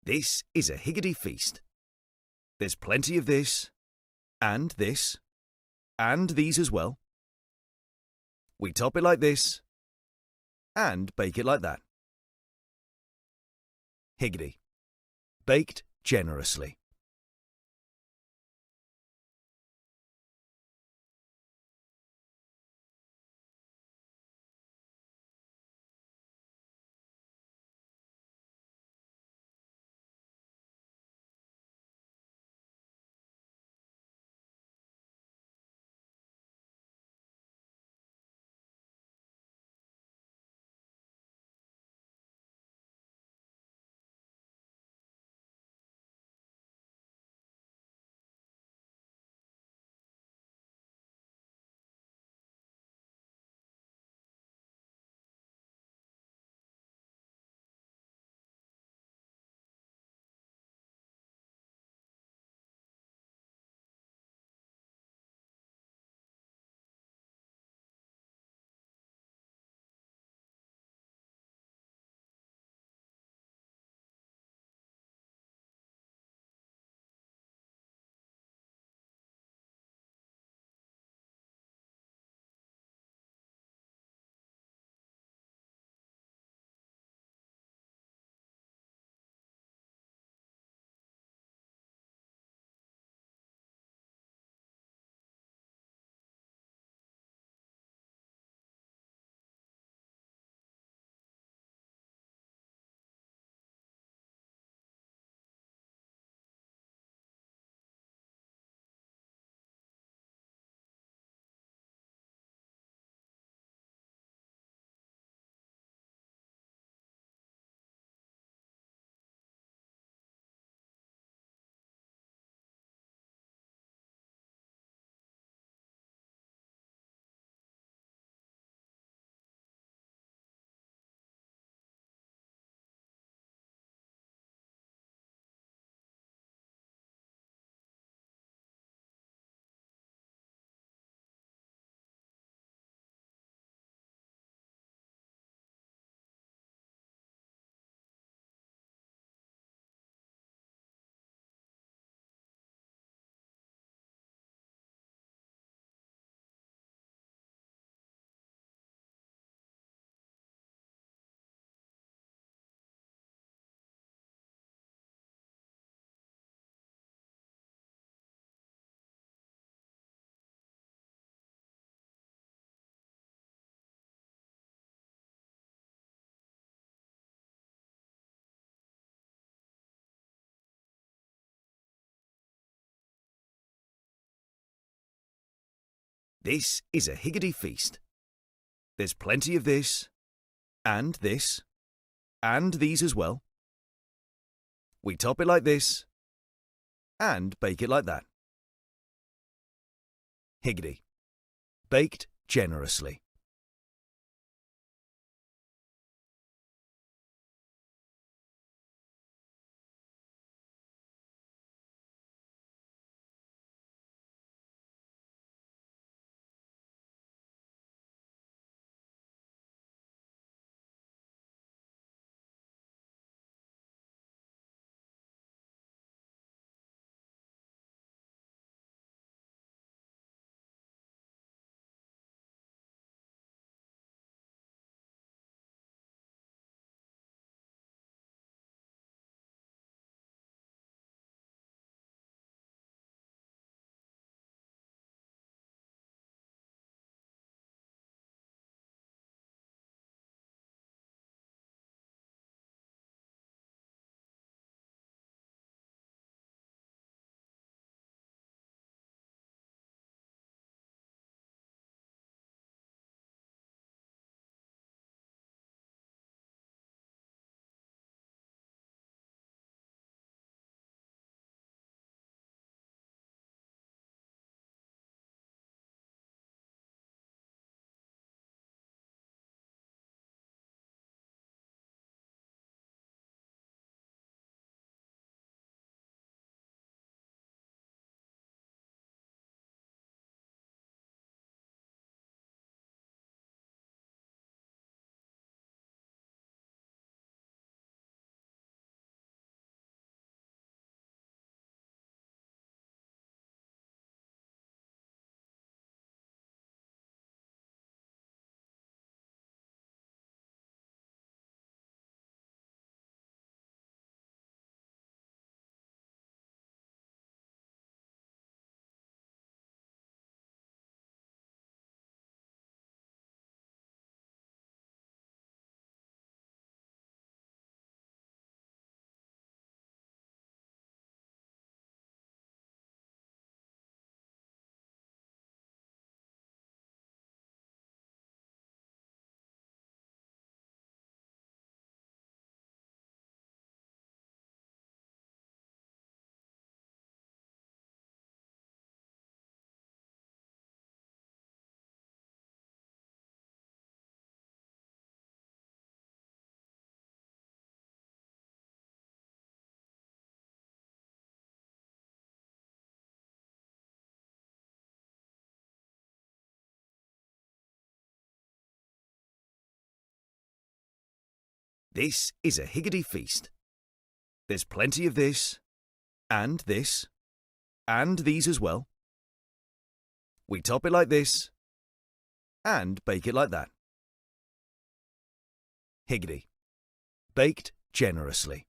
This is a higgity feast. There's plenty of this, and these as well. We top it like this, and bake it like that. Higgity. Baked generously. This is a higgity feast. There's plenty of this, and these as well. We top it like this, and bake it like that. Higgity. Baked generously. This is a higgity feast. There's plenty of this, and these as well. We top it like this, and bake it like that. Higgity. Baked generously.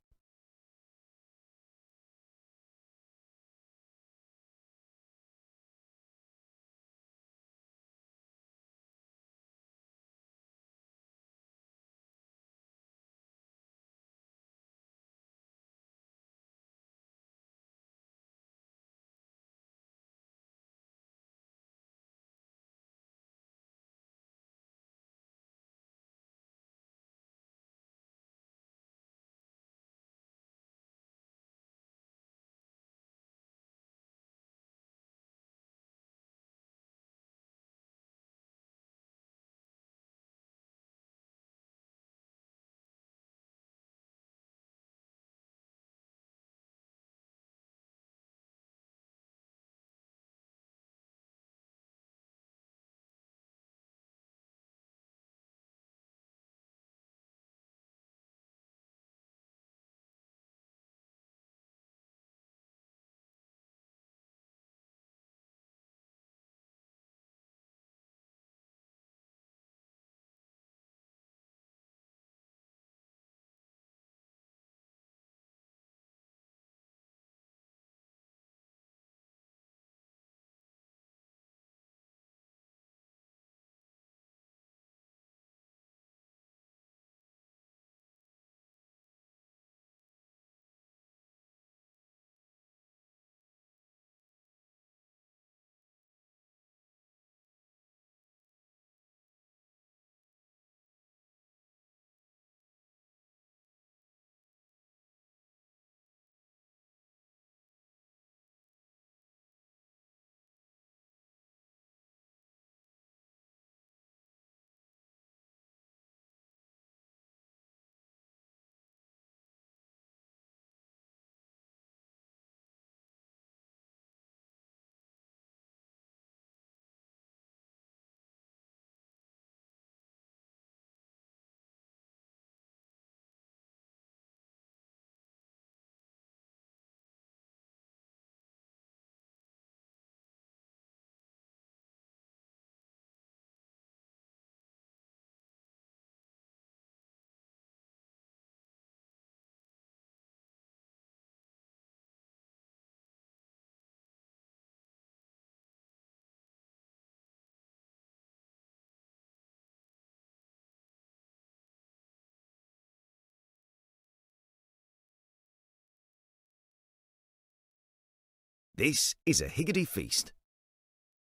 This is a higgity feast.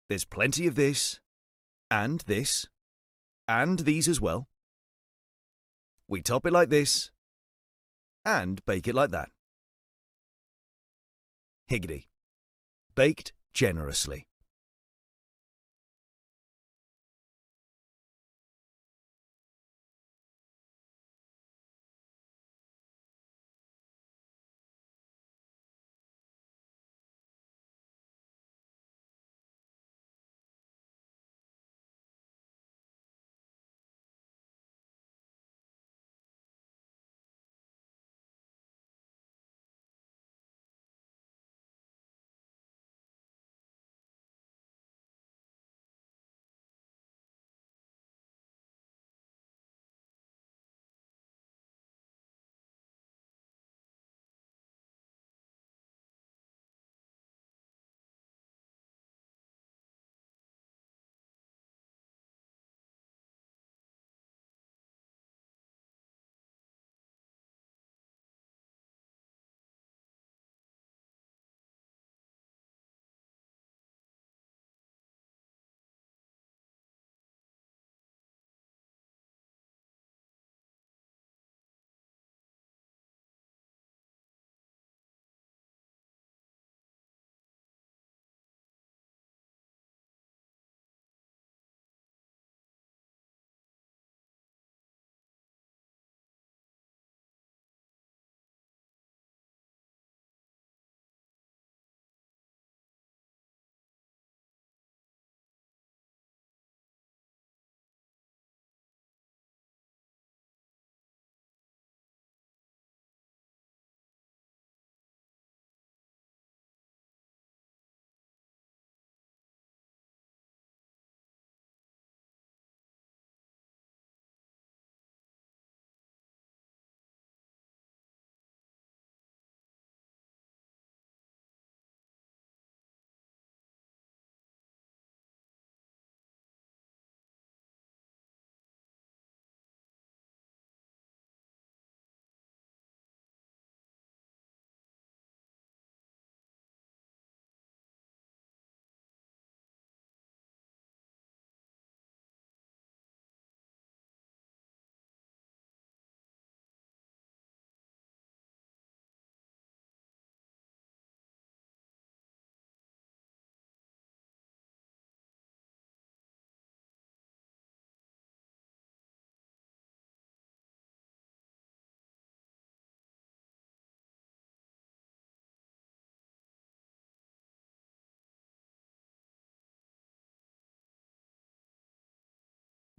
There's plenty of this, and these as well. We top it like this, and bake it like that. Higgity. Baked generously.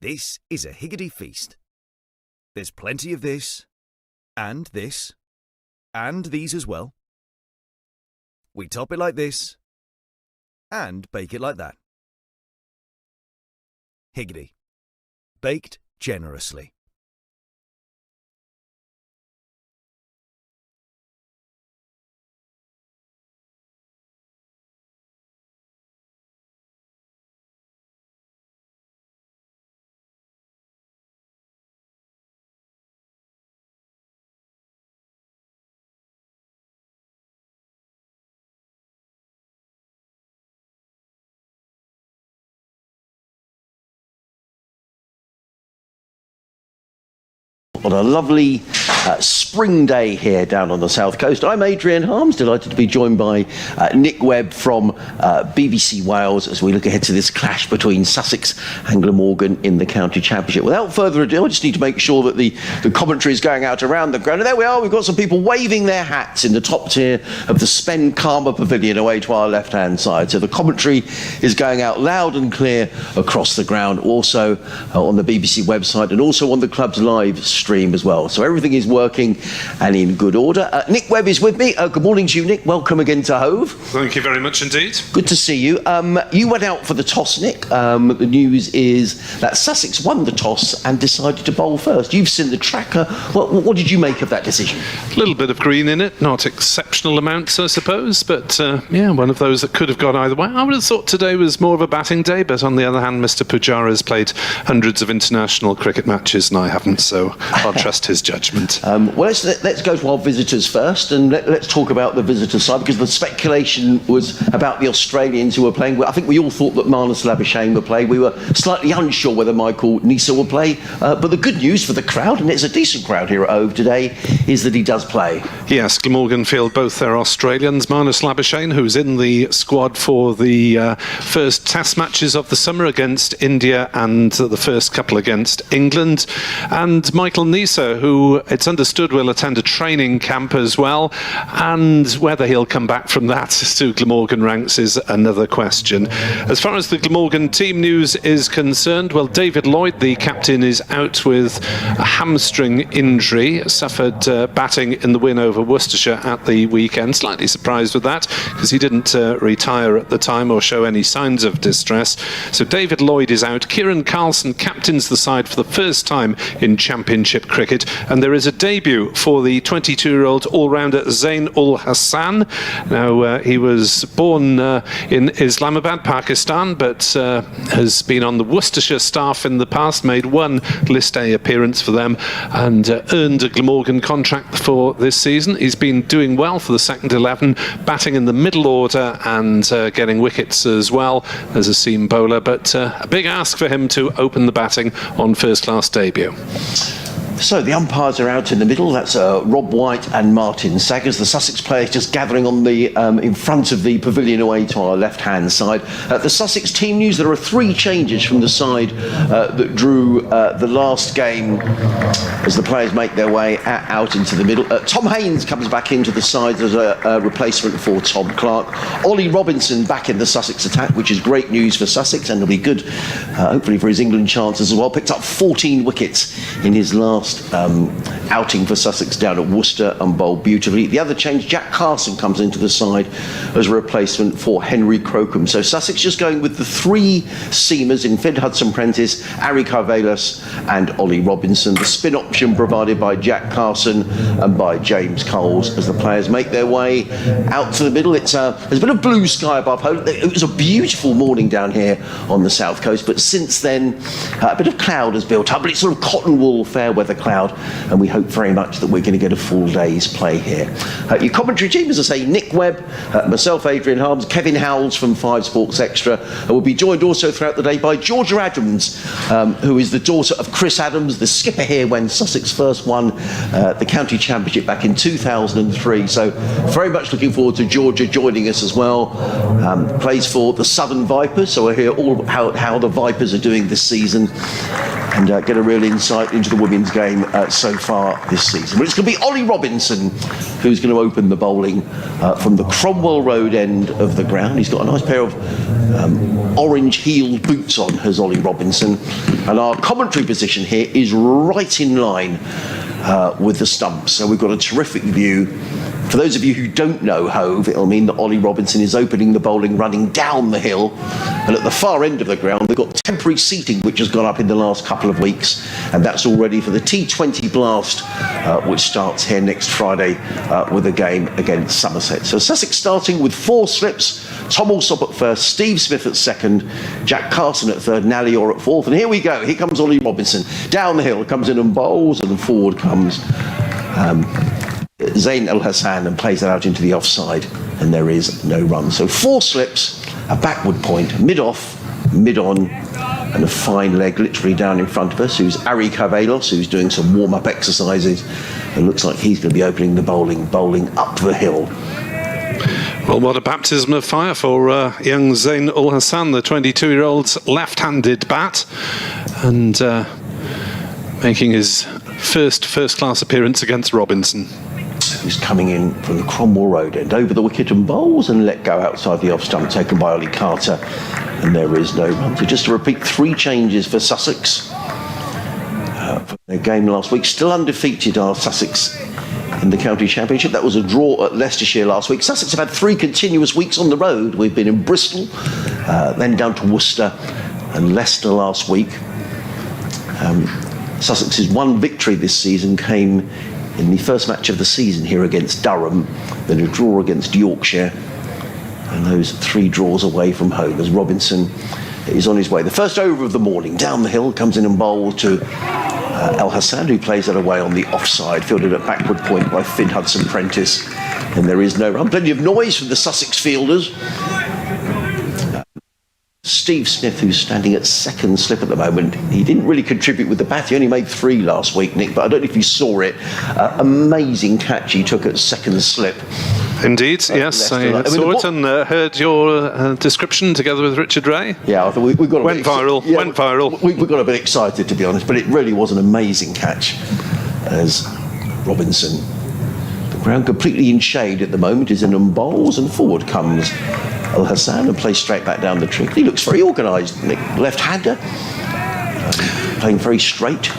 This is a higgity feast. There's plenty of this, and this, and these as well. We top it like this, and bake it like that. Higgity. Baked generously. On a lovely spring day here down on the south coast. I'm Adrian Harms, delighted to be joined by Nick Webb from BBC Wales as we look ahead to this clash between Sussex and Glamorgan in the county championship. Without further ado, I just need to make sure that the commentary is going out around the ground. And there we are, we've got some people waving their hats in the top tier of the Spend Karma Pavilion away to our left-hand side. So the commentary is going out loud and clear across the ground, also on the BBC website and also on the club's live stream as well. So everything is working and in good order. Nick Webb is with me. Good morning to you, Nick. Welcome again to Hove. Thank you very much indeed. Good to see you. You went out for the toss, Nick. The news is that Sussex won the toss and decided to bowl first. You've seen the tracker. What did you make of that decision? A little bit of green in it, not exceptional amounts, I suppose, but yeah, one of those that could have gone either way. I would have thought today was more of a batting day, but on the other hand, Mr. Pujara has played hundreds of international cricket matches and I haven't, so I'll trust his judgment. Well, let's go to our visitors first, and let's talk about the visitor side, because the speculation was about the Australians who were playing. I think we all thought that Marnus Labuschagne would play. We were slightly unsure whether Michael Neser would play, but the good news for the crowd, and it's a decent crowd here at Hove today, is that he does play. Yes, Glamorgan field both their Australians. Marnus Labuschagne, who's in the squad for the first test matches of the summer against India and the first couple against England, and Michael Neser, who it's understood will attend a training camp as well, and whether he'll come back from that to Glamorgan ranks is another question. As far as the Glamorgan team news is concerned, well, David Lloyd, the captain, is out with a hamstring injury, suffered batting in the win over Worcestershire at the weekend. Slightly surprised with that, because he didn't retire at the time or show any signs of distress. So David Lloyd is out. Kieran Carlson captains the side for the first time in Championship cricket, and there is a debut for the 22-year-old all-rounder Zain ul Hassan. Now, he was born in Islamabad, Pakistan, but has been on the Worcestershire staff in the past, made one List A appearance for them, and earned a Glamorgan contract for this season. He's been doing well for the second 11, batting in the middle order and getting wickets as well as a seam bowler, but a big ask for him to open the batting on first-class debut. So the umpires are out in the middle. That's Rob White and Martin Saggers. The Sussex players just gathering on the in front of the pavilion away to our left-hand side. The Sussex team news: there are 3 changes from the side that drew the last game as the players make their way out into the middle. Tom Haynes comes back into the side as a replacement for Tom Clark. Ollie Robinson back in the Sussex attack, which is great news for Sussex, and it'll be good, hopefully, for his England chances as well. Picked up 14 wickets in his last outing for Sussex down at Worcester and bowled beautifully. The other change, Jack Carson comes into the side as a replacement for Henry Crocombe. So Sussex just going with the 3 seamers in Finn Hudson-Prentice, Ari Carvelas and Ollie Robinson. The spin option provided by Jack Carson and by James Coles as the players make their way out to the middle. There's a bit of blue sky above Hove. It was a beautiful morning down here on the south coast, but since then a bit of cloud has built up, but it's sort of cotton wool fair weather cloud, and we hope very much that we're going to get a full day's play here. Your commentary team, as I say, Nick Webb, myself, Adrian Harms, Kevin Howells from 5 Sports Extra, and we'll be joined also throughout the day by Georgia Adams, who is the daughter of Chris Adams, the skipper here when Sussex first won the county championship back in 2003. So very much looking forward to Georgia joining us as well. Plays for the Southern Vipers, so we'll hear all about how the Vipers are doing this season. and get a real insight into the women's game so far this season. But it's going to be Ollie Robinson who's going to open the bowling from the Cromwell Road end of the ground. He's got a nice pair of orange-heeled boots on, has Ollie Robinson, and our commentary position here is right in line with the stumps. So we've got a terrific view. For those of you who don't know Hove, it'll mean that Ollie Robinson is opening the bowling running down the hill, and at the far end of the ground we've got temporary seating which has gone up in the last couple of weeks, and that's all ready for the T20 Blast which starts here next Friday with a game against Somerset. So Sussex starting with 4 slips: Tom Alsop at first, Steve Smith at second, Jack Carson at third, Nally Orr at fourth, and here we go. Here comes Ollie Robinson down the hill, comes in and bowls, and forward comes Zain Al Hassan and plays that out into the offside, and there is no run. So 4 slips, a backward point, mid-off, mid-on, and a fine leg literally down in front of us, who's Ari Cabelos, who's doing some warm-up exercises, and looks like he's going to be opening the bowling up the hill. Well, what a baptism of fire for young Zain Ul Hassan, the 22-year-old's left-handed bat, and making his first-class appearance against Robinson. Who's coming in from the Cromwell Road end, over the wicket and bowls, and let go outside the off stump, taken by Ollie Carter, and there is no run. So just to repeat, 3 changes for Sussex for their game last week. Still undefeated are Sussex in the county championship. That was a draw at Leicestershire last week. Sussex have had 3 continuous weeks on the road. We've been in Bristol, then down to Worcester and Leicester last week. Sussex's 1 victory this season came in the first match of the season here against Durham, then a draw against Yorkshire, and those 3 draws away from home as Robinson is on his way. The first over of the morning, down the hill, comes in and bowls to Al Hassan, who plays that away on the offside, fielded at backward point by Finn Hudson-Prentice, and there is no run. Plenty of noise from the Sussex fielders. Steve Smith, who's standing at second slip at the moment, he didn't really contribute with the bat. He only made 3 last week, Nick, but I don't know if you saw it. Amazing catch he took at second slip. Indeed, yes, I saw it and heard your description together with Richard Ray. Yeah, I thought we got went viral. We got a bit excited, to be honest, but it really was an amazing catch as Robinson, the ground completely in shade at the moment, is in and bowls, and forward comes Al Hassan and plays straight back down the tree. He looks very organised, Nick. Left-hander, playing very straight.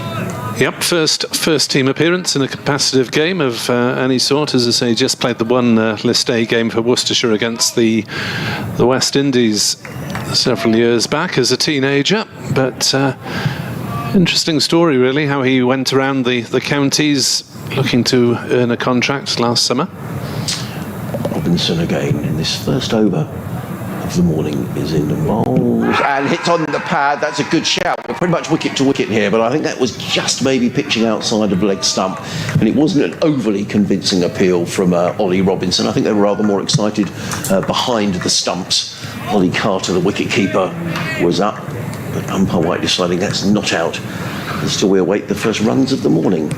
Yep, first team appearance in a competitive game of any sort. As I say, just played the one List A game for Worcestershire against the West Indies several years back as a teenager. But interesting story, really, how he went around the counties looking to earn a contract last summer. Robinson again in this first over of the morning is in the bowls and hits on the pad. That's a good shout. We're pretty much wicket to wicket here, but I think that was just maybe pitching outside of leg stump, and it wasn't an overly convincing appeal from Ollie Robinson. I think they were rather more excited behind the stumps. Ollie Carter, the wicket keeper, was up, but umpire White deciding that's not out. And still we await the first runs of the morning.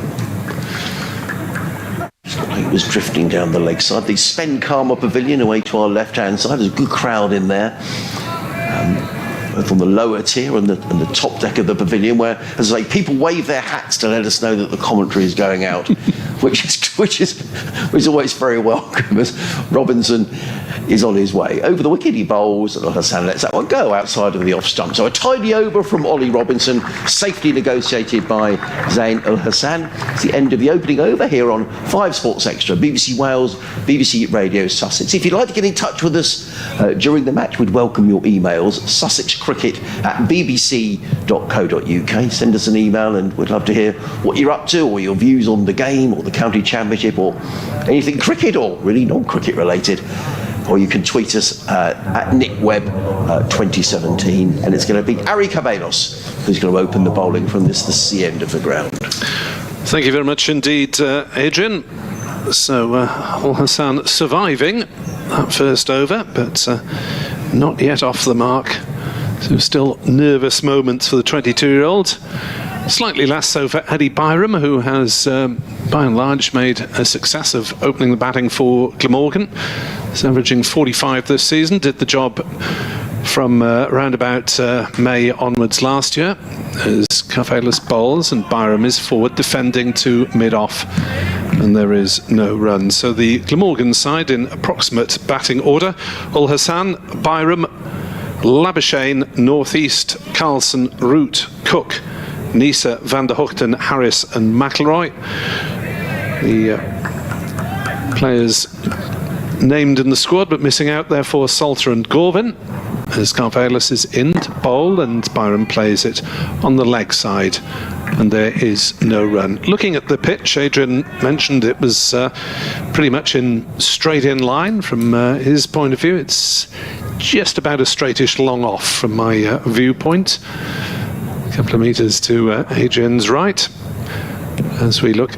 It was drifting down the leg side. The Spen Karma Pavilion away to our left-hand side. There's a good crowd in there, both on the lower tier and the top deck of the pavilion, where, as I say, people wave their hats to let us know that the commentary is going out, which is always very welcome, as Robinson is on his way. Over the wicket he bowls, and Hassan lets that one go outside of the off stump. So a tidy over from Ollie Robinson, safely negotiated by Zain Al Hassan. It's the end of the opening over here on 5 Sports Extra, BBC Wales, BBC Radio Sussex. If you'd like to get in touch with us during the match, we'd welcome your emails, sussexcricket@bbc.co.uk. Send us an email and we'd love to hear what you're up to, or your views on the game or the county championship or anything cricket or really non-cricket related. Or you can tweet us at NickWebb2017, and it's going to be Ari Cabelos who's going to open the bowling from the C end of the ground. Thank you very much indeed, Adrian. So Al Hassan surviving that first over, but not yet off the mark. So still nervous moments for the 22-year-old. Slightly less so for Eddie Byram, who has, by and large, made a success of opening the batting for Glamorgan. He's averaging 45 this season, did the job from around about May onwards last year, as Karvelis bowls and Byram is forward defending to mid-off, and there is no run. So the Glamorgan side in approximate batting order: Ul Hassan, Byram, Labuschagne, Northeast, Carlson, Root, Cook, Neser, Van der Hoogten, Harris and McIlroy. The players named in the squad but missing out therefore Salter and Gorvin, as Karvelis is in to bowl and Byram plays it on the leg side, and there is no run. Looking at the pitch, Adrian mentioned it was pretty much straight in line from his point of view. It's just about a straightish long off from my viewpoint. A couple of metres to Adrian's right as we look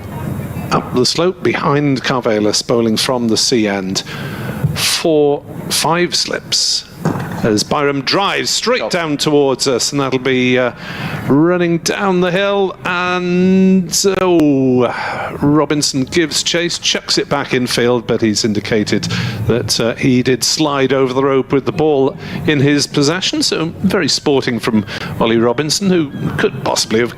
up the slope behind Karvelis bowling from the sea end. 4-5 slips as Byram drives straight down towards us, and that'll be running down the hill, and Robinson gives chase, chucks it back in field, but he's indicated that he did slide over the rope with the ball in his possession. So very sporting from Ollie Robinson, who could possibly have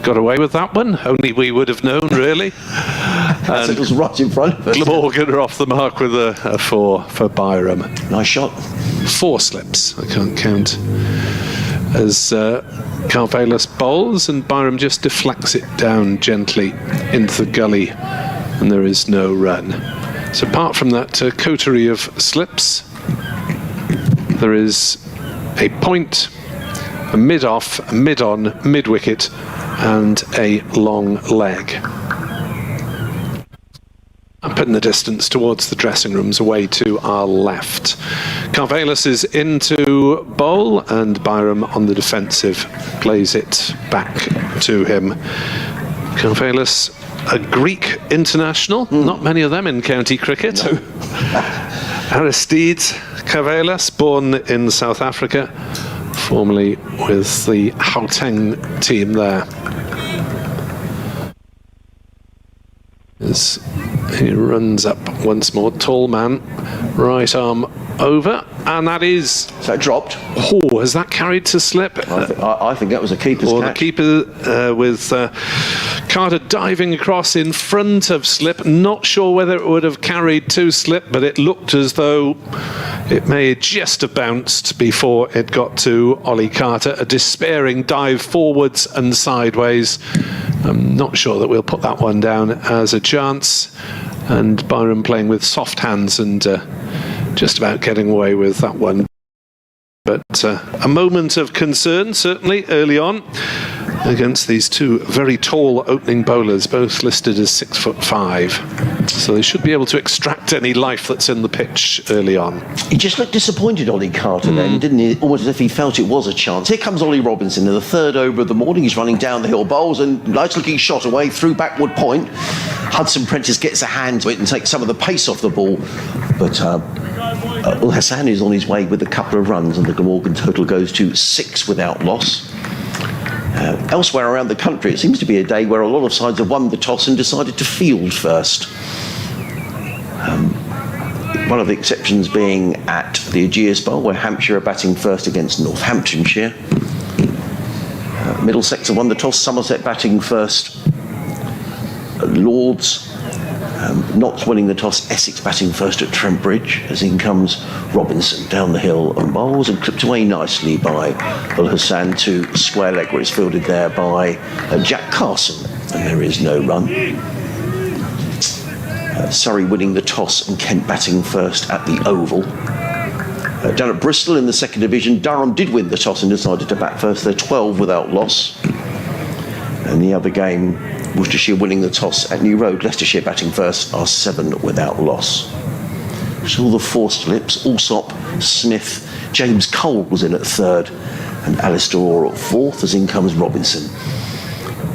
got away with that one. Only we would have known, really. And it was right in front of us. Glamorgan are off the mark with a 4 for Byram. Nice shot. 4 slips, I can't count, as Karvelis bowls and Byram just deflects it down gently into the gully, and there is no run. So apart from that coterie of slips, there is a point, a mid-off, a mid-on, mid-wicket and a long leg. Up in the distance towards the dressing rooms away to our left. Karvelis is into bowl and Byram on the defensive plays it back to him. Karvelis, a Greek international, not many of them in county cricket. No. Aristide Karvelis, born in South Africa, formerly with the Gauteng team there. As he runs up once more, tall man, right arm over, and that is... Is that dropped? Oh, has that carried to slip? I think that was a keeper's catch. Or the keeper with Carter diving across in front of slip. Not sure whether it would have carried to slip, but it looked as though it may just have bounced before it got to Ollie Carter. A despairing dive forwards and sideways. I'm not sure that we'll put that one down as a chance. And Byram playing with soft hands and just about getting away with that one. But a moment of concern, certainly, early on, against these two very tall opening bowlers, both listed as 6'5". So they should be able to extract any life that's in the pitch early on. He just looked disappointed, Ollie Carter, then, didn't he? Almost as if he felt it was a chance. Here comes Ollie Robinson in the third over of the morning. He's running down the hill, bowls, and nice looking shot away through backward point. Hudson Prentice gets a hand to it and takes some of the pace off the ball. But Ul Hassan is on his way with a couple of runs, and the Glamorgan total goes to 6 without loss. Elsewhere around the country, it seems to be a day where a lot of sides have won the toss and decided to field first. One of the exceptions being at the Ageas Bowl, where Hampshire are batting first against Northamptonshire. Middlesex have won the toss, Somerset batting first. Lords, Notts winning the toss, Essex batting first at Trent Bridge, as in comes Robinson down the hill and bowls, and clipped away nicely by Ul Hassan to square leg, where it's fielded there by Jack Carson, and there is no run. Surrey winning the toss and Kent batting first at the Oval. Down at Bristol in the second division, Durham did win the toss and decided to bat first. They're 12 without loss. And the other game, Worcestershire winning the toss at New Road, Leicestershire batting first, are 7 without loss. So all the 4 slips, Alsop, Smith, James Cole was in at third, and Alistair Orr at fourth, as in comes Robinson.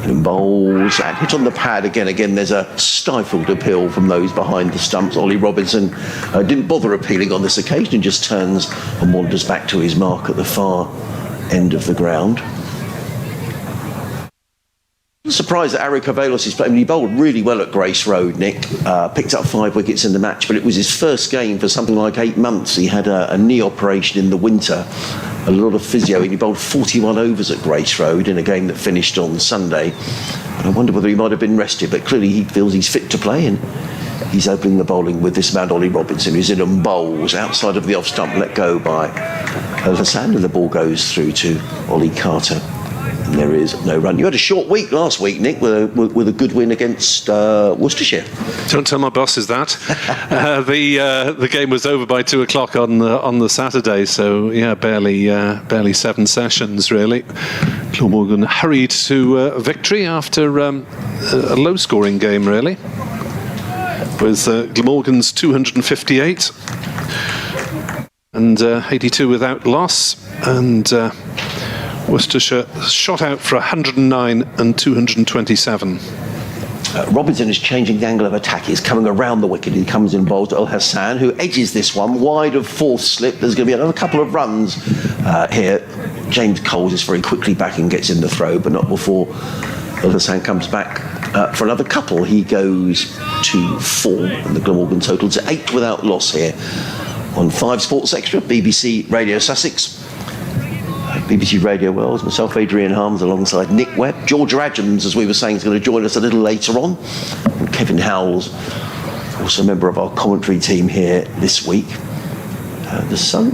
And bowls, and hit on the pad again. There's a stifled appeal from those behind the stumps. Ollie Robinson didn't bother appealing on this occasion, and just turns and wanders back to his mark at the far end of the ground. Surprised that Ari Carvelos is playing. I mean, he bowled really well at Grace Road, Nick. Picked up 5 wickets in the match, but it was his first game for something like 8 months. He had a knee operation in the winter, a lot of physio, and he bowled 41 overs at Grace Road in a game that finished on Sunday. And I wonder whether he might have been rested, but clearly he feels he's fit to play, and he's opening the bowling with this man, Ollie Robinson, who's in and bowls outside of the off stump, let go by Al Hassan, and the ball goes through to Ollie Carter. And there is no run. You had a short week last week, Nick, with a good win against Worcestershire. Don't tell my bosses that. The game was over by 2 o'clock on the Saturday, so yeah, barely 7 sessions really. Glamorgan hurried to victory after a low-scoring game really, with Glamorgan's 258 and 82 without loss, and Worcestershire shot out for 109 and 227. Robinson is changing the angle of attack. He's coming around the wicket. He comes in bowls to Al Hassan, who edges this one wide of 4th slip. There's going to be another couple of runs here. James Coles is very quickly back and gets in the throw, but not before Al Hassan comes back for another couple. He goes to 4, and the Glamorgan total to 8 without loss here on 5 Sports Extra, BBC Radio Sussex. BBC Radio Wales, myself, Adrian Harms, alongside Nick Webb. Georgia Adams, as we were saying, is going to join us a little later on. And Kevin Howells, also a member of our commentary team here this week. The sun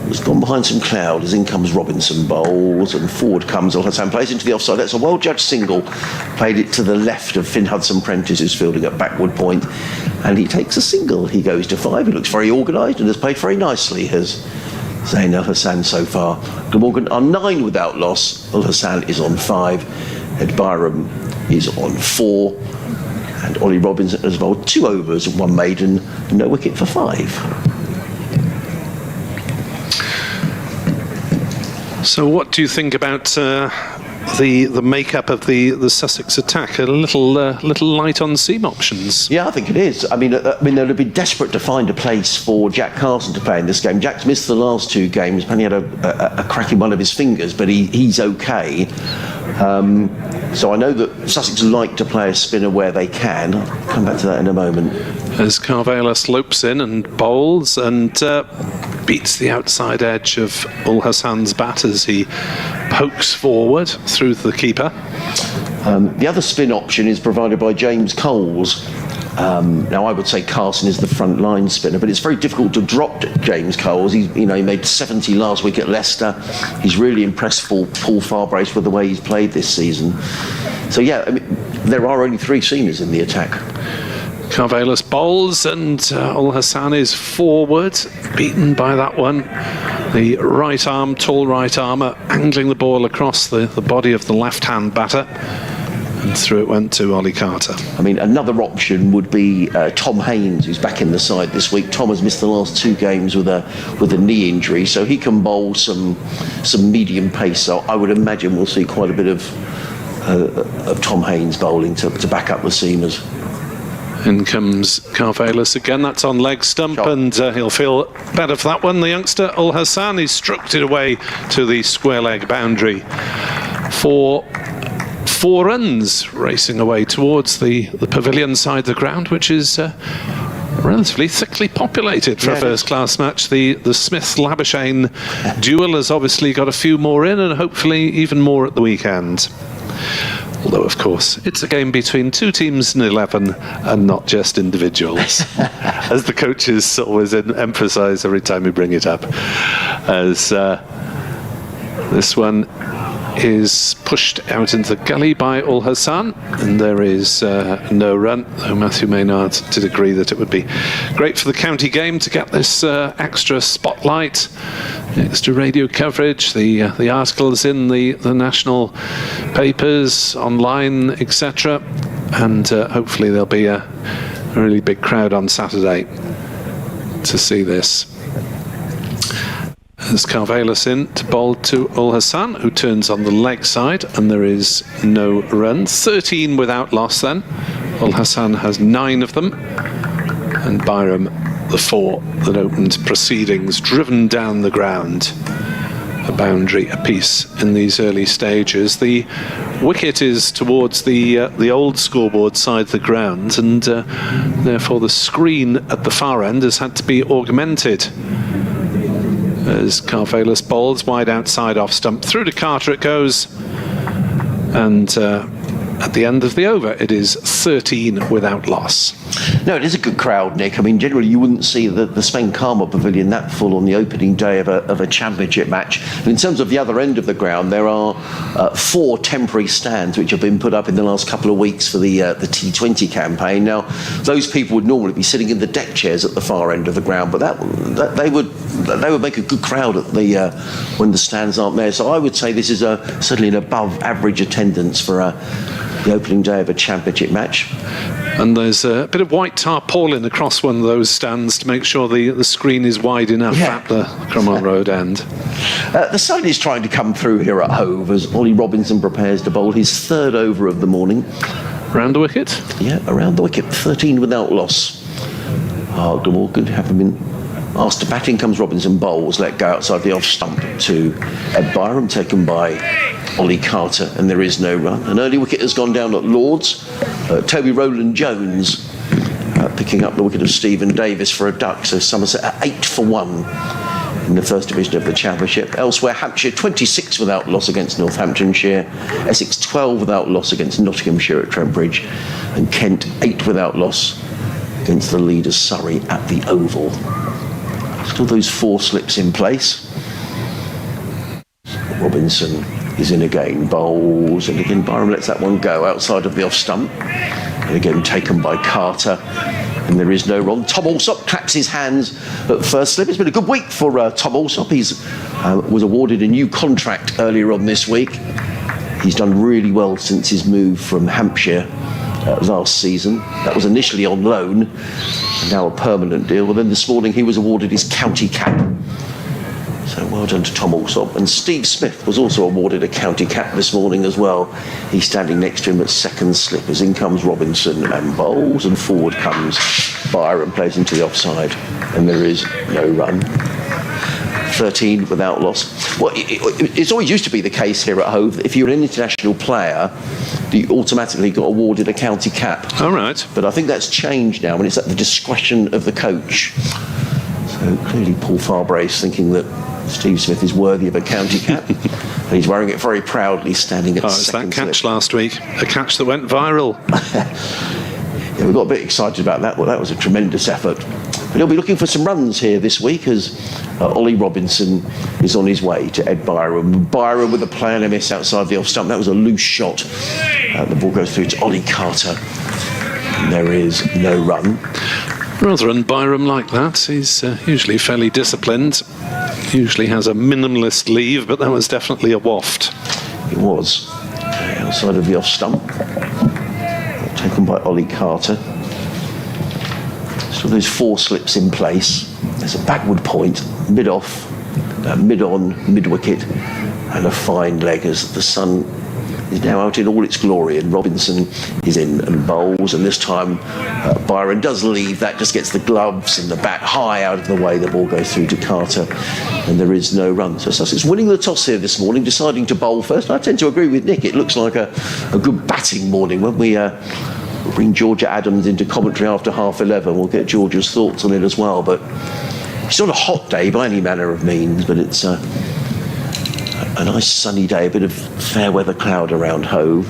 has gone behind some cloud as in comes Robinson bowls, and forward comes Al Hassan, plays into the offside. That's a well-judged single. Played it to the left of Finn Hudson-Prentice, who's fielding at backward point. And he takes a single. He goes to 5. He looks very organised and has played very nicely, has Zain Al Hassan so far. Glamorgan are 9 without loss. Al Hassan is on 5. Ed Byram is on 4. And Ollie Robinson has bowled 2 overs and 1 maiden, no wicket for 5. So what do you think about the makeup of the Sussex attack? A little light on seam options. Yeah, I think it is. I mean, they'd have been desperate to find a place for Jack Carson to play in this game. Jack's missed the last 2 games. Apparently had a crack in one of his fingers, but he's okay. So I know that Sussex like to play a spinner where they can. I'll come back to that in a moment. As Carvela slopes in and bowls and beats the outside edge of Al Hassan's bat as he pokes forward through the keeper. The other spin option is provided by James Coles. Now I would say Carson is the front line spinner, but it's very difficult to drop James Coles. He made 70 last week at Leicester. He's really impressed Paul Farbrace with the way he's played this season. So yeah, I mean, there are only 3 seamers in the attack. Carvelis bowls and Al Hassan is forward, beaten by that one. The right arm, tall right armer, angling the ball across the body of the left-hand batter. And through it went to Ollie Carter. I mean, another option would be Tom Haynes, who's back in the side this week. Tom has missed the last 2 games with a knee injury, so he can bowl some medium pace. So I would imagine we'll see quite a bit of Tom Haynes bowling to back up the seamers. In comes Carvelis again. That's on leg stump, Shot. and he'll feel better for that one. The youngster Al Hassan, he's stroked it away to the square leg boundary for 4 runs, racing away towards the pavilion side of the ground, which is relatively thickly populated for a first-class match. The Smith-Labuschagne duel has obviously got a few more in, and hopefully even more at the weekend. Although, of course, it's a game between 2 teams in 11 and not just individuals, as the coaches always emphasise every time we bring it up. As this one is pushed out into the gully by Al Hassan, and there is no run, though Matthew Maynard did agree that it would be great for the county game to get this extra spotlight, extra radio coverage, the articles in the national papers, online, etc. And hopefully there'll be a really big crowd on Saturday to see this. As Carvelis in to bowl to Al Hassan, who turns on the leg side, and there is no run. 13 without loss then. Al Hassan has 9 of them, and Byram the 4 that opened proceedings, driven down the ground. A boundary apiece in these early stages. The wicket is towards the old scoreboard side of the ground, and therefore the screen at the far end has had to be augmented. As Carvallis bowls wide outside off stump, through to Carter it goes, and at the end of the over it is 13 without loss. No, it is a good crowd, Nick. I mean, generally you wouldn't see the Sven Karma Pavilion that full on the opening day of a championship match. And in terms of the other end of the ground, there are 4 temporary stands which have been put up in the last couple of weeks for the T20 campaign. Now, those people would normally be sitting in the deck chairs at the far end of the ground, but that they would make a good crowd at the when the stands aren't there. So I would say this is certainly an above average attendance for the opening day of a championship match. And there's a bit of white tarpaulin across one of those stands to make sure the screen is wide enough at the Cromwell Road end. The sun is trying to come through here at Hove as Ollie Robinson prepares to bowl his 3rd over of the morning. Round the wicket? Yeah, around the wicket, 13 without loss. Glamorgan having been asked to bat in comes Robinson, bowls, let go outside the off stump to Ed Byram, taken by Ollie Carter, and there is no run. An early wicket has gone down at Lords. Toby Rowland-Jones picking up the wicket of Stephen Davis for a duck, so Somerset are 8 for 1 in the first division of the championship. Elsewhere, Hampshire 26 without loss against Northamptonshire, Essex 12 without loss against Nottinghamshire at Trent Bridge, and Kent 8 without loss against the leaders Surrey at the Oval. Still those 4 slips in place. Robinson is in again, bowls, and again Byram lets that one go outside of the off stump, and again taken by Carter, and there is no run. Tom Alsop claps his hands at first slip. It's been a good week for Tom Alsop. He's was awarded a new contract earlier on this week. He's done really well since his move from Hampshire last season. That was initially on loan, and now a permanent deal. Well, then this morning he was awarded his county cap. So well done to Tom Alsop. And Steve Smith was also awarded a county cap this morning as well. He's standing next to him at 2nd slip as in comes Robinson and bowls, and forward comes Byram, plays into the offside, and there is no run. 13 without loss. Well, it's always used to be the case here at Hove that if you're an international player, you automatically got awarded a county cap. All right. But I think that's changed now, and it's at the discretion of the coach. So clearly Paul Farbrace thinking that Steve Smith is worthy of a county cap. And he's wearing it very proudly, standing at it's that 2nd catch slip. last week, a catch that went viral. Yeah, we got a bit excited about that. Well, that was a tremendous effort. But he'll be looking for some runs here this week as Ollie Robinson is on his way to Ed Byram. Byram with a play and a miss outside the off stump. That was a loose shot. The ball goes through to Ollie Carter. And there is no run. Rather than Byram like that. He's usually fairly disciplined. Usually has a minimalist leave, but that was definitely a waft. It was. Outside of the off stump. Taken by Ollie Carter. So there's 4 slips in place. There's a backward point, mid-off, mid-on, mid-wicket, and a fine leg as the sun is now out in all its glory, and Robinson is in and bowls, and this time Byron does leave. That just gets the gloves and the bat high out of the way. The ball goes through to Carter, and there is no run. So Sussex winning the toss here this morning, deciding to bowl first. I tend to agree with Nick. It looks like a good batting morning. When we bring Georgia Adams into commentary after 11:30, we'll get Georgia's thoughts on it as well. But it's not a hot day by any manner of means, but it's a nice sunny day, a bit of fair weather cloud around Hove.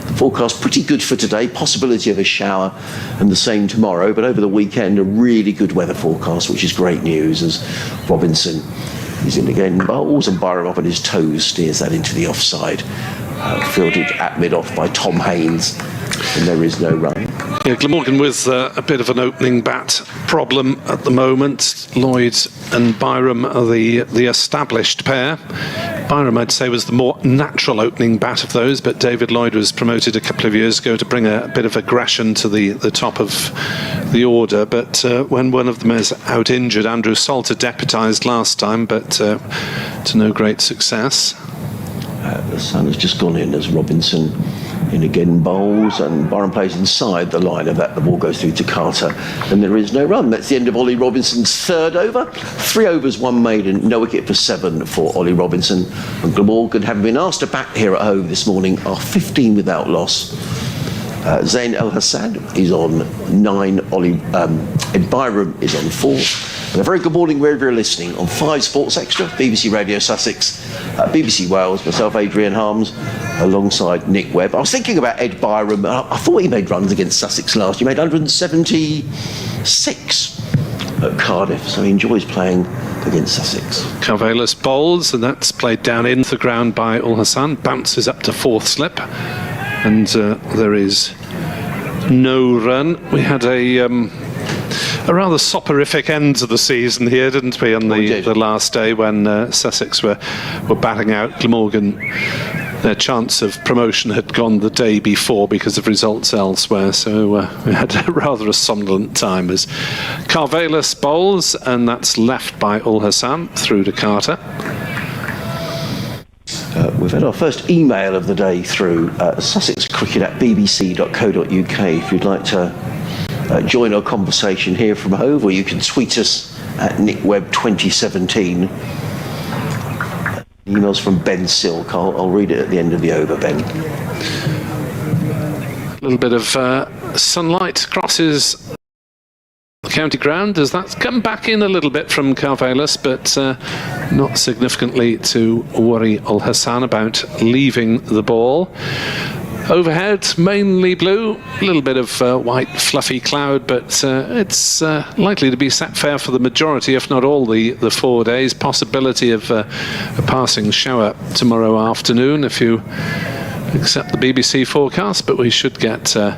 The forecast pretty good for today, possibility of a shower, and the same tomorrow, but over the weekend a really good weather forecast, which is great news as Robinson is in again, bowls, and Byram up on his toes steers that into the offside. Fielded at mid-off by Tom Haynes, and there is no run. Yeah, Glamorgan with a bit of an opening bat problem at the moment. Lloyd and Byram are the established pair. Byram, I'd say, was the more natural opening bat of those, but David Lloyd was promoted a couple of years ago to bring a bit of aggression to the top of the order. But when one of them is out injured, Andrew Salter deputised last time, but to no great success. The sun has just gone in as Robinson In again bowls, and Byron plays inside the line of that. The ball goes through to Carter, and there is no run. That's the end of Ollie Robinson's third over. 3 overs, 1 maiden, no wicket for 7 for Ollie Robinson. And Glamorgan, having been asked to bat here at home this morning, are 15 without loss. Zain El Hassan is on 9. Ed Byram is on 4. And a very good morning wherever you're listening on 5 Sports Extra, BBC Radio Sussex, BBC Wales, myself, Adrian Harms, alongside Nick Webb. I was thinking about Ed Byram. I thought he made runs against Sussex last year. He made 176 at Cardiff, so he enjoys playing against Sussex. Carvelis bowls, and that's played down into the ground by Ul Hassan. Bounces up to 4th slip, and there is no run. We had a rather soporific end to the season here, didn't we, on the last day when Sussex were batting out Glamorgan. Their chance of promotion had gone the day before because of results elsewhere, so we had rather a somnolent time as Carvelis bowls, and that's left by Ul Hassan through to Carter. We've had our first email of the day through sussexcricket@bbc.co.uk. If you'd like to join our conversation here from Hove, or you can tweet us at NickWebb2017. Emails from Ben Silk. I'll read it at the end of the over, Ben. A little bit of sunlight crosses the county ground as that's come back in a little bit from Carvelis, but not significantly to worry Ul Hassan about leaving the ball. Overhead, mainly blue, a little bit of white fluffy cloud, but it's likely to be set fair for the majority, if not all, the 4 days. Possibility of a passing shower tomorrow afternoon if you accept the BBC forecast, but we should get the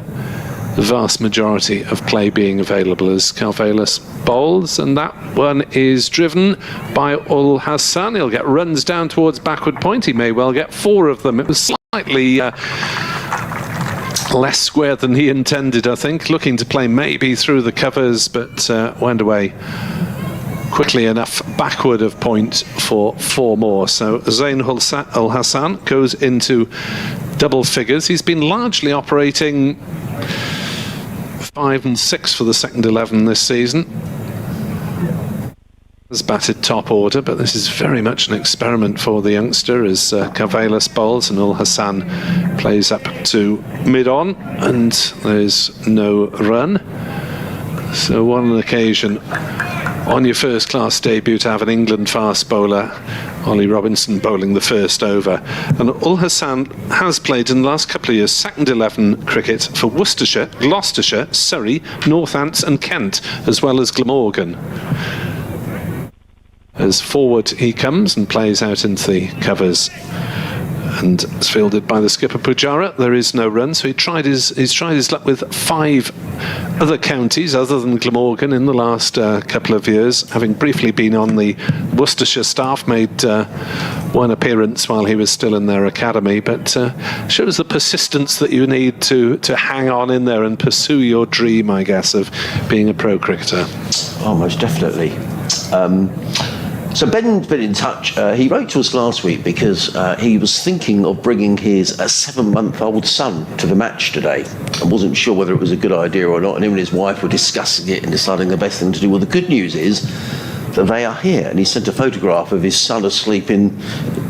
vast majority of play being available as Carvelis bowls, and that one is driven by Ul Hassan. He'll get runs down towards backward point. He may well get 4 of them. It was slightly less square than he intended, I think, looking to play maybe through the covers, but went away quickly enough backward of point for 4 more. So Zain Ul Hassan goes into double figures. He's been largely operating 5 and 6 for the second 11 this season. Has batted top order, but this is very much an experiment for the youngster as Carvelis bowls and Ul Hassan plays up to mid-on, and there's no run. So on occasion on your first class debut to have an England fast bowler, Ollie Robinson bowling the first over. And Ul Hassan has played in the last couple of years second 11 cricket for Worcestershire, Gloucestershire, Surrey, Northants and Kent, as well as Glamorgan. As forward he comes and plays out into the covers, and it's fielded by the skipper Pujara. There is no run, so he's tried his luck with 5 other counties other than Glamorgan in the last couple of years, having briefly been on the Worcestershire staff, made 1 appearance while he was still in their academy, but shows the persistence that you need to hang on in there and pursue your dream, I guess, of being a pro cricketer. Oh, most definitely. So Ben's been in touch. He wrote to us last week because he was thinking of bringing his 7-month-old son to the match today and wasn't sure whether it was a good idea or not, and him and his wife were discussing it and deciding the best thing to do. Well, the good news is that they are here, and he sent a photograph of his son asleep in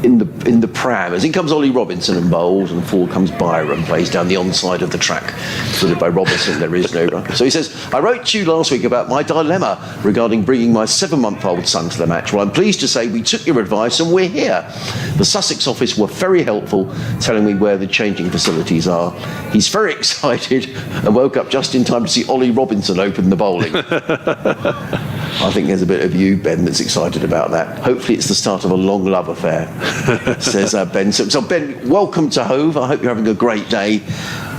the pram. As in comes Ollie Robinson and bowls, and forward comes Byron, plays down the onside of the track, fielded by Robinson. There is no run. So he says, I wrote to you last week about my dilemma regarding bringing my 7-month-old son to the match. Well, I'm pleased to say we took your advice and we're here. The Sussex office were very helpful, telling me where the changing facilities are. He's very excited and woke up just in time to see Ollie Robinson open the bowling. I think there's a bit of you, Ben, that's excited about that. Hopefully it's the start of a long love affair, says Ben. So Ben, welcome to Hove. I hope you're having a great day.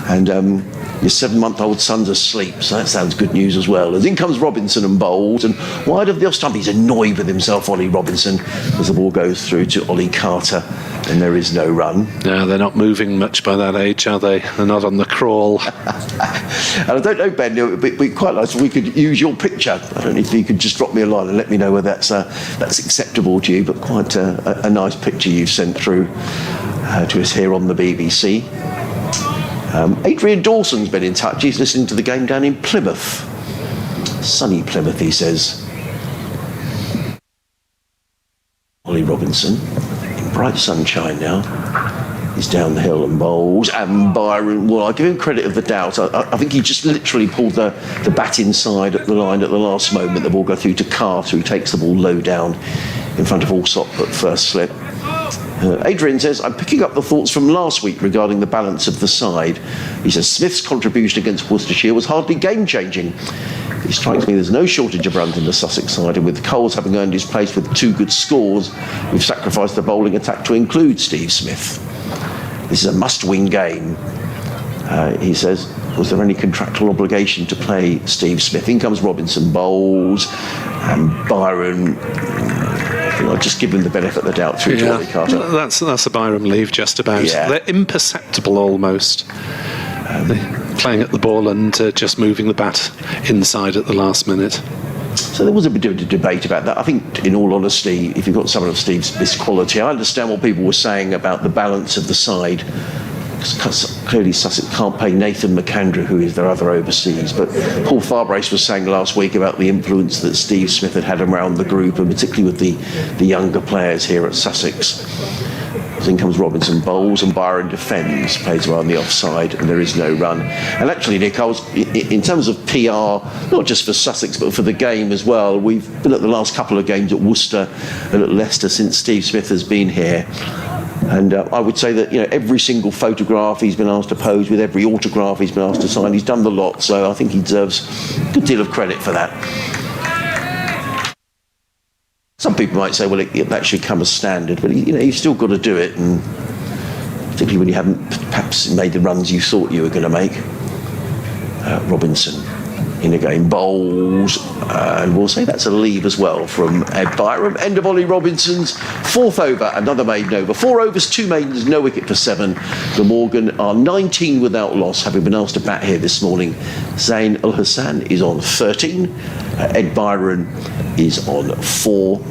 And your 7-month-old son's asleep, so that sounds good news as well. As in comes Robinson and bowls, and wide of the off stump, he's annoyed with himself, Ollie Robinson, as the ball goes through to Ollie Carter, and there is no run. No, they're not moving much by that age, are they? They're not on the crawl. And I don't know, Ben, it would be quite nice if we could use your picture. I don't know if you could just drop me a line and let me know whether that's acceptable to you, but quite a nice picture you've sent through to us here on the BBC. Adrian Dawson's been in touch. He's listening to the game down in Plymouth. Sunny Plymouth, he says. Ollie Robinson, in bright sunshine now. He's down the hill and bowls. And Byron, well, I give him credit of the doubt. I think he just literally pulled the bat inside at the line at the last moment. The ball go through to Carter, who takes the ball low down in front of Allsop at first slip. Adrian says, I'm picking up the thoughts from last week regarding the balance of the side. He says, Smith's contribution against Worcestershire was hardly game-changing. It strikes me there's no shortage of runs in the Sussex side, and with Coles having earned his place with 2 good scores, we've sacrificed the bowling attack to include Steve Smith. This is a must-win game. He says, was there any contractual obligation to play Steve Smith? In comes Robinson, bowls, and Byron... I'll just give him the benefit of the doubt through to Ollie Carter. That's a Byron leave, just about. Yeah. They're imperceptible almost. Playing at the ball and just moving the bat inside at the last minute. So there was a bit of debate about that. I think, in all honesty, if you've got someone of Steve Smith's quality, I understand what people were saying about the balance of the side. Because clearly Sussex can't pay Nathan McAndrew, who is their other overseas. But Paul Farbrace was saying last week about the influence that Steve Smith had around the group, and particularly with the younger players here at Sussex. In comes Robinson, bowls, and Byron defends, plays around the offside, and there is no run. And actually, Nick, I was, in terms of PR, not just for Sussex, but for the game as well, we've been at the last couple of games at Worcester and at Leicester since Steve Smith has been here. And I would say that, every single photograph he's been asked to pose with, every autograph he's been asked to sign, he's done the lot. So I think he deserves a good deal of credit for that. Some people might say, well, that should come as standard, but you've still got to do it, and particularly when you haven't perhaps made the runs you thought you were going to make. Robinson in again, bowls, and we'll say that's a leave as well from Ed Byram. End of Ollie Robinson's 4th over, another maiden over. 4 overs, 2 maidens, no wicket for 7. Glamorgan are 19 without loss, having been asked to bat here this morning. Zain Ul Hassan is on 13. Ed Byron is on 4.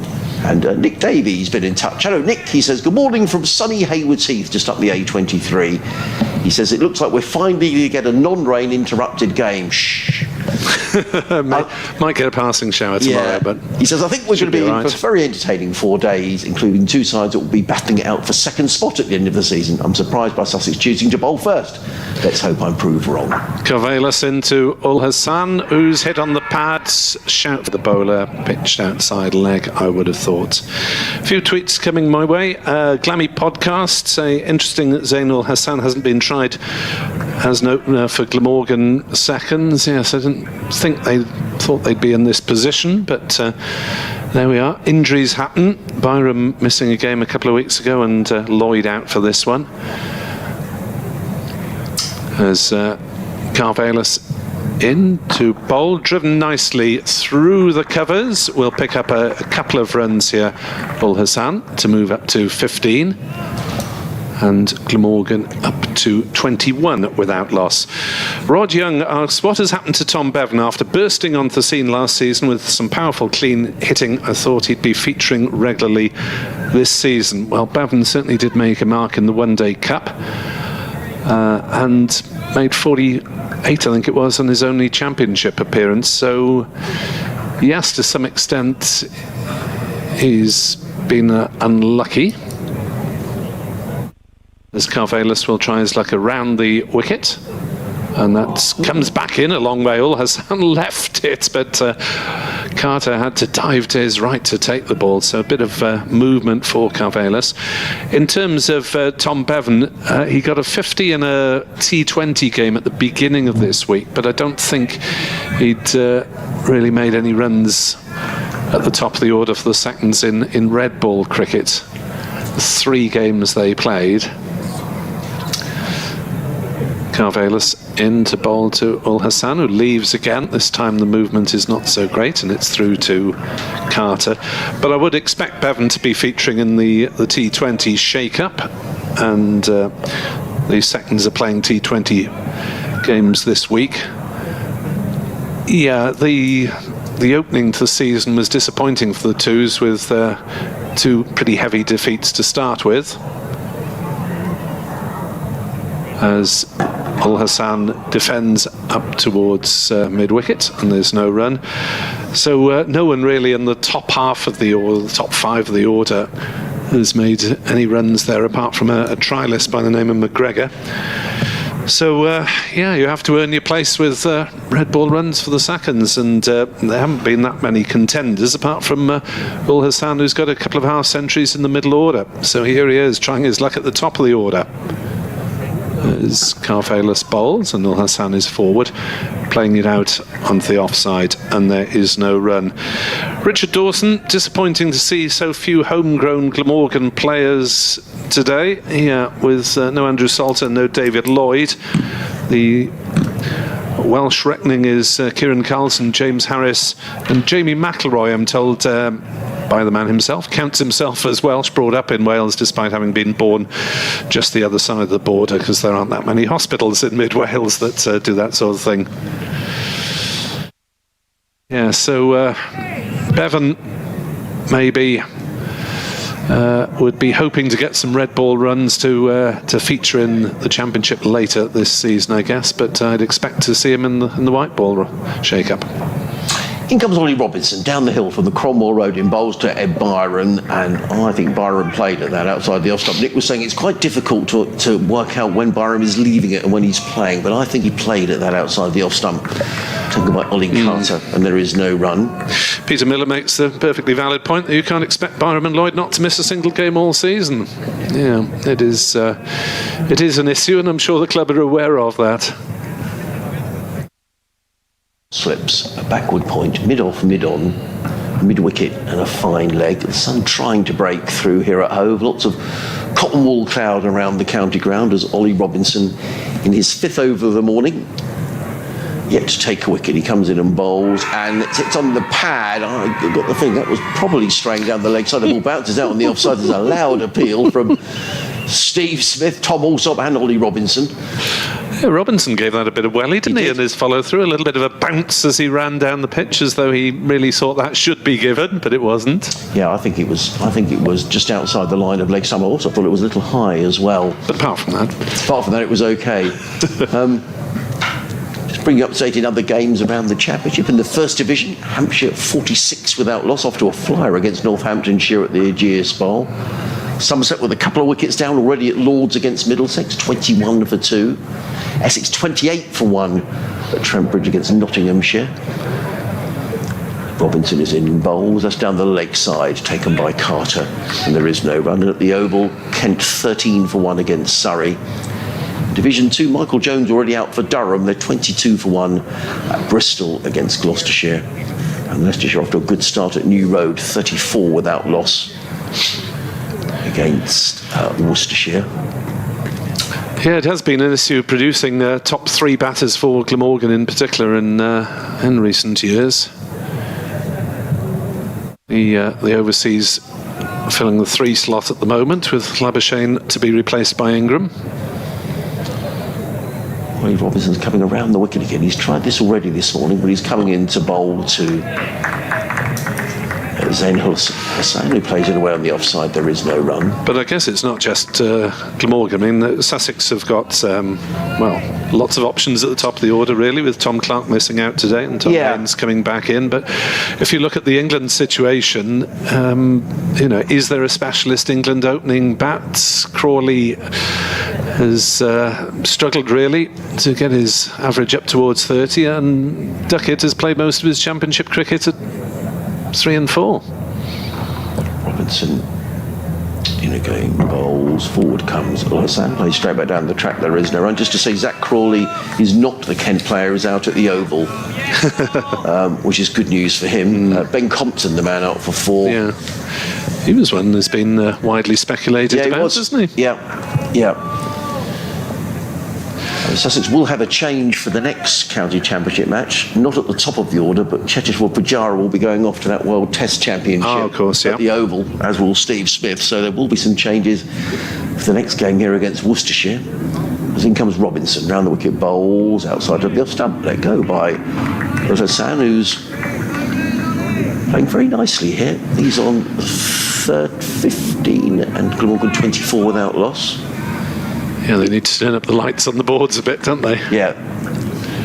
And Nick Davies been in touch. Hello, Nick. He says, good morning from sunny Haywards Heath, just up the A23. He says, it looks like we're finally going to get a non-rain interrupted game. Shh. Might get a passing shower tomorrow, but he says, I think we're going to be in right. for a very entertaining 4 days, including 2 sides that will be battling it out for second spot at the end of the season. I'm surprised by Sussex choosing to bowl first. Let's hope I'm proved wrong. Carvelis into Ul Hassan, who's hit on the pads. Shout for the bowler, pitched outside leg, I would have thought. A few tweets coming my way. Glammy podcast say, interesting that Zain Ul Hassan hasn't been tried as an opener for Glamorgan seconds. Yes, I didn't think they thought they'd be in this position, but there we are. Injuries happen. Byram missing a game a couple of weeks ago, and Lloyd out for this one. As Carvelis in to bowl, driven nicely through the covers. We'll pick up a couple of runs here, Ul Hassan, to move up to 15. And Glamorgan up to 21 without loss. Rod Young asks, what has happened to Tom Bevan after bursting onto the scene last season with some powerful clean hitting? I thought he'd be featuring regularly this season. Well, Bevan certainly did make a mark in the One Day Cup and made 48, I think it was, on his only championship appearance. So yes, to some extent he's been unlucky. As Carvelis will try his luck around the wicket, and that comes back in a long way. Ul Hassan left it, but Carter had to dive to his right to take the ball, so a bit of movement for Carvelis. In terms of Tom Bevan, he got a 50 in a T20 game at the beginning of this week, but I don't think he'd really made any runs at the top of the order for the seconds in red ball cricket. The 3 games they played. Carvelis in to bowl to Ul Hassan, who leaves again. This time the movement is not so great, and it's through to Carter. But I would expect Bevan to be featuring in the T20 shake-up, and the seconds are playing T20 games this week. Yeah, the opening to the season was disappointing for the twos, with 2 pretty heavy defeats to start with. As Ul Hassan defends up towards mid-wicket, and there's no run. So no one really in the top half of the order, the top 5 of the order, has made any runs there, apart from a trialist by the name of McGregor. So, yeah, you have to earn your place with red ball runs for the seconds, and there haven't been that many contenders, apart from Ul Hassan, who's got a couple of half centuries in the middle order. So here he is, trying his luck at the top of the order. As Carfalis bowls, and Ul Hassan is forward, playing it out onto the offside, and there is no run. Richard Dawson, disappointing to see so few homegrown Glamorgan players today. Yeah, with no Andrew Salter, no David Lloyd. The Welsh reckoning is Kieran Carlson, James Harris, and Jamie McIlroy, I'm told, by the man himself, counts himself as Welsh, brought up in Wales despite having been born just the other side of the border, because there aren't that many hospitals in mid-Wales that do that sort of thing. Yeah, so Bevan maybe would be hoping to get some red ball runs to feature in the championship later this season, I guess, but I'd expect to see him in the white ball shake-up. In comes Ollie Robinson down the hill from the Cromwell Road in bowls to Ed Byron, and I think Byron played at that outside the off stump. Nick was saying it's quite difficult to work out when Byron is leaving it and when he's playing, but I think he played at that outside the off stump. Taken by Ollie Carter, and there is no run. Peter Miller makes the perfectly valid point that you can't expect Byron and Lloyd not to miss a single game all season. Yeah, it is an issue, and I'm sure the club are aware of that. Slips a backward point, mid-off, mid-on, mid-wicket, and a fine leg. The sun trying to break through here at Hove. Lots of cotton wool cloud around the county ground as Ollie Robinson, in his 5th over of the morning, yet to take a wicket. He comes in and bowls, and it's on the pad. I got the thing that was probably straying down the leg side. The ball bounces out on the offside. There's a loud appeal from Steve Smith, Tom Alsop, and Ollie Robinson. Yeah, Robinson gave that a bit of welly, didn't he? In his follow through, a little bit of a bounce as he ran down the pitch, as though he really thought that should be given, but it wasn't. Yeah, I think it was just outside the line of leg summer. Also, I thought it was a little high as well. But apart from that, it was okay. Just bring you up to date in other games around the championship. In the First Division, Hampshire 46 without loss, off to a flyer against Northamptonshire at the Aegeus Bowl. Somerset with a couple of wickets down already at Lords against Middlesex, 21 for 2. Essex 28 for 1 at Trent Bridge against Nottinghamshire. Robinson is in bowls. That's down the leg side, taken by Carter, and there is no run. And at the Oval, Kent 13 for 1 against Surrey. Division 2, Michael Jones already out for Durham. They're 22 for 1 at Bristol against Gloucestershire. And Leicestershire off to a good start at New Road, 34 without loss against Worcestershire. Yeah, it has been an issue producing top 3 batters for Glamorgan in particular in recent years. The overseas filling the 3 slot at the moment, with Labuschagne to be replaced by Ingram. Ollie Robinson's coming around the wicket again. He's tried this already this morning, but he's coming in to bowl to Zain Hussain, who plays it away on the offside. There is no run. But I guess it's not just Glamorgan. I mean, Sussex have got lots of options at the top of the order, really, with Tom Clark missing out today and Tom Haynes coming back in. But if you look at the England situation, is there a specialist England opening bat? Crawley has struggled really to get his average up towards 30, and Duckett has played most of his championship cricket at 3 and 4. Robinson in again, bowls, forward comes Ul Hassan, plays straight back down the track. There is no run. Just to say, Zach Crawley is not the Kent player, is out at the Oval, which is good news for him. Ben Compton, the man, out for 4. Yeah, he was one that's been widely speculated about, hasn't he? Yeah. Sussex will have a change for the next county championship match, not at the top of the order, but Cheteshwar Pujara will be going off to that World Test Championship at the Oval, as will Steve Smith. So there will be some changes for the next game here against Worcestershire. As in comes Robinson, round the wicket, bowls outside of the off stump, let go by Ul Hassan, who's playing very nicely here. He's on 15 and Glamorgan 24 without loss. Yeah, they need to turn up the lights on the boards a bit, don't they? Yeah.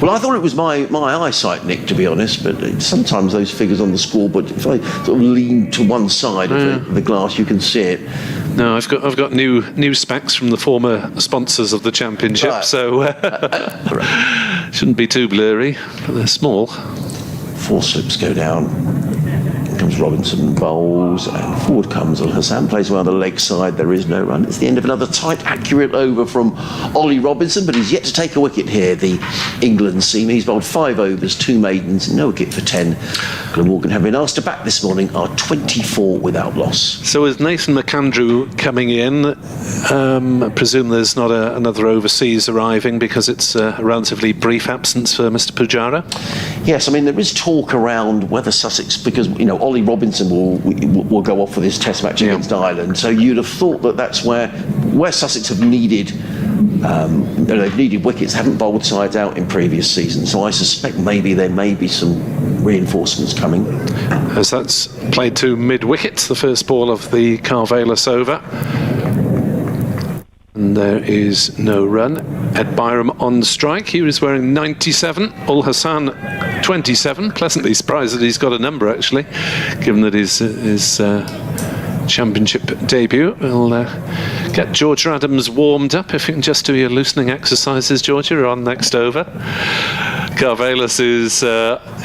Well, I thought it was my eyesight, Nick, to be honest, but sometimes those figures on the scoreboard, if I sort of lean to one side of the glass, you can see it. No, I've got new specs from the former sponsors of the championship, Right. So shouldn't be too blurry, but they're small. 4 slips go down. Comes Robinson, bowls, and forward comes Hassan, plays around the leg side. There is no run. It's the end of another tight, accurate over from Ollie Robinson, but he's yet to take a wicket here, the England seamer. He's bowled 5 overs, 2 maidens, no wicket for 10. Glamorgan have been asked to bat this morning, are 24 without loss. So with Nathan McAndrew coming in, I presume there's not another overseas arriving because it's a relatively brief absence for Mr. Pujara? Yes, I mean, there is talk around whether Sussex, because, you know, Ollie Robinson will go off for this test match against Ireland, so you'd have thought that that's where Sussex have needed they've needed wickets, haven't bowled sides out in previous seasons, so I suspect maybe there may be some reinforcements coming. As that's played to mid-wicket, the first ball of the Carvalhais over. And there is no run. Ed Byram on strike. He was wearing 97. Ul Hassan 27. Pleasantly surprised that he's got a number, actually, given that his championship debut. We'll get Georgia Adams warmed up. If you can just do your loosening exercises, Georgia, you're on next over. Carvalhais is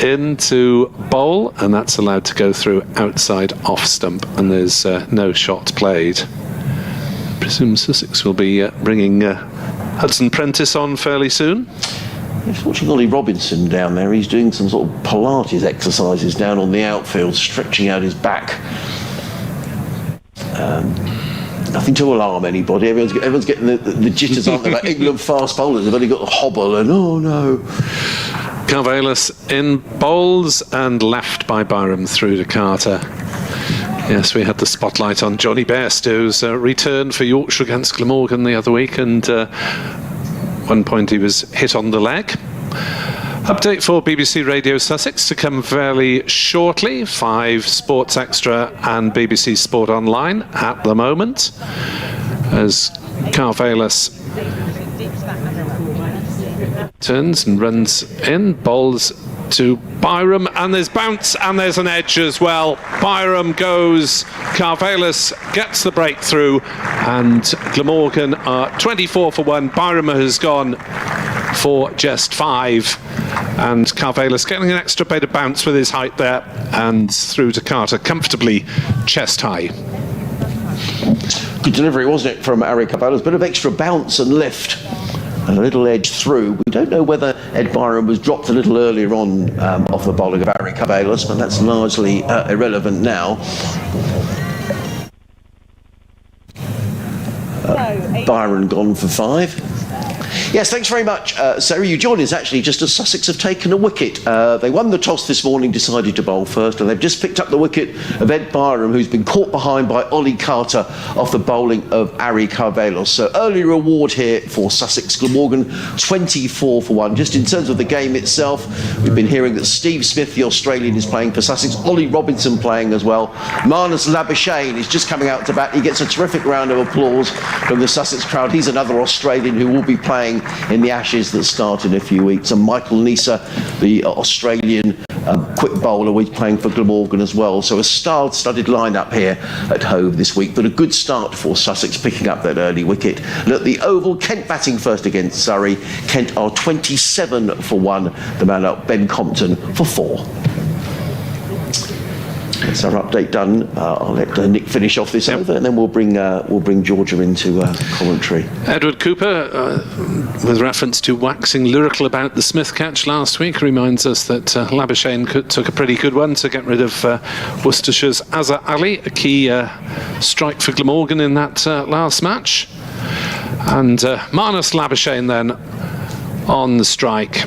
in to bowl, and that's allowed to go through outside off stump, and there's no shot played. I presume Sussex will be bringing Hudson Prentice on fairly soon. Just watching Ollie Robinson down there, he's doing some sort of Pilates exercises down on the outfield, stretching out his back. Nothing to alarm anybody. Everyone's getting the jitters, aren't they? Like England fast bowlers have only got the hobble, and oh no. Carvalhais in bowls and left by Byram through to Carter. Yes, we had the spotlight on Johnny Bairstow's return for Yorkshire against Glamorgan the other week, and one point he was hit on the leg. Update for BBC Radio Sussex to come fairly shortly. 5 Sports Extra and BBC Sport Online at the moment, as Carvalhais turns and runs in, bowls to Byram, and there's bounce and there's an edge as well. Byram goes, Carvalhais gets the breakthrough, and Glamorgan are 24 for 1. Byram has gone for just 5, and Carvalhais getting an extra bit of bounce with his height there, and through to Carter comfortably chest high. Good delivery, wasn't it, from Ari Carvalhais? Bit of extra bounce and lift and a little edge through. We don't know whether Ed Byram was dropped a little earlier on off the bowling of Ari Carvalhais, but that's largely irrelevant now. Byron gone for 5. Yes, thanks very much, Sarah. You join us actually just as Sussex have taken a wicket. They won the toss this morning, decided to bowl first, and they've just picked up the wicket of Ed Byram, who's been caught behind by Ollie Carter off the bowling of Ari Carvalhais. So early reward here for Sussex. Glamorgan 24 for 1. Just in terms of the game itself, we've been hearing that Steve Smith, the Australian, is playing for Sussex. Ollie Robinson playing as well. Marnus Labuschagne is just coming out to bat. He gets a terrific round of applause from the Sussex crowd. He's another Australian who will be playing in the Ashes that start in a few weeks. And Michael Neser, the Australian quick bowler, was playing for Glamorgan as well. So a star-studded lineup here at Hove this week, but a good start for Sussex, picking up that early wicket. And at the Oval, Kent batting first against Surrey. Kent are 27 for 1. The man up, Ben Compton, for 4. That's our update done. I'll let Nick finish off this over, and then we'll bring Georgia into commentary. Edward Cooper, with reference to waxing lyrical about the Smith catch last week, reminds us that Labuschagne took a pretty good one to get rid of Worcestershire's Azhar Ali, a key strike for Glamorgan in that last match. And Marnus Labuschagne then on the strike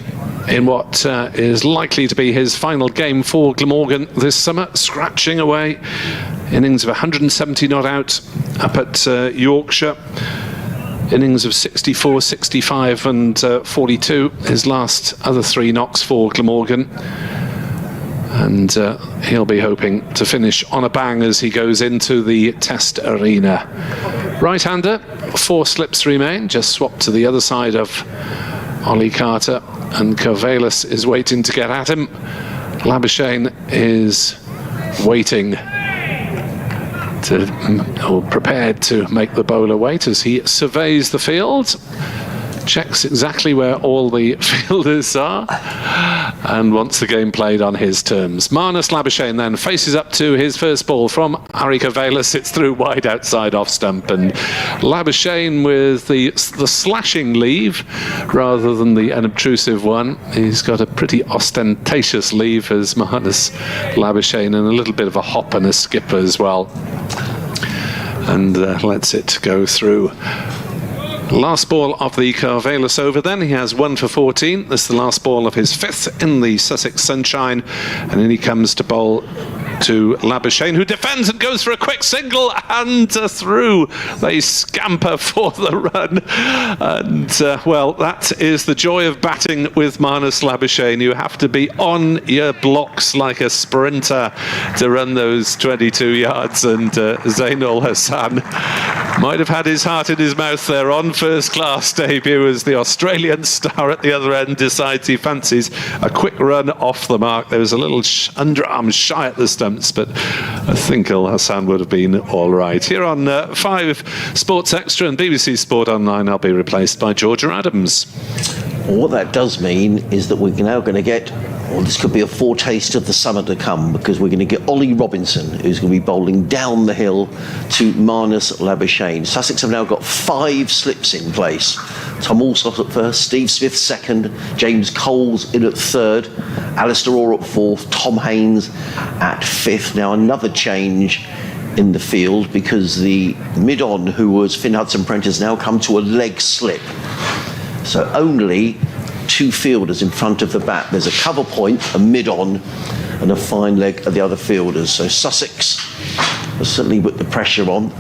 in what is likely to be his final game for Glamorgan this summer, scratching away. Innings of 170 not out up at Yorkshire. Innings of 64, 65 and 42. His last other 3 knocks for Glamorgan. And he'll be hoping to finish on a bang as he goes into the Test arena. Right-hander, 4 slips remain, just swapped to the other side of Ollie Carter, and Corvallis is waiting to get at him. Labuschagne is waiting or prepared to make the bowler wait as he surveys the field, checks exactly where all the fielders are, and wants the game played on his terms. Marnus Labuschagne then faces up to his first ball from Harry Corvallis. It's through wide outside off stump, and Labuschagne with the slashing leave rather than the unobtrusive one. He's got a pretty ostentatious leave as Marnus Labuschagne, and a little bit of a hop and a skip as well, and lets it go through. Last ball of the Corvallis over then. He has 1 for 14. This is the last ball of his 5th in the Sussex sunshine. And then he comes to bowl to Labuschagne, who defends and goes for a quick single and through. They scamper for the run. And, well, that is the joy of batting with Marnus Labuschagne. You have to be on your blocks like a sprinter to run those 22 yards. And Zainul Hassan might have had his heart in his mouth there on first-class debut as the Australian star at the other end decides he fancies a quick run off the mark. There was a little underarm shy at the stumps, but I think Al Hassan would have been all right. Here on 5 Sports Extra and BBC Sport Online, I'll be replaced by Georgia Adams. Well, what that does mean is that we're now going to get, well, this could be a foretaste of the summer to come, because we're going to get Ollie Robinson, who's going to be bowling down the hill to Marnus Labuschagne. Sussex have now got 5 slips in place. Tom Alsop at first, Steve Smith second, James Coles in at third, Alistair Orr at fourth, Tom Haynes at fifth. Now another change in the field, because the mid-on, who was Finn Hudson-Prentice, now come to a leg slip. So only 2 fielders in front of the bat. There's a cover point, a mid-on, and a fine leg of the other fielders. So Sussex has certainly put the pressure on.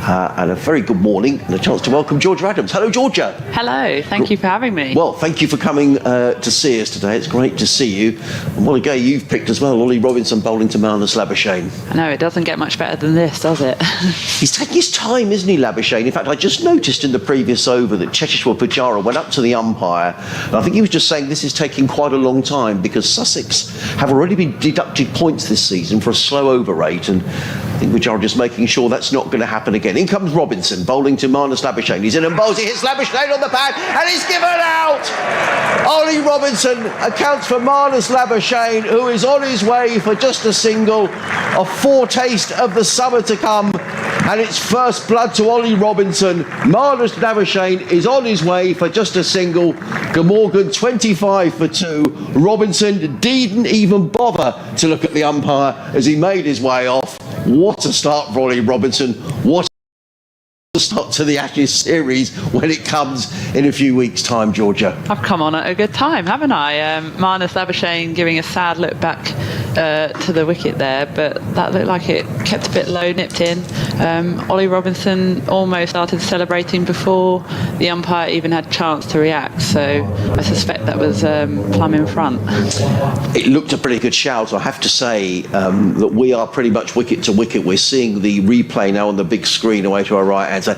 And a very good morning and a chance to welcome Georgia Adams. Hello, Georgia. Hello, thank you for having me. Well, thank you for coming to see us today. It's great to see you. And what a game you've picked as well. Ollie Robinson bowling to Marnus Labuschagne. I know, it doesn't get much better than this, does it? He's taking his time, isn't he, Labuschagne? In fact, I just noticed in the previous over that Cheteshwar Pujara went up to the umpire, and I think he was just saying this is taking quite a long time, because Sussex have already been deducted points this season for a slow over rate, and I think Pujara just making sure that's not going to happen again. In comes Robinson, bowling to Marnus Labuschagne. He's in and bowls. He hits Labuschagne on the pad, and he's given out. Ollie Robinson accounts for Marnus Labuschagne, who is on his way for just a single, a foretaste of the summer to come. And it's first blood to Ollie Robinson. Marnus Labuschagne is on his way for just a single. Glamorgan 25 for 2. Robinson didn't even bother to look at the umpire as he made his way off. What a start for Ollie Robinson. What a start to the Ashes series when it comes in a few weeks' time, Georgia. I've come on at a good time, haven't I? Marnus Labuschagne giving a sad look back to the wicket there, but that looked like it kept a bit low, nipped in. Ollie Robinson almost started celebrating before the umpire even had a chance to react, so I suspect that was plumb in front. It looked a pretty good shout. I have to say that we are pretty much wicket to wicket. We're seeing the replay now on the big screen away to our right hand side.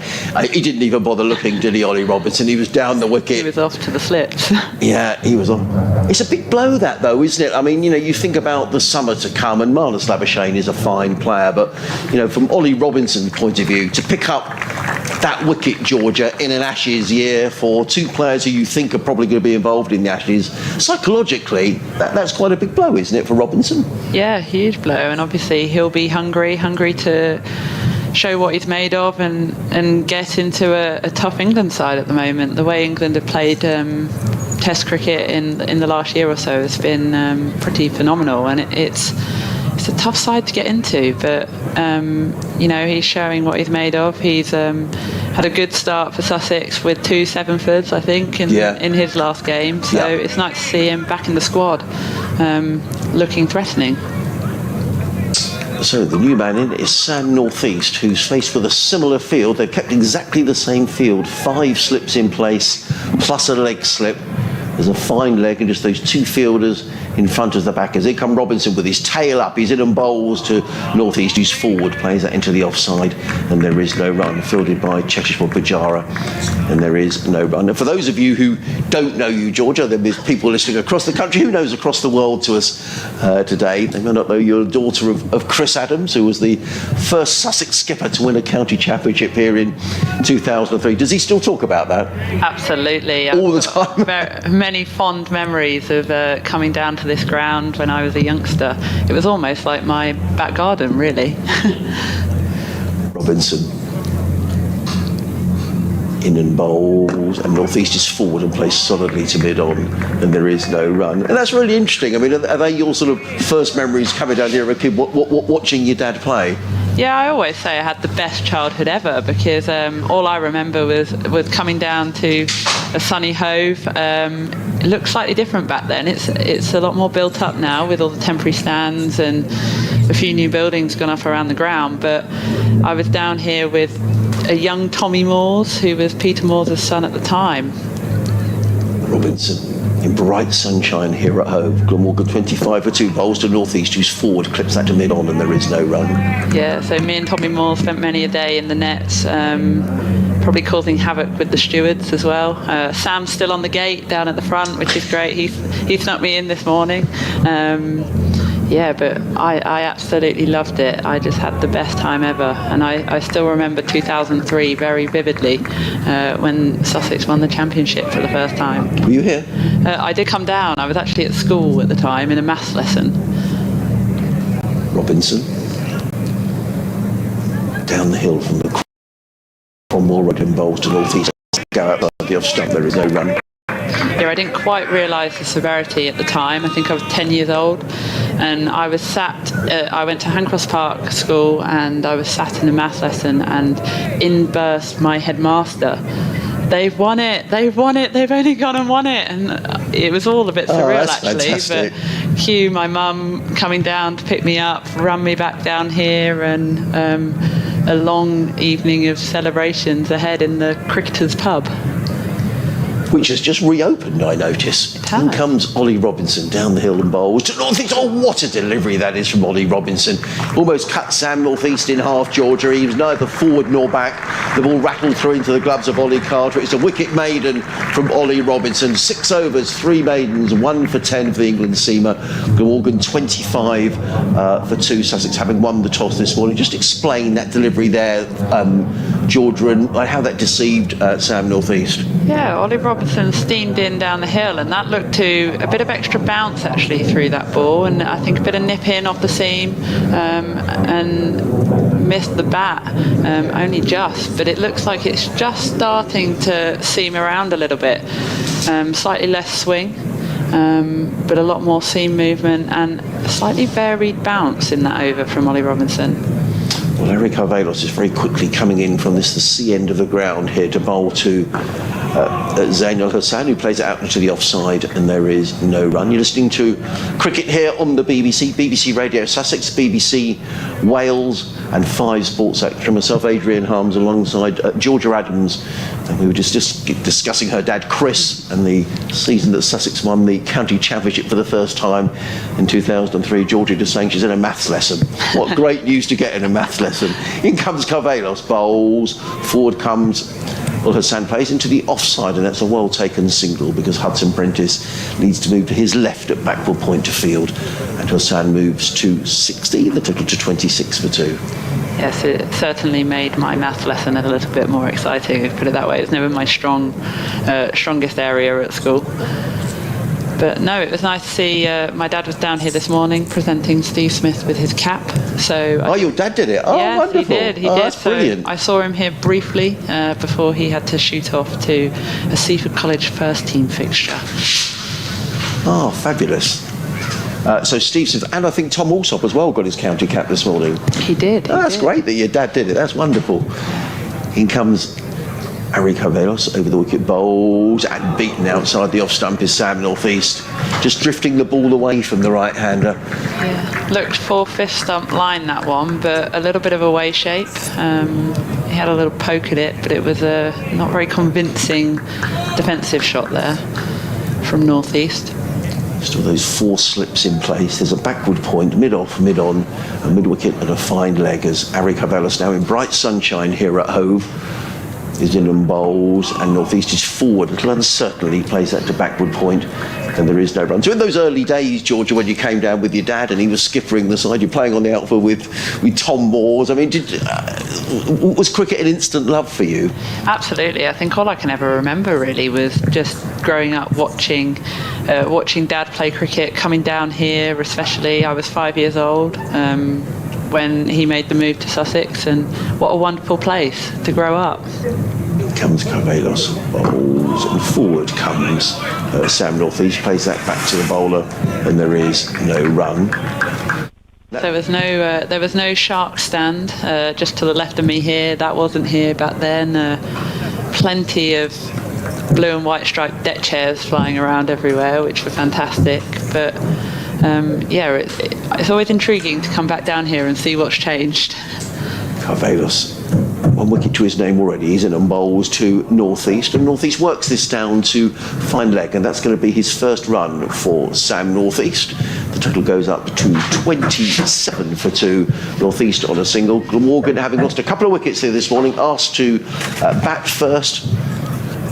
He didn't even bother looking, did he, Ollie Robinson? He was down the wicket. He was off to the slips. Yeah, he was on. It's a big blow, that, though, isn't it? I mean, you know, you think about the summer to come, and Marnus Labuschagne is a fine player, but, you know, from Ollie Robinson's point of view, to pick up that wicket, Georgia, in an Ashes year for 2 players who you think are probably going to be involved in the Ashes, psychologically, that's quite a big blow, isn't it, for Robinson? Yeah, huge blow, and obviously he'll be hungry to show what he's made of and get into a tough England side at the moment. The way England have played Test cricket in the last year or so has been pretty phenomenal, and it's a tough side to get into, but you know, he's showing what he's made of. He's had a good start for Sussex with 2 7-foots, I think, in his last game, so it's nice to see him back in the squad, looking threatening. So the new man in is Sam Northeast, who's faced with a similar field. They've kept exactly the same field, 5 slips in place, plus a leg slip. There's a fine leg and just those two fielders in front of the backers. Here come Robinson with his tail up. He's in and bowls to Northeast, who's forward, plays that into the offside, and there is no run. Fielded by Cheteshwar Pujara, and there is no run. And for those of you who don't know you, Georgia, there's people listening across the country, who knows, across the world to us today. They may not know you're a daughter of Chris Adams, who was the first Sussex skipper to win a county championship here in 2003. Does he still talk about that? Absolutely. All the time. Many fond memories of coming down to this ground when I was a youngster. It was almost like my back garden, really. Robinson in and bowls, and Northeast is forward and plays solidly to mid-on, and there is no run. And that's really interesting. I mean, are they your sort of first memories coming down here as a kid, watching your dad play? Yeah, I always say I had the best childhood ever, because all I remember was coming down to a sunny hove. It looked slightly different back then. It's a lot more built up now with all the temporary stands and a few new buildings gone up around the ground. But I was down here with a young Tommy Moores, who was Peter Moores' son at the time. Robinson in bright sunshine here at home. Glamorgan 25 for 2, bowls to Northeast, who's forward, clips that to mid-on, and there is no run. Yeah, so me and Tommy Moore spent many a day in the nets, probably causing havoc with the stewards as well. Sam's still on the gate down at the front, which is great. He snuck me in this morning. Yeah, but I absolutely loved it. I just had the best time ever. And I still remember 2003 very vividly, when Sussex won the championship for the first time. Were you here? I did come down. I was actually at school at the time in a maths lesson. Robinson down the hill from the Cromwell Road and bowls to Northeast. Go out the off stump, there is no run. Yeah, I didn't quite realise the severity at the time. I think I was 10 years old, and I was sat, I went to Hancross Park School, and I was sat in a maths lesson, and in burst my headmaster. They've won it, they've only gone and won it. And it was all a bit surreal, actually. Fantastic. But Hugh, my mum, coming down to pick me up, run me back down here, and a long evening of celebrations ahead in the Cricketers pub. Which has just reopened, I notice. In comes Ollie Robinson down the hill and bowls to Northeast. Oh, what a delivery that is from Ollie Robinson. Almost cut Sam Northeast in half, Georgia. He was neither forward nor back. The ball rattled through into the gloves of Ollie Carter. It's a wicket maiden from Ollie Robinson. 6 overs, 3 maidens, 1 for 10 for the England seamer. Glamorgan 25 for 2. Sussex having won the toss this morning. Just explain that delivery there, Georgia, and how that deceived Sam Northeast. Yeah, Ollie Robinson steamed in down the hill, and that looked to a bit of extra bounce actually through that ball, and I think a bit of nip in off the seam, and missed the bat only just, but it looks like it's just starting to seam around a little bit. Slightly less swing, but a lot more seam movement and a slightly varied bounce in that over from Ollie Robinson. Well, Eric Arbelos is very quickly coming in from the sea end of the ground here to bowl to Zain Al Hassan, who plays it out into the offside, and there is no run. You're listening to cricket here on the BBC Radio Sussex, BBC Wales, and 5 Sports Extra. Myself, Adrian Harms, alongside Georgia Adams, and we were just discussing her dad Chris and the season that Sussex won the county championship for the first time in 2003. Georgia just saying she's in a maths lesson. What great news to get in a maths lesson. In comes Carvelos, bowls, forward comes Al Hassan, plays into the offside, and that's a well taken single because Hudson Prentice needs to move to his left at Backwell point to field, and Hassan moves to 60, the total to 26 for 2. Yes, it certainly made my math lesson a little bit more exciting, put it that way. It's never my strongest area at school. But no, it was nice to see. My dad was down here this morning presenting Steve Smith with his cap. So your dad did it? Oh, yes, wonderful. He did. That's so brilliant. I saw him here briefly before he had to shoot off to a Seaford College first team fixture. Oh, fabulous. So Steve Smith, and I think Tom Alsop as well got his county cap this morning. He did. That's great that your dad did it. That's wonderful. In comes Ari Carvelos over the wicket, bowls and beaten outside the off stump is Sam Northeast, just drifting the ball away from the right-hander. Yeah, looked 4/5 stump line that one, but a little bit of a way shape. He had a little poke at it, but it was a not very convincing defensive shot there from northeast. Still those 4 slips in place. There's a backward point, mid-off, mid-on, a mid-wicket and a fine leg as Ari Carvelos now in bright sunshine here at Hove. Is in and bowls, and northeast is forward. A little uncertainly plays that to backward point, and there is no run. So in those early days, Georgia, when you came down with your dad and he was skippering the side, you're playing on the outfield with Tom Moores. I mean, was cricket an instant love for you? Absolutely. I think all I can ever remember really was just growing up watching Dad play cricket, coming down here especially. I was 5 years old when he made the move to Sussex, and what a wonderful place to grow up. Comes Carvelos, bowls, and forward comes Sam Northeast, plays that back to the bowler, and there is no run. There was no shark stand just to the left of me here. That wasn't here back then. Plenty of blue and white striped deck chairs flying around everywhere, which were fantastic. But it's always intriguing to come back down here and see what's changed. Carvelos, 1 wicket to his name already. He's in and bowls to northeast, and northeast works this down to fine leg, and that's going to be his first run for Sam Northeast. The total goes up to 27 for 2. Northeast on a single. Glamorgan, having lost a couple of wickets here this morning, asked to bat first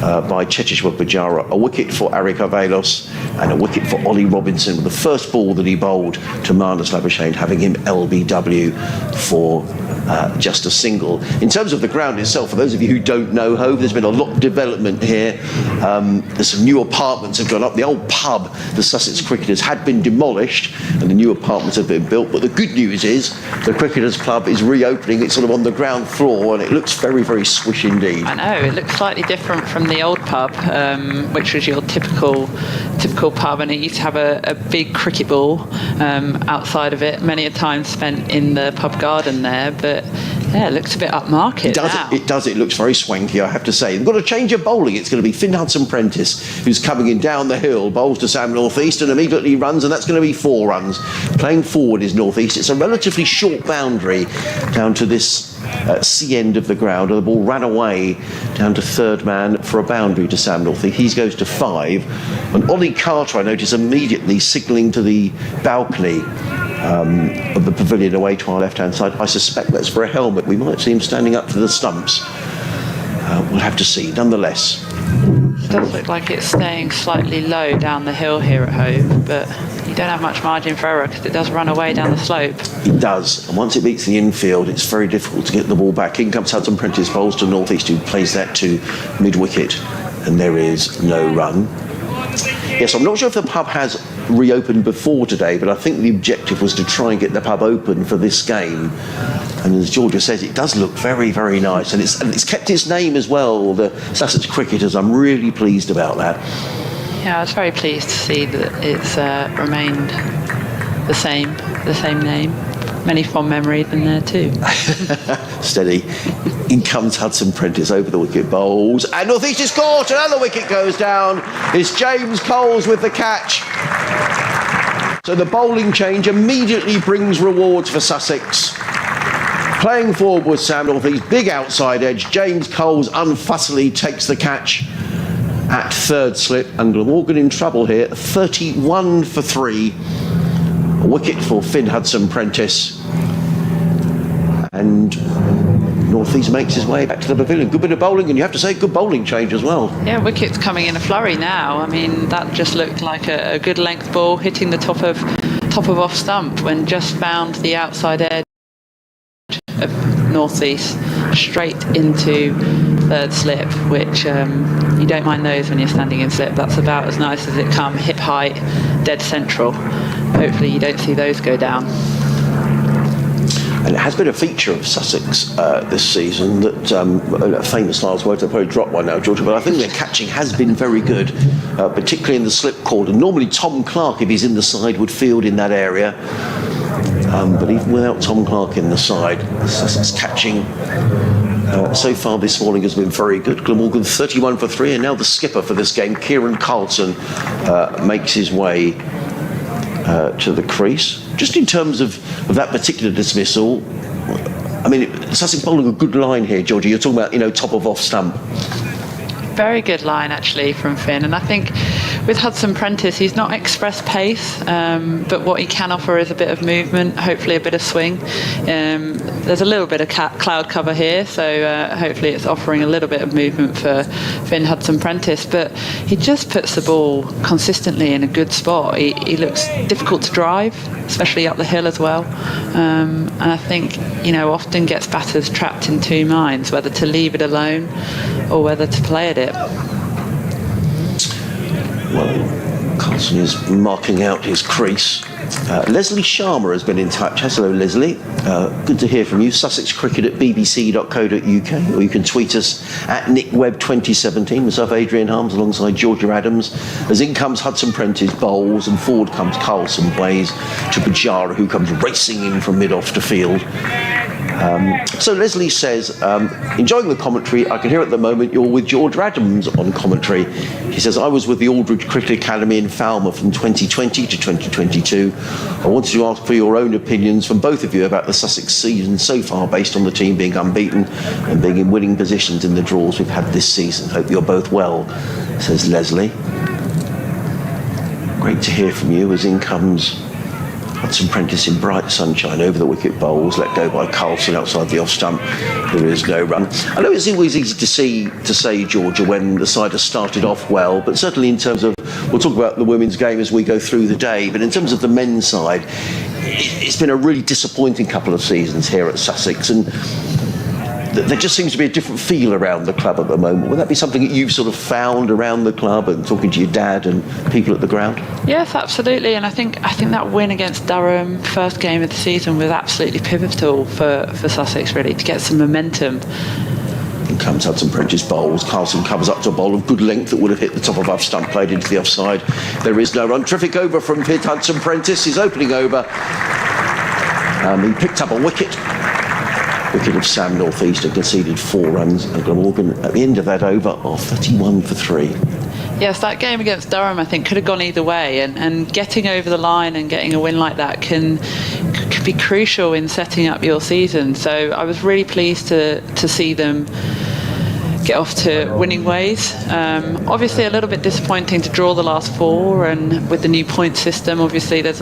by Cheteshwar Pujara. A wicket for Ari Carvelos and a wicket for Ollie Robinson with the first ball that he bowled to Marnus Labuschagne, having him LBW for just a single. In terms of the ground itself, for those of you who don't know Hove, there's been a lot of development here. There's some new apartments have gone up. The old pub, the Sussex Cricketers, had been demolished and the new apartments have been built. But the good news is the Cricketers Club is reopening. It's sort of on the ground floor and it looks very, very swish indeed. I know, it looks slightly different from the old pub, which was your typical pub, and it used to have a big cricket ball outside of it, many a time spent in the pub garden there, but yeah, it looks a bit upmarket now. It does. It looks very swanky, I have to say. They've got a change of bowling. It's going to be Finn Hudson-Prentice, who's coming in down the hill, bowls to Sam Northeast and immediately runs, and that's going to be 4 runs. Playing forward is Northeast. It's a relatively short boundary down to this C end of the ground, and the ball ran away down to third man for a boundary to Sam Northeast. He goes to 5, and Ollie Carter, I notice, immediately signalling to the balcony of the pavilion away to our left-hand side. I suspect that's for a helmet. We might see him standing up to the stumps. We'll have to see. Nonetheless, it does look like it's staying slightly low down the hill here at Hove, but you don't have much margin for error because it does run away down the slope. It does, and once it meets the infield, it's very difficult to get the ball back. In comes Hudson-Prentice, bowls to Northeast, who plays that to mid-wicket, and there is no run. Yes, I'm not sure if the pub has reopened before today, but I think the objective was to try and get the pub open for this game. And as Georgia says, it does look very, very nice, and it's kept its name as well, the Sussex Cricketers. I'm really pleased about that. Yeah, I was very pleased to see that it's remained the same name. Many fond memories in there too. Steady. In comes Hudson-Prentice over the wicket, bowls, and Northeast is caught. Another wicket goes down. It's James Coles with the catch. So the bowling change immediately brings rewards for Sussex. Playing forward was Sam Northeast, big outside edge. James Coles unfussily takes the catch at third slip, and Glamorgan in trouble here. 31 for 3. A wicket for Finn Hudson-Prentice, and Northeast makes his way back to the pavilion. Good bit of bowling, and you have to say good bowling change as well. Yeah, wicket's coming in a flurry now. I mean, that just looked like a good length ball hitting the top of off stump when just found the outside edge of Northeast straight into third slip, which you don't mind those when you're standing in slip. That's about as nice as it come, hip height, dead central. Hopefully you don't see those go down. And it has been a feature of Sussex this season that famous last words, I've probably dropped one now, Georgia, but I think their catching has been very good, particularly in the slip corner. Normally Tom Clark, if he's in the side, would field in that area. But even without Tom Clark in the side, Sussex catching so far this morning has been very good. Glamorgan 31 for 3, and now the skipper for this game, Kieran Carlton, makes his way to the crease. Just in terms of that particular dismissal, I mean, Sussex bowling a good line here, Georgie. You're talking about, top of off stump. Very good line actually from Finn, and I think with Hudson Prentice, he's not express pace, but what he can offer is a bit of movement, hopefully a bit of swing. There's a little bit of cloud cover here, so hopefully it's offering a little bit of movement for Finn Hudson Prentice, but he just puts the ball consistently in a good spot. He looks difficult to drive, especially up the hill as well, and I think, often gets batters trapped in two minds, whether to leave it alone or whether to play at it. Well, Carlson is marking out his crease. Leslie Sharma has been in touch. Hello, Leslie. Good to hear from you. Sussexcricket at bbc.co.uk, or you can tweet us at NickWebb2017. Myself, Adrian Harms, alongside Georgia Adams. As in comes Hudson Prentice, bowls, and forward comes Carlson, plays to Pujara, who comes racing in from mid-off to field. So Leslie says, enjoying the commentary. I can hear at the moment you're with George Adams on commentary. He says, I was with the Aldridge Cricket Academy in Falmouth from 2020 to 2022. I wanted to ask for your own opinions from both of you about the Sussex season so far, based on the team being unbeaten and being in winning positions in the draws we've had this season. Hope you're both well, says Leslie. Great to hear from you. As in comes Hudson Prentice in bright sunshine over the wicket bowls, let go by Carlson outside the off stump. There is no run. I know it's always easy to say, Georgia, when the side has started off well, but certainly in terms of, we'll talk about the women's game as we go through the day, but in terms of the men's side, it's been a really disappointing couple of seasons here at Sussex, and there just seems to be a different feel around the club at the moment. Would that be something that you've sort of found around the club and talking to your dad and people at the ground? Yes, absolutely. And I think that win against Durham, first game of the season, was absolutely pivotal for Sussex, really, to get some momentum. In comes Hudson Prentice bowls. Carlson covers up to a bowl of good length that would have hit the top of off stump, played into the offside. There is no run. Terrific over from Finn Hudson Prentice. His opening over. He picked up a wicket. Wicket of Sam North East and conceded 4 runs, and Glamorgan at the end of that over are 31 for 3. Yes, that game against Durham, I think, could have gone either way, and getting over the line and getting a win like that can be crucial in setting up your season. So I was really pleased to see them get off to winning ways. Obviously a little bit disappointing to draw the last 4, and with the new point system, obviously there's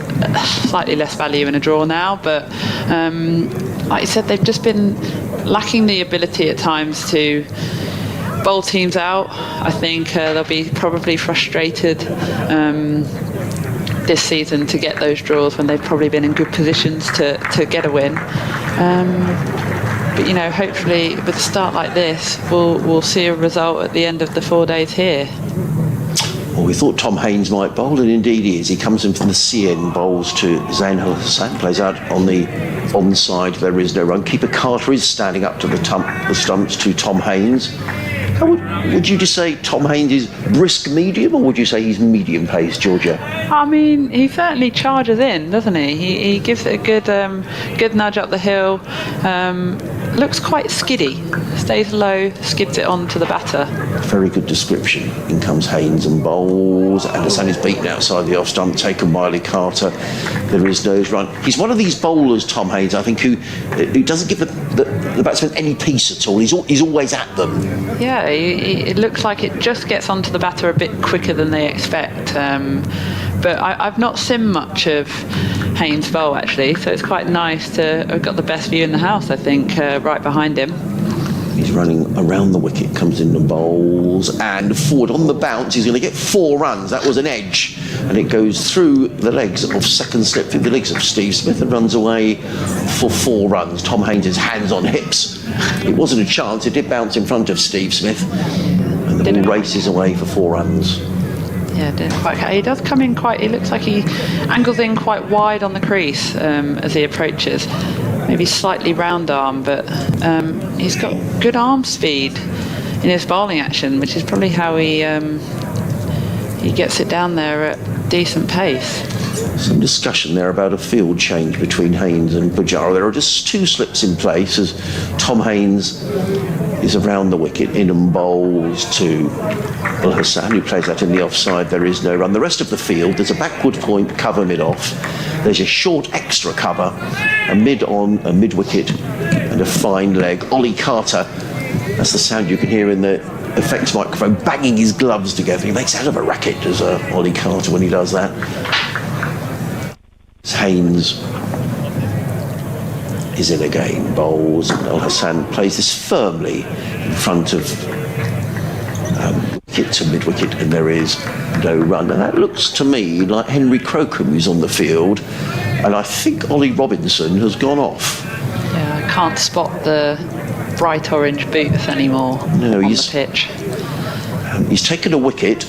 slightly less value in a draw now, but like you said, they've just been lacking the ability at times to bowl teams out. I think they'll be probably frustrated this season to get those draws when they've probably been in good positions to get a win. But hopefully with a start like this, we'll see a result at the end of the 4 days here. Well, we thought Tom Haynes might bowl, and indeed he is. He comes in from the CN, bowls to Zain Hassan, plays out on the onside. There is no run. Keeper Carter is standing up to the stumps to Tom Haynes. How would you just say Tom Haynes is brisk medium, or would you say he's medium pace, Georgia? I mean, he certainly charges in, doesn't he? He gives it a good nudge up the hill. Looks quite skiddy. Stays low, skids it on to the batter. Very good description. In comes Haynes and bowls. Anderson is beaten outside the off stump, taken by Ollie Carter. There is no run. He's one of these bowlers, Tom Haynes, I think, who doesn't give the batsman any peace at all. He's always at them. Yeah, it looks like it just gets onto the batter a bit quicker than they expect. But I've not seen much of Haynes bowl, actually, so it's quite nice to have got the best view in the house, I think, right behind him. He's running around the wicket, comes in and bowls, and forward on the bounce. He's going to get 4 runs. That was an edge, and it goes through the legs of second slip, through the legs of Steve Smith, and runs away for 4 runs. Tom Haynes' hands on hips. It wasn't a chance. It did bounce in front of Steve Smith, and the ball races away for 4 runs. Yeah, didn't quite. He does come in quite. He looks like he angles in quite wide on the crease as he approaches. Maybe slightly round arm, but he's got good arm speed in his bowling action, which is probably how he gets it down there at decent pace. Some discussion there about a field change between Haynes and Pujara. There are just 2 slips in place as Tom Haynes is around the wicket, in and bowls to Al Hassan, who plays that in the offside. There is no run. The rest of the field, there's a backward point cover mid-off. There's a short extra cover, a mid-on, a mid-wicket, and a fine leg. Ollie Carter, that's the sound you can hear in the effects microphone, banging his gloves together. He makes a hell of a racket, does Ollie Carter, when he does that. Haynes is in again, bowls, and Al Hassan plays this firmly in front of wicket to mid-wicket, and there is no run. And that looks to me like Henry Crocombe is on the field, and I think Ollie Robinson has gone off. Yeah, I can't spot the bright orange boots anymore on the pitch. He's taken a wicket,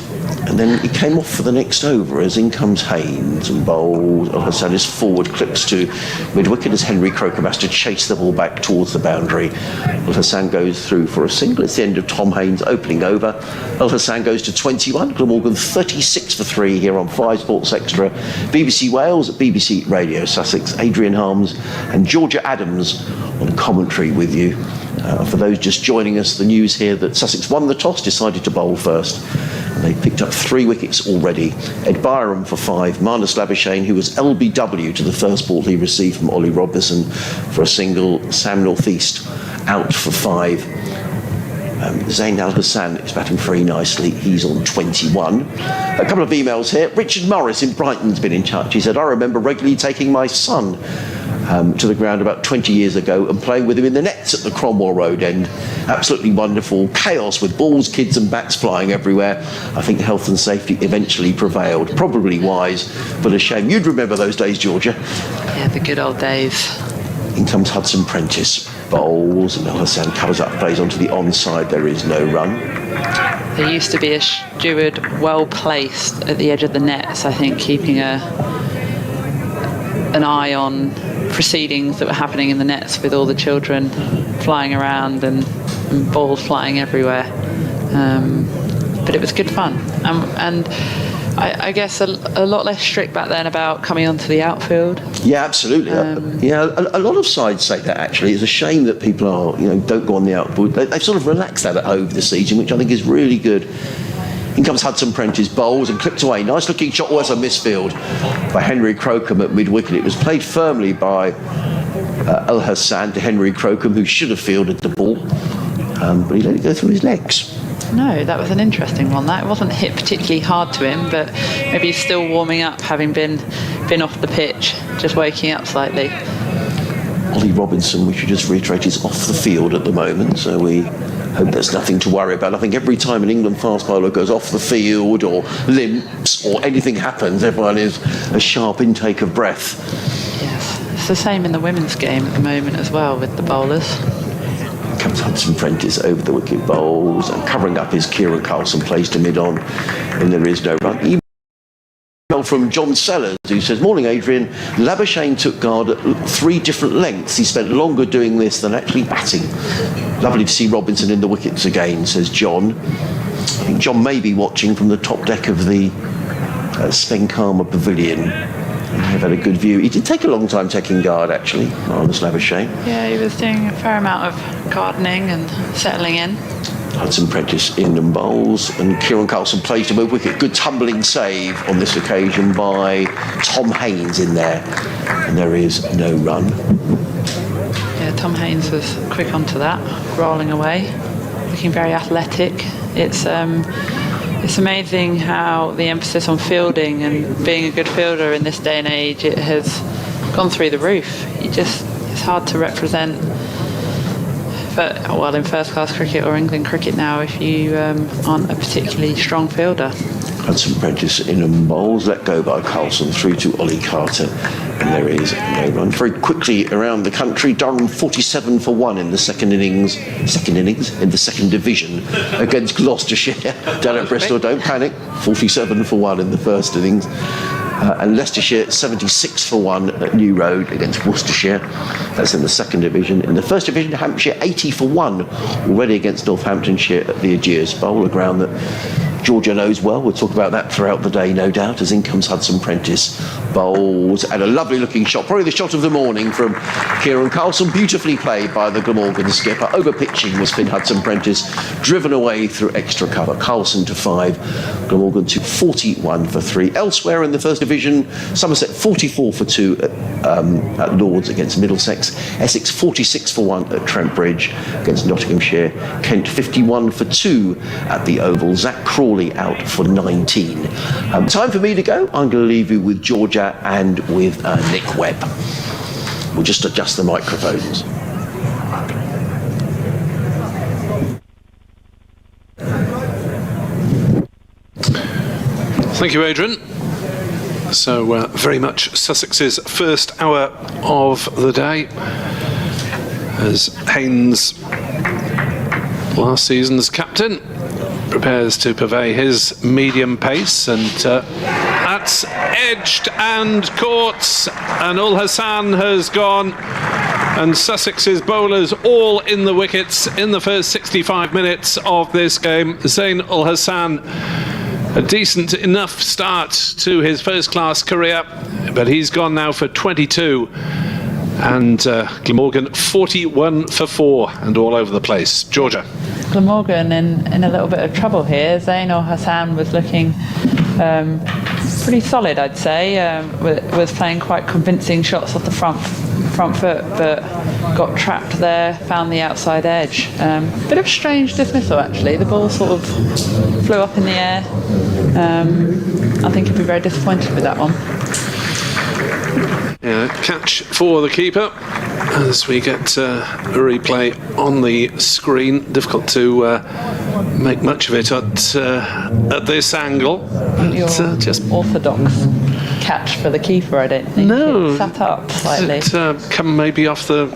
and then he came off for the next over as in comes Haynes and bowls. Al Hassan is forward, clips to mid-wicket as Henry Crocombe has to chase the ball back towards the boundary. Al Hassan goes through for a single. It's the end of Tom Haynes' opening over. Al Hassan goes to 21. Glamorgan 36 for 3 here on 5 Sports Extra. BBC Wales, BBC Radio Sussex. Adrian Harms and Georgia Adams on commentary with you. For those just joining us, the news here that Sussex won the toss, decided to bowl first. And they picked up 3 wickets already. Ed Byram for 5. Marnus Labuschagne, who was LBW to the first ball he received from Ollie Robinson, for a single. Sam Northeast out for 5. Zain Al Hassan is batting very nicely. He's on 21. A couple of emails here. Richard Morris in Brighton's been in touch. He said, I remember regularly taking my son to the ground about 20 years ago and playing with him in the nets at the Cromwell Road end. Absolutely wonderful. Chaos with balls, kids and bats flying everywhere. I think health and safety eventually prevailed. Probably wise, but a shame. You'd remember those days, Georgia. Yeah, the good old days. In comes Hudson Prentice. Bowls, and Al Hassan covers up, plays onto the onside. There is no run. There used to be a steward well placed at the edge of the nets, I think, keeping an eye on proceedings that were happening in the nets with all the children flying around and balls flying everywhere. But it was good fun. And I guess a lot less strict back then about coming onto the outfield. Yeah, absolutely. A lot of sides say that, actually. It's a shame that people don't go on the outfield. They've sort of relaxed that over the season, which I think is really good. In comes Hudson Prentice, bowls and clipped away. Nice looking shot, always a misfield by Henry Crocombe at mid-wicket. It was played firmly by Al Hassan to Henry Crocombe, who should have fielded the ball, but he let it go through his legs. No, that was an interesting one. That wasn't hit particularly hard to him, but maybe he's still warming up, having been off the pitch, just waking up slightly. Ollie Robinson, we should just reiterate, is off the field at the moment, so we hope there's nothing to worry about. I think every time an England fast bowler goes off the field or limps or anything happens, everyone is a sharp intake of breath. Yes, it's the same in the women's game at the moment as well with the bowlers. Comes Hudson Prentice over the wicket, bowls, and covering up is Kieran Carlson, plays to mid-on, and there is no run. Email from John Sellers, who says, morning Adrian, Labuschagne took guard at 3 different lengths. He spent longer doing this than actually batting. Lovely to see Robinson in the wickets again, says John. I think John may be watching from the top deck of the Spenkama Pavilion. I've had a good view. He did take a long time taking guard, actually, Marnus Labuschagne. Yeah, he was doing a fair amount of gardening and settling in. Hudson Prentice in and bowls, and Kieran Carlson plays to move wicket. Good tumbling save on this occasion by Tom Haynes in there, and there is no run. Yeah, Tom Haynes was quick onto that, rolling away, looking very athletic. It's amazing how the emphasis on fielding and being a good fielder in this day and age, it has gone through the roof. It's hard to represent, in first class cricket or England cricket now, if you aren't a particularly strong fielder. Hudson Prentice in and bowls, let go by Carlson through to Ollie Carter, and there is no run. Very quickly around the country, Durham 47 for 1 in the second innings in the second division against Gloucestershire. Down at Bristol, don't panic, 47 for 1 in the first innings. And Leicestershire 76 for 1 at New Road against Worcestershire. That's in the second division. In the first division, Hampshire 80 for 1 already against Northamptonshire at the Ageas Bowl, a ground that Georgia knows well. We'll talk about that throughout the day, no doubt, as in comes Hudson Prentice. Bowls, and a lovely looking shot, probably the shot of the morning from Kieran Carlson, beautifully played by the Glamorgan skipper. Over pitching was Finn Hudson Prentice, driven away through extra cover. Carlson to 5, Glamorgan to 41 for 3. Elsewhere in the First Division, Somerset 44 for 2 at Lords against Middlesex, Essex 46 for 1 at Trent Bridge against Nottinghamshire, Kent 51 for 2 at the Oval. Zach Crawley out for 19. Time for me to go. I'm going to leave you with Georgia and with Nick Webb. We'll just adjust the microphones. Thank you, Adrian. So very much Sussex's first hour of the day, as Haynes, last season's captain, prepares to purvey his medium pace, and that's edged and caught, and Ul Hassan has gone, and Sussex's bowlers all in the wickets in the first 65 minutes of this game. Zain Ul Hassan, a decent enough start to his first-class career, but he's gone now for 22, and Glamorgan 41 for 4, and all over the place. Georgia. Glamorgan in a little bit of trouble here. Zain Ul Hassan was looking pretty solid, I'd say. Was playing quite convincing shots off the front foot, but got trapped there, found the outside edge. Bit of strange dismissal, actually. The ball sort of flew up in the air. I think he'll be very disappointed with that one. Yeah, catch for the keeper, as we get a replay on the screen. Difficult to make much of it at this angle. Just orthodox catch for the keeper, I don't think. No, it sat up slightly. It come maybe off the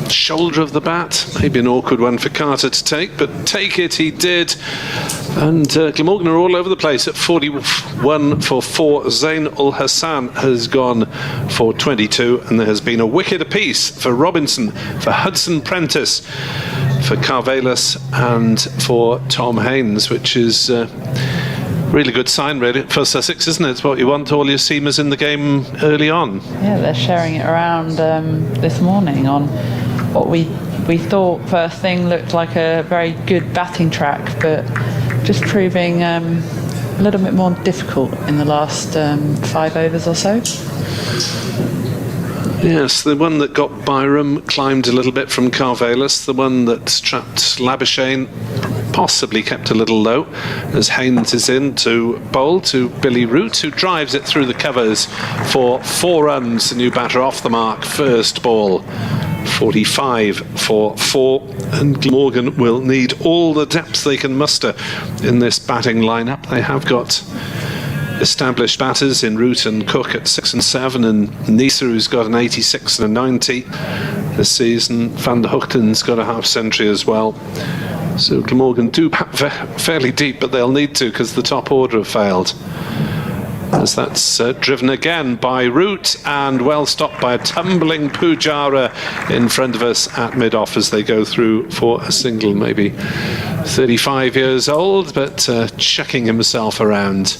shoulder of the bat. Maybe an awkward one for Carter to take, but take it he did. And Glamorgan are all over the place at 41 for 4. Zain Ul Hassan has gone for 22, and there has been a wicket apiece for Robinson, for Hudson Prentice, for Carvelis, and for Tom Haynes, which is really good sign, really, for Sussex, isn't it? It's what you want, all your seamers in the game early on. Yeah, they're sharing it around this morning on what we thought first thing looked like a very good batting track, but just proving a little bit more difficult in the last 5 overs or so. Yes, the one that got Byram climbed a little bit from Carvelis. The one that trapped Labuschagne possibly kept a little low, as Haynes is in to bowl to Billy Root, who drives it through the covers for 4 runs. The new batter off the mark, first ball. 45 for 4, and Glamorgan will need all the depth they can muster in this batting lineup. They have got established batters in Root and Cook at 6 and 7, and Neser, who's got an 86 and a 90 this season. Van der Hoogten's got a half century as well. So Glamorgan do bat fairly deep, but they'll need to, because the top order have failed. As that's driven again by Root, and well stopped by a tumbling Pujara in front of us at mid-off as they go through for a single, maybe 35 years old, but chucking himself around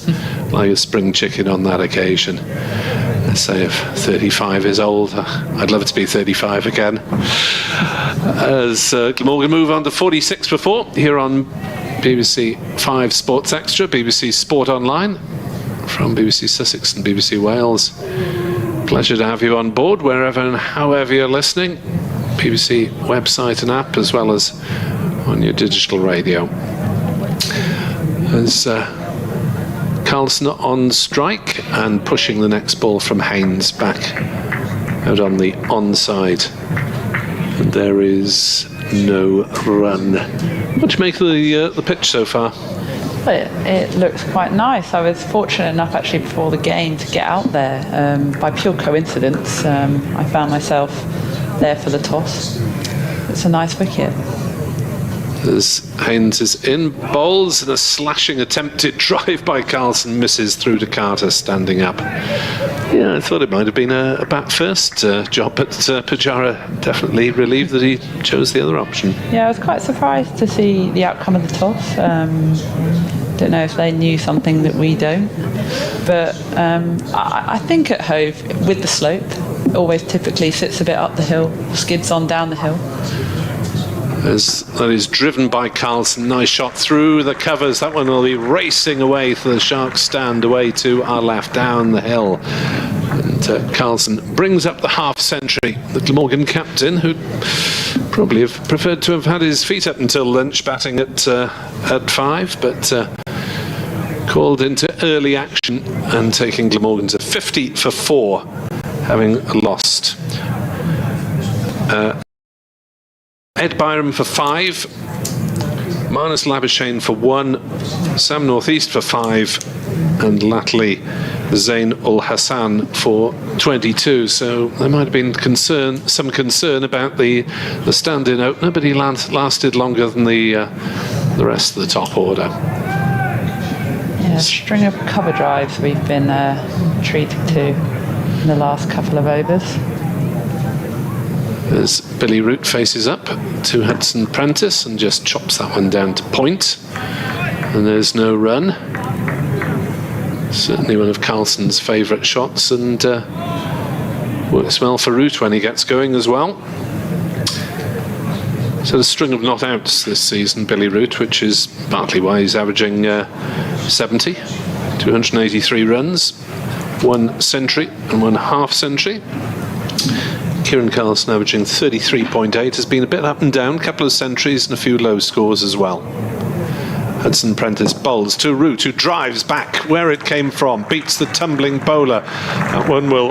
like a spring chicken on that occasion. I say if 35 is old, I'd love it to be 35 again. As Glamorgan move on to 46 for 4 here on BBC 5 Sports Extra, BBC Sport Online, from BBC Sussex and BBC Wales. Pleasure to have you on board wherever and however you're listening. BBC website and app, as well as on your digital radio. As Carlson on strike and pushing the next ball from Haynes back out on the onside. And there is no run. What do you make of the pitch so far? It looks quite nice. I was fortunate enough actually before the game to get out there. By pure coincidence, I found myself there for the toss. It's a nice wicket. As Haynes is in, bowls, and a slashing attempted drive by Carlson misses through to Carter standing up. Yeah, I thought it might have been a bat first job, but Pujara definitely relieved that he chose the other option. Yeah, I was quite surprised to see the outcome of the toss. Don't know if they knew something that we don't. But I think at Hove, with the slope, it always typically sits a bit up the hill, skids on down the hill. As that is driven by Carlson. Nice shot through the covers. That one will be racing away to the Sharks stand, away to our left, down the hill. And Carlson brings up the half century. The Glamorgan captain, who probably have preferred to have had his feet up until lunch, batting at 5, but called into early action and taking Glamorgan to 50 for 4, having lost. Ed Byram for 5, Marnus Labuschagne for 1, Sam Northeast for 5, and latterly Zain Ul Hassan for 22. So there might have been some concern about the stand-in opener, but he lasted longer than the rest of the top order. Yeah, a string of cover drives we've been treated to in the last couple of overs. As Billy Root faces up to Hudson Prentice and just chops that one down to point. And there's no run. Certainly one of Carlson's favourite shots, and works well for Root when he gets going as well. So the string of not outs this season, Billy Root, which is partly why he's averaging 70, 283 runs, 1 century and 1 half century. Kieran Carlson averaging 33.8, has been a bit up and down, a couple of centuries and a few low scores as well. Hudson Prentice bowls to Root, who drives back where it came from, beats the tumbling bowler. That one will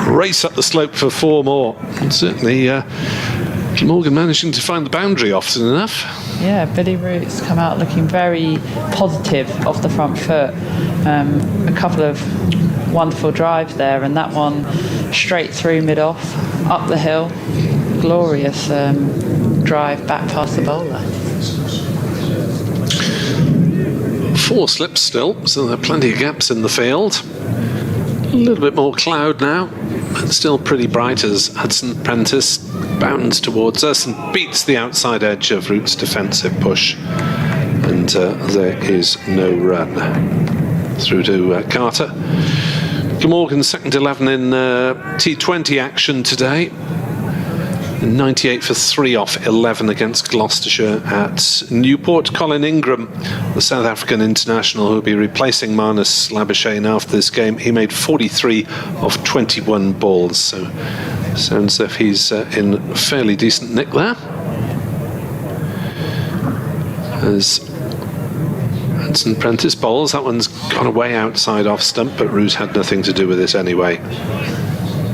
race up the slope for 4 more. And certainly Glamorgan managing to find the boundary often enough. Yeah, Billy Root's come out looking very positive off the front foot. A couple of wonderful drives there, and that one straight through mid-off, up the hill. Glorious drive back past the bowler. 4 slips still, so there are plenty of gaps in the field. A little bit more cloud now, but still pretty bright as Hudson Prentice bounds towards us and beats the outside edge of Root's defensive push. And there is no run. Through to Carter. Glamorgan's second 11 in T20 action today. 98 for 3 off 11 against Gloucestershire at Newport. Colin Ingram, the South African international who will be replacing Marnus Labuschagne after this game, he made 43 of 21 balls, so sounds as if he's in fairly decent nick there. As Hudson Prentice bowls, that one's gone away outside off stump, but Root had nothing to do with it anyway.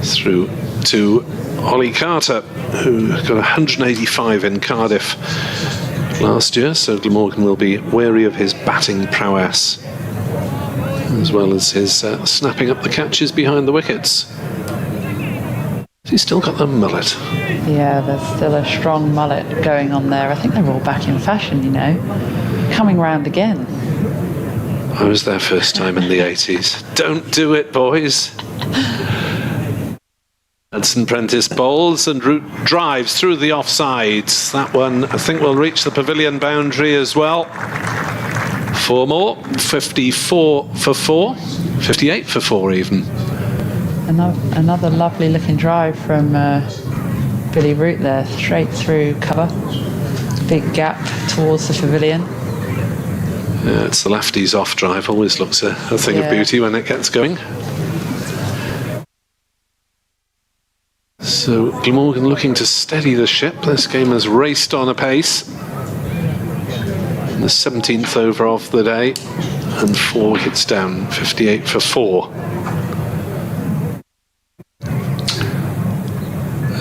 Through to Ollie Carter, who got 185 in Cardiff last year, so Glamorgan will be wary of his batting prowess, as well as his snapping up the catches behind the wickets. He's still got the mullet. Yeah, there's still a strong mullet going on there. I think they're all back in fashion, you know. Coming round again. I was there first time in the 80s. Don't do it, boys. Hudson Prentice bowls and Root drives through the offsides. That one, I think, will reach the pavilion boundary as well. 4 more. 54 for 4. 58 for 4 even. Another lovely looking drive from Billy Root there, straight through cover. Big gap towards the pavilion. Yeah, it's the lefties off drive. Always looks a thing of beauty when it gets going. So Glamorgan looking to steady the ship. This game has raced on apace. The 17th over of the day, and 4 wickets down, 58 for 4.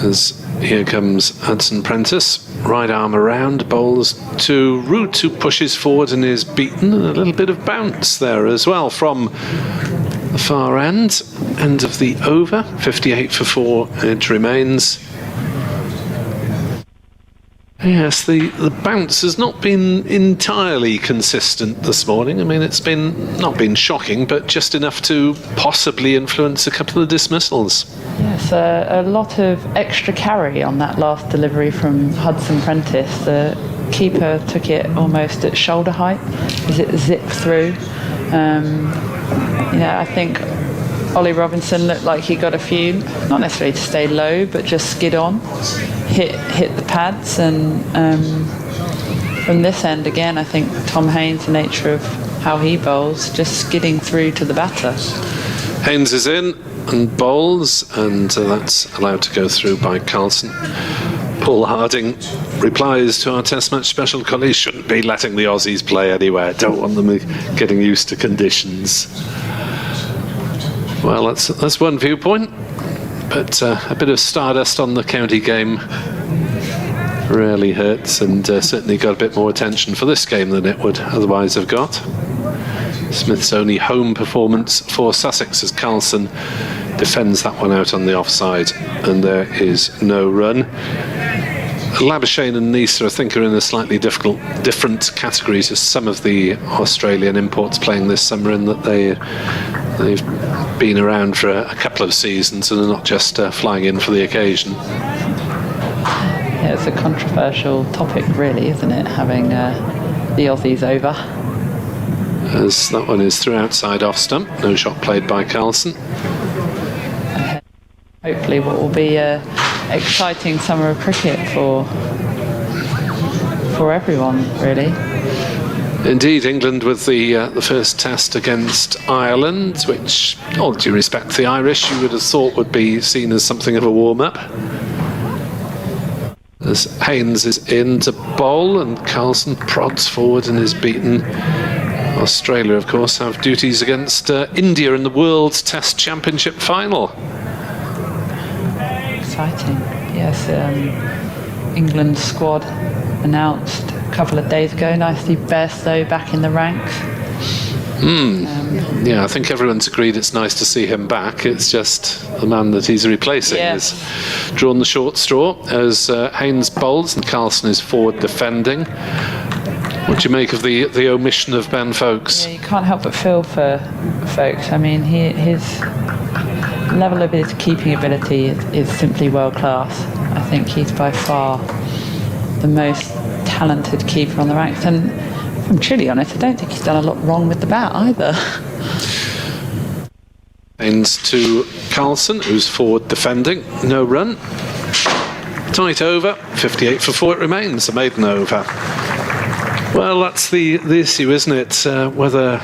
As here comes Hudson Prentice, right arm around, bowls to Root, who pushes forward and is beaten, and a little bit of bounce there as well from the far end of the over. 58 for 4 it remains. Yes, the bounce has not been entirely consistent this morning. I mean, it's not been shocking, but just enough to possibly influence a couple of dismissals. Yes, a lot of extra carry on that last delivery from Hudson Prentice. The keeper took it almost at shoulder height as it zipped through. I think Ollie Robinson looked like he got a few, not necessarily to stay low, but just skid on, hit the pads, and from this end again, I think Tom Haynes, the nature of how he bowls, just skidding through to the batter. Haynes is in and bowls, and that's allowed to go through by Carlson. Paul Harding replies to our Test match special colleague, shouldn't be letting the Aussies play anywhere, don't want them getting used to conditions. Well, that's one viewpoint, but a bit of stardust on the county game really hurts, and certainly got a bit more attention for this game than it would otherwise have got. Smith's only home performance for Sussex as Carlson defends that one out on the offside, and there is no run. Labuschagne and Neser, I think, are in a slightly different category to some of the Australian imports playing this summer, in that they've been around for a couple of seasons and are not just flying in for the occasion. Yeah, it's a controversial topic, really, isn't it, having the Aussies over? As that one is through outside off stump, no shot played by Carlson. Hopefully what will be an exciting summer of cricket for everyone, really. Indeed, England with the first test against Ireland, which, all due respect to the Irish, you would have thought would be seen as something of a warm-up. As Haynes is in to bowl and Carlson prods forward and is beaten. Australia, of course, have duties against India in the World Test Championship final. Exciting. Yes, England's squad announced a couple of days ago. Nice to see Bairstow back in the ranks. Yeah, I think everyone's agreed it's nice to see him back. It's just the man that he's replacing has drawn the short straw as Haynes bowls and Carlson is forward defending. What do you make of the omission of Ben Foakes? Yeah, you can't help but feel for Foakes. I mean, his level of his keeping ability is simply world class. I think he's by far the most talented keeper on the ranks, and if I'm truly honest, I don't think he's done a lot wrong with the bat either. Haynes to Carlson, who's forward defending, no run. Tight over, 58 for 4 it remains, a maiden over. Well, that's the issue, isn't it? Whether,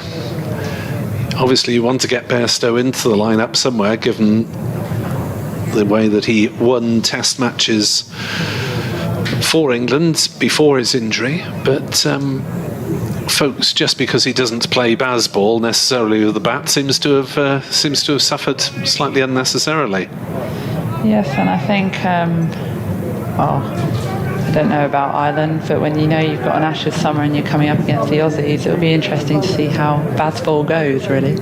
obviously, you want to get Bairstow into the lineup somewhere, given the way that he won Test matches for England before his injury. But Foakes, just because he doesn't play baseball necessarily with the bat, seems to have suffered slightly unnecessarily. Yes, and I think, I don't know about Ireland, but when you know you've got an Ashes summer and you're coming up against the Aussies, it'll be interesting to see how baseball goes, really.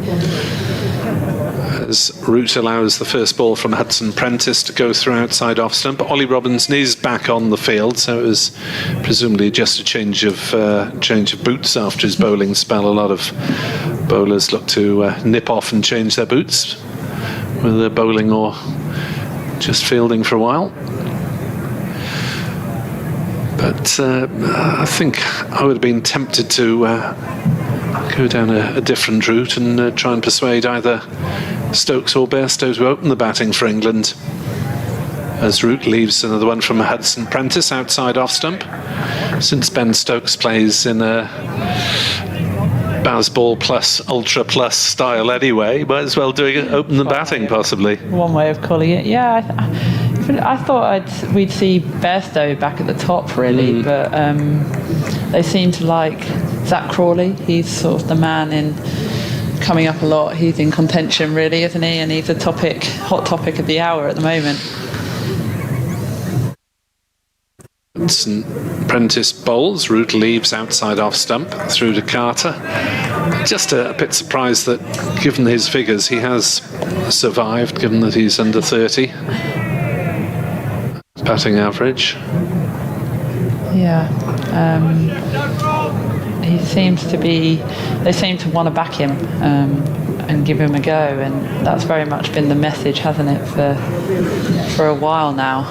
As Root allows the first ball from Hudson Prentice to go through outside off stump, Ollie Robinson is back on the field, so it was presumably just a change of boots after his bowling spell. A lot of bowlers look to nip off and change their boots, whether they're bowling or just fielding for a while. But I think I would have been tempted to go down a different route and try and persuade either Stokes or Bairstow to open the batting for England. As Root leaves another one from Hudson Prentice outside off stump. Since Ben Stokes plays in a baseball plus ultra plus style anyway, might as well open the batting possibly. One way of calling it, yeah. I thought we'd see Bairstow back at the top, really, but they seem to like Zach Crawley. He's sort of the man in coming up a lot. He's in contention, really, isn't he? And he's a hot topic of the hour at the moment. Hudson Prentice bowls. Root leaves outside off stump through to Carter. Just a bit surprised that, given his figures, he has survived, given that he's under 30. Batting average. Yeah. He seems to be. They seem to want to back him, and give him a go, and that's very much been the message, hasn't it, for a while now.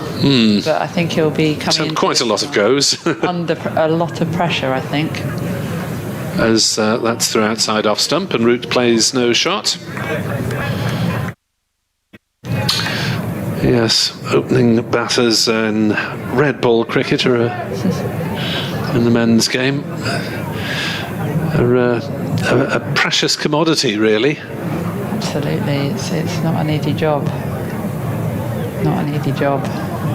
But I think he'll be coming So quite a lot of goes. under a lot of pressure, I think. As that's through outside off stump, and Root plays no shot. Yes, opening batters in red ball cricket are in the men's game are a precious commodity, really. Absolutely, it's not an easy job. Not an easy job.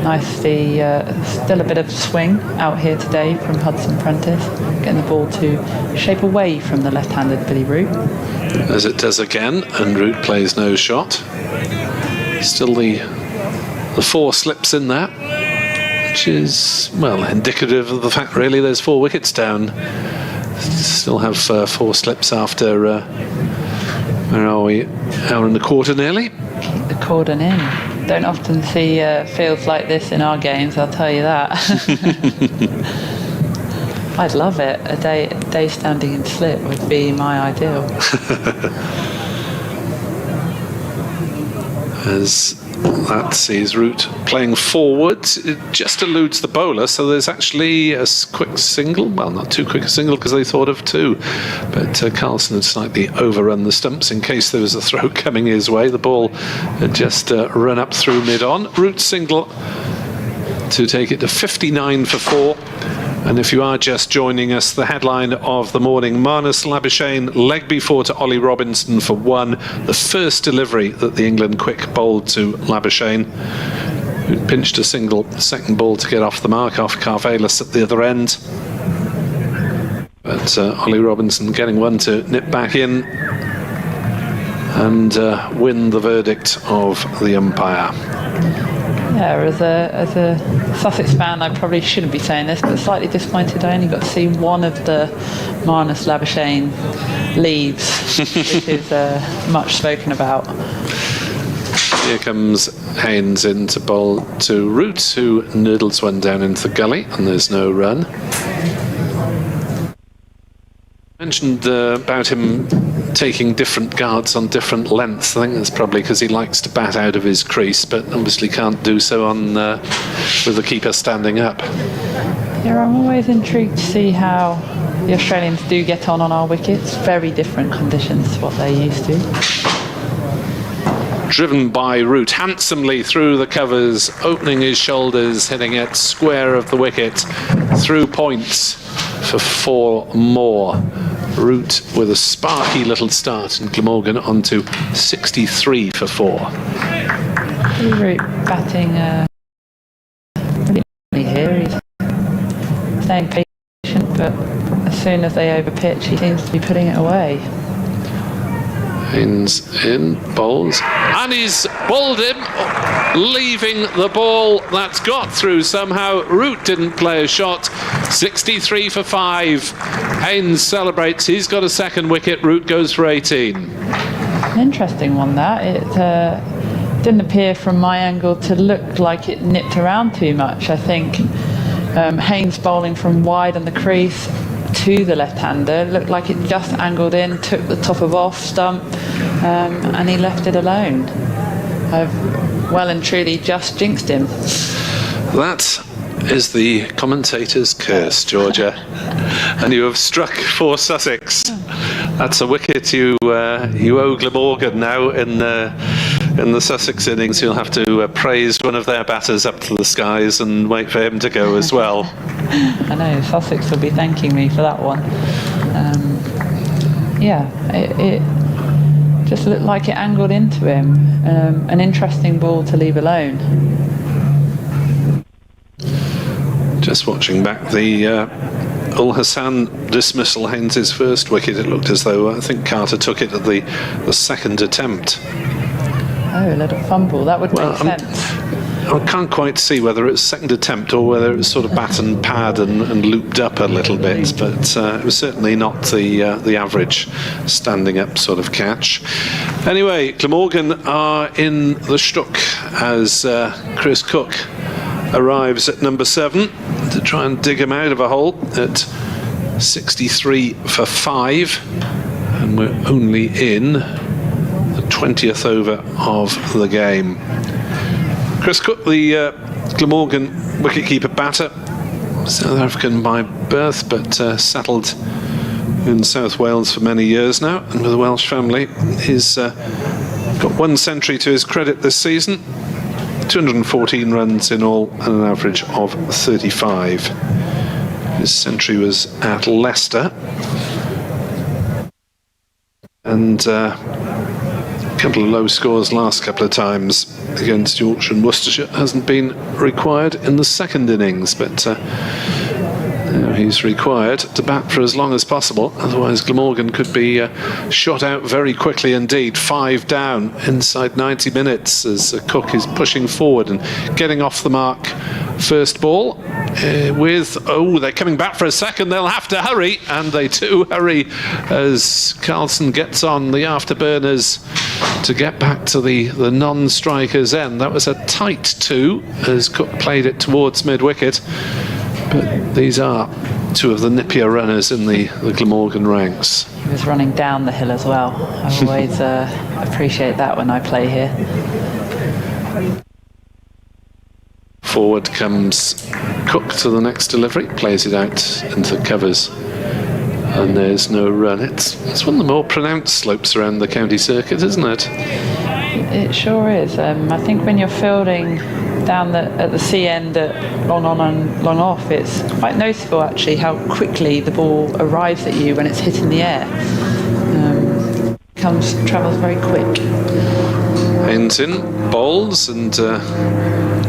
Nice to see still a bit of swing out here today from Hudson Prentice, getting the ball to shape away from the left-handed Billy Root. As it does again, and Root plays no shot. Still the 4 slips in there, which is, well, indicative of the fact really there's 4 wickets down. Still have 4 slips after, where are we, hour and a quarter nearly? Keep the cordon in. Don't often see fields like this in our games, I'll tell you that. I'd love it. A day standing in slip would be my ideal. As that sees Root playing forwards, it just eludes the bowler, so there's actually a quick single. Well, not too quick a single because they thought of 2, but Carlson had slightly overrun the stumps in case there was a throw coming his way. The ball had just run up through mid-on. Root single to take it to 59 for 4. And if you are just joining us, the headline of the morning: Marnus Labuschagne leg before to Ollie Robinson for 1. The first delivery that the England quick bowled to Labuschagne, who pinched a single second ball to get off the mark off Carvelis at the other end. But Ollie Robinson getting 1 to nip back in and win the verdict of the umpire. Yeah, as a Sussex fan, I probably shouldn't be saying this, but slightly disappointed I only got to see one of the Marnus Labuschagne leaves, which is much spoken about. Here comes Haynes in to bowl to Root, who noodles one down into the gully, and there's no run. Mentioned about him taking different guards on different lengths. I think that's probably because he likes to bat out of his crease, but obviously can't do so on with the keeper standing up. Yeah, I'm always intrigued to see how the Australians do get on our wickets. Very different conditions to what they're used to. Driven by Root handsomely through the covers, opening his shoulders, hitting it square of the wicket, through points for 4 more. Root with a sparky little start, and Glamorgan onto 63 for 4. Billy Root batting brilliantly here. He's staying patient, but as soon as they overpitch, he seems to be putting it away. Haynes in, bowls, and he's bowled him, leaving the ball that's got through somehow. Root didn't play a shot. 63 for 5. Haynes celebrates. He's got a second wicket. Root goes for 18. An interesting one, that. It didn't appear from my angle to look like it nipped around too much. I think Haynes bowling from wide on the crease to the left-hander looked like it just angled in, took the top of off stump, and he left it alone. I've well and truly just jinxed him. That is the commentator's curse, Georgia. And you have struck for Sussex. That's a wicket you owe Glamorgan now in the Sussex innings. You'll have to praise one of their batters up to the skies and wait for him to go as well. I know, Sussex will be thanking me for that one. It just looked like it angled into him. An interesting ball to leave alone. Just watching back the Ul Hassan dismissal, Haynes' first wicket, it looked as though I think Carter took it at the second attempt. Oh, a little fumble. That would make sense. I can't quite see whether it's second attempt or whether it's sort of bat and pad and looped up a little bit, but it was certainly not the average standing up sort of catch. Anyway, Glamorgan are in the Stook as Chris Cook arrives at number 7 to try and dig him out of a hole at 63 for 5, and we're only in 20th over of the game. Chris Cook, the Glamorgan wicketkeeper batter, South African by birth, but settled in South Wales for many years now, and with a Welsh family. He's got 1 century to his credit this season, 214 runs in all, and an average of 35. His century was at Leicester, and a couple of low scores last couple of times against Yorkshire and Worcestershire. Hasn't been required in the second innings, but he's required to bat for as long as possible, otherwise Glamorgan could be shot out very quickly indeed. 5 down inside 90 minutes as Cook is pushing forward and getting off the mark. First ball with, they're coming back for a second, they'll have to hurry, and they do hurry as Carlson gets on the afterburners to get back to the non-striker's end. That was a tight 2 as Cook played it towards mid-wicket, but these are 2 of the nippier runners in the Glamorgan ranks. He was running down the hill as well. I always appreciate that when I play here. Forward comes Cook to the next delivery, plays it out into the covers, and there's no run. It's one of the more pronounced slopes around the county circuit, isn't it? It sure is. I think when you're fielding down at the sea end at long on and long off, it's quite noticeable actually how quickly the ball arrives at you when it's hitting the air. Travels very quick. Haynes in, bowls, and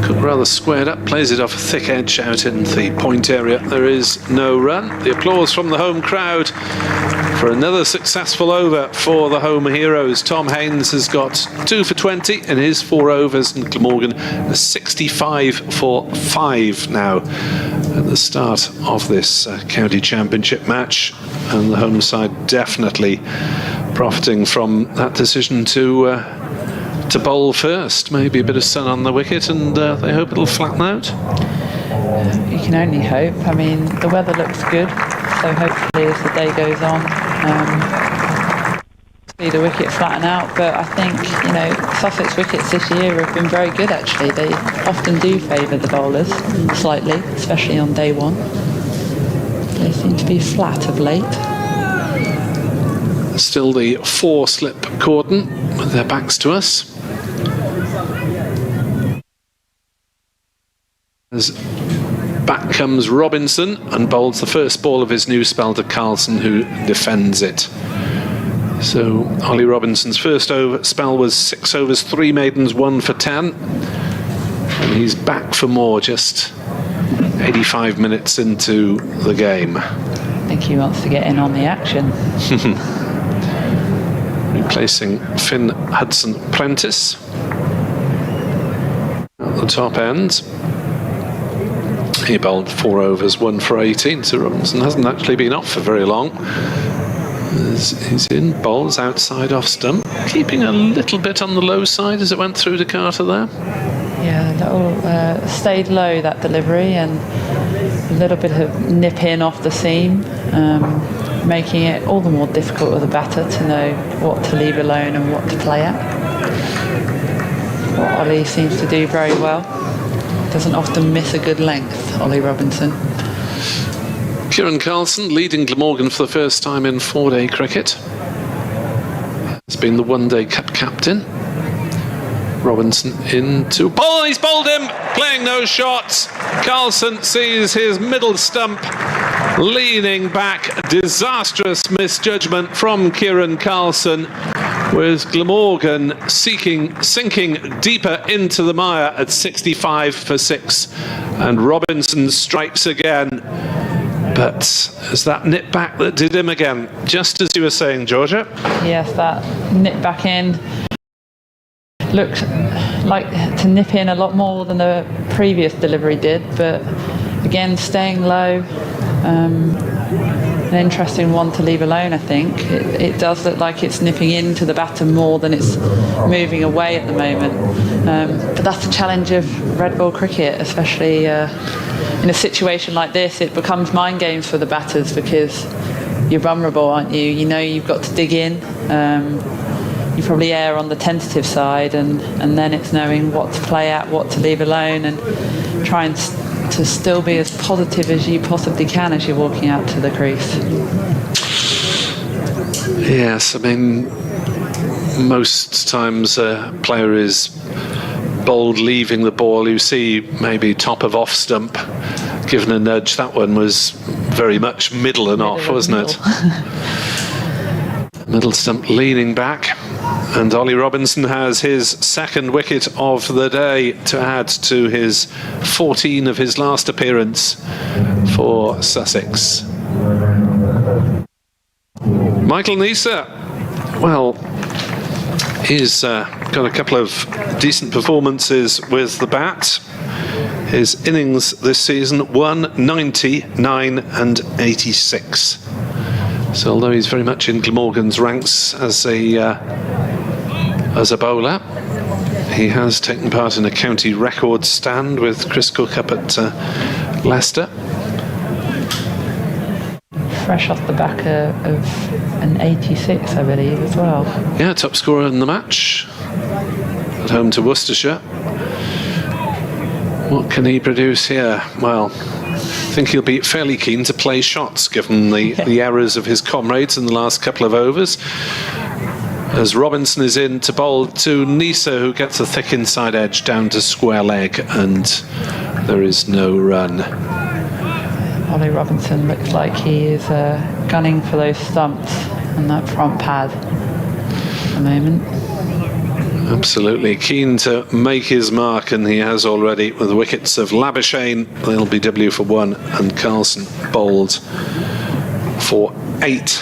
Cook rather squared up, plays it off a thick edge out in the point area. There is no run. The applause from the home crowd for another successful over for the home heroes. Tom Haynes has got 2 for 20 in his 4 overs, and Glamorgan is 65 for 5 now at the start of this county championship match, and the home side definitely profiting from that decision to bowl first. Maybe a bit of sun on the wicket, and they hope it'll flatten out. You can only hope. I mean, the weather looks good, so hopefully as the day goes on, see the wicket flatten out. But I think, Sussex wickets this year have been very good actually. They often do favour the bowlers slightly, especially on day 1. They seem to be flat of late. Still the 4-slip cordon with their backs to us. As back comes Robinson and bowls the first ball of his new spell to Carlson, who defends it. So Ollie Robinson's first spell was 6 overs, 3 maidens, 1 for 10. And he's back for more just 85 minutes into the game. I think he wants to get in on the action. Replacing Finn Hudson-Prentice at the top end. He bowled 4 overs, 1 for 18, so Robinson hasn't actually been off for very long. He's in, bowls outside off stump, keeping a little bit on the low side as it went through to Carter there. Yeah, a little stayed low, that delivery, and a little bit of nip in off the seam, making it all the more difficult for the batter to know what to leave alone and what to play at. What Ollie seems to do very well. Doesn't often miss a good length, Ollie Robinson. Kieran Carlson leading Glamorgan for the first time in 4-day cricket. Has been the One-Day Cup captain. Robinson into ball, he's bowled him, playing no shots. Carlson sees his middle stump leaning back. Disastrous misjudgment from Kieran Carlson, with Glamorgan sinking deeper into the mire at 65 for 6, and Robinson strikes again. But it's that nip back that did him again, just as you were saying, Georgia. Yes, that nip back in looked like to nip in a lot more than the previous delivery did, but again staying low. An interesting one to leave alone, I think. It does look like it's nipping into the batter more than it's moving away at the moment. But that's the challenge of red ball cricket, especially in a situation like this. It becomes mind games for the batters because you're vulnerable, aren't you? You know you've got to dig in. you probably err on the tentative side, and then it's knowing what to play at, what to leave alone, and trying to still be as positive as you possibly can as you're walking out to the crease. Yes, I mean, most times a player is bowled leaving the ball, you see maybe top of off stump, given a nudge. That one was very much middle and off, wasn't it? Middle stump leaning back, and Ollie Robinson has his second wicket of the day to add to his 14 of his last appearance for Sussex. Michael Neser, well, he's got a couple of decent performances with the bat. His innings this season, 199 and 86. So although he's very much in Glamorgan's ranks as a bowler, he has taken part in a county record stand with Chris Cook up at Leicester. Fresh off the back of an 86, I believe, as well. Yeah, top scorer in the match at home to Worcestershire. What can he produce here? Well, I think he'll be fairly keen to play shots, given the errors of his comrades in the last couple of overs. As Robinson is in to bowl to Neser, who gets a thick inside edge down to square leg, and there is no run. Ollie Robinson looks like he is gunning for those stumps and that front pad at the moment. Absolutely keen to make his mark, and he has already, with the wickets of Labuschagne, LBW for 1, and Carlson bowled for 8.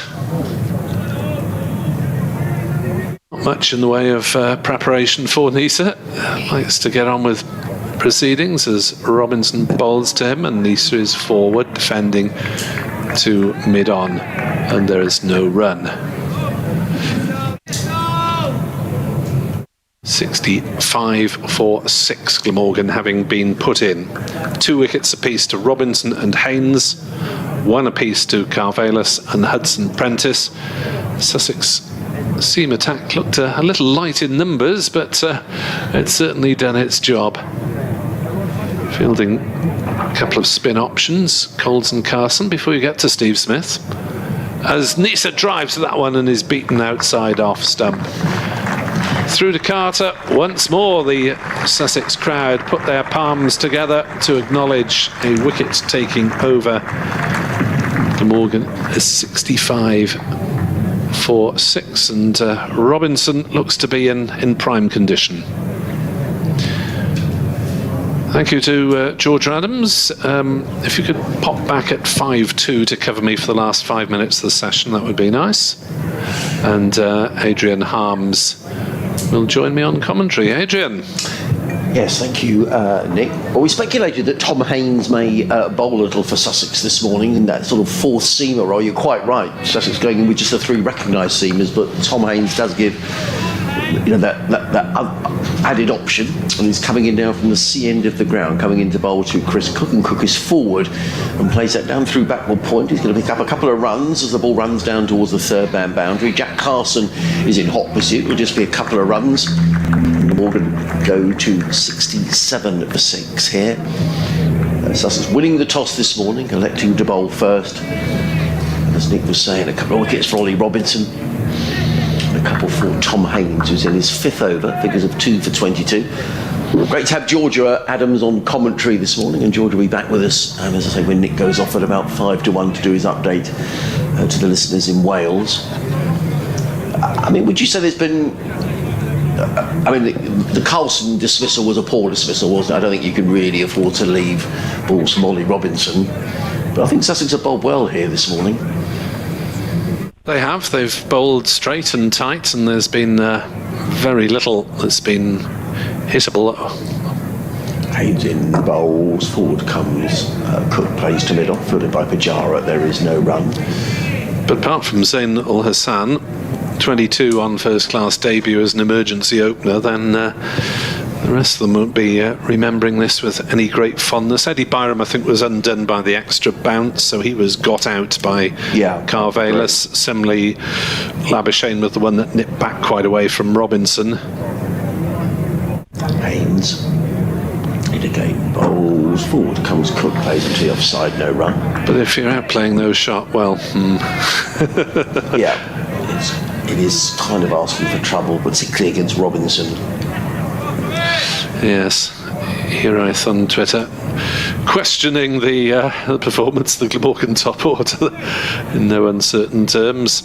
Not much in the way of preparation for Neser. Likes to get on with proceedings as Robinson bowls to him, and Neser is forward defending to mid-on, and there is no run. 65 for 6, Glamorgan having been put in. 2 wickets apiece to Robinson and Haynes, 1 apiece to Carvallis and Hudson Prentice. Sussex seam attack looked a little light in numbers, but it's certainly done its job. Fielding a couple of spin options, Coles and Carson, before you get to Steve Smith. As Neser drives to that one and is beaten outside off stump. Through to Carter. Once more, the Sussex crowd put their palms together to acknowledge a wicket taking over. Glamorgan is 65 for 6, and Robinson looks to be in prime condition. Thank you to George Adams. If you could pop back at 5-2 to cover me for the last 5 minutes of the session, that would be nice. And Adrian Harms will join me on commentary. Adrian. Yes, thank you, Nick. Well, we speculated that Tom Haynes may bowl a little for Sussex this morning in that sort of fourth seamer role. You're quite right. Sussex going in with just the 3 recognised seamers, but Tom Haynes does give, you know, that added option, and he's coming in now from the C end of the ground, coming into bowl to Chris Cook, and Cook is forward and plays that down through backward point. He's going to pick up a couple of runs as the ball runs down towards the third man boundary. Jack Carson is in hot pursuit. It'll just be a couple of runs. Morgan go to 67 for 6 here. Sussex winning the toss this morning, electing to bowl first. And as Nick was saying, a couple of wickets for Ollie Robinson, a couple for Tom Haynes, who's in his 5th over, figures of 2 for 22. Great to have Georgia Adams on commentary this morning, and Georgia will be back with us, as I say, when Nick goes off at about 5-1 to do his update to the listeners in Wales. I mean, would you say there's been... I mean, the Carlson dismissal was a poor dismissal, wasn't it? I don't think you can really afford to leave balls from Ollie Robinson. But I think Sussex have bowled well here this morning. They have. They've bowled straight and tight, and there's been very little that's been hittable. Haynes in bowls, forward comes Cook, plays to mid-off, fielded by Pujara. There is no run. But apart from Zain Ul Hassan, 22 on first-class debut as an emergency opener, then there The rest of them won't be remembering this with any great fondness. Eddie Byram, I think, was undone by the extra bounce, so he was got out by Carvelis. Right. Similarly, Labuschagne was the one that nipped back quite away from Robinson. Haynes. It again bowls forward, comes Cook, plays into the offside, no run. But if you're outplaying those shot, well, yeah, it is kind of asking for trouble, particularly against Robinson. Yes, Hiraeth on Twitter questioning the performance of the Glamorgan top order in no uncertain terms.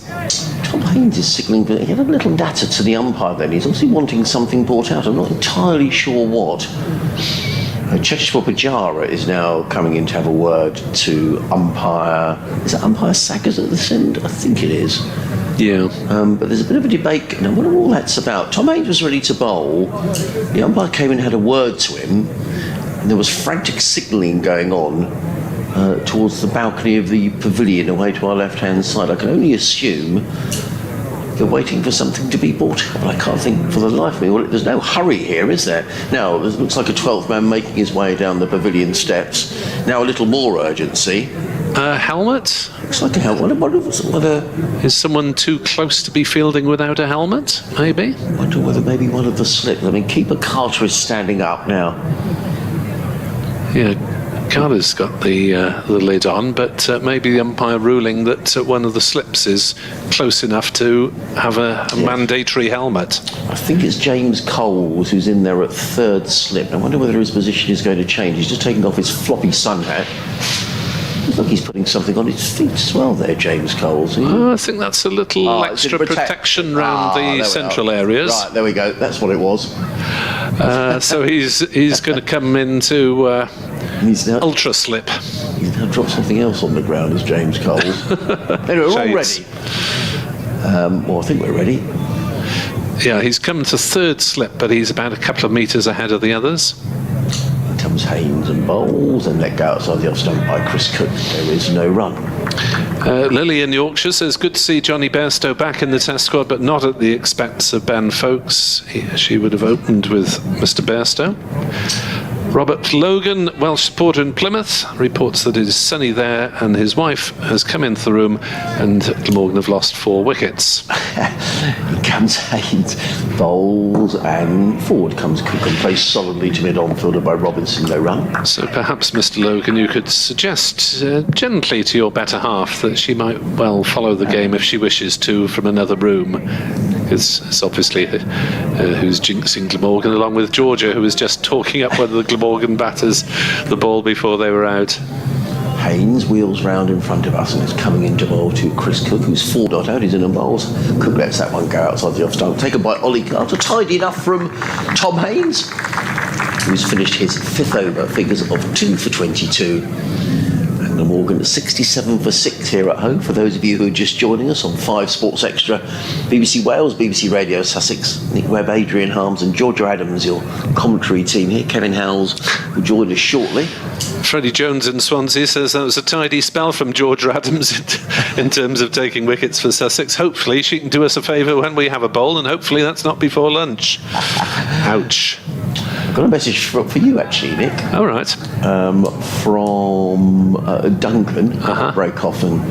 Tom Haynes is signalling, but he had a little natter to the umpire then. He's obviously wanting something brought out. I'm not entirely sure what. Cheteshwar Pujara is now coming in to have a word to umpire. Is it umpire Sackers at this end? I think it is. Yeah. But there's a bit of a debate. Now, what are all that's about? Tom Haynes was ready to bowl. The umpire came in and had a word to him. And there was frantic signalling going on towards the balcony of the pavilion away to our left-hand side. I can only assume they're waiting for something to be brought up. I can't think for the life of me. Well, there's no hurry here, is there? Now, it looks like a 12th man making his way down the pavilion steps. Now a little more urgency. Helmet? Looks like a helmet. Is someone too close to be fielding without a helmet, maybe? I wonder whether maybe one of the slips. I mean, Keeper Carter is standing up now. Yeah, Carter's got the lid on, but maybe the umpire ruling that one of the slips is close enough to have a mandatory helmet. I think it's James Coles who's in there at third slip. I wonder whether his position is going to change. He's just taking off his floppy sun hat. Looks like he's putting something on his feet as well there, James Coles. I think that's a little extra protection around the central areas. Right, there we go. That's what it was. So he's going to come into ultra slip. He's now dropped something else on the ground, is James Coles. Anyway, we're all ready. Well, I think we're ready. Yeah, he's come to third slip, but he's about a couple of metres ahead of the others. Comes Haynes and bowls and let go outside the off stump by Chris Cook. There is no run. Lily in Yorkshire says, good to see Johnny Bairstow back in the Test squad, but not at the expense of Ben Folkes. She would have opened with Mr. Bairstow. Robert Logan, Welsh supporter in Plymouth, reports that it is sunny there and his wife has come into the room and Glamorgan have lost 4 wickets. He comes Haynes, bowls and forward comes Cook and plays solidly to mid-on, fielded by Robinson, no run. So perhaps, Mr. Logan, you could suggest gently to your better half that she might well follow the game if she wishes to from another room. It's obviously who's jinxing Glamorgan, along with Georgia, who was just talking up whether the Glamorgan batters the ball before they were out. Haynes wheels round in front of us and is coming into bowl to Chris Cook, who's 4 not out. He's in and bowls. Cook lets that one go outside the off stump. Taken by Ollie Carter. Tidy enough from Tom Haynes, who's finished his 5th over. Figures of 2 for 22. Glamorgan 67 for 6 here at home. For those of you who are just joining us on 5 Sports Extra, BBC Wales, BBC Radio Sussex, Nick Webb, Adrian Harms and Georgia Adams, your commentary team here. Kevin Howells will join us shortly. Freddie Jones in Swansea says that was a tidy spell from Georgia Adams in terms of taking wickets for Sussex. Hopefully she can do us a favour when we have a bowl, and hopefully that's not before lunch. Ouch. I've got a message for you actually, Nick. All right. From Duncan, Breakoff, and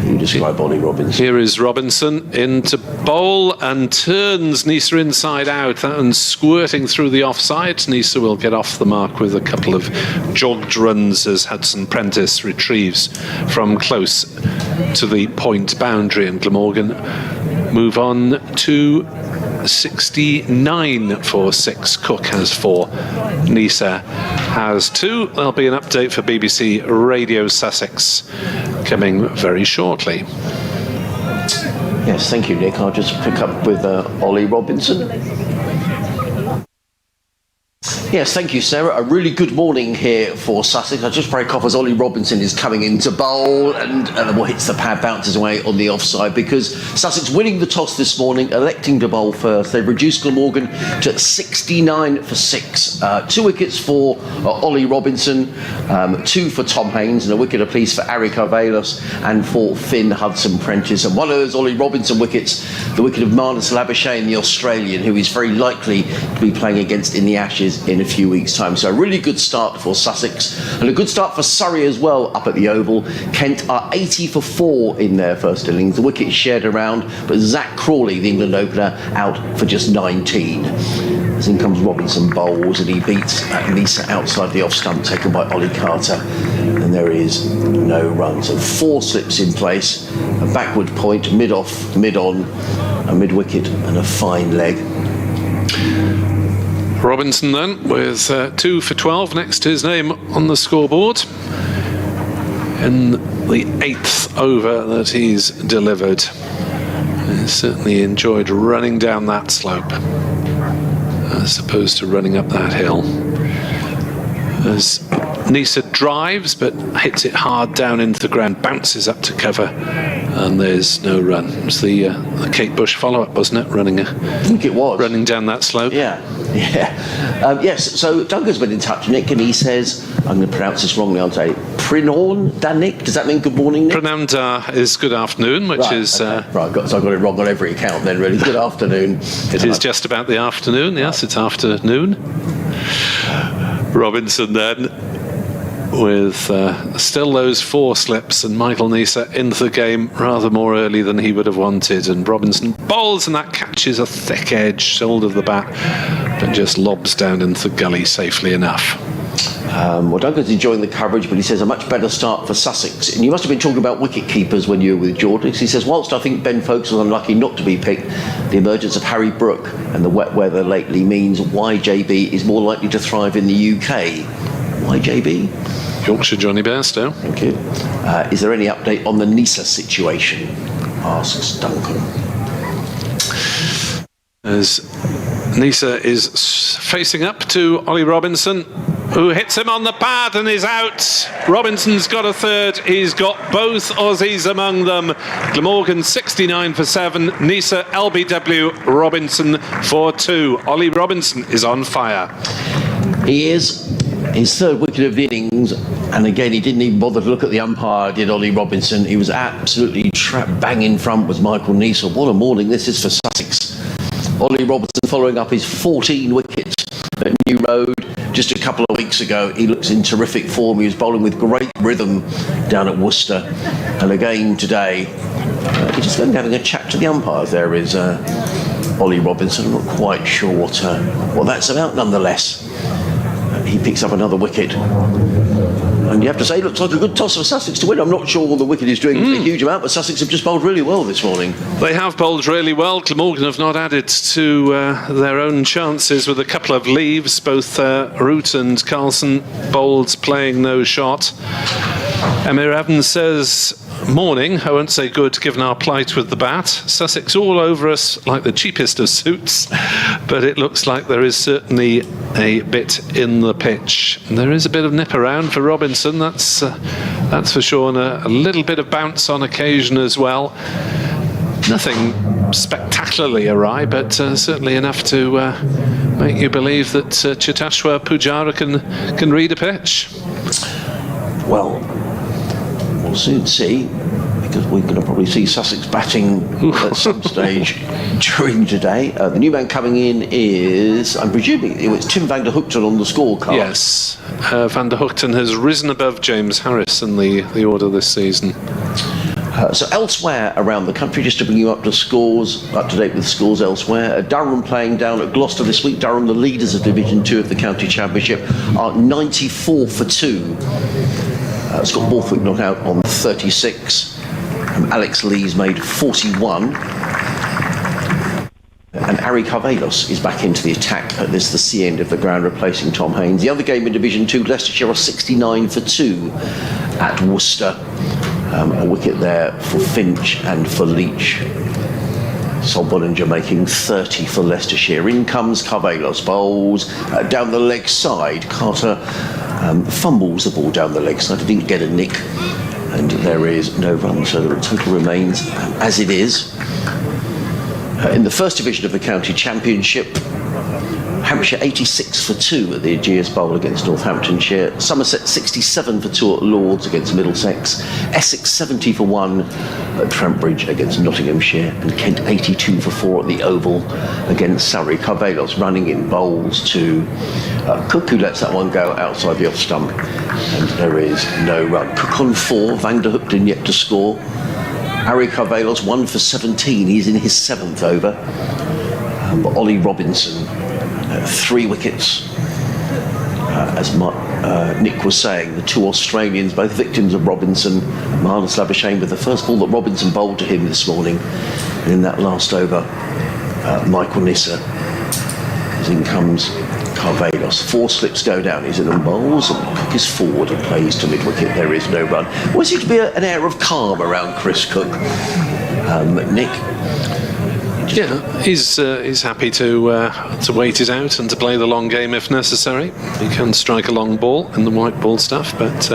you describe Ollie Robinson. Here is Robinson into bowl and turns Neser inside out. That one's squirting through the offside. Neser will get off the mark with a couple of jogged runs as Hudson Prentice retrieves from close to the point boundary, and Glamorgan move on to 69 for 6. Cook has 4. Neser has 2. There'll be an update for BBC Radio Sussex coming very shortly. Yes, thank you, Nick. I'll just pick up with Ollie Robinson. Yes, thank you, Sarah. A really good morning here for Sussex. I just break off as Ollie Robinson is coming in to bowl and the ball hits the pad, bounces away on the offside because Sussex winning the toss this morning, electing to bowl first. They've reduced Glamorgan to 69 for 6. 2 wickets for Ollie Robinson, 2 for Tom Haines, and a wicket apiece for Ari Carvelos and for Finn Hudson-Prentice. And one of those Ollie Robinson wickets, the wicket of Marnus Labuschagne, the Australian, who is very likely to be playing against in the Ashes in a few weeks' time. So a really good start for Sussex and a good start for Surrey as well up at the Oval. Kent are 80 for 4 in their first innings. The wicket shared around, but Zach Crawley, the England opener, out for just 19. As in comes Robinson bowls and he beats Neser outside the off stump taken by Ollie Carter, and there is no run. So 4 slips in place, a backward point, mid-off, mid-on, a mid-wicket and a fine leg. Robinson then with 2 for 12 next to his name on the scoreboard in the 8th over that he's delivered. He certainly enjoyed running down that slope as opposed to running up that hill. As Neser drives but hits it hard down into the ground, bounces up to cover, and there's no run. It was the Kate Bush follow-up, wasn't it? I think it was. Running down that slope. Yeah. Yes, so Duncan's been in touch, Nick, and he says, I'm going to pronounce this wrongly, I'll say, Prinon Nick. Does that mean good morning, Nick? Prananda is good afternoon, which is... Okay. Right, so I've got it wrong on every account then, really. Good afternoon. It is just about the afternoon, yes, it's afternoon. Robinson then with still those 4 slips, and Michael Neser into the game rather more early than he would have wanted, and Robinson bowls and that catches a thick edge shoulder of the bat but just lobs down into the gully safely enough. Well, Duncan's enjoying the coverage, but he says a much better start for Sussex. And you must have been talking about wicket keepers when you were with Jordan. He says, whilst I think Ben Foakes was unlucky not to be picked, the emergence of Harry Brook and the wet weather lately means YJB is more likely to thrive in the UK. YJB? Yorkshire Johnny Bairstow. Thank you. Is there any update on the Neser situation? Asks Duncan. As Neser is facing up to Ollie Robinson, who hits him on the pad and is out. Robinson's got a third. He's got both Aussies among them. Glamorgan 69 for 7. Neser, LBW, Robinson for 2. Ollie Robinson is on fire. He is. His third wicket of the innings, and again he didn't even bother to look at the umpire, did Ollie Robinson. He was absolutely trapped bang in front with Michael Neser. What a morning this is for Sussex. Ollie Robinson following up his 14 wickets at New Road just a couple of weeks ago. He looks in terrific form. He was bowling with great rhythm down at Worcester, and again today he's just going having a chat to the umpires. There is Ollie Robinson. I'm not quite sure what that's about. Nonetheless, he picks up another wicket, and you have to say it looks like a good toss for Sussex to win. I'm not sure the wicket is doing a huge amount, but Sussex have just bowled really well this morning. They have bowled really well. Glamorgan have not added to their own chances with a couple of leaves. Both Root and Carlson bowled playing no shot. Emir Evans says, morning, I won't say good given our plight with the bat. Sussex all over us like the cheapest of suits, but it looks like there is certainly a bit in the pitch. And there is a bit of nip around for Robinson, that's for sure, and a little bit of bounce on occasion as well. Nothing spectacularly awry, but certainly enough to make you believe that Cheteshwar Pujara can read a pitch. Well, we'll soon see, because we're going to probably see Sussex batting at some stage during today. The new man coming in is, I'm presuming, it's Tim van der Hoogten on the scorecard. Yes, van der Hoogten has risen above James Harris in the order this season. So elsewhere around the country, just to bring you up to date with scores elsewhere, Durham playing down at Gloucester this week. Durham, the leaders of Division 2 of the County Championship, are 94 for 2. Scott Borthwick not out on 36. Alex Lee's made 41. And Ari Carvelos is back into the attack at the C end of the ground, replacing Tom Haines. The other game in Division 2, Leicestershire are 69 for 2 at Worcester. A wicket there for Finch and for Leach. Sol Bollinger making 30 for Leicestershire. In comes Carvelos, bowls down the leg side. Carter fumbles the ball down the leg side. He didn't get a nick, and there is no run, so the total remains as it is. In the first division of the county championship, Hampshire 86 for 2 at the Aegeus Bowl against Northamptonshire. Somerset 67 for 2 at Lords against Middlesex. Essex 70 for 1 at Trentbridge against Nottinghamshire. And Kent 82 for 4 at the Oval against Surrey. Carvelos running in bowls to Cook, who lets that one go outside the off stump. And there is no run. Cook on 4, Van der Hookten yet to score. Harry Carvelos 1 for 17. He's in his 7th over. Ollie Robinson 3 wickets. As Nick was saying, the 2 Australians, both victims of Robinson. Marnus Labuschagne with the first ball that Robinson bowled to him this morning. And in that last over, Michael Neser. As in comes Carvelos. 4 slips go down. He's in and bowls, and Cook is forward and plays to mid-wicket. There is no run. Always seems to be an air of calm around Chris Cook. Nick? Yeah, he's happy to wait it out and to play the long game if necessary. He can strike a long ball in the white ball stuff, but it's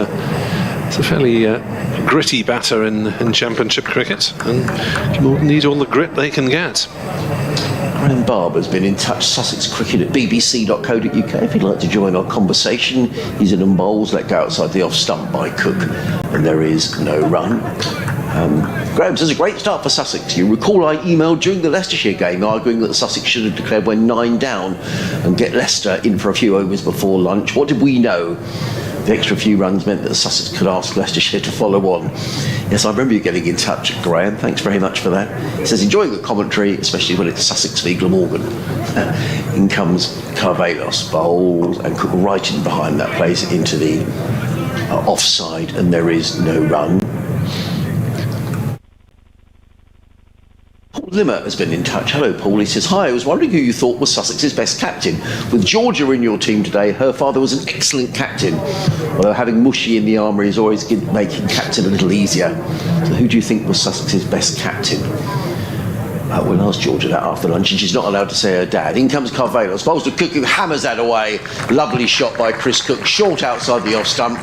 a fairly gritty batter in Championship cricket, and you need all the grit they can get. Graham Barber's been in touch. Sussex Cricket at bbc.co.uk. If you'd like to join our conversation, he's in and bowls, let go outside the off stump by Cook, and there is no run. Graham says a great start for Sussex. You recall I emailed during the Leicestershire game arguing that Sussex should have declared when 9 down and get Leicester in for a few overs before lunch. What did we know? The extra few runs meant that Sussex could ask Leicestershire to follow on. Yes, I remember you getting in touch, Graham. Thanks very much for that. He says, enjoying the commentary, especially when it's Sussex v Glamorgan. In comes Carvelos, bowls, and Cook right in behind that, plays it into the offside, and there is no run. Paul Limmer has been in touch. Hello, Paul. He says, hi, I was wondering who you thought was Sussex's best captain. With Georgia in your team today, her father was an excellent captain. Although having Mushy in the armoury is always making captain a little easier. So who do you think was Sussex's best captain? We'll ask Georgia that after lunch, and she's not allowed to say her dad. In comes Carvelos, bowls to Cook, who hammers that away. Lovely shot by Chris Cook, short outside the off stump,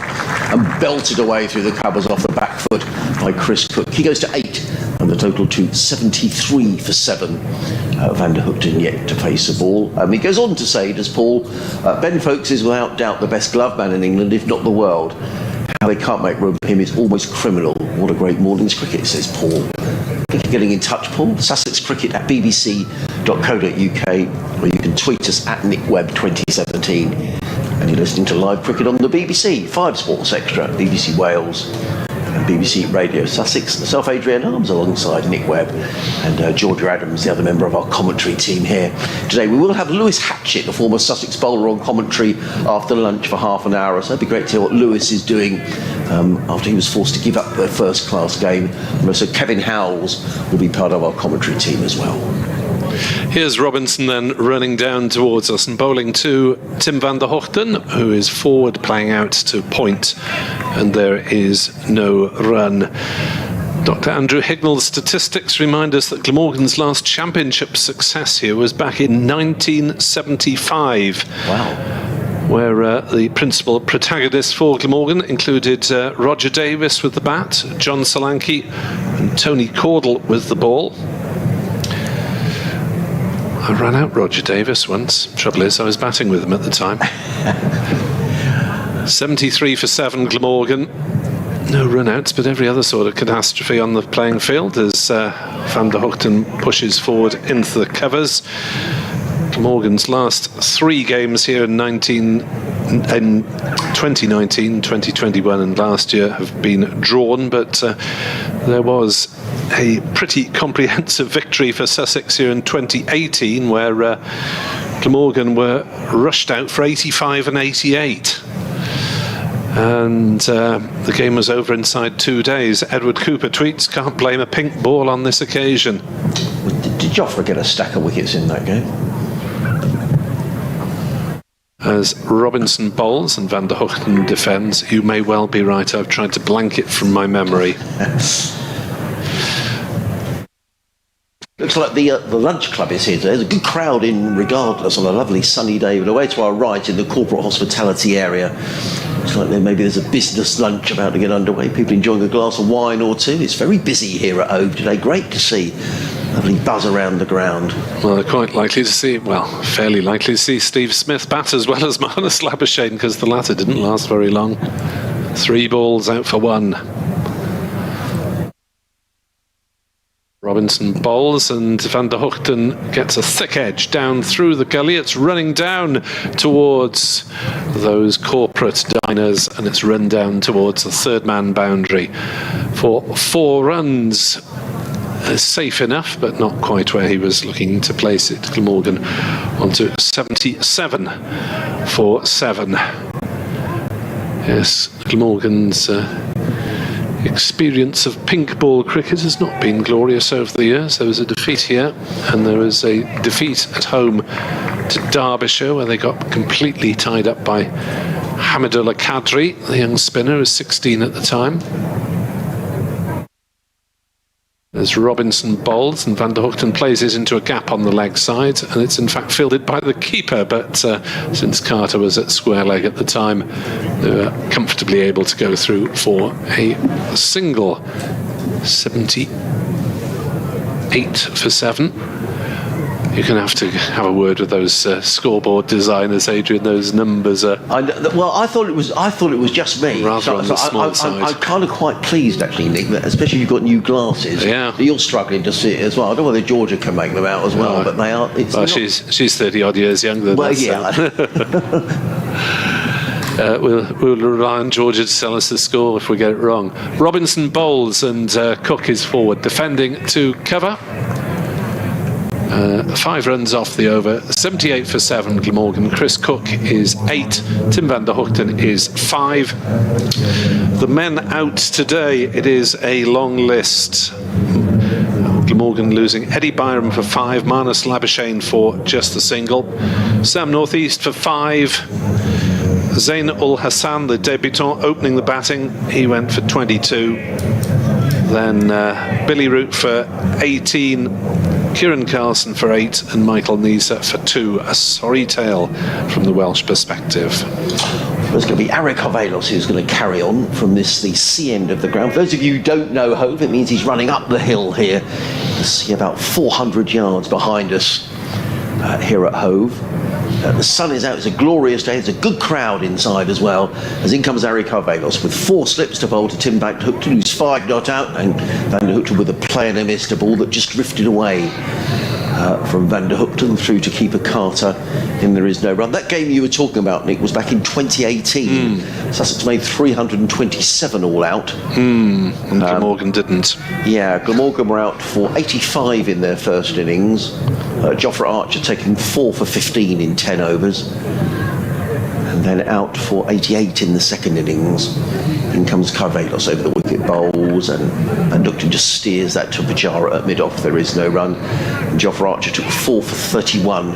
and belted away through the covers off the back foot by Chris Cook. He goes to 8, and the total to 73 for 7. Van der Hookten yet to face the ball. He goes on to say, does Paul, Ben Folkes is without doubt the best glove man in England, if not the world. How they can't make room for him is almost criminal. What a great morning's cricket, says Paul. Thank you for getting in touch, Paul. Sussex Cricket at bbc.co.uk, or you can tweet us at NickWebb2017. And you're listening to live cricket on the BBC, 5 Sports Extra, BBC Wales, and BBC Radio Sussex. Myself, Adrian Arms, alongside Nick Webb and Georgia Adams, the other member of our commentary team here. Today we will have Lewis Hatchett, the former Sussex bowler, on commentary after lunch for half an hour or so. It'd be great to hear what Lewis is doing after he was forced to give up their first-class game. And also Kevin Howells will be part of our commentary team as well. Here's Robinson then running down towards us and bowling to Tim van der Hoogten, who is forward playing out to point, and there is no run. Dr. Andrew Hignell's statistics remind us that Glamorgan's last championship success here was back in 1975. Wow. Where the principal protagonists for Glamorgan included Roger Davis with the bat, John Solanke and Tony Caudle with the ball. I ran out Roger Davis once. Trouble is, I was batting with him at the time. 73 for 7, Glamorgan. No run-outs, but every other sort of catastrophe on the playing field as Van der Hoogten pushes forward into the covers. Glamorgan's last 3 games here in 2019, 2021 and last year have been drawn, but there was a pretty comprehensive victory for Sussex here in 2018 where Glamorgan were rushed out for 85 and 88. And the game was over inside 2 days. Edward Cooper tweets, can't blame a pink ball on this occasion. Did Joffre get a stack of wickets in that game? As Robinson bowls and Van der Hoogten defends, you may well be right. I've tried to blank it from my memory. Looks like the lunch club is here. There's a good crowd in regardless on a lovely sunny day. But away to our right in the corporate hospitality area, looks like maybe there's a business lunch about to get underway. People enjoying a glass of wine or two. It's very busy here at Hove today. Great to see. Lovely buzz around the ground. Well, they're quite likely to see, fairly likely to see Steve Smith bat as well as Marnus Labuschagne, because the latter didn't last very long. 3 balls out for 1. Robinson bowls and Van der Hoogten gets a thick edge down through the gully. It's running down towards those corporate diners and it's run down towards the third man boundary for 4 runs. Safe enough, but not quite where he was looking to place it. Glamorgan onto 77 for 7. Yes, Glamorgan's experience of pink ball cricket has not been glorious over the years. There was a defeat here and there was a defeat at home to Derbyshire where they got completely tied up by Hamidullah Qadri, the young spinner who was 16 at the time. As Robinson bowls and Van der Hoogten plays it into a gap on the leg side, and it's in fact fielded by the keeper, but since Carter was at square leg at the time, they were comfortably able to go through for a single. 78 for 7. You're going to have a word with those scoreboard designers, Adrian. Those numbers are. Well, I thought it was just me. Rather on the small side. I'm kind of quite pleased, actually, Nick, that especially you've got new glasses. Yeah. That you're struggling to see it as well. I don't know whether Georgia can make them out as well, but they are. She's 30 odd years younger than us. Yeah. We'll rely on Georgia to tell us the score if we get it wrong. Robinson bowls and Cook is forward, defending to cover. 5 runs off the over, 78 for 7 Glamorgan. Chris Cook is 8, Tim van der Hoogten is 5. The men out today, it is a long list. Glamorgan losing Eddie Byram for 5, Marnus Labuschagne for just a single, Sam Northeast for 5, Zain Ul Hassan, the debutant, opening the batting, he went for 22. Then Billy Root for 18, Kieran Carlson for 8 and Michael Neser for 2. A sorry tale from the Welsh perspective. There's going to be Eric Hovelos who's going to carry on from the C end of the ground. For those of you who don't know Hove, it means he's running up the hill here. You see about 400 yards behind us here at Hove. The sun is out, it's a glorious day, there's a good crowd inside as well, as in comes Eric Hovelos with 4 slips to bowl to Tim van der Hoogten, who's 5 not out, and Van der Hoogten with a play and a missed a ball that just drifted away from Van der Hoogten through to keeper Carter, and there is no run. That game you were talking about, Nick, was back in 2018. Sussex made 327 all out. And Glamorgan didn't. Yeah, Glamorgan were out for 85 in their first innings. Jofra Archer taking 4 for 15 in 10 overs. And then out for 88 in the second innings. In comes Carvelos over the wicket bowls, and Van der Hoogten just steers that to Pujara at mid-off. There is no run. And Jofra Archer took 4 for 31.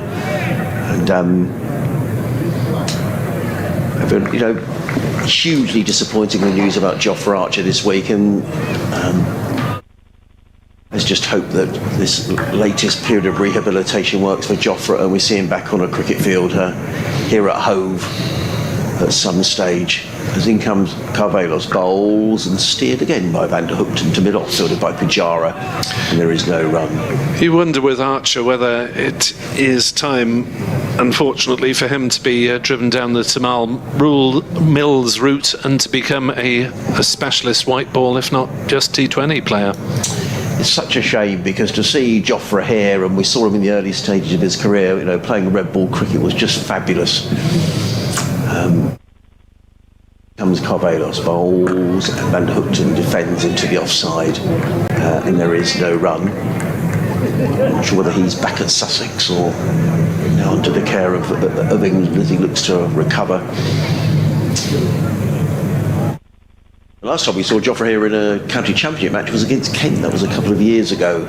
And, hugely disappointing the news about Jofra Archer this week. And let's just hope that this latest period of rehabilitation works for Jofra and we see him back on a cricket field here at Hove at some stage. As in comes Carvelos, bowls and steered again by Van der Hoogten to mid-off, fielded by Pujara, and there is no run. You wonder with Archer whether it is time, unfortunately, for him to be driven down the Tamal Mills route and to become a specialist white ball, if not just T20 player. It's such a shame, because to see Jofra here, and we saw him in the early stages of his career, playing red ball cricket was just fabulous. Comes Carvelos, bowls, and Van der Hoogten defends into the offside, and there is no run. I'm not sure whether he's back at Sussex or now under the care of England as he looks to recover. The last time we saw Jofra here in a county championship match was against Kent. That was a couple of years ago.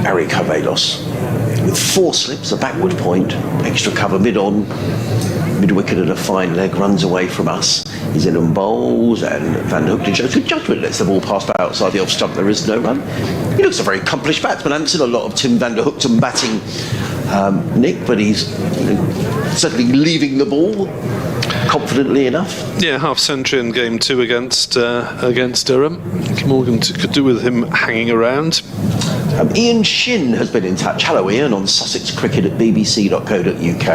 Eric Hovelos with 4 slips, a backward point, extra cover mid-on, mid-wicket at a fine leg, runs away from us. He's in and bowls, and Van der Hoogten shows good judgment, lets the ball pass by outside the off stump. There is no run. He looks a very accomplished batsman. I haven't seen a lot of Tim Van der Hoogten batting, Nick, but he's certainly leaving the ball confidently enough. Yeah, half century in game 2 against Durham. Glamorgan could do with him hanging around. Ian Shin has been in touch. Hello Ian, on Sussex Cricket at bbc.co.uk,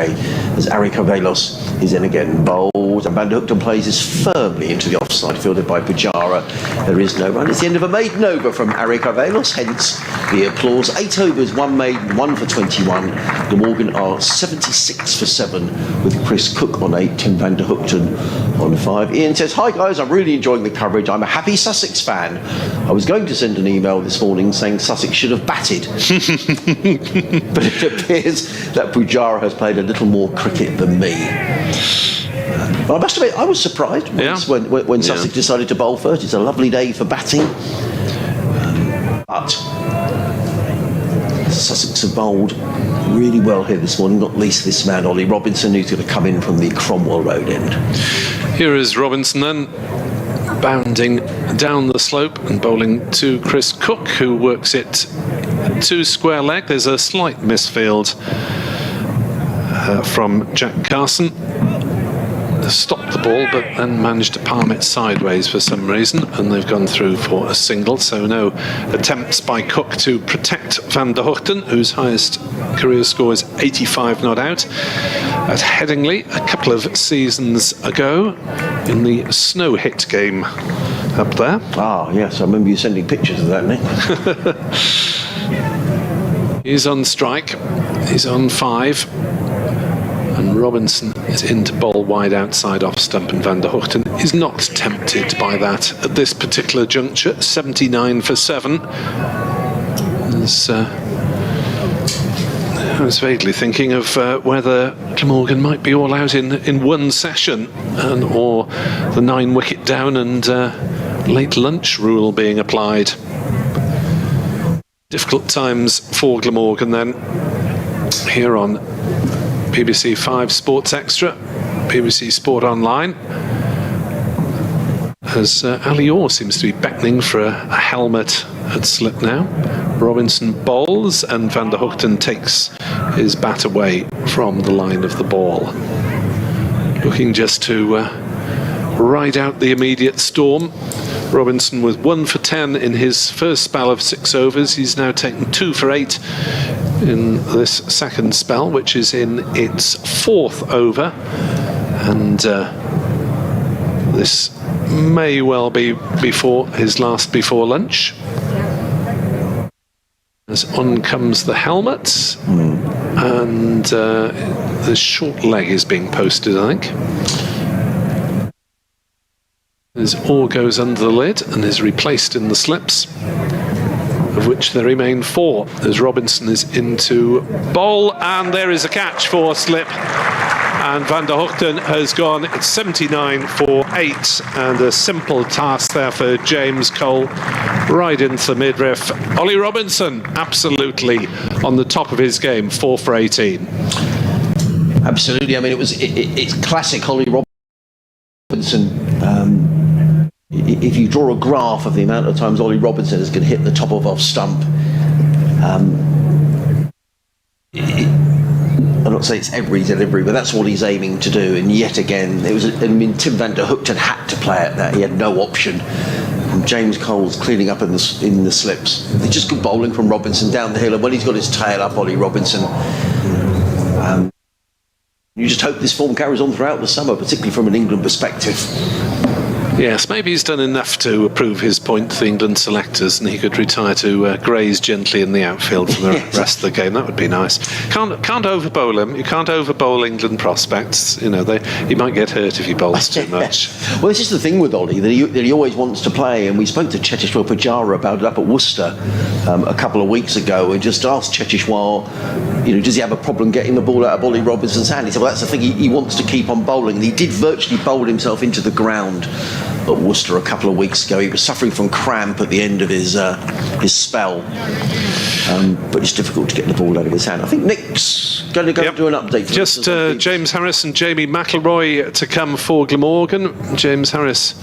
as Ari Carvelos is in again, bowled, and Van der Hoogten plays is firmly into the offside, fielded by Pujara. There is no run. It's the end of a maiden over from Ari Carvelos, hence the applause. 8 overs, 1 maiden, 1 for 21. Glamorgan are 76 for 7, with Chris Cook on 8, Tim Van der Hoogten on 5. Ian says, hi guys, I'm really enjoying the coverage. I'm a happy Sussex fan. I was going to send an email this morning saying Sussex should have batted. But it appears that Pujara has played a little more cricket than me. But I must admit, I was surprised when Sussex decided to bowl first. It's a lovely day for batting. But Sussex have bowled really well here this morning, not least this man, Ollie Robinson, who's going to come in from the Cromwell Road end. Here is Robinson then, bounding down the slope and bowling to Chris Cook, who works it to square leg. There's a slight misfield from Jack Carson. Stopped the ball, but then managed to palm it sideways for some reason, and they've gone through for a single. So no attempts by Cook to protect Van der Hoogten, whose highest career score is 85 not out at Headingley a couple of seasons ago in the snow hit game up there. Ah, yes, I remember you sending pictures of that, Nick. He's on strike. He's on 5. And Robinson is in to bowl wide outside off stump, and Van der Hoogten is not tempted by that at this particular juncture. 79 for 7. I was vaguely thinking of whether Glamorgan might be all out in one session, or the 9 wicket down and late lunch rule being applied. Difficult times for Glamorgan then, here on BBC 5 Sports Extra, BBC Sport Online, as Ali Orr seems to be beckoning for a helmet at slip now. Robinson bowls, and Van der Hoogten takes his bat away from the line of the ball, looking just to ride out the immediate storm. Robinson was 1 for 10 in his first spell of 6 overs. He's now taken 2 for 8 in this second spell, which is in its 4th over, and this may well be before his last before lunch. As on comes the helmet, and the short leg is being posted, I think. His oar goes under the lid and is replaced in the slips, of which there remain 4, as Robinson is into bowl, and there is a catch for slip, and Van der Hoogten has gone. It's 79 for 8, and a simple task there for James Cole, right into the midriff. Ollie Robinson absolutely on the top of his game, 4 for 18. Absolutely. I mean, it's classic Ollie Robinson. If you draw a graph of the amount of times Ollie Robinson is going to hit the top of off stump, I'm not saying it's every delivery, but that's what he's aiming to do. And yet again, Tim Van der Hoogten had to play at that. He had no option. And James Cole's cleaning up in the slips. They're just good bowling from Robinson down the hill, and when he's got his tail up, Ollie Robinson. You just hope this form carries on throughout the summer, particularly from an England perspective. Yes, maybe he's done enough to prove his point to the England selectors, and he could retire to graze gently in the outfield for the rest of the game. That would be nice. Can't over bowl him. You can't over bowl England prospects. You know, he might get hurt if he bowls too much. Well, this is the thing with Ollie, that he always wants to play, and we spoke to Cheteshwar Pujara about it up at Worcester a couple of weeks ago, and just asked Cheteshwar, does he have a problem getting the ball out of Ollie Robinson's hand? He said, well, that's the thing, he wants to keep on bowling. And he did virtually bowl himself into the ground at Worcester a couple of weeks ago. He was suffering from cramp at the end of his spell, but it's difficult to get the ball out of his hand. I think Nick's going to go do an update. Just James Harris and Jamie McIlroy to come for Glamorgan. James Harris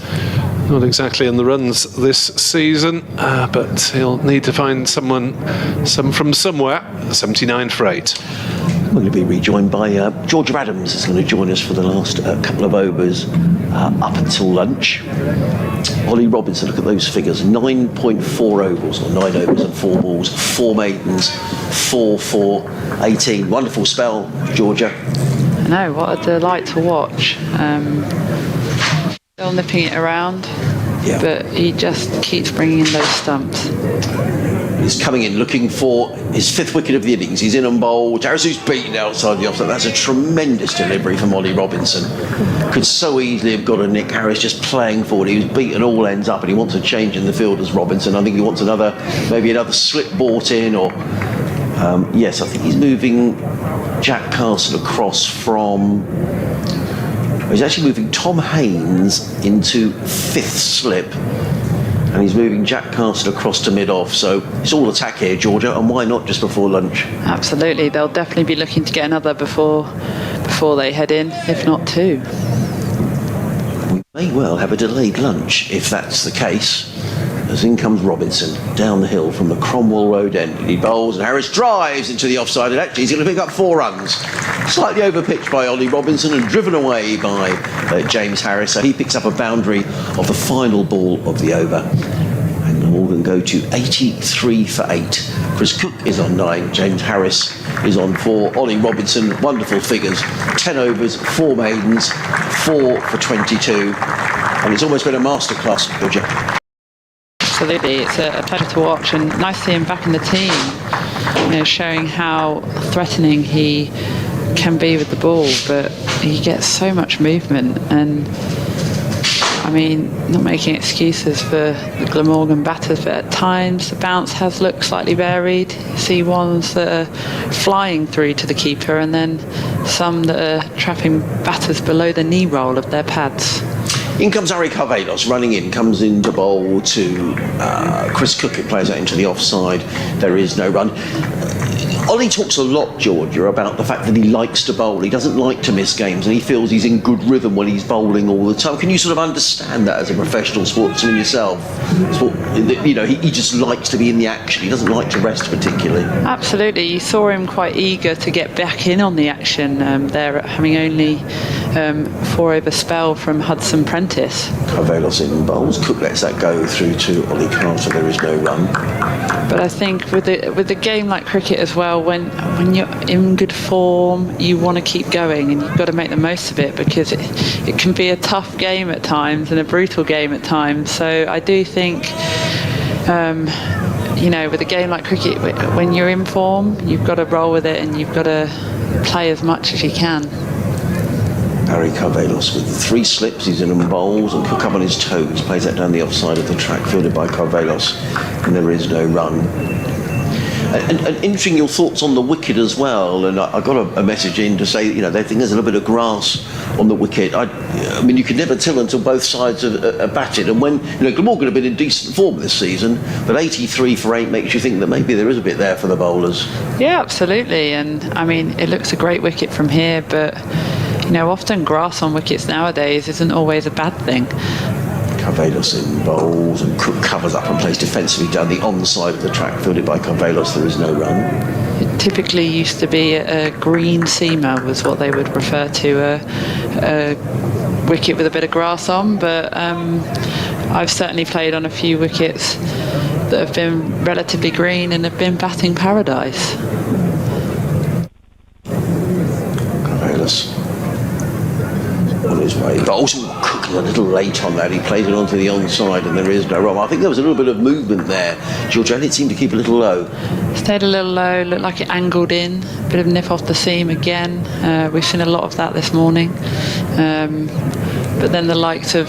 not exactly in the runs this season, but he'll need to find some from somewhere. 79 for 8. We're going to be rejoined by Georgia Adams is going to join us for the last couple of overs up until lunch. Ollie Robinson, look at those figures. 9.4 ovals, or 9 overs and 4 balls, 4 maidens, 4 18. Wonderful spell, Georgia. I know, what a delight to watch. Still nipping it around, but he just keeps bringing in those stumps. He's coming in looking for his 5th wicket of the innings. He's in and bowled. Harris, who's beaten outside the offside. That's a tremendous delivery from Ollie Robinson. Could so easily have got a nick. Harris just playing forward. He was beaten all ends up, and he wants a change in the field as Robinson. I think he wants maybe another slip bought in, or yes, I think he's moving Jack Castle across from. He's actually moving Tom Haynes into 5th slip, and he's moving Jack Castle across to mid-off. So it's all attack here, Georgia, and why not just before lunch? Absolutely, they'll definitely be looking to get another before they head in, if not 2. We may well have a delayed lunch if that's the case, as in comes Robinson down the hill from the Cromwell Road end. He bowls and Harris drives into the offside, and actually he's going to pick up 4 runs. Slightly overpitched by Ollie Robinson and driven away by James Harris, so he picks up a boundary of the final ball of the over. And Glamorgan go to 83 for 8. Chris Cook is on 9, James Harris is on 4. Ollie Robinson, wonderful figures, 10 overs, 4 maidens, 4 for 22, and it's almost been a masterclass, Georgia. Absolutely, it's a pleasure to watch, and nice to see him back in the team, showing how threatening he can be with the ball, but he gets so much movement. And I mean, not making excuses for the Glamorgan batters, but at times the bounce has looked slightly varied. You see ones that are flying through to the keeper, and then some that are trapping batters below the knee roll of their pads. In comes Harry Carvelos, running in, comes in to bowl to Chris Cook, who plays out into the offside. There is no run. Ollie talks a lot, Georgia, about the fact that he likes to bowl. He doesn't like to miss games, and he feels he's in good rhythm when he's bowling all the time. Can you sort of understand that as a professional sportsman yourself? He just likes to be in the action. He doesn't like to rest particularly. Absolutely. You saw him quite eager to get back in on the action there, having only 4 over spell from Hudson Prentice. Carvelos in bowls. Cook lets that go through to Ollie Carter. There is no run. But I think with a game like cricket as well, when you're in good form, you want to keep going, and you've got to make the most of it, because it can be a tough game at times and a brutal game at times. So I do think, with a game like cricket, when you're in form, you've got to roll with it, and you've got to play as much as you can. Harry Carvelos with 3 slips, he's in and bowls, and Cook up on his toes, plays that down the offside of the track, fielded by Carvelos, and there is no run. And interesting, your thoughts on the wicket as well. And I got a message in to say, they think there's a little bit of grass on the wicket. I mean, you can never tell until both sides are batted. And when Glamorgan have been in decent form this season, but 83 for 8 makes you think that maybe there is a bit there for the bowlers. Yeah, absolutely. And I mean, it looks a great wicket from here, but often grass on wickets nowadays isn't always a bad thing. Carvelos in bowls, and Cook covers up and plays defensively down the onside of the track, fielded by Carvelos. There is no run. It typically used to be a green seamer was what they would refer to, a wicket with a bit of grass on, but I've certainly played on a few wickets that have been relatively green and have been batting paradise. Carvelos on his way, but also Cook a little late on that. He played it onto the onside, and there is no run. I think there was a little bit of movement there. Georgia, it seemed to keep a little low. Stayed a little low, looked like it angled in, a bit of nip off the seam again. We've seen a lot of that this morning. But then the likes of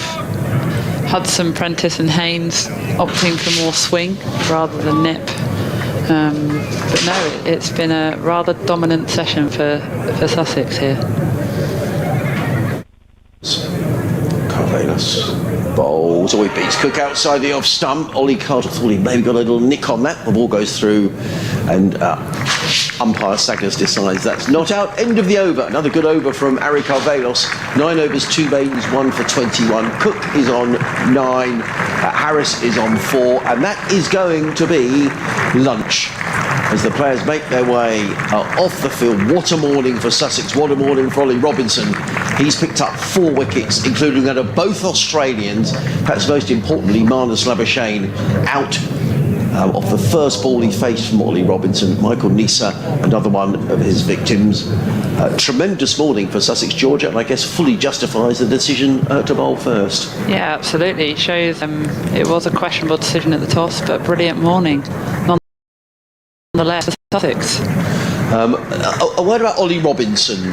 Hudson, Prentice and Haynes opting for more swing rather than nip. But no, it's been a rather dominant session for Sussex here. Carvelos bowls. Oh, he beats Cook outside the off stump. Ollie Carter thought he maybe got a little nick on that. The ball goes through, and Umpire Saggers decides that's not out. End of the over. Another good over from Ari Carvelos. 9 overs, 2 maidens, 1 for 21. Cook is on 9. Harris is on 4. And that is going to be lunch as the players make their way off the field. What a morning for Sussex. What a morning for Ollie Robinson. He's picked up 4 wickets, including that of both Australians. Perhaps most importantly, Marnus Labuschagne out off the first ball he faced from Ollie Robinson. Michael Neser, another one of his victims. Tremendous morning for Sussex, Georgia, and I guess fully justifies the decision to bowl first. Yeah, absolutely. It shows it was a questionable decision at the toss, but a brilliant morning nonetheless for Sussex. A word about Ollie Robinson,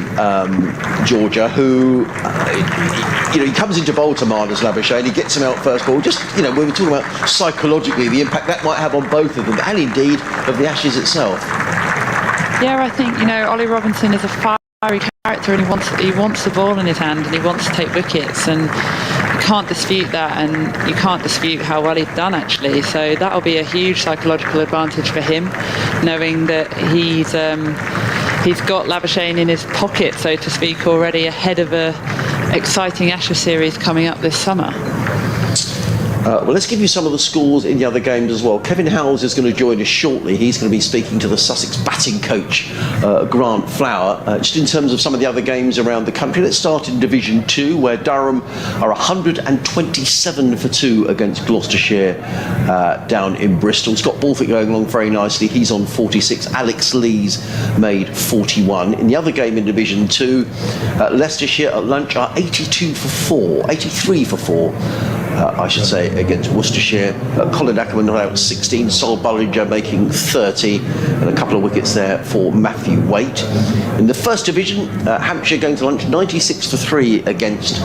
Georgia, who, he comes into bowl to Marnus Labuschagne, he gets him out first ball. Just, we were talking about psychologically the impact that might have on both of them, and indeed of the Ashes itself. Yeah, I think, Ollie Robinson is a fiery character, and he wants the ball in his hand, and he wants to take wickets, and you can't dispute that, and you can't dispute how well he's done, actually. So that'll be a huge psychological advantage for him, knowing that he's got Labuschagne in his pocket, so to speak, already ahead of a exciting Ashes series coming up this summer. Well, let's give you some of the scores in the other games as well. Kevin Howells is going to join us shortly. He's going to be speaking to the Sussex batting coach, Grant Flower. Just in terms of some of the other games around the country, let's start in Division 2, where Durham are 127 for 2 against Gloucestershire down in Bristol. Scott Borthwick going along very nicely. He's on 46. Alex Lees made 41. In the other game in Division 2, Leicestershire at lunch are 83 for 4. I should say, against Worcestershire. Colin Ackerman not out 16, Sol Bullinger making 30, and a couple of wickets there for Matthew Waite. In the first division, Hampshire going to lunch 96 for 3 against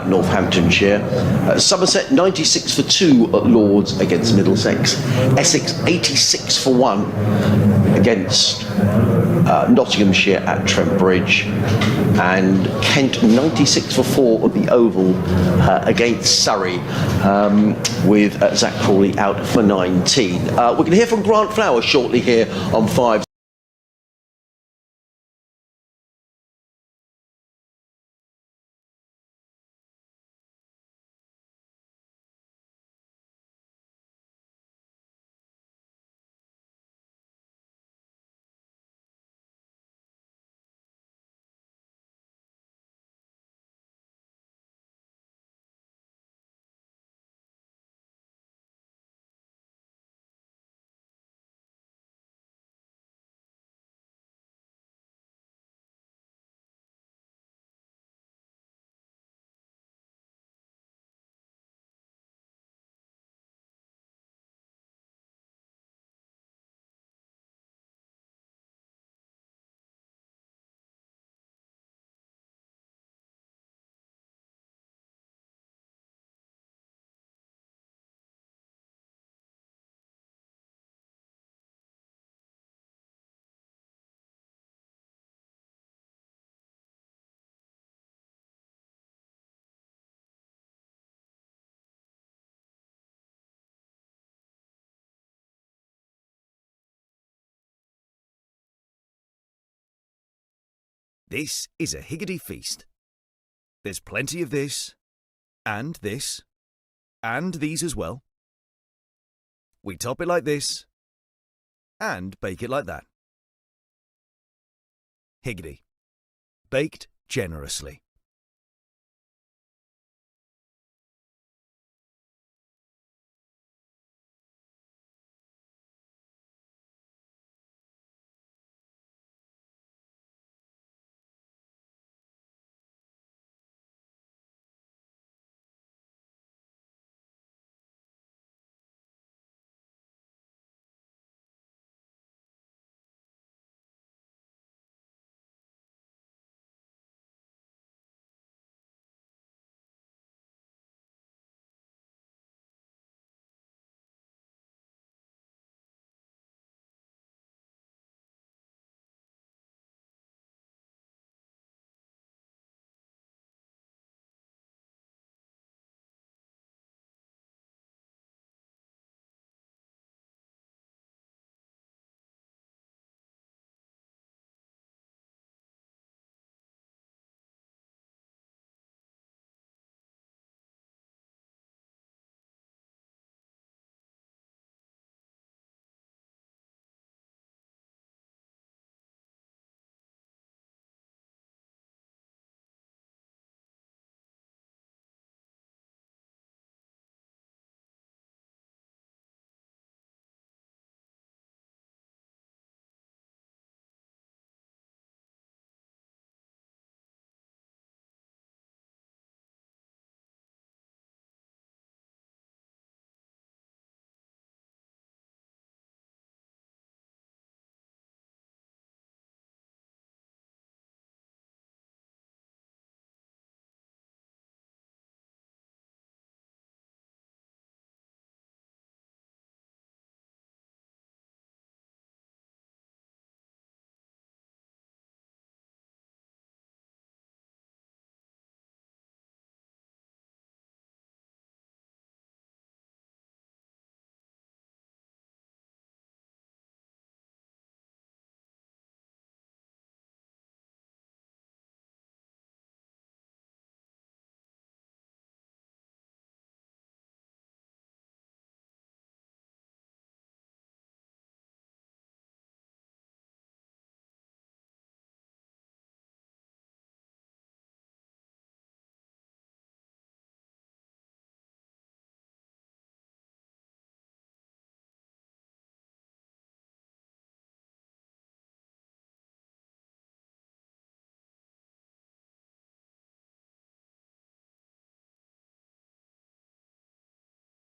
Northamptonshire. Somerset 96 for 2 at Lords against Middlesex. Essex 86 for 1 against Nottinghamshire at Trent Bridge. And Kent 96 for 4 at the Oval against Surrey, with Zach Crawley out for 19. We're going to hear from Grant Flower shortly here on 5. This is a Higgity feast. There's plenty of this, and these as well. We top it like this, and bake it like that. Higgity. Baked generously.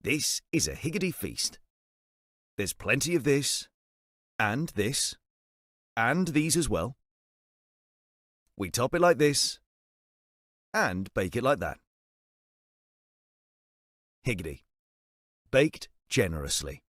This is a higgity feast. There's plenty of this, and this, and these as well. We top it like this, and bake it like that. Higgity. Baked generously.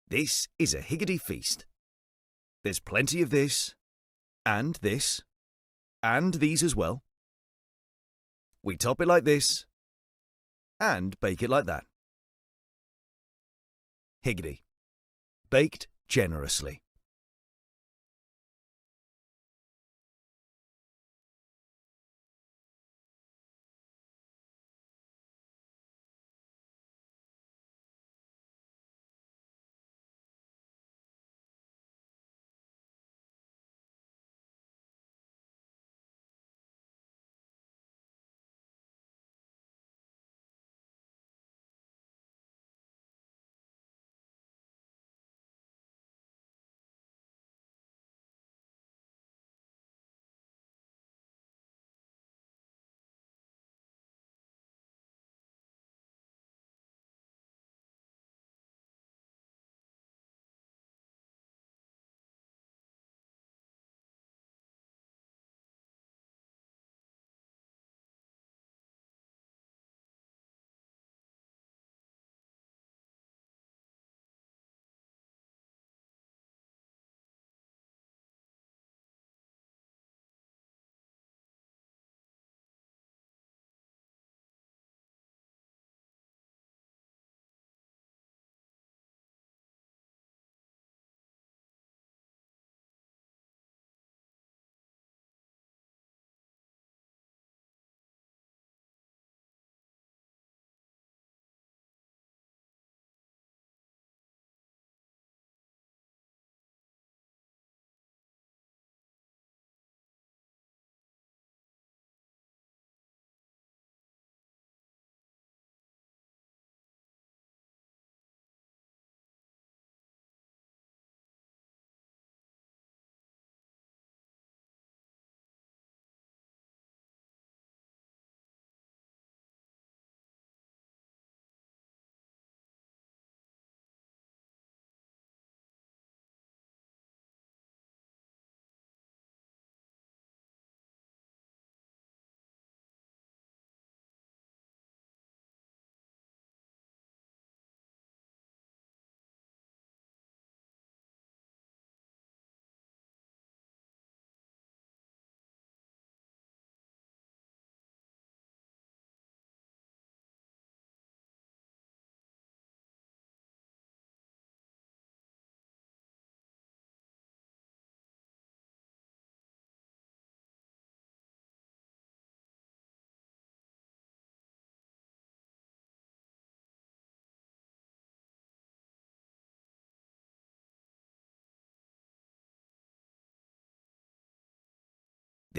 This is a higgity feast. There's plenty of this, and this, and these as well. We top it like this, and bake it like that. Higgity. Baked generously.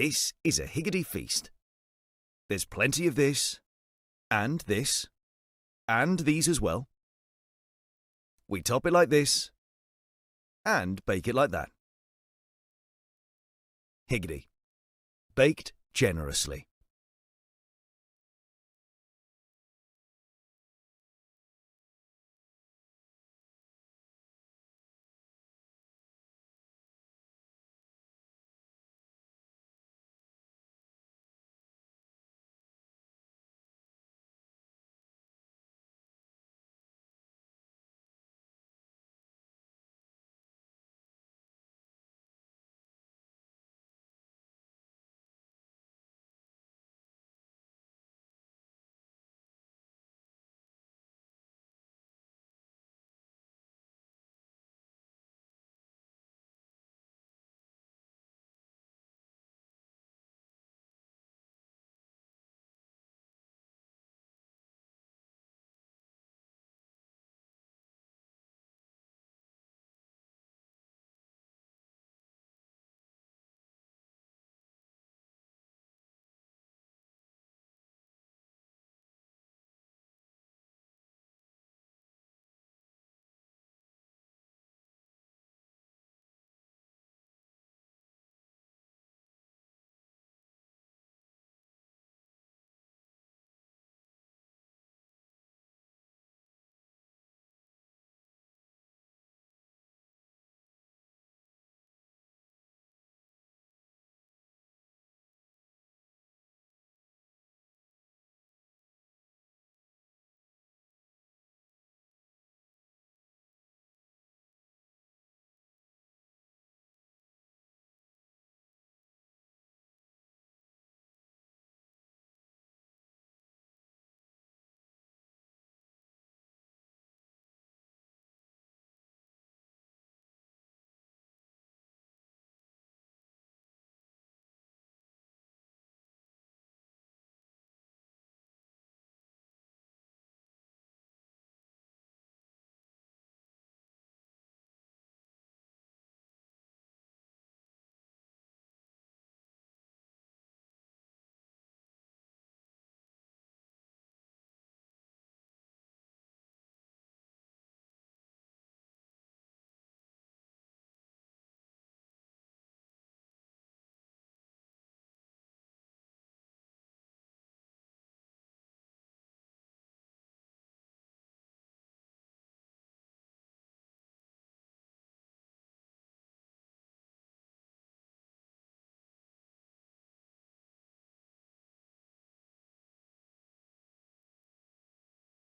This is a higgity feast. There's plenty of this, and these as well. We top it like this, and bake it like that. Higgity. Baked generously.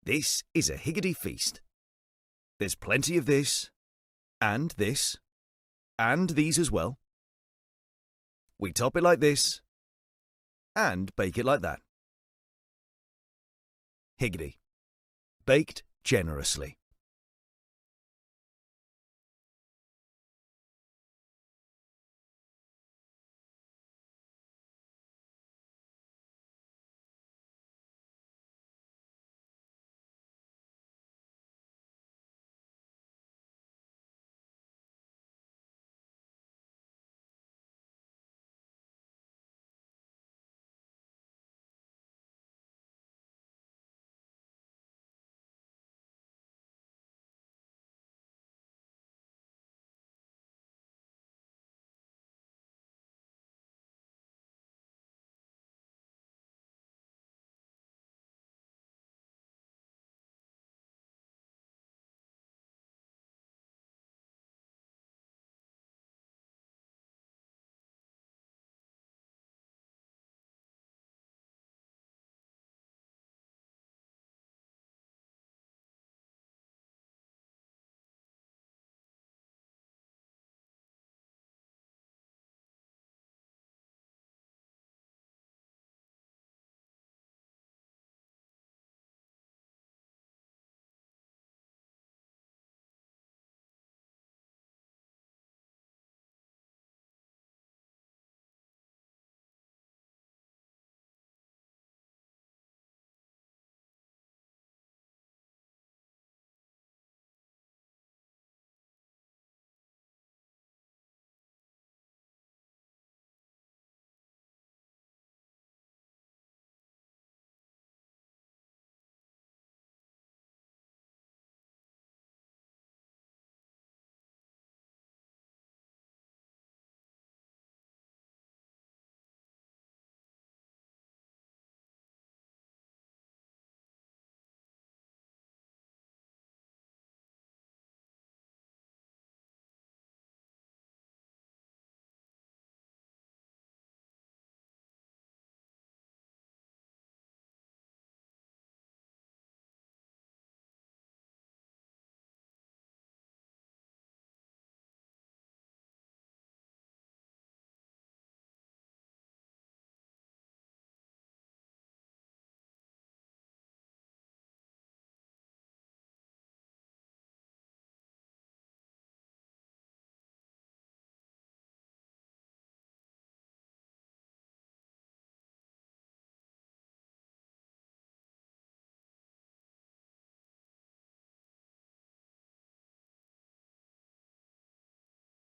This is a higgity feast. There's plenty of this, and these as well. We top it like this, and bake it like that. Higgity. Baked generously.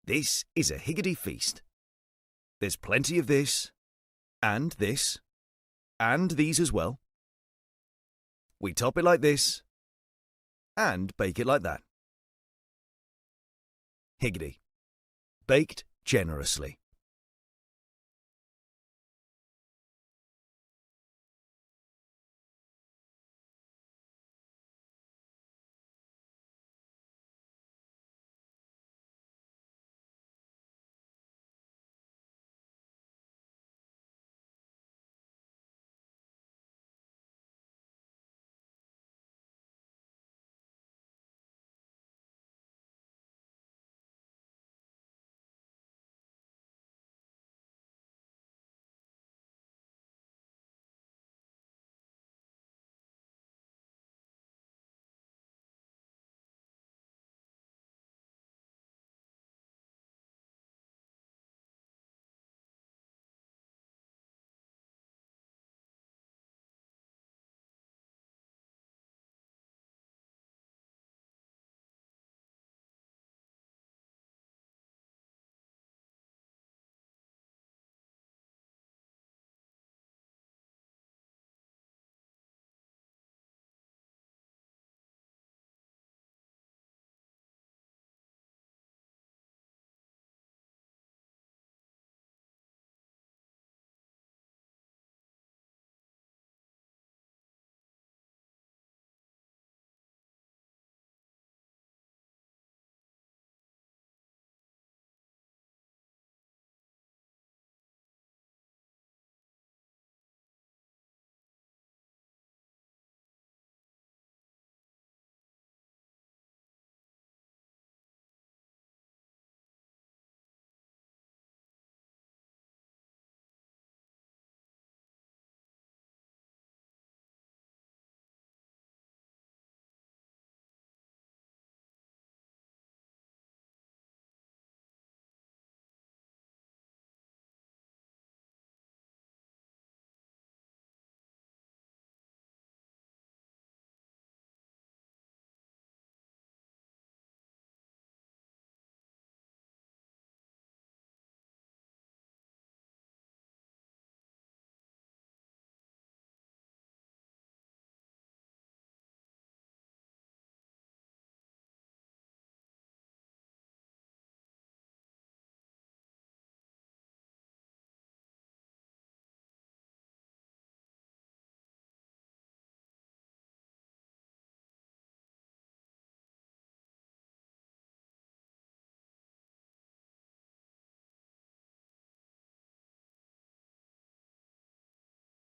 This is a higgity feast. There's plenty of this, and these as well. We top it like this, and bake it like that. Higgity. Baked generously.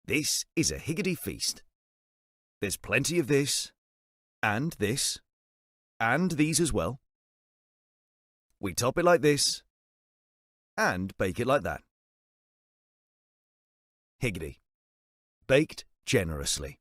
This is a higgity feast. There's plenty of this, and these as well. We top it like this, and bake it like that. Higgity. Baked generously.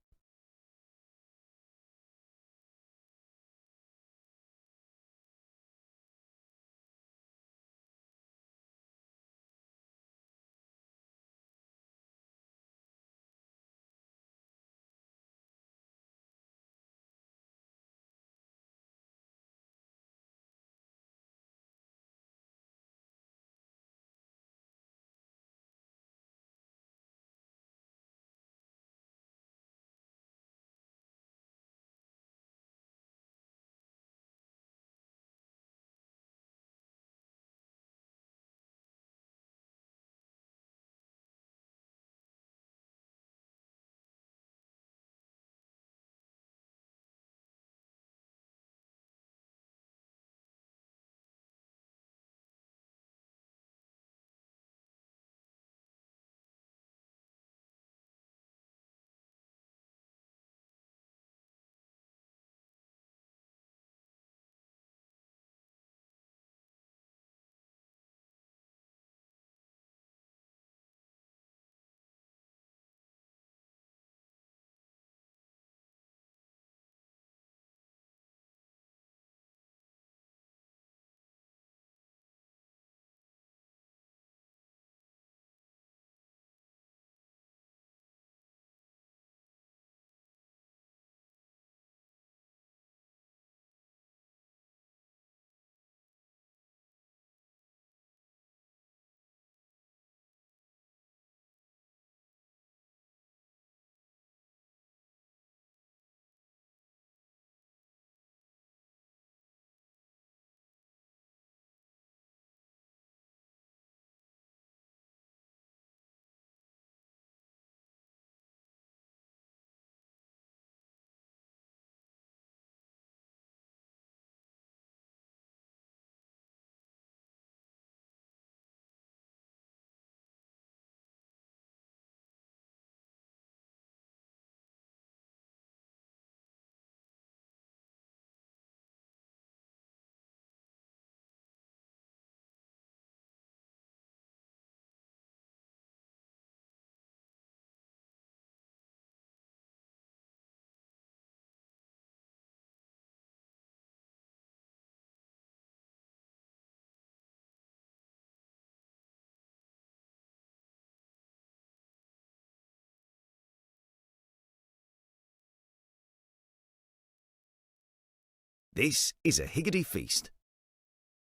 This is a higgity feast.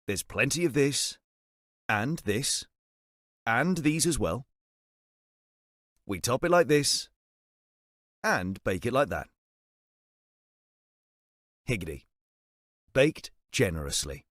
There's plenty of this, and these as well. We top it like this, and bake it like that. Higgity. Baked generously.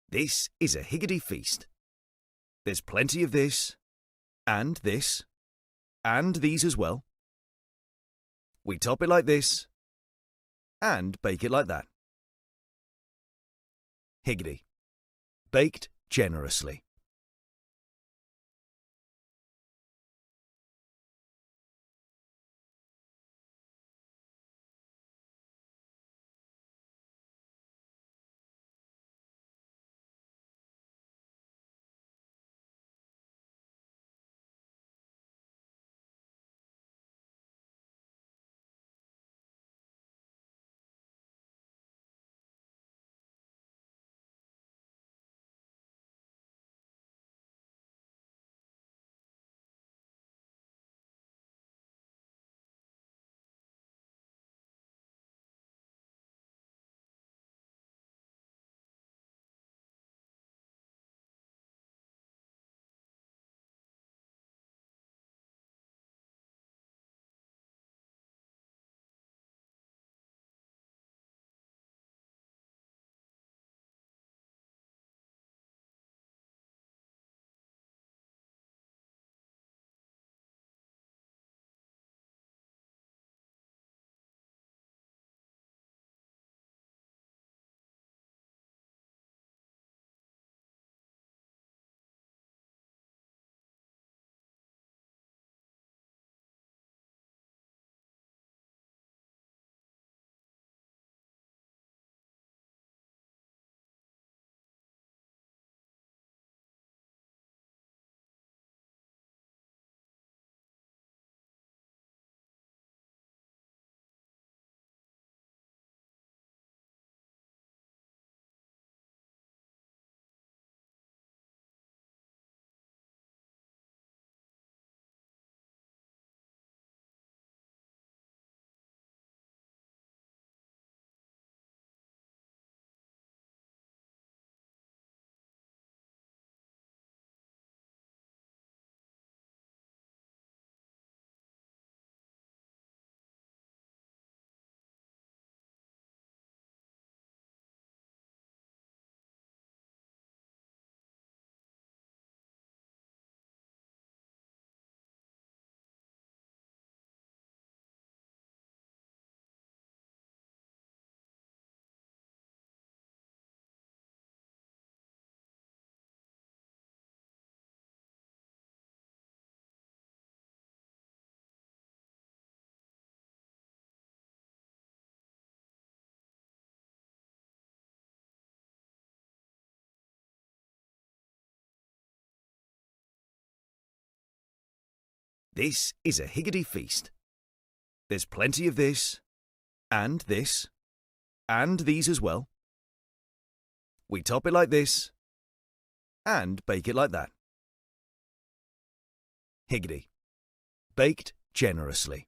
This is a higgity feast. There's plenty of this, and these as well. We top it like this, and bake it like that. Higgity. Baked generously. This is a higgity feast. There's plenty of this, and this, and these as well. We top it like this, and bake it like that. Higgity. Baked generously.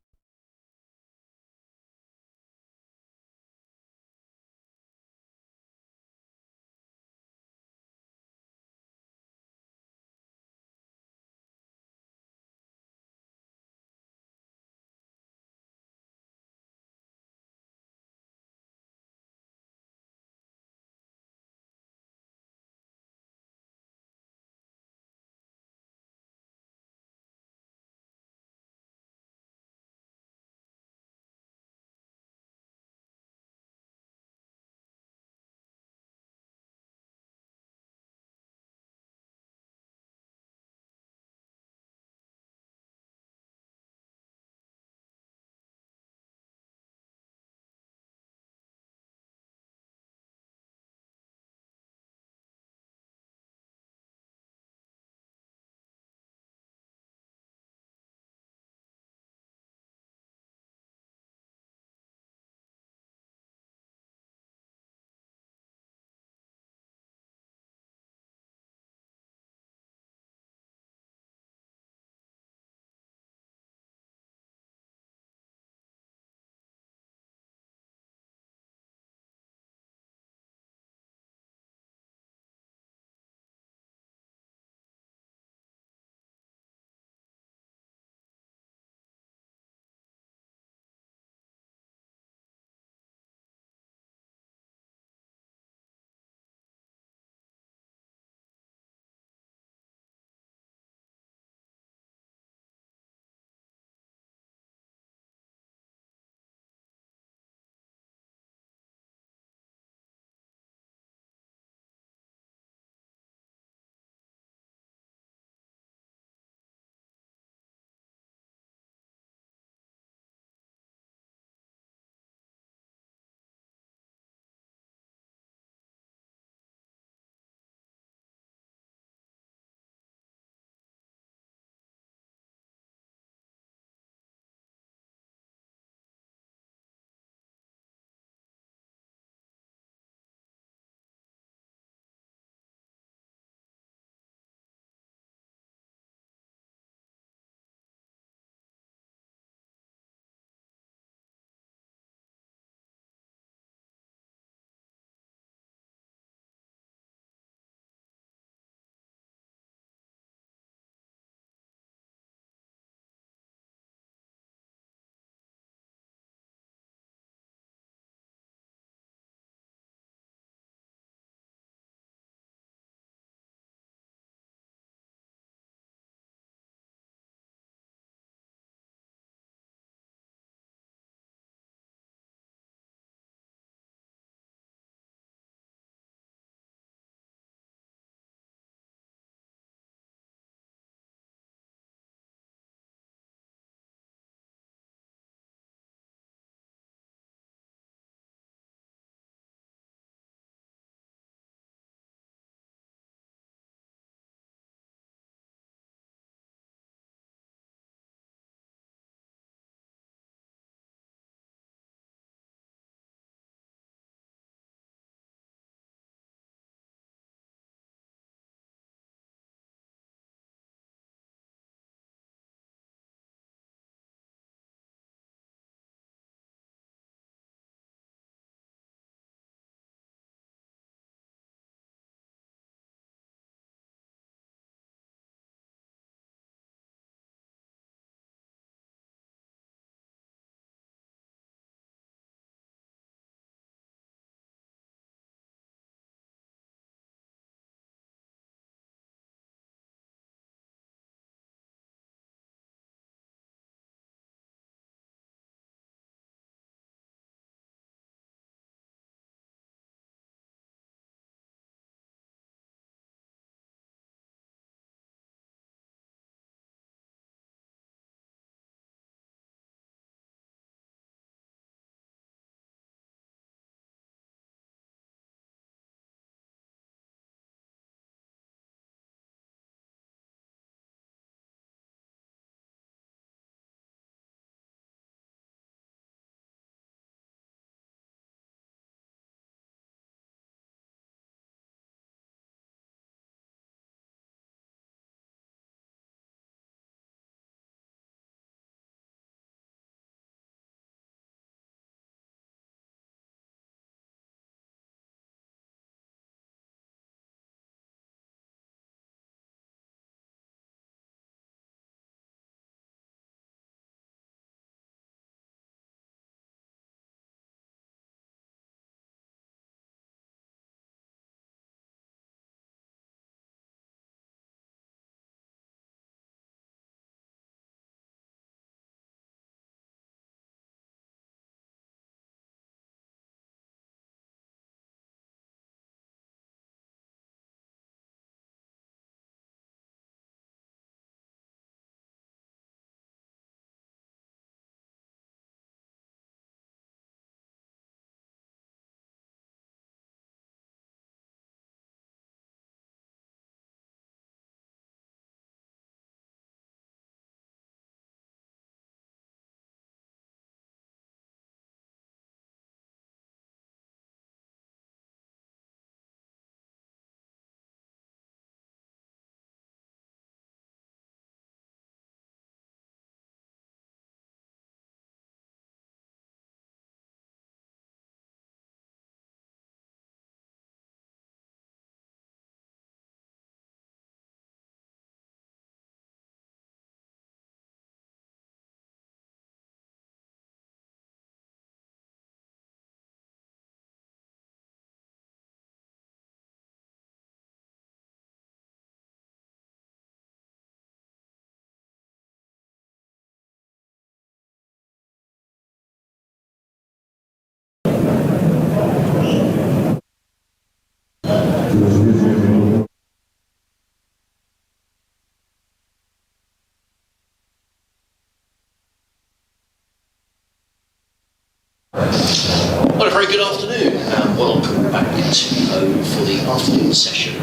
Well, a very good afternoon and welcome back into for the afternoon session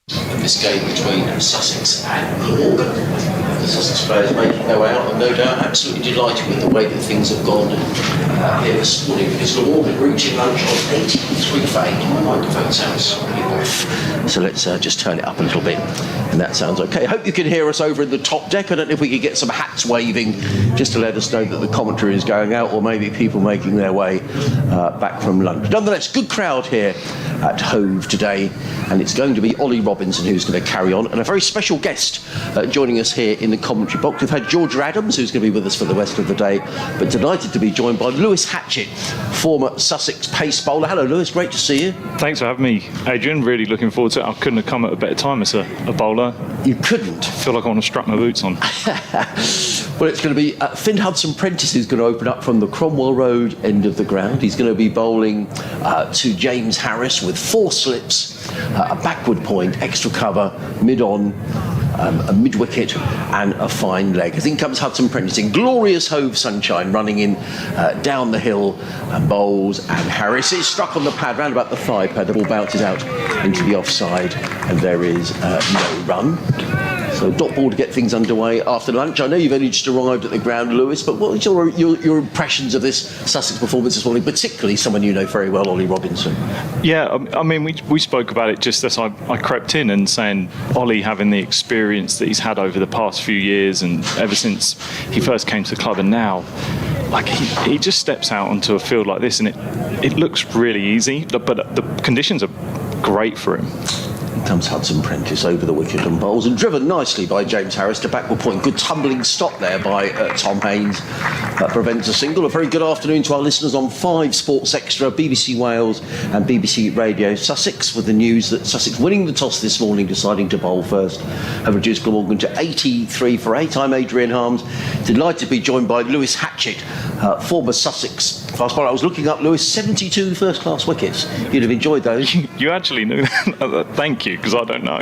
of this game between Sussex and Glamorgan. The Sussex players making their way out and no doubt absolutely delighted with the way that things have gone here this morning, because Glamorgan reaching lunch on 83 for 8. My microphone sounds really off, so let's just turn it up a little bit, and that sounds okay. I hope you can hear us over in the top deck. I don't know if we could get some hats waving just to let us know that the commentary is going out, or maybe people making their way back from lunch. Nonetheless, good crowd here at Hove today, and it's going to be Ollie Robinson who's going to carry on, and a very special guest joining us here in the commentary box. We've had Georgia Adams, who's going to be with us for the rest of the day, but delighted to be joined by Lewis Hatchett, former Sussex pace bowler. Hello Lewis, great to see you. Thanks for having me, Adrian. Really looking forward to it. I couldn't have come at a better time as a bowler. You couldn't? I feel like I want to strap my boots on. Well, it's going to be Finn Hudson-Prentice who's going to open up from the Cromwell Road end of the ground. He's going to be bowling to James Harris with 4 slips, a backward point, extra cover, mid-on, a mid-wicket and a fine leg. I think comes Hudson-Prentice in glorious Hove sunshine, running in down the hill, and bowls, and Harris is struck on the pad round about the thigh pad. The ball bounces out into the offside and there is no run. So dot ball to get things underway after lunch. I know you've only just arrived at the ground, Lewis, but what are your impressions of this Sussex performance this morning, particularly someone you know very well, Ollie Robinson? Yeah, I mean, we spoke about it just as I crept in, and saying Ollie having the experience that he's had over the past few years and ever since he first came to the club, and now like he just steps out onto a field like this and it looks really easy, but the conditions are great for him. Comes Hudson-Prentice over the wicket and bowls, and driven nicely by James Harris to backward point. Good tumbling stop there by Tom Haynes. That prevents a single. A very good afternoon to our listeners on 5 Sports Extra, BBC Wales and BBC Radio Sussex, with the news that Sussex, winning the toss this morning, deciding to bowl first, have reduced Glamorgan to 83 for 8. I'm Adrian Harms, delighted to be joined by Lewis Hatchett, former Sussex fast bowler. I was looking up, Lewis, 72 first-class wickets. You'd have enjoyed those. You actually knew that. Thank you, because I don't know.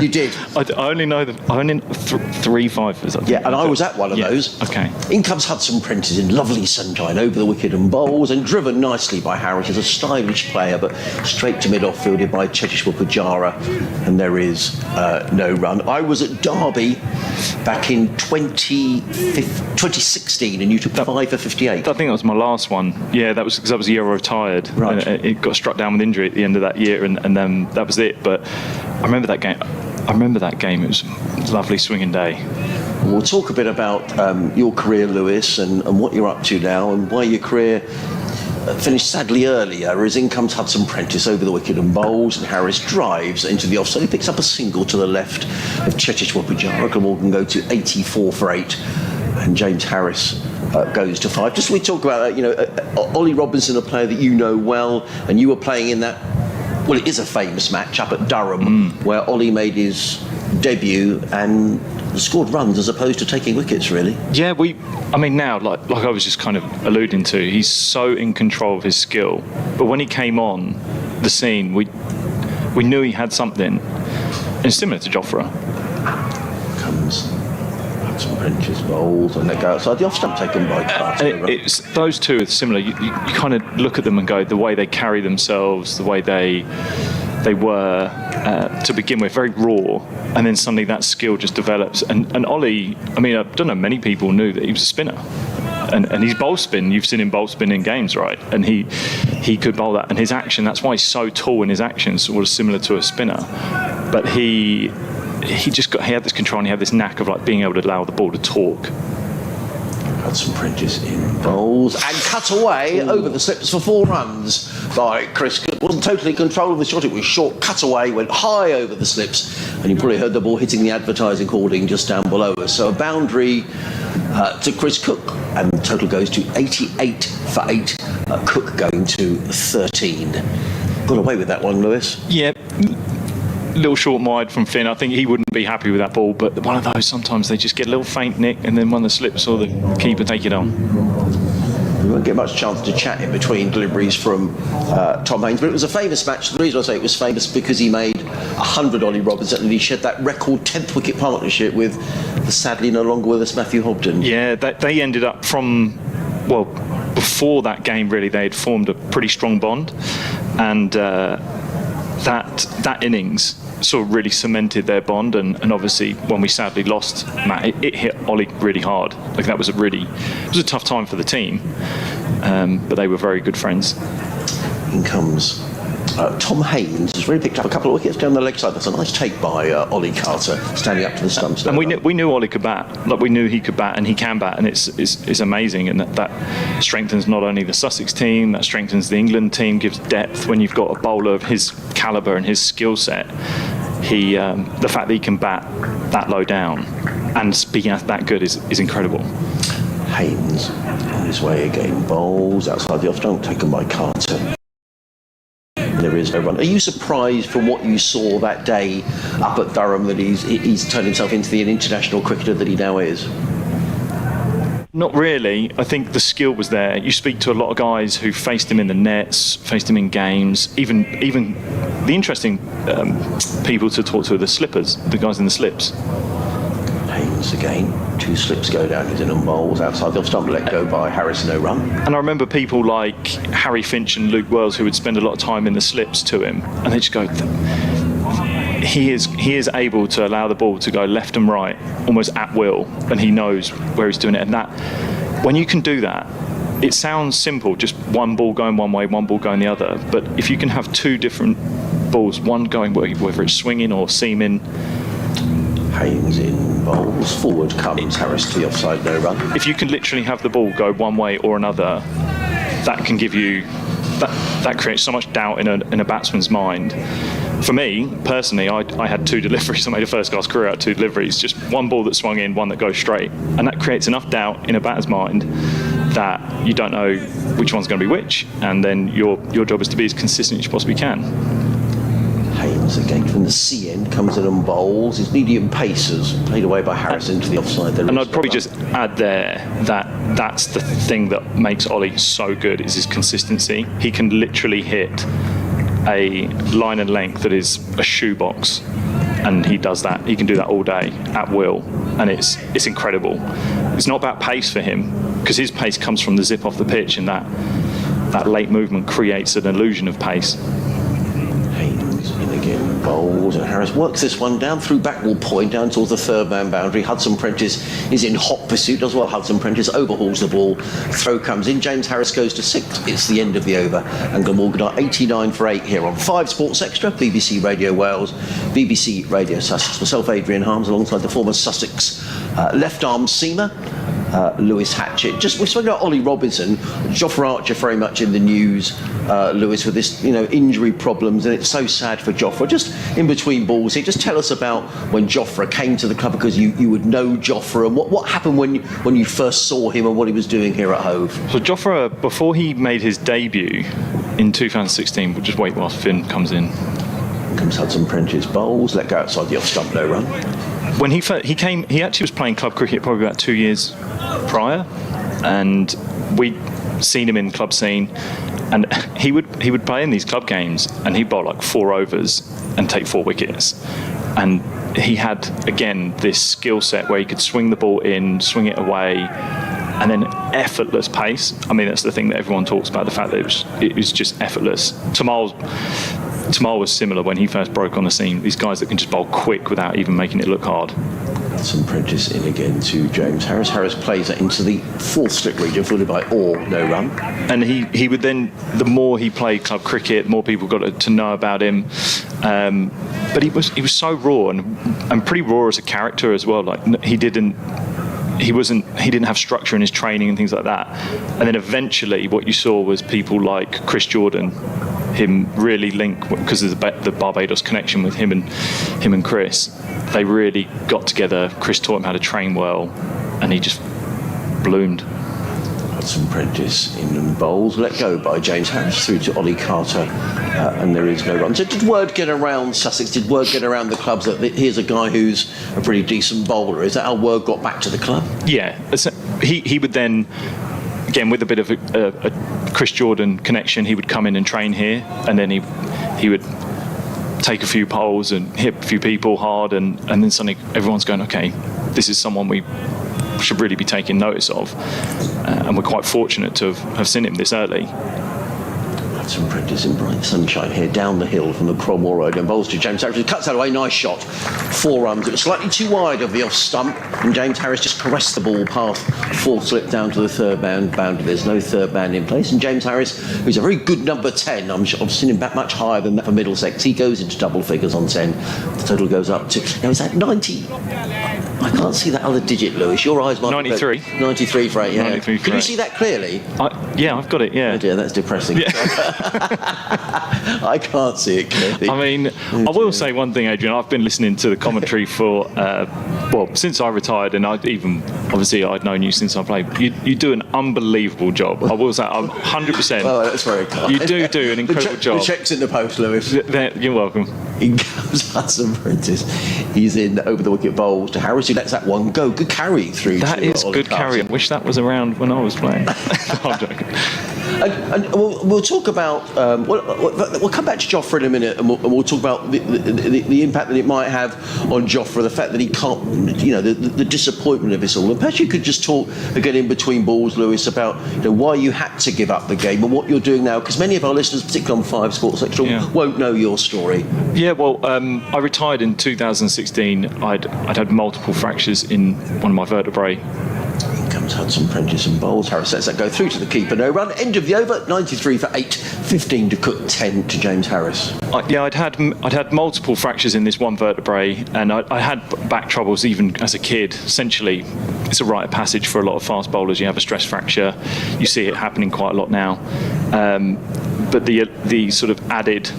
You did? I only know the 3 fifers. Yeah, and I was at one of those. Okay. In comes Hudson-Prentice in lovely sunshine over the wicket and bowls, and driven nicely by Harris. He's a stylish player, but straight to mid-off, fielded by Cheteshwar Pujara, and there is no run. I was at Derby back in 2016, and you took 5 for 58. I think that was my last one. Yeah, that was because I was a year retired. Right. It got struck down with injury at the end of that year, and then that was it. But I remember that game. It was a lovely swinging day. We'll talk a bit about your career, Lewis, and what you're up to now, and why your career finished sadly earlier, as in comes Hudson-Prentice over the wicket and bowls, and Harris drives into the offside. He picks up a single to the left of Cheteshwar Pujara. Glamorgan go to 84 for 8, and James Harris goes to 5. Just we talk about that, Ollie Robinson, a player that you know well, and you were playing in that, well, it is a famous match up at Durham, where Ollie made his debut and scored runs as opposed to taking wickets, really. Yeah, now, like I was just kind of alluding to, he's so in control of his skill. But when he came on the scene, we knew he had something. And similar to Jofra. Comes Hudson-Prentice bowls, and they go outside the off stump, taken by Carter. It's those two are similar. You kind of look at them and go, the way they carry themselves, the way they were to begin with, very raw, and then suddenly that skill just develops. And Ollie, I don't know, many people knew that he was a spinner, and he's bowl spin. You've seen him bowl spin in games, right? And he could bowl that, and his action. That's why he's so tall in his action, sort of similar to a spinner. But he had this control, and he had this knack of like being able to allow the ball to talk. Hudson-Prentice in bowls and cut away over the slips for 4 runs by Chris Cook. Wasn't totally in control of the shot, it was short, cut away, went high over the slips, and you probably heard the ball hitting the advertising hoarding just down below us. So a boundary to Chris Cook, and the total goes to 88 for 8. Cook going to 13. Got away with that one, Lewis. Yeah. Little short wide from Finn. I think he wouldn't be happy with that ball, but one of those, sometimes they just get a little faint nick, and then one of the slips or the keeper take it on. We won't get much chance to chat in between deliveries from Tom Haynes, but it was a famous match. The reason I say it was famous because he made 100 Ollie Robinson, and he shared that record 10th wicket partnership with the sadly no longer with us Matthew Hobden. Yeah, they ended up from well, before that game, really, they had formed a pretty strong bond, and that innings sort of really cemented their bond. And obviously, when we sadly lost Matt, it hit Ollie really hard. Like, that was it was a tough time for the team, but they were very good friends. In comes Tom Haynes, has really picked up a couple of wickets down the leg side. That's a nice take by Ollie Carter, standing up to the stumps. And we knew Ollie could bat. Like, we knew he could bat, and he can bat, and it's amazing. And that strengthens not only the Sussex team, that strengthens the England team, gives depth when you've got a bowler of his calibre and his skill set. The fact that he can bat that low down and being that good is incredible. Haynes on his way again, bowls outside the off stump, taken by Carter. There is no run. Are you surprised from what you saw that day up at Durham that he's turned himself into the international cricketer that he now is? Not really. I think the skill was there. You speak to a lot of guys who faced him in the nets, faced him in games, even the interesting people to talk to are the slippers, the guys in the slips. Haynes again, 2 slips go down, he's in on bowls outside the off stump, let go by Harris, no run. And I remember people like Harry Finch and Luke Wells who would spend a lot of time in the slips to him, and they just go, he is able to allow the ball to go left and right almost at will, and he knows where he's doing it. And that, when you can do that, it sounds simple, just one ball going one way, one ball going the other, but if you can have 2 different balls, one going whether it's swinging or seaming. Haynes in bowls, forward comes Harris to the offside, no run. If you can literally have the ball go one way or another, that can give you that creates so much doubt in a batsman's mind. For me personally, I had 2 deliveries. I made a first class career out of 2 deliveries, just one ball that swung in, one that goes straight, and that creates enough doubt in a batter's mind that you don't know which one's going to be which, and then your job is to be as consistent as you possibly can. Haynes again from the C end, comes in and bowls. His medium pacers played away by Harris into the offside. And I'd probably just add there that that's the thing that makes Ollie so good, is his consistency. He can literally hit a line and length that is a shoebox, and he does that. He can do that all day at will, and it's incredible. It's not about pace for him, because his pace comes from the zip off the pitch, and that late movement creates an illusion of pace. Haynes in again, bowls, and Harris works this one down through Backwall Point, down towards the third man boundary. Hudson Prentice is in hot pursuit as well. Hudson Prentice overhauls the ball, throw comes in, James Harris goes to 6. It's the end of the over, and Glamorgan are 89 for 8 here on 5 Sports Extra, BBC Radio Wales, BBC Radio Sussex. Myself, Adrian Harms, alongside the former Sussex left arm seamer Lewis Hatchett. We're speaking about Ollie Robinson. Jofra Archer very much in the news, Lewis, with this injury problems, and it's so sad for Jofra. Just in between balls here, just tell us about when Jofra came to the club, because you would know Jofra, and what happened when you first saw him and what he was doing here at Hove. So Jofra, before he made his debut in 2016, we'll just wait whilst Finn comes in. Comes Hudson Prentice, bowls, let go outside the off stump, no run. When he came, he actually was playing club cricket probably about 2 years prior, and we'd seen him in club scene, and he would play in these club games, and he'd bowl like 4 overs and take 4 wickets. And he had, again, this skill set where he could swing the ball in, swing it away, and then effortless pace. I mean, that's the thing that everyone talks about, the fact that it was just effortless. Tamal was similar when he first broke on the scene. These guys that can just bowl quick without even making it look hard. Hudson Prentice in again to James Harris. Harris plays that into the 4th slip region, followed by Orr, no run. And he would then, the more he played club cricket, the more people got to know about him. But he was so raw and pretty raw as a character as well. Like, he didn't have structure in his training and things like that. And then eventually what you saw was people like Chris Jordan, him really link, because of the Barbados connection with him and Chris. They really got together. Chris taught him how to train well, and he just bloomed. Hudson Prentice in bowls, let go by James Harris through to Ollie Carter, and there is no run. So did word get around Sussex, did word get around the clubs that here's a guy who's a pretty decent bowler? Is that how word got back to the club? Yeah, he would then, again, with a bit of a Chris Jordan connection, he would come in and train here, and then he would take a few poles and hit a few people hard, and then suddenly everyone's going, okay, this is someone we should really be taken notice of, and we're quite fortunate to have seen him this early. Some practice in bright sunshine here down the hill from the Cromwell Road, and bowls to James Harris, who cuts that away. Nice shot, 4 runs. It was slightly too wide of the off stump, and James Harris just caressed the ball past 4th slip down to the 3rd boundary. There's no 3rd man in place, and James Harris, who's a very good number 10, I've seen him back much higher than that for Middlesex. He goes into double figures on 10. The total goes up to, now is that 90? I can't see that other digit, Lewis. Your eyes might 93. 93 for 8, yeah. 93 for Can you 8. see that clearly? Yeah, I've got it, yeah. Oh dear, that's depressing. Yeah. I can't see it clearly. I mean, I will say one thing, Adrian. I've been listening to the commentary for, since I retired, and I'd known you since I played. You do an unbelievable job. I will say, I'm 100%. Well, that's very kind. You do an incredible job. The check's in the post, Lewis. You're welcome. In comes Hudson Prentice. He's in over the wicket bowls to Harris, who lets that one go. Good carry through. That is Ollie good carry. I wish that was around when I was playing. No, I'm joking. And we'll talk about. We'll come back to Jofra in a minute, and we'll talk about the impact that it might have on Jofra. The fact that he can't, the disappointment of this all. And perhaps you could just talk again in between balls, Lewis, about why you had to give up the game and what you're doing now, because many of our listeners, particularly on 5 Sports Extra, won't know your story. Yeah, well, I retired in 2016. I'd had multiple fractures in one of my vertebrae. Comes Hudson Prentice and bowls. Harris lets that go through to the keeper. No run. End of the over. 93 for 8. 15 to Cook. 10 to James Harris. I'd had multiple fractures in this one vertebrae, and I had back troubles even as a kid. Essentially, it's a rite of passage for a lot of fast bowlers. You have a stress fracture. You see it happening quite a lot now. But the sort of added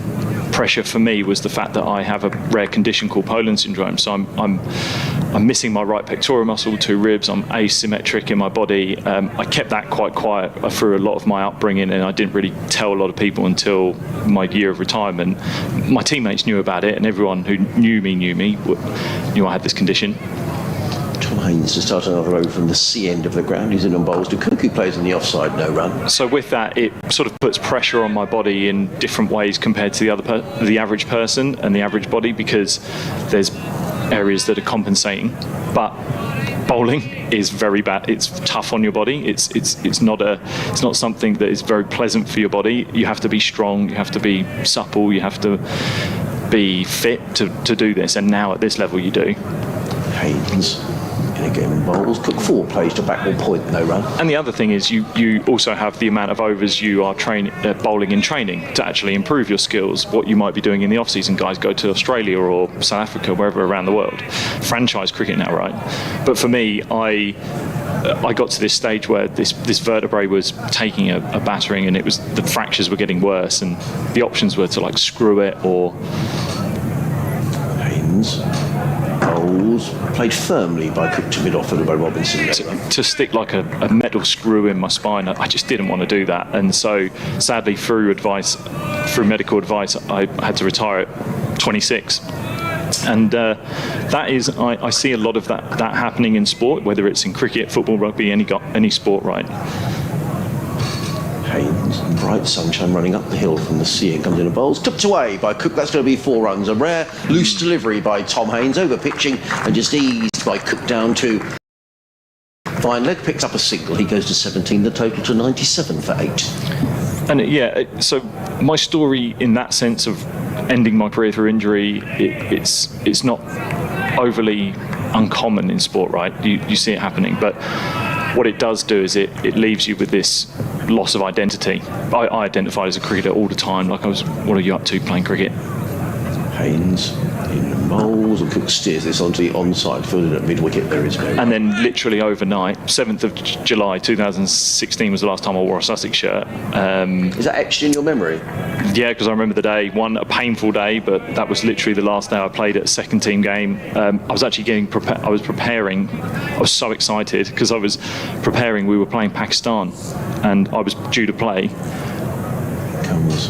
pressure for me was the fact that I have a rare condition called Poland syndrome. So I'm missing my right pectoral muscle, 2 ribs. I'm asymmetric in my body. I kept that quite quiet through a lot of my upbringing, and I didn't really tell a lot of people until my year of retirement. My teammates knew about it, and everyone who knew me knew I had this condition. Tom Haynes to start another over from the C end of the ground. He's in on bowls to Cook, who plays on the offside, no run. So with that, it sort of puts pressure on my body in different ways compared to the average person and the average body, because there's areas that are compensating. But bowling is very bad. It's tough on your body. It's not something that is very pleasant for your body. You have to be strong. You have to be supple. You have to be fit to do this. And now at this level, you do. Haynes in a game in bowls. Cook 4 plays to backward point, no run. And the other thing is you also have the amount of overs you are bowling in training to actually improve your skills. What you might be doing in the off-season, guys go to Australia or South Africa, wherever around the world. Franchise cricket now, right? But for me, I got to this stage where this vertebrae was taking a battering, and the fractures were getting worse, and the options were to screw it or... Haynes bowls, played firmly by Cook to mid-off by Robinson. To stick like a metal screw in my spine, I just didn't want to do that. And so sadly, through medical advice, I had to retire at 26. And that is, I see a lot of that happening in sport, whether it's in cricket, football, rugby, any sport, right? Haynes, bright sunshine running up the hill from the sea, and comes in and bowls. Clipped away by Cook. That's going to be 4 runs. A rare loose delivery by Tom Haynes, over pitching and just eased by Cook down to fine leg. Picks up a single. He goes to 17. The total to 97 for 8. And so my story in that sense of ending my career through injury, it's not overly uncommon in sport, right? You see it happening, but what it does do is it leaves you with this loss of identity. I identified as a cricketer all the time. What are you up to playing cricket? Haynes in bowls, and Cook steers this onto the onside field at mid-wicket. There is no... And then literally overnight, 7th of July 2016 was the last time I wore a Sussex shirt. Is that etched in your memory? Yeah, because I remember the day, a painful day, but that was literally the last day I played at a second team game. I was actually getting prepared. I was preparing. I was so excited because I was preparing. We were playing Pakistan, and I was due to play. Comes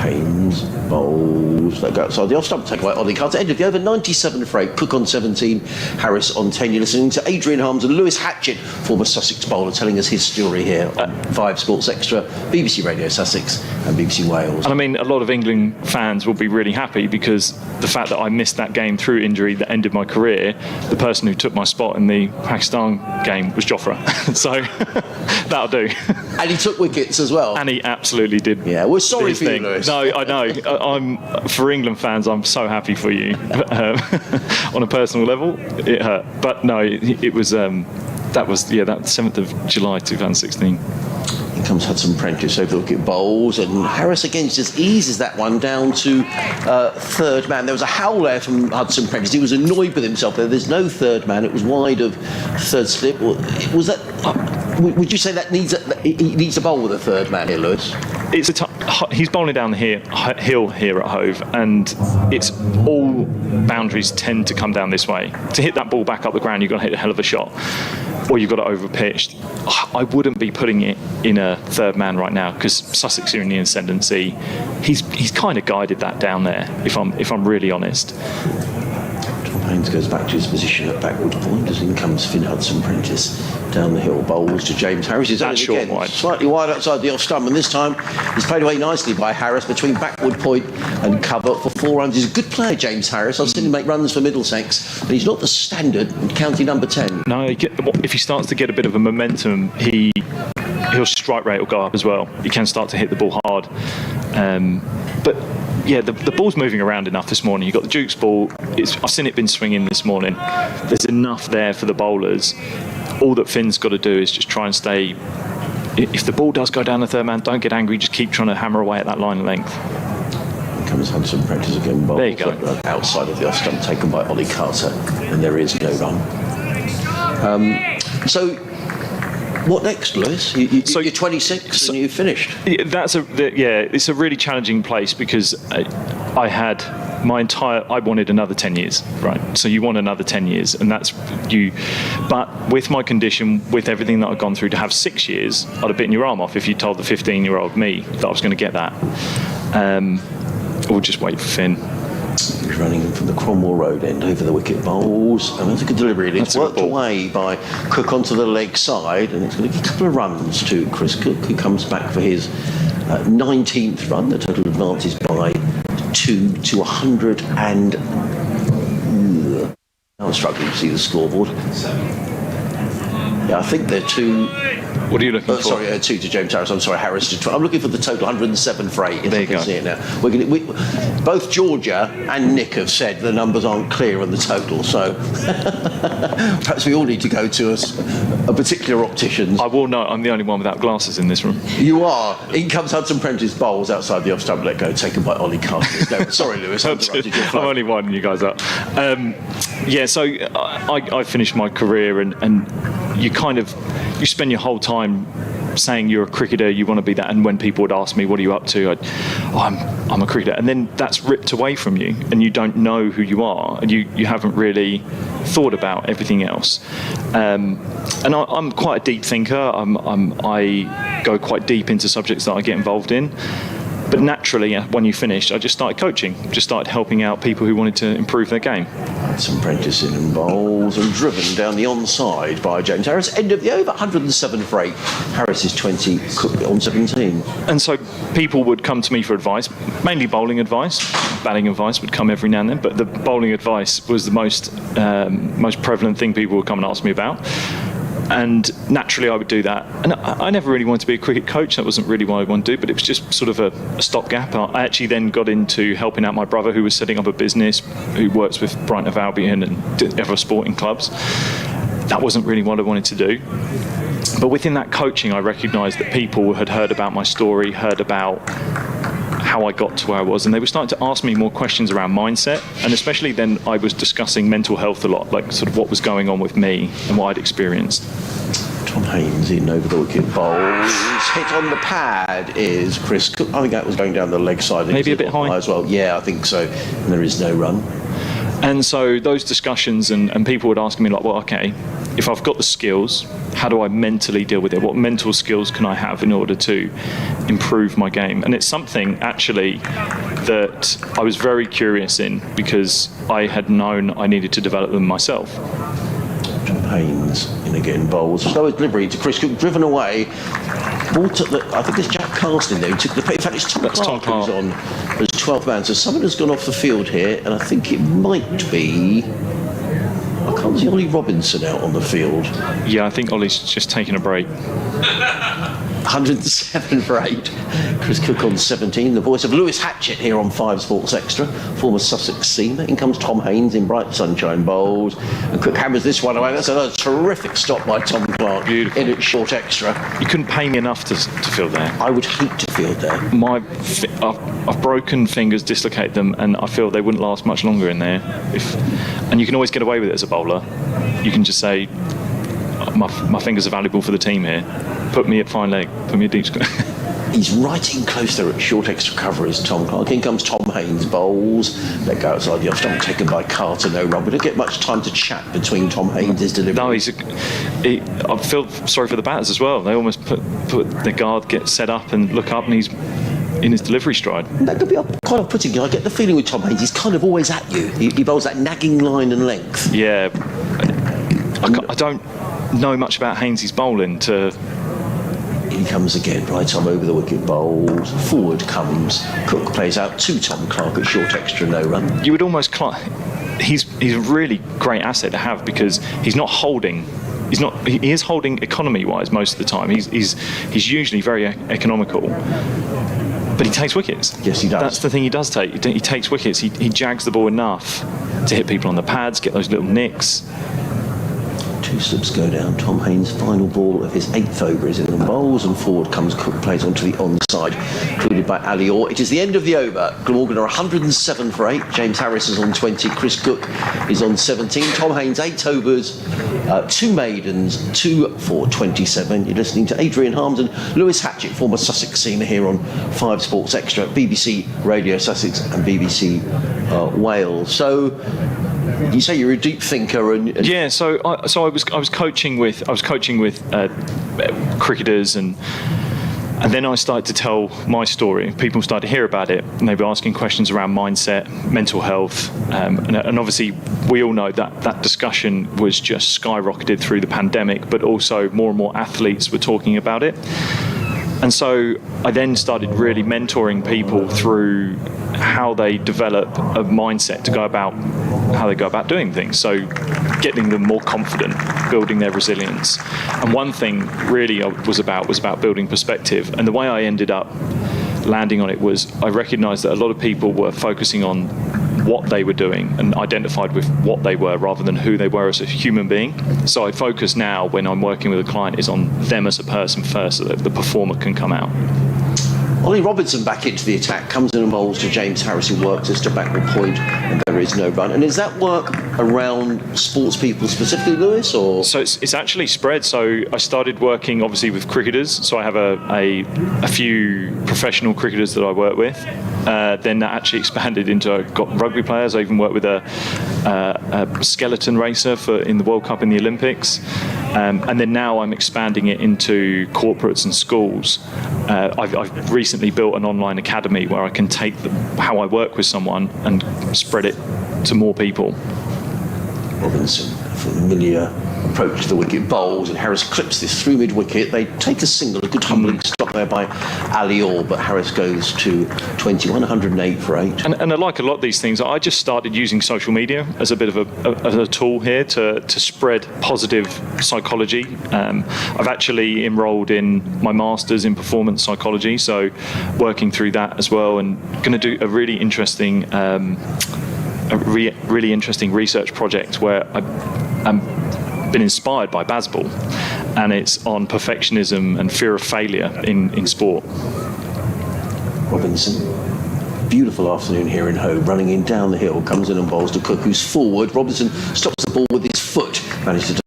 Haynes bowls. They go outside the off stump. Take away Ollie Carter. End of the over. 97 for 8. Cook on 17. Harris on 10. You're listening to Adrian Harms and Lewis Hatchett, former Sussex bowler, telling us his story here on 5 Sports Extra, BBC Radio Sussex and BBC Wales. And I mean, a lot of England fans will be really happy because the fact that I missed that game through injury that ended my career, the person who took my spot in the Pakistan game was Jofra. So that'll do. And he took wickets as well. And he absolutely did. Yeah, we're sorry for you, Lewis. No, I know. For England fans, I'm so happy for you. On a personal level, it hurt. But no, it was. That 7th of July 2016. Here comes Hudson Prentice over the wicket bowls, and Harris again just eases that one down to third man. There was a howl there from Hudson Prentice. He was annoyed with himself there. There's no third man. It was wide of third slip. Was that? Would you say that he needs to bowl with a third man here, Lewis? He's bowling down the hill here at Hove, and it's all boundaries tend to come down this way. To hit that ball back up the ground, you've got to hit a hell of a shot, or you've got to over-pitched. I wouldn't be putting it in a third man right now because Sussex are in the ascendancy. He's kind of guided that down there, if I'm really honest. Haynes goes back to his position at backward point as in comes Finn Hudson Prentice down the hill, bowls to James Harris. He's That's short again, wide. Slightly wide outside the off stump, and this time he's played away nicely by Harris between backward point and cover for 4 runs. He's a good player, James Harris. I've seen him make runs for Middlesex, but he's not the standard county number 10. No, if he starts to get a bit of a momentum, his strike rate will go up as well. He can start to hit the ball hard. But yeah, the ball's moving around enough this morning. You've got the Duke's ball. I've seen it been swinging this morning. There's enough there for the bowlers. All that Finn's got to do is just try and stay. If the ball does go down the third man, don't get angry. Just keep trying to hammer away at that line of length. Here comes Hudson Prentice again. Bowls there you go. Outside of the off stump, taken by Ollie Carter, and there is no run. So what next, Lewis? You're 26 and you've finished. It's a really challenging place because I wanted another 10 years, right? So you want another 10 years, and that's you. But with my condition, with everything that I've gone through, to have 6 years, I'd have bitten your arm off if you told the 15-year-old me that I was going to get that. We'll just wait for Finn. He's running in from the Cromwell Road end over the wicket bowls, and that's a good delivery. It's worked away by Cook onto the leg side, and it's going to get a couple of runs to Chris Cook, who comes back for his 19th run. The total advance is by 2 to 100 and... I'm struggling to see the scoreboard. Yeah, I think they're 2... What are you looking for? Sorry, 2 to James Harris. I'm sorry, Harris to 12. I'm looking for the total 107 for 8. There you go. See it now. Both Georgia and Nick have said the numbers aren't clear on the total, so perhaps we all need to go to a particular optician's. I will know. I'm the only one without glasses in this room. You are. In comes Hudson Prentice bowls outside the off stump. Let go, taken by Ollie Carter. No, sorry, Lewis. I'm only winding you guys up. So I finished my career, and you spend your whole time saying you're a cricketer, you want to be that, and when people would ask me, what are you up to, I'm a cricketer, and then that's ripped away from you, and you don't know who you are, and you haven't really thought about everything else. And I'm quite a deep thinker. I go quite deep into subjects that I get involved in. But naturally, when you finished, I just started coaching, just started helping out people who wanted to improve their game. Some Prentice in bowls and driven down the onside by James Harris. End of the over, 107 for 8. Harris is 20, Cook on 17. And so people would come to me for advice, mainly bowling advice. Batting advice would come every now and then, but the bowling advice was the most prevalent thing people would come and ask me about. And naturally I would do that. And I never really wanted to be a cricket coach. That wasn't really what I wanted to do, but it was just sort of a stopgap. I actually then got into helping out my brother, who was setting up a business, who works with Brighton of Albion and other sporting clubs. That wasn't really what I wanted to do. But within that coaching, I recognised that people had heard about my story, heard about how I got to where I was, and they were starting to ask me more questions around mindset, and especially then I was discussing mental health a lot, like sort of what was going on with me and what I'd experienced. Tom Haynes in over the wicket bowls. Hit on the pad is Chris Cook. I think that was going down the leg side. Maybe a bit high as well. Yeah, I think so. And there is no run. And so those discussions, and people would ask me like, well, okay, if I've got the skills, how do I mentally deal with it? What mental skills can I have in order to improve my game? And it's something actually that I was very curious in, because I had known I needed to develop them myself. Haynes in again, bowls. Slow as delivery to Chris Cook, driven away. Ball took the, I think it's Jack Carston there who took the In fact, it's Tom Clark who's on as 12th man. So someone has gone off the field here, and I think it might be. I can't see Ollie Robinson out on the field. Yeah, I think Ollie's just taking a break. 107 for 8. Chris Cook on 17. The voice of Lewis Hatchett here on 5 Sports Extra. Former Sussex seamer. In comes Tom Haynes in bright sunshine bowls. And Cook hammers this one away. That's another terrific stop by Tom Clark. Beautiful. In at short extra. You couldn't pay me enough to field there. I would hate to field there. I've broken fingers, dislocated them, and I feel they wouldn't last much longer in there. And you can always get away with it as a bowler. You can just say, my fingers are valuable for the team here. Put me at fine leg, put me at deep square. He's right in close there at short extra cover is Tom Clark. In comes Tom Haynes, bowls. They go outside the off stump, taken by Carter, no run. We don't get much time to chat between Tom Haynes' delivery. No, I feel sorry for the batters as well. They almost put the guard, get set up and look up, and he's in his delivery stride. That could be quite off-putting. I get the feeling with Tom Haynes, he's kind of always at you. He bowls that nagging line and length. Yeah. I don't know much about Haynes' bowling to... He comes again, right arm over the wicket, bowls. Forward comes. Cook plays out to Tom Clark at short extra, no run. You would almost... He's a really great asset to have, because he's not holding... He is holding economy-wise most of the time. He's usually very economical. But he takes wickets. Yes, he does. That's the thing he does take. He takes wickets. He jags the ball enough to hit people on the pads, get those little nicks. 2 slips go down. Tom Haynes' final ball of his 8th over is in the bowls, and forward comes Cook, plays onto the onside, included by Ali Orr. It is the end of the over. Glamorgan are 107 for 8. James Harris is on 20. Chris Cook is on 17. Tom Haynes, 8 overs, 2 maidens, 2 for 27. You're listening to Adrian Harms and Lewis Hatchett, former Sussex seamer, here on 5 Sports Extra, BBC Radio Sussex and BBC Wales. So, you say you're a deep thinker, and yeah. So I was coaching with cricketers, and then I started to tell my story. People started to hear about it, and they were asking questions around mindset, mental health, and obviously we all know that discussion was just skyrocketed through the pandemic, but also more and more athletes were talking about it. And so I then started really mentoring people through how they develop a mindset to go about how they go about doing things. So getting them more confident, building their resilience. And one thing really was about building perspective. And the way I ended up landing on it was I recognized that a lot of people were focusing on what they were doing and identified with what they were rather than who they were as a human being. So I focus now when I'm working with a client is on them as a person first, so that the performer can come out. Ollie Robinson back into the attack, comes in and bowls to James Harris, who works as to backward point, and there is no run. And is that work around sports people specifically, Lewis, or? So it's actually spread. So I started working obviously with cricketers. So I have a few professional cricketers that I work with. Then that actually expanded into I've got rugby players. I even worked with a skeleton racer in the World Cup in the Olympics. And then now I'm expanding it into corporates and schools. I've recently built an online academy where I can take how I work with someone and spread it to more people. Robinson, familiar approach to the wicket, bowls, and Harris clips this through mid-wicket. They take a single, a good humbling stop there by Ali Orr, but Harris goes to 21, 108 for 8. And I like a lot of these things. I just started using social media as a bit of a tool here to spread positive psychology. I've actually enrolled in my master's in performance psychology, so working through that as well, and going to do a really interesting really interesting research project where I'm been inspired by Bazball, and it's on perfectionism and fear of failure in sport. Robinson, beautiful afternoon here in Hove, running in down the hill, comes in and bowls to Cook, who's forward. Robinson stops the ball with his foot, managed to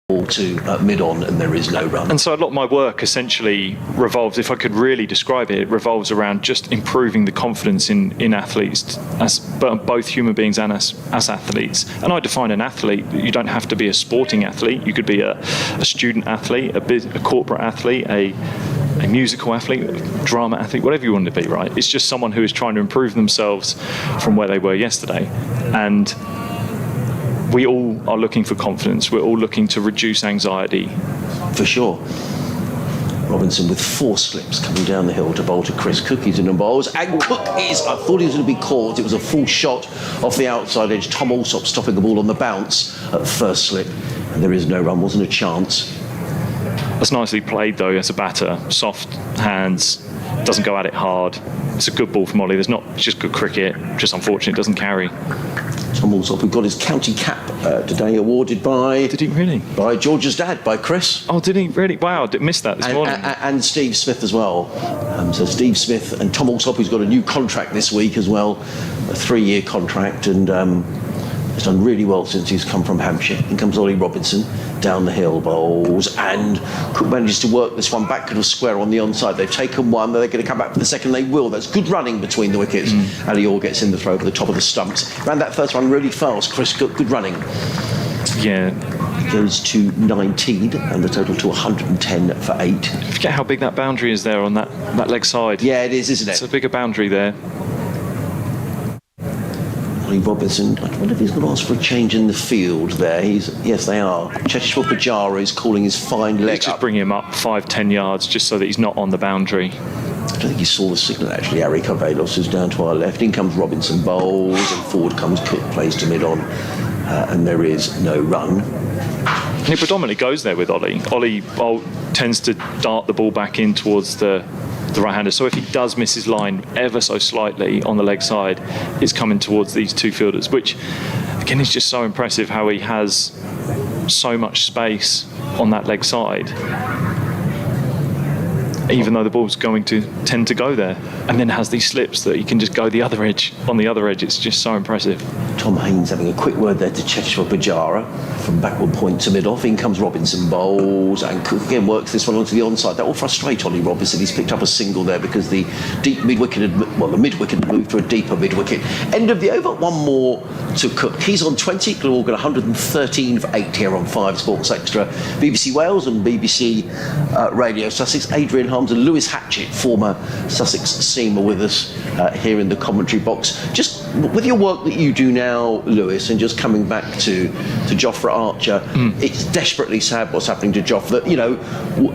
to mid-on, and there is no run. And so a lot of my work essentially revolves, if I could really describe it, it revolves around just improving the confidence in athletes, as both human beings and as athletes. And I define an athlete, you don't have to be a sporting athlete, you could be a student athlete, a corporate athlete, a musical athlete, drama athlete, whatever you want to be, right? It's just someone who is trying to improve themselves from where they were yesterday. And we all are looking for confidence. We're all looking to reduce anxiety. For sure. Robinson with 4 slips coming down the hill to bowl to Chris Cook. He's in the bowls. And Cook I thought he was going to be caught. It was a full shot off the outside edge. Tom Alsop stopping the ball on the bounce at first slip. And there is no run, wasn't a chance. That's nicely played, though, as a batter. Soft hands, doesn't go at it hard. It's a good ball from Ollie. It's just good cricket, just unfortunate it doesn't carry. Tom Alsop, who got his county cap today, awarded by... Did he really? By George's dad, by Chris. Oh, did he really? Wow, I missed that this morning. And Steve Smith as well. So Steve Smith and Tom Alsop, who's got a new contract this week as well, a 3-year contract, and has done really well since he's come from Hampshire. In comes Ollie Robinson, down the hill, bowls, and Cook manages to work this one back to the square on the onside. They've taken one, they're going to come back for the second. They will. That's good running between the wickets. Ali Orr gets in the throw over the top of the stumps. Ran that first one really fast. Chris Cook, good running. Yeah. Goes to 19 and the total to 110 for 8. I forget how big that boundary is there on that leg side. Yeah, it is, isn't it? It's a bigger boundary there. Ollie Robinson, I wonder if he's going to ask for a change in the field there. Yes, they are. Cheteshwar Pujara is calling his fine leg Let's just bring him up 5-10 yards just so that he's not on the boundary. I don't think he saw the signal actually. Harry Carvelos is down to our left. In comes Robinson, bowls, and forward comes Cook, plays to mid-on, and there is no run. And he predominantly goes there with Ollie. Ollie tends to dart the ball back in towards the right-hander. So if he does miss his line ever so slightly on the leg side, it's coming towards these two fielders, which, again, is just so impressive how he has so much space on that leg side, even though the ball's going to tend to go there, and then has these slips that he can just go the other edge. On the other edge, it's just so impressive. Tom Haynes having a quick word there to Cheteshwar Pujara from backward point to mid-off. In comes Robinson, bowls, and Cook again works this one onto the onside. That will frustrate Ollie Robinson. He's picked up a single there because the deep mid-wicket, the mid-wicket moved to a deeper mid-wicket. End of the over, one more to Cook. He's on 20, Glamorgan 113 for 8 here on 5 Sports Extra. BBC Wales and BBC Radio Sussex. Adrian Harms and Lewis Hatchett, former Sussex seamer, with us here in the commentary box. Just with your work that you do now, Lewis, and just coming back to Jofra Archer, it's desperately sad what's happening to Jofra. You know,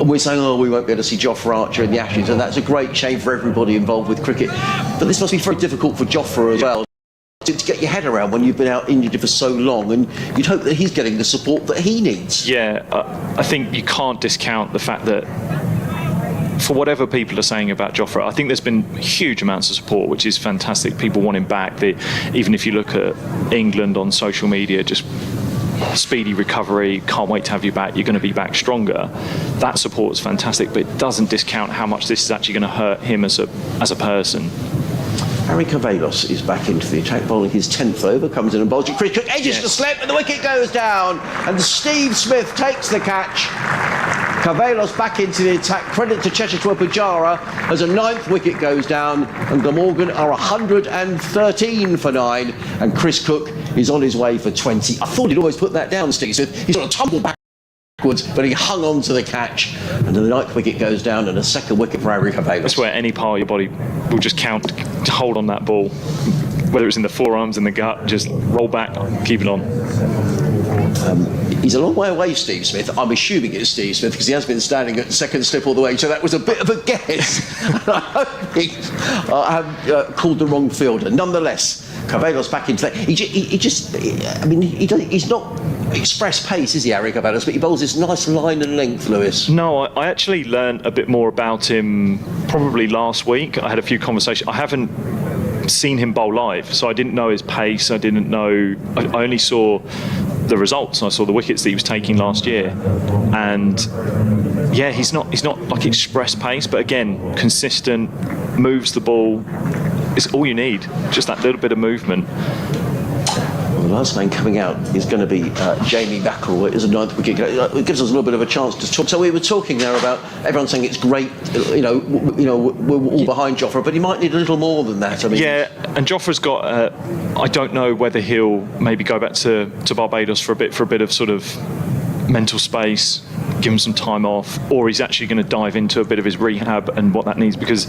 we're saying, oh, we won't be able to see Jofra Archer in the Ashes, and that's a great shame for everybody involved with cricket. But this must be very difficult for Jofra as well to get your head around when you've been out injured for so long, and you'd hope that he's getting the support that he needs. Yeah, I think you can't discount the fact that, for whatever people are saying about Jofra, I think there's been huge amounts of support, which is fantastic. People want him back. Even if you look at England on social media, just speedy recovery, can't wait to have you back, you're going to be back stronger. That support is fantastic, but it doesn't discount how much this is actually going to hurt him as a person. Harry Carvelos is back into the attack, bowling his 10th over, comes in and bowls to Chris Cook, edges the slip, and the wicket goes down, and Steve Smith takes the catch. Carvelos back into the attack. Credit to Cheteshwar Pujara as a 9th wicket goes down, and Glamorgan are 113 for 9, and Chris Cook is on his way for 20. I thought he'd always put that down, Steve Smith. He sort of tumbled backwards, but he hung on to the catch, and the 9th wicket goes down, and a 2nd wicket for Harry Carvelos. That's where any part of your body will just count to hold on that ball, whether it's in the forearms, in the gut, just roll back, keep it on. He's a long way away, Steve Smith. I'm assuming it's Steve Smith because he has been standing at 2nd slip all the way, so that was a bit of a guess. I have called the wrong fielder. Nonetheless, Carvelos back into that. He's not express pace, is he, Harry Carvelos? But he bowls this nice line and length, Lewis. No, I actually learned a bit more about him probably last week. I had a few conversations. I haven't seen him bowl live, so I didn't know his pace. I didn't know. I only saw the results. I saw the wickets that he was taking last year, and yeah, he's not like express pace, but again, consistent, moves the ball. It's all you need, just that little bit of movement. Well, the last man coming out is going to be Jamie McIlroy as a ninth wicket. It gives us a little bit of a chance to talk. So we were talking there about everyone saying it's great. We're all behind Jofra, but he might need a little more than that. I mean, yeah, and Jofra's got. I don't know whether he'll maybe go back to Barbados for a bit of sort of mental space, give him some time off, or he's actually going to dive into a bit of his rehab and what that needs, because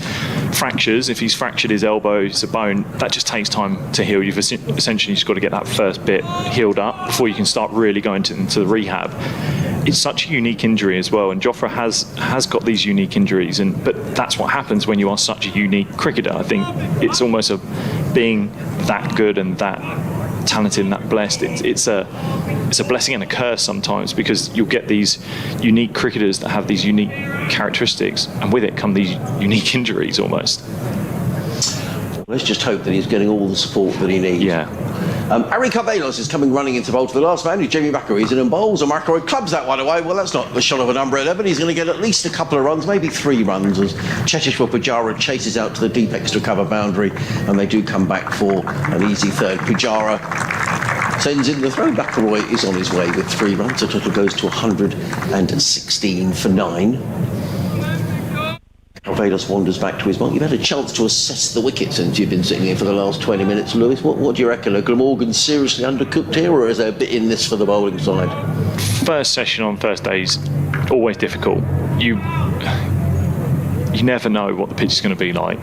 fractures, if he's fractured his elbow, it's a bone, that just takes time to heal. You've essentially just got to get that first bit healed up before you can start really going into the rehab. It's such a unique injury as well, and Jofra has got these unique injuries, but that's what happens when you are such a unique cricketer. I think it's almost being that good and that talented and that blessed. It's a blessing and a curse sometimes, because you'll get these unique cricketers that have these unique characteristics, and with it come these unique injuries almost. Let's just hope that he's getting all the support that he needs. Yeah. Harry Carvelos is coming running into bowl to the last man, who's Jamie McIlroy. He's in bowls, and McIlroy clubs that one away. Well, that's not the shot of an umbrella, but he's going to get at least a couple of runs, maybe 3 runs, as Cheteshwar Pujara chases out to the deep extra cover boundary, and they do come back for an easy third. Pujara sends in the throw. McIlroy is on his way with 3 runs. The total goes to 116 for 9. Carvelos wanders back to his mark. You've had a chance to assess the wicket since you've been sitting here for the last 20 minutes, Lewis. What do you reckon? Are Glamorgan seriously undercooked here, or is there a bit in this for the bowling side? First session on first day's always difficult. You never know what the pitch is going to be like.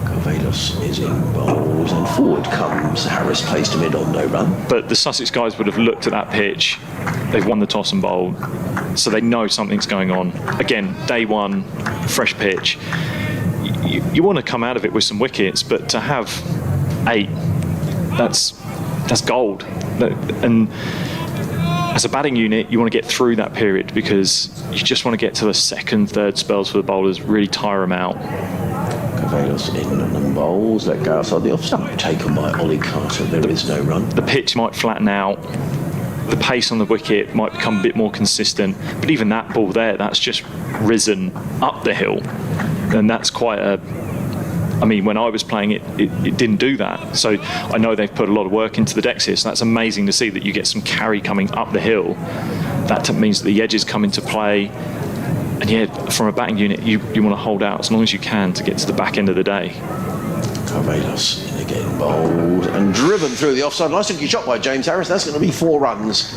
Carvelos is in bowls, and forward comes Harris, placed him in on no run. But the Sussex guys would have looked at that pitch. They've won the toss and bowled, so they know something's going on. Again, day one, fresh pitch. You want to come out of it with some wickets, but to have 8, that's gold. And as a batting unit, you want to get through that period, because you just want to get to the second, third spells for the bowlers, really tire them out. Carvelos in and bowls, let go outside the off-stump, taken by Ollie Carter. There is no run. The pitch might flatten out. The pace on the wicket might become a bit more consistent, but even that ball there, that's just risen up the hill, and that's quite I mean, when I was playing it didn't do that. So I know they've put a lot of work into the decks here, so that's amazing to see that you get some carry coming up the hill. That means that the edges come into play, and yeah, from a batting unit, you want to hold out as long as you can to get to the back end of the day. Carvelos in again, bowled and driven through the offside. Nice looking shot by James Harris. That's going to be 4 runs.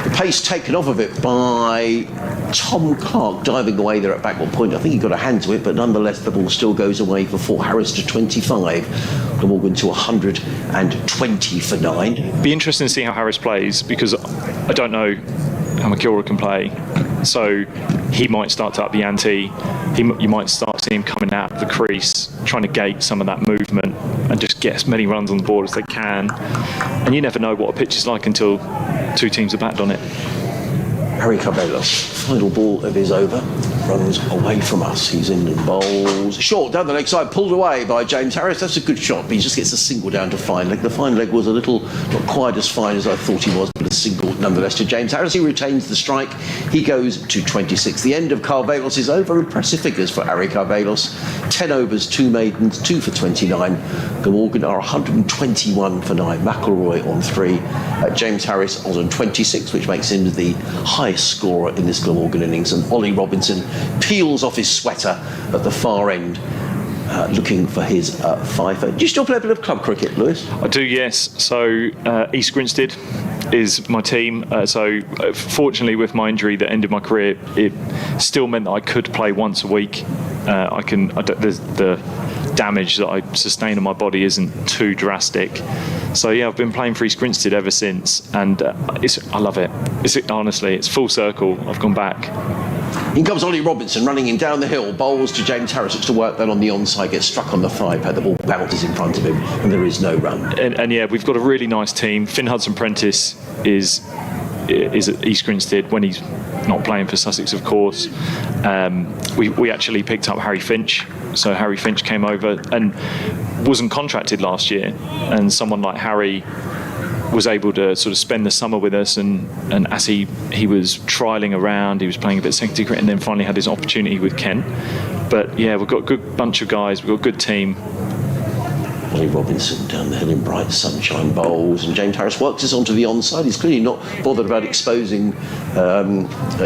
The pace taken off of it by Tom Clark, diving away there at backward point. I think he got a hand to it, but nonetheless the ball still goes away for 4. Harris to 25. Glamorgan to 120 for 9. Be interesting to see how Harris plays, because I don't know how McIlroy can play. So he might start to up the ante. You might start seeing him coming out of the crease, trying to gate some of that movement and just get as many runs on the board as they can. And you never know what a pitch is like until 2 teams are backed on it. Harry Carvelos, final ball of his over, runs away from us. He's in and bowls. Short down the leg side, pulled away by James Harris. That's a good shot, but he just gets a single down to fine leg. The fine leg was a little, not quite as fine as I thought he was, but a single nonetheless to James Harris. He retains the strike. He goes to 26. The end of Carvelos' over. Impressive figures for Harry Carvelos. 10 overs, 2 maidens, 2 for 29. Glamorgan are 121 for 9. McIlroy on 3. James Harris on 26, which makes him the highest scorer in this Glamorgan innings. And Ollie Robinson peels off his sweater at the far end, looking for his fifer. Do you still play a bit of club cricket, Lewis? I do, yes. So East Grinstead is my team. Fortunately, with my injury that ended my career, it still meant that I could play once a week. The damage that I sustain on my body isn't too drastic. So yeah, I've been playing for East Grinstead ever since, and I love it. Honestly, it's full circle. I've gone back. In comes Ollie Robinson, running in down the hill, bowls to James Harris, looks to work then on the onside, gets struck on the 5 pad, the ball bounces in front of him, and there is no run. And yeah, we've got a really nice team. Finn Hudson-Prentice is at East Grinstead when he's not playing for Sussex, of course. We actually picked up Harry Finch. So Harry Finch came over and wasn't contracted last year, and someone like Harry was able to sort of spend the summer with us, and as he was trialling around, he was playing a bit of secondary cricket, and then finally had his opportunity with Kent. But yeah, we've got a good bunch of guys, we've got a good team. Ollie Robinson down the hill in bright sunshine, bowls, and James Harris works us onto the onside. He's clearly not bothered about exposing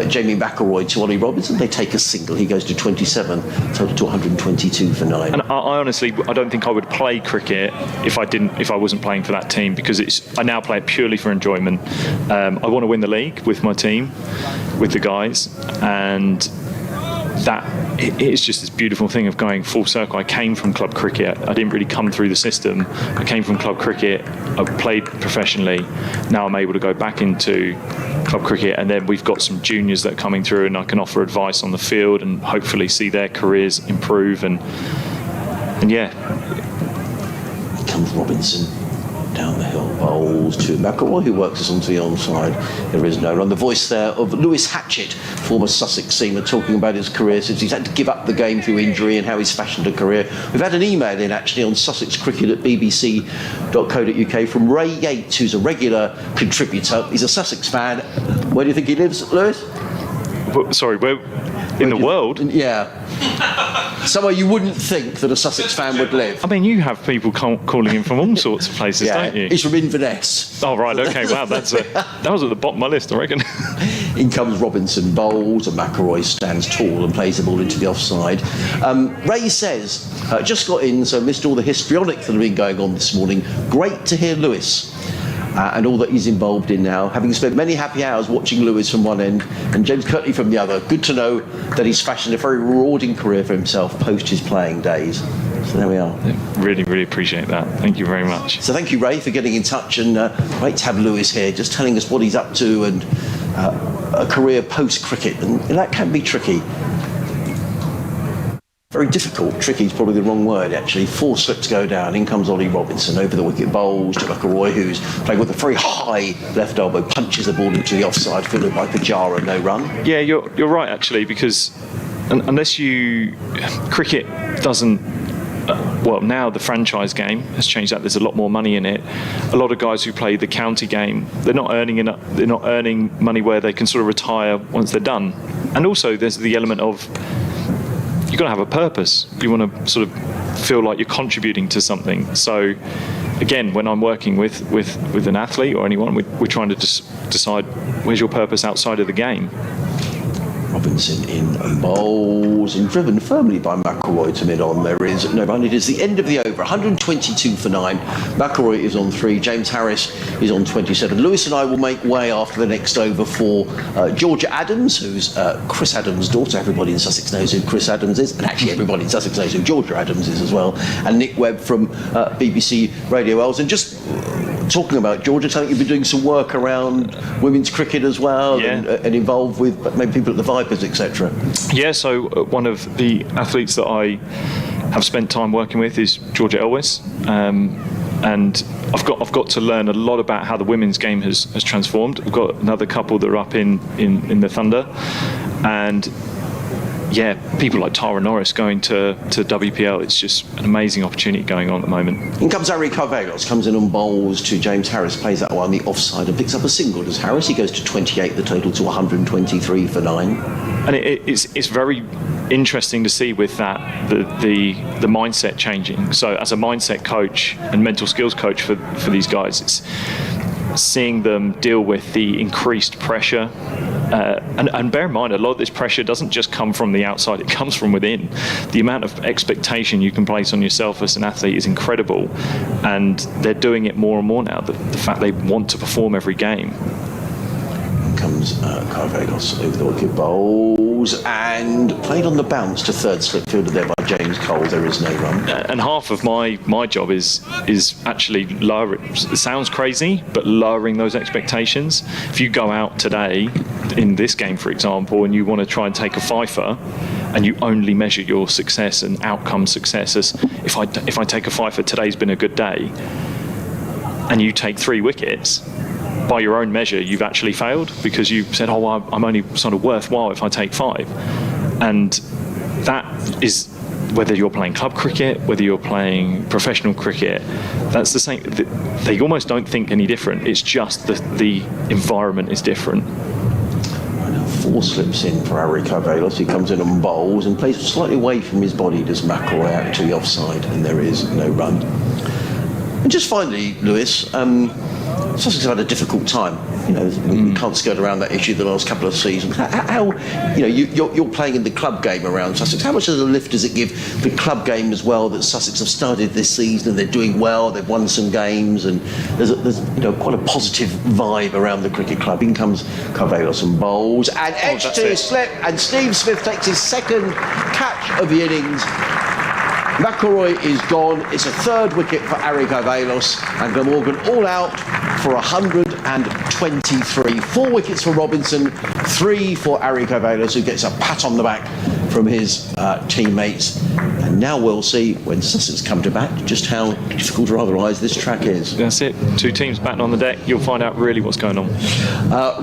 Jamie McElroy to Ollie Robinson. They take a single. He goes to 27, total to 122 for 9. And I honestly, I don't think I would play cricket if I wasn't playing for that team, because I now play it purely for enjoyment. I want to win the league with my team, with the guys, and that it's just this beautiful thing of going full circle. I came from club cricket. I didn't really come through the system. I came from club cricket. I played professionally. Now I'm able to go back into club cricket, and then we've got some juniors that are coming through, and I can offer advice on the field and hopefully see their careers improve. And yeah. Here comes Robinson. Down the hill, bowls to McElroy, who works us onto the onside. There is no run. The voice there of Lewis Hatchett, former Sussex seamer, talking about his career since he's had to give up the game through injury and how he's fashioned a career. We've had an email in actually on Sussex Cricket at bbc.co.uk from Ray Yates, who's a regular contributor. He's a Sussex fan. Where do you think he lives, Lewis? Sorry, where in the world? Yeah. Somewhere you wouldn't think that a Sussex fan would live. I mean, you have people calling in from all sorts of places, don't you? He's from Inverness. Oh, right, okay, wow, that was at the bottom of my list, I reckon. In comes Robinson, bowls, and McElroy stands tall and plays the ball into the offside. Ray says, just got in, so missed all the histrionics that have been going on this morning. Great to hear Lewis. And all that he's involved in now, having spent many happy hours watching Lewis from one end and James Curtley from the other. Good to know that he's fashioned a very rewarding career for himself post his playing days. So there we are. Really, really appreciate that. Thank you very much. So thank you, Ray, for getting in touch, and great to have Lewis here, just telling us what he's up to and a career post-cricket. And that can be tricky. Very difficult. Tricky is probably the wrong word, actually. 4 slips go down. In comes Ollie Robinson over the wicket, bowls to McElroy, who's playing with a very high left elbow, punches the ball into the offside, fielded by Pujara, no run. Yeah, you're right, actually, because unless cricket doesn't. Well, now the franchise game has changed that. There's a lot more money in it. A lot of guys who play the county game, they're not earning enough. They're not earning money where they can sort of retire once they're done. And also, there's the element of you've got to have a purpose. You want to sort of feel like you're contributing to something. So, again, when I'm working with an athlete or anyone, we're trying to decide where's your purpose outside of the game. Robinson in and bowls and driven firmly by McElroy to mid-on. There is no run. It is the end of the over. 122 for 9. McElroy is on 3. James Harris is on 27. Lewis and I will make way after the next over for Georgia Adams, who's Chris Adams' daughter. Everybody in Sussex knows who Chris Adams is, and actually everybody in Sussex knows who Georgia Adams is as well. And Nick Webb from BBC Radio Wales. And just talking about Georgia, I think you've been doing some work around women's cricket as well, yeah. and involved with maybe people at the Vipers, etc. Yeah, so one of the athletes that I have spent time working with is Georgia Elwes, and I've got to learn a lot about how the women's game has transformed. We've got another couple that are up in the Thunder, and yeah, people like Tara Norris going to WPL. It's just an amazing opportunity going on at the moment. In comes Harry Carvelos, comes in on bowls to James Harris, plays that one the offside and picks up a single. Does Harris? He goes to 28, the total to 123 for 9. And it's very interesting to see with that the mindset changing. So as a mindset coach and mental skills coach for these guys, it's seeing them deal with the increased pressure. And bear in mind, a lot of this pressure doesn't just come from the outside, it comes from within. The amount of expectation you can place on yourself as an athlete is incredible, and they're doing it more and more now, the fact they want to perform every game. Comes Carvelos over the wicket, bowls and played on the bounce to third slip, fielded there by James Cole. There is no run. And half of my job is actually lowering. It sounds crazy, but lowering those expectations. If you go out today in this game, for example, and you want to try and take a fifer, and you only measure your success and outcome success as if I take a fifer, today's been a good day, and you take 3 wickets. By your own measure, you've actually failed because you said, "Oh, well, I'm only sort of worthwhile if I take 5," and that is whether you're playing club cricket, whether you're playing professional cricket. That's the same. They almost don't think any different. It's just the environment is different. 4 slips in for Harry Carvelos. He comes in and bowls and plays slightly away from his body. Does McElroy out to the offside, and there is no run. And just finally, Lewis, Sussex have had a difficult time. You know, we can't skirt around that issue the last couple of seasons. How you know, you're playing in the club game around Sussex. How much of a lift does it give the club game as well that Sussex have started this season and they're doing well, they've won some games, and there's you know, quite a positive vibe around the cricket club. In comes Carvelos and bowls, and edge to slip, and Steve Smith takes his second catch of the innings. McElroy is gone. It's a third wicket for Ari Carvelos, and Glamorgan all out for 123. 4 wickets for Robinson, 3 for Ari Carvelos, who gets a pat on the back from his teammates. And now we'll see, when Sussex come to bat, just how difficult or otherwise this track is. That's it. 2 teams batting on the deck. You'll find out really what's going on.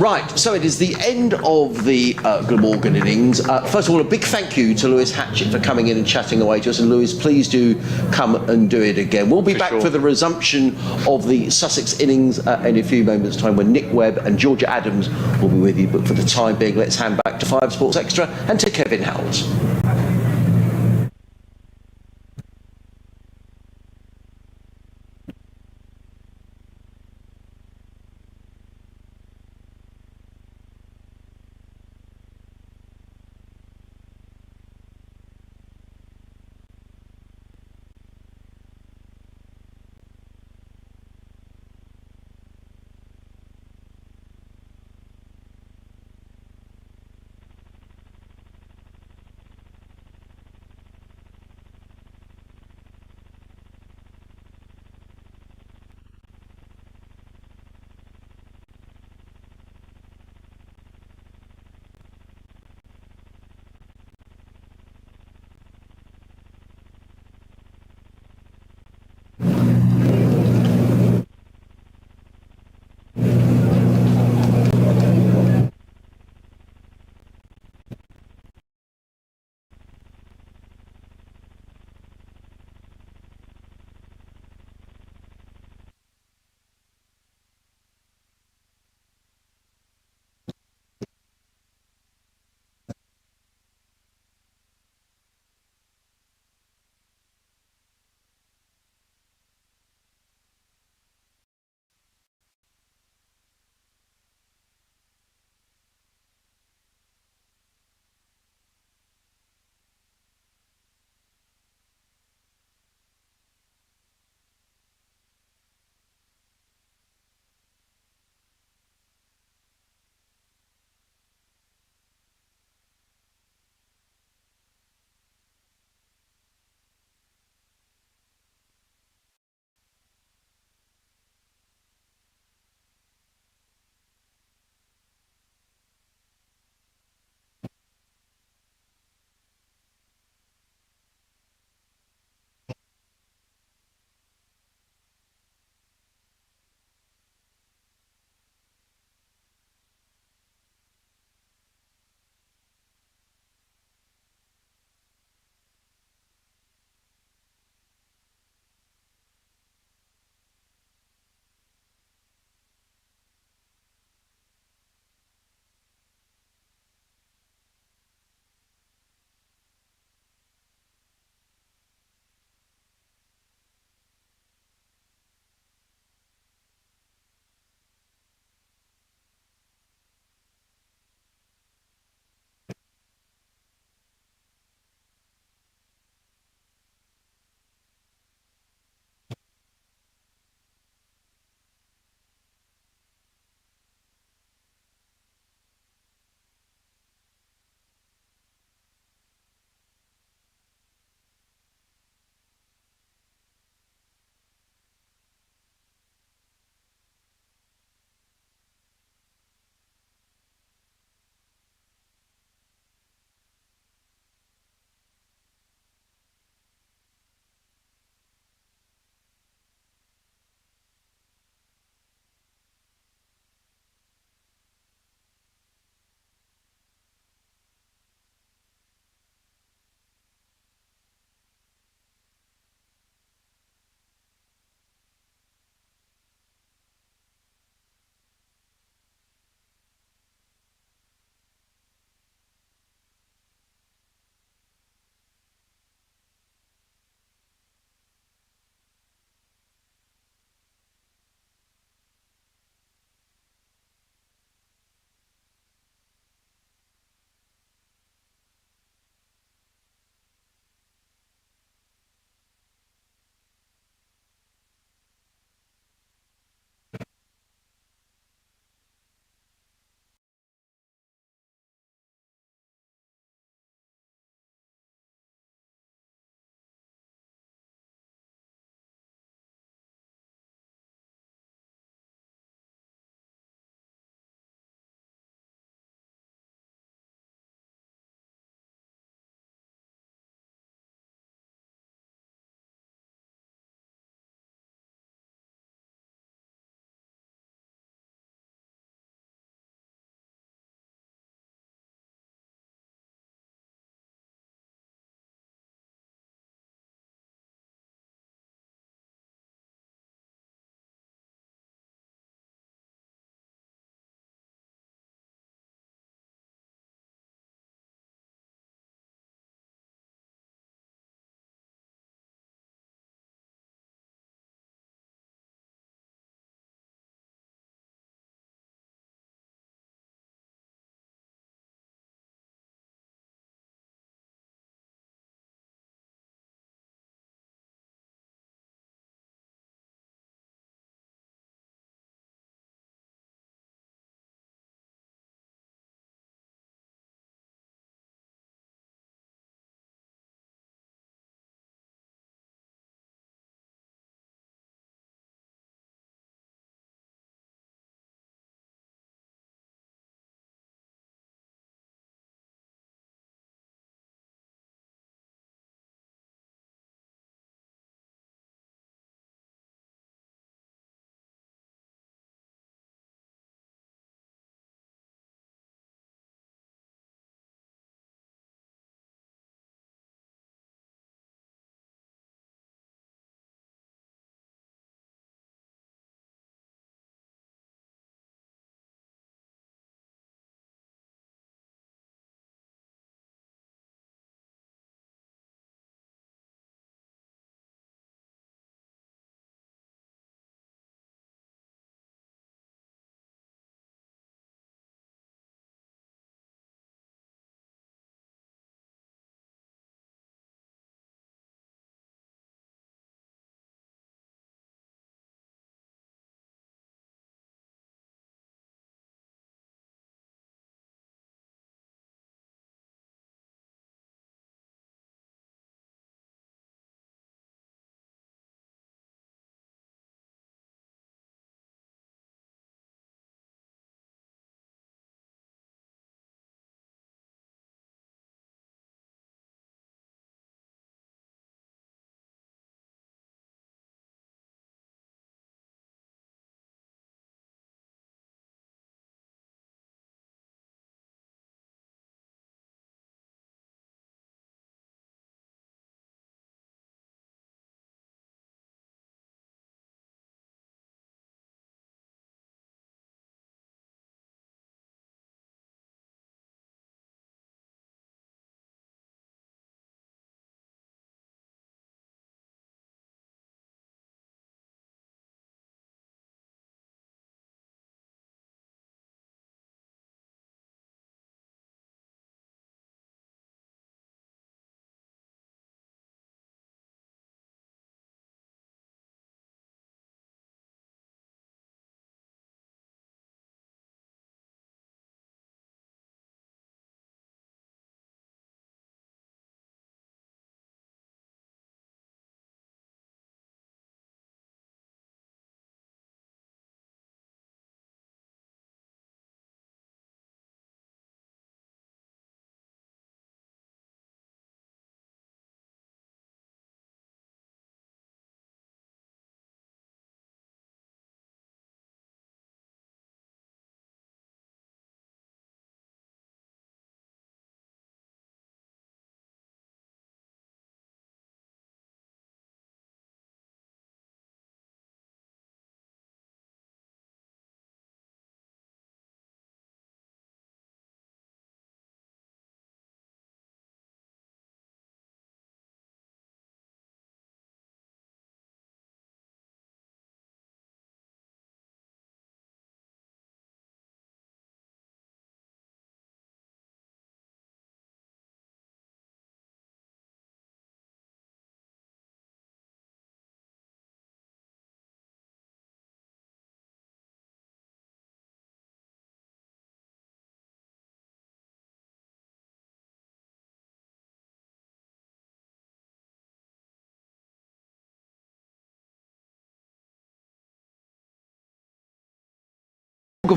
Right, so it is the end of the Glamorgan innings. First of all, a big thank you to Lewis Hatchett for coming in and chatting away to us. And Lewis, please do come and do it again. We'll be back for the resumption of the Sussex innings in a few moments' time, when Nick Webb and Georgia Adams will be with you. But for the time being, let's hand back to 5 Sports Extra and to Kevin Howells.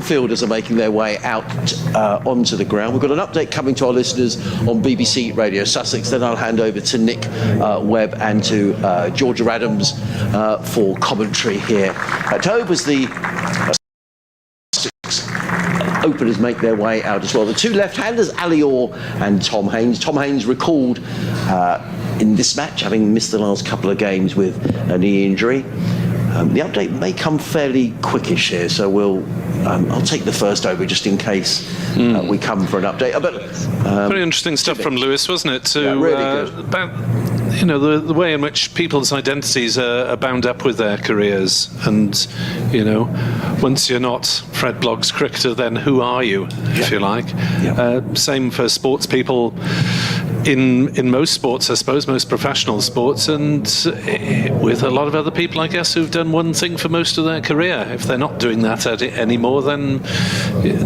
fielders are making their way out onto the ground. We've got an update coming to our listeners on BBC Radio Sussex. Then I'll hand over to Nick Webb and to Georgia Adams for commentary here at home as the openers make their way out as well. The two left-handers, Ollie and Tom Haines. Tom Haines recalled in this match, having missed the last couple of games with a knee injury. The update may come fairly quickish here, so I'll take the first over just in case we come for an update. Very interesting stuff from Lewis, wasn't it? Really good. About the way in which people's identities are bound up with their careers, and once you're not Fred Blogg's cricketer, then who are you, if you like? Same for sports people. In most sports, I suppose, most professional sports, and with a lot of other people, I guess, who've done one thing for most of their career. If they're not doing that anymore, then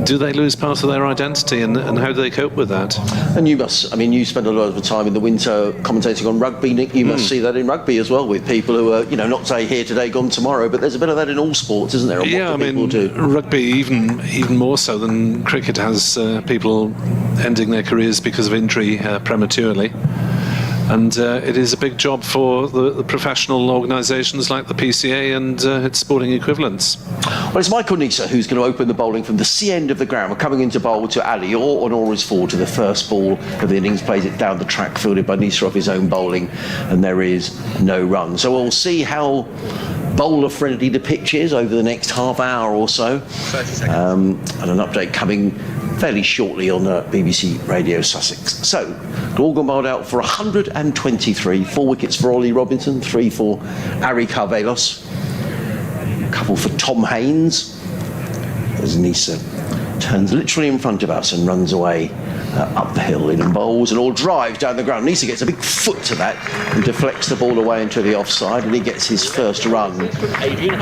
do they lose part of their identity, and how do they cope with that? And you spend a lot of the time in the winter commentating on rugby, Nick. You must see that in rugby as well, with people who are, not say here today, gone tomorrow, but there's a bit of that in all sports, isn't there? Rugby even more so than cricket has people ending their careers because of injury prematurely. And it is a big job for the professional organisations like the PCA and its sporting equivalents. Well, it's Michael Neser who's going to open the bowling from the C end of the ground. We're coming into bowl to Ollie, on all is forward to the first ball of the innings, plays it down the track, fielded by Neser off his own bowling, and there is no run. So we'll see how bowler-friendly the pitch is over the next half hour or so. 30 seconds. And an update coming fairly shortly on BBC Radio Sussex. So, Glamorgan bowled out for 123, 4 wickets for Ollie Robinson, 3 for Ari Carvelos, a couple for Tom Haines, as Neser turns literally in front of us and runs away up the hill in and bowls and all drives down the ground. Neser gets a big foot to that and deflects the ball away into the offside, and he gets his first run. Adrian.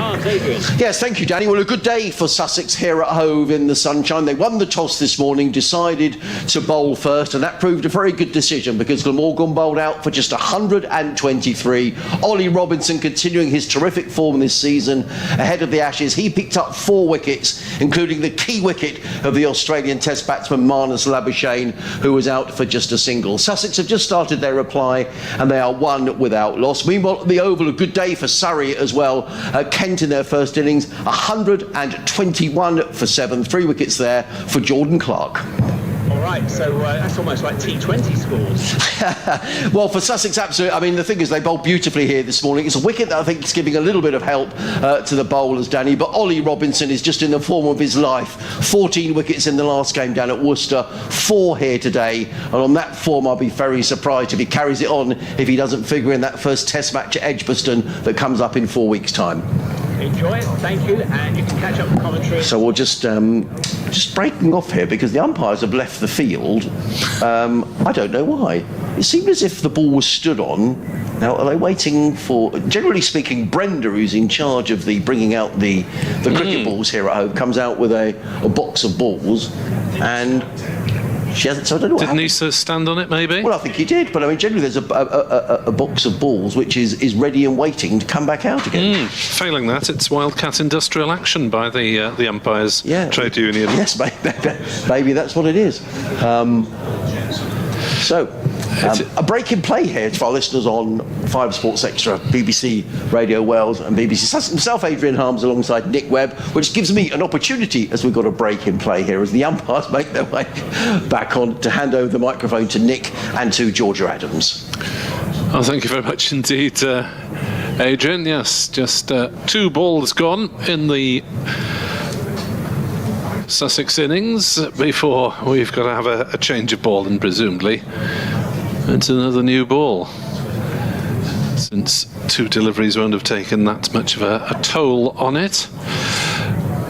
Yes, thank you, Danny. Well, a good day for Sussex here at Hove in the sunshine. They won the toss this morning, decided to bowl first, and that proved a very good decision because Glamorgan bowled out for just 123. Ollie Robinson continuing his terrific form this season ahead of the Ashes. He picked up 4 wickets, including the key wicket of the Australian Test batsman Marnus Labuschagne, who was out for just a single. Sussex have just started their reply and they are 1 without loss. Meanwhile, at the Oval, a good day for Surrey as well. Kent in their first innings, 121 for 7, 3 wickets there for Jordan Clark. All right, so that's almost like T20 scores. Well, for Sussex, absolutely. I mean, the thing is, they bowled beautifully here this morning. It's a wicket that I think is giving a little bit of help to the bowlers, Danny. But Ollie Robinson is just in the form of his life. 14 wickets in the last game down at Worcester, 4 here today. And on that form, I'll be very surprised if he carries it on, if he doesn't figure in that first Test match at Edgbaston that comes up in 4 weeks' time. Enjoy it, thank you, and you can catch up with commentary. So we'll just breaking off here because the umpires have left the field. I don't know why. It seemed as if the ball was stood on. Now, are they waiting for? Generally speaking, Brenda, who's in charge of bringing out the cricket balls here at home, comes out with a box of balls, and she hasn't. So I don't know. Did Neser stand on it, maybe? Well, I think he did, but I mean, generally there's a box of balls which is ready and waiting to come back out again. Failing that, it's wildcat industrial action by the umpires trade union. Yes, maybe that's what it is. A break in play here for our listeners on 5 Sports Extra, BBC Radio Wales and BBC Sussex. Myself, Adrian Harms, alongside Nick Webb, which gives me an opportunity as we've got a break in play here as the umpires make their way back on to hand over the microphone to Nick and to Georgia Adams. Oh, thank you very much indeed, Adrian. Yes, just 2 balls gone in the Sussex innings before we've got to have a change of ball, and presumably it's another new ball, since 2 deliveries won't have taken that much of a toll on it.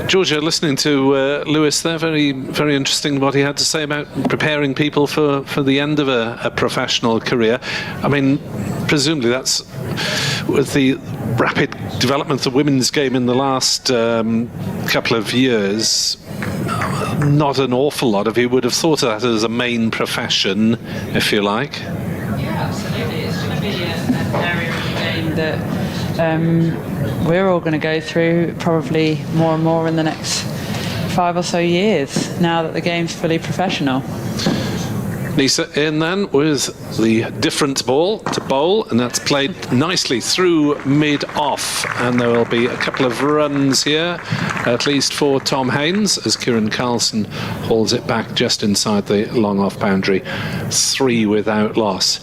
Georgia, listening to Lewis there, very, very interesting what he had to say about preparing people for the end of a professional career. I mean, presumably that's with the rapid development of the women's game in the last couple of years. Not an awful lot of you would have thought of that as a main profession, if you like. Yeah, absolutely. It's going to be an area of the game that we're all going to go through probably more and more in the next 5 or so years now that the game's fully professional. Neser in then with the different ball to bowl, and that's played nicely through mid-off, and there will be a couple of runs here, at least for Tom Haynes, as Kieran Carlson hauls it back just inside the long-off boundary. 3 without loss.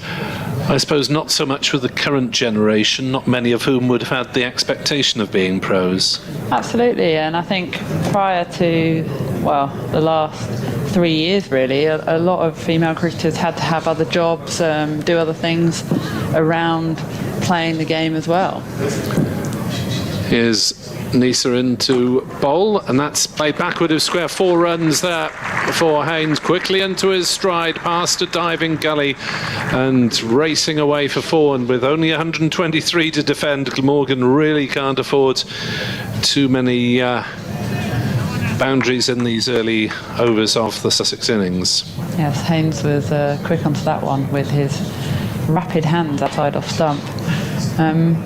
I suppose not so much with the current generation, not many of whom would have had the expectation of being pros. Absolutely, and I think prior to, well, the last 3 years really, a lot of female cricketers had to have other jobs, do other things around playing the game as well. Here's Neser into bowl, and that's played backward of square. 4 runs there for Haynes, quickly into his stride, past a diving gully and racing away for 4, and with only 123 to defend, Glamorgan really can't afford too many boundaries in these early overs of the Sussex innings. Yes, Haynes was quick onto that one with his rapid hands outside off stump.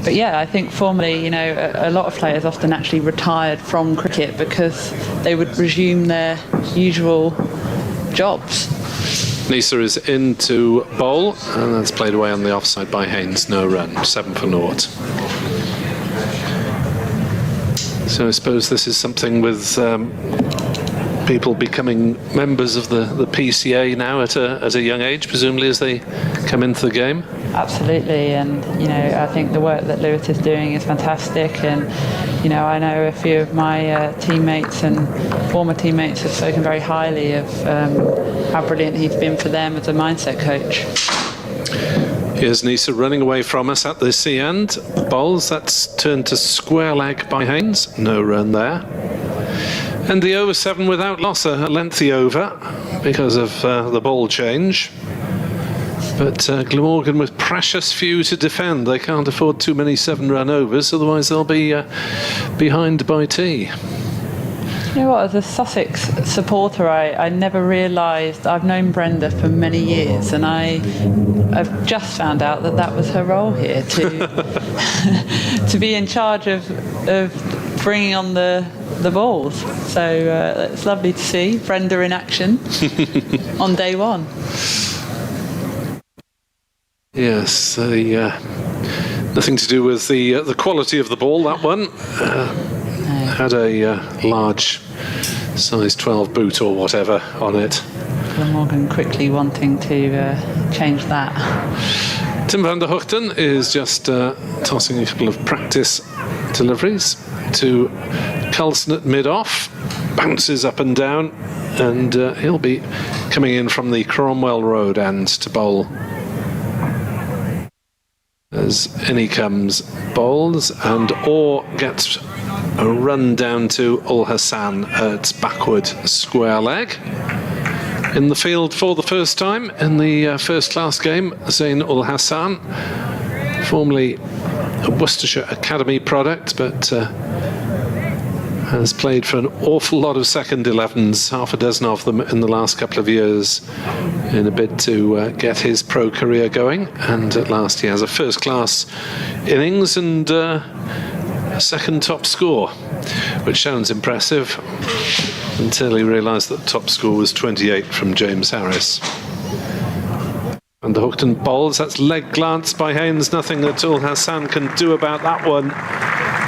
But yeah, I think formerly, a lot of players often actually retired from cricket because they would resume their usual jobs. Neser is into bowl, and that's played away on the offside by Haynes. No run, 7 for naught. So I suppose this is something with people becoming members of the PCA now at a young age, presumably as they come into the game. Absolutely, and I think the work that Lewis is doing is fantastic, and I know a few of my teammates and former teammates have spoken very highly of how brilliant he's been for them as a mindset coach. Here's Neser running away from us at the sea end. Bowls, that's turned to square leg by Haynes. No run there. And the over 7 without loss, a lengthy over because of the ball change. But Glamorgan with precious few to defend. They can't afford too many 7-run overs, otherwise they'll be behind by tea. You know what, as a Sussex supporter, I never realised, I've known Brenda for many years, and I've just found out that was her role here, to be in charge of bringing on the balls. So it's lovely to see Brenda in action on day one. Yes, nothing to do with the quality of the ball, that one. Had a large size 12 boot or whatever on it. Glamorgan quickly wanting to change that. Tim van der Hoogten is just tossing a couple of practice deliveries to Carlson at mid-off. Bounces up and down, and he'll be coming in from the Cromwell Road end to bowl. As in he comes, bowls, and Orr gets a run down to Ul Hassan at backward square leg. In the field for the first time in the first-class game, Zain Ul Hassan, formerly a Worcestershire Academy product, but has played for an awful lot of second 11s, half a dozen of them in the last couple of years, in a bid to get his pro career going. And at last he has a first-class innings and second top score, which sounds impressive until he realised that the top score was 28 from James Harris. And the Hookton bowls, that's leg glance by Haynes, nothing that Ul Hassan can do about that one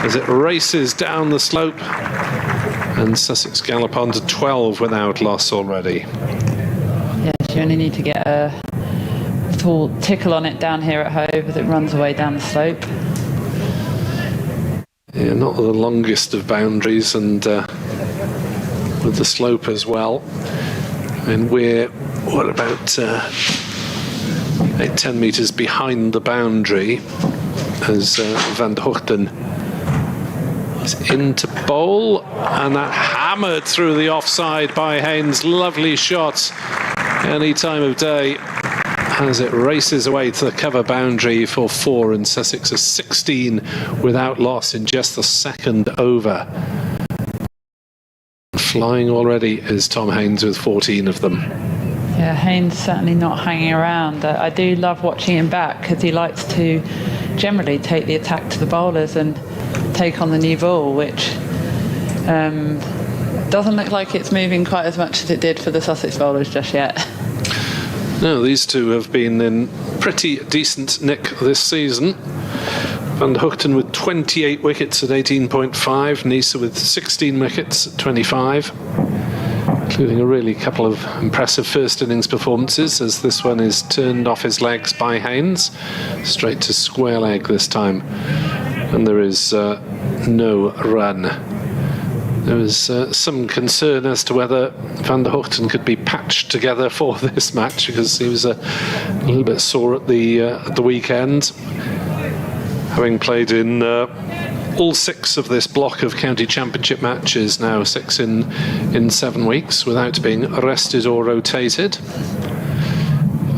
as it races down the slope, and Sussex gallop on to 12 without loss already. Yes, you only need to get a little tickle on it down here at Hove as it runs away down the slope. Yeah, not the longest of boundaries, and with the slope as well. And we're, what, about 8-10 metres behind the boundary as Van der Hoogten is into bowl, and that hammered through the offside by Haynes. Lovely shot any time of day as it races away to the cover boundary for 4, and Sussex is 16 without loss in just the second over. Flying already is Tom Haynes with 14 of them. Yeah, Haynes certainly not hanging around. I do love watching him back because he likes to generally take the attack to the bowlers and take on the new ball, which doesn't look like it's moving quite as much as it did for the Sussex bowlers just yet. No, these two have been in pretty decent nick this season. Van der Hoogten with 28 wickets at 18.5, Neser with 16 wickets at 25, including a really couple of impressive first innings performances, as this one is turned off his legs by Haynes, straight to square leg this time, and there is no run. There was some concern as to whether Van der Hoogten could be patched together for this match, because he was a little bit sore at the weekend, having played in all 6 of this block of county championship matches, now 6 in 7 weeks, without being arrested or rotated.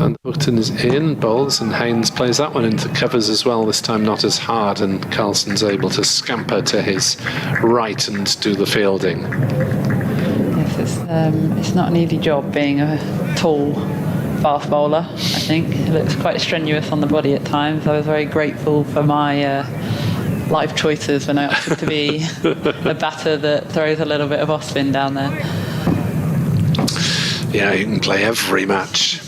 Van der Hoogten is in, bowls, and Haynes plays that one into covers as well, this time not as hard, and Carlson's able to scamper to his right and do the fielding. Yes, it's not an easy job being a tall, fast bowler, I think. It looks quite strenuous on the body at times. I was very grateful for my life choices when I opted to be a batter that throws a little bit of off spin down there. Yeah, you can play every match.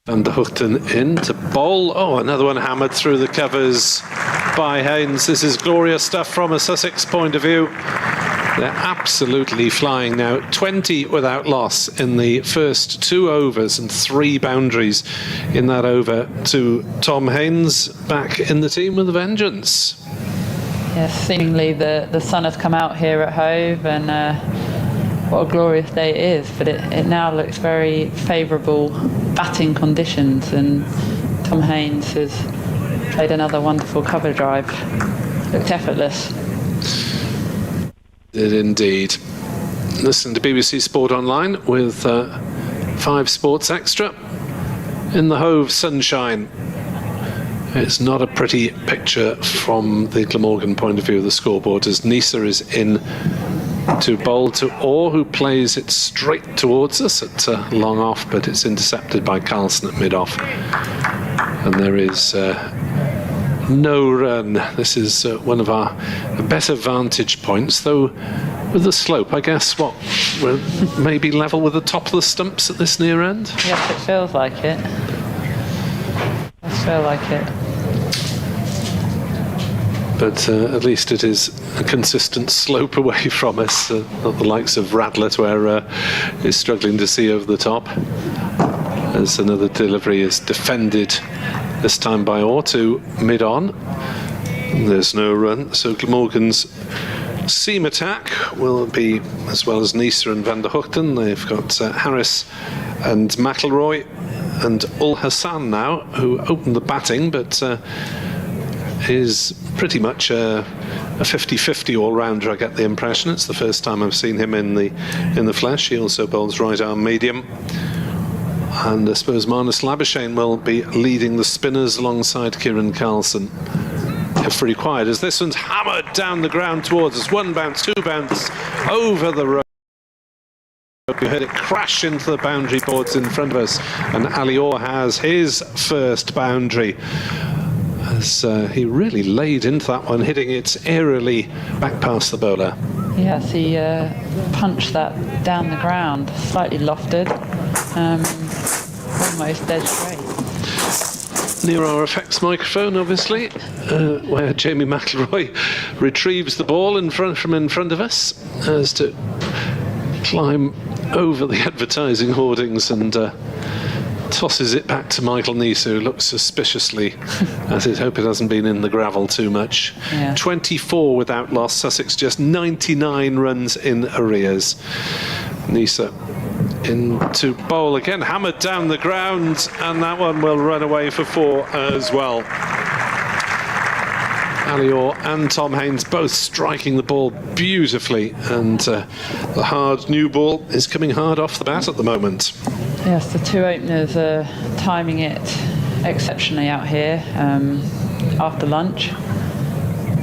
Van der Hoogten in to bowl. Oh, another one hammered through the covers by Haynes. This is glorious stuff from a Sussex point of view. They're absolutely flying now. 20 without loss in the first 2 overs and 3 boundaries in that over to Tom Haynes, back in the team with a vengeance. Yes, seemingly the sun has come out here at Hove, and what a glorious day it is, but it now looks very favourable batting conditions, and Tom Haynes has played another wonderful cover drive. Looked effortless. Did indeed. Listen to BBC Sport Online with 5 Sports Extra. In the Hove sunshine. It's not a pretty picture from the Glamorgan point of view of the scoreboard, as Neser is in to bowl to Orr, who plays it straight towards us at long off, but it's intercepted by Carlson at mid-off. And there is no run. This is one of our better vantage points, though with the slope, I guess, we're maybe level with the top of the stumps at this near end? Yes, it feels like it. It does feel like it. But at least it is a consistent slope away from us, not the likes of Radlett, where he's struggling to see over the top, as another delivery is defended, this time by Orr to mid-on. There's no run, so Glamorgan's seam attack will be, as well as Neser and Van der Hoogten, they've got Harris and McIlroy and Ul Hassan now, who opened the batting, but is pretty much a 50-50 all-rounder, I get the impression. It's the first time I've seen him in the flesh. He also bowls right-arm medium. And I suppose Marnus Labuschagne will be leading the spinners alongside Kieran Carlson, if required, as this one's hammered down the ground towards us. 1 bounce, 2 bounce, over the road. You heard it crash into the boundary boards in front of us, and Ali Orr has his first boundary, as he really laid into that one, hitting it aerially back past the bowler. Yes, he punched that down the ground, slightly lofted, almost dead straight. Near our effects microphone, obviously, where Jamie McIlroy retrieves the ball in front of us, as to climb over the advertising hoardings and tosses it back to Michael Neser, who looks suspiciously at it. Hope it hasn't been in the gravel too much. Yeah. 24 without loss. Sussex just 99 runs in arrears. Neser into bowl again, hammered down the ground, and that one will run away for 4 as well. Ali Orr and Tom Haynes both striking the ball beautifully, and the hard new ball is coming hard off the bat at the moment. Yes, the 2 openers are timing it exceptionally out here after lunch.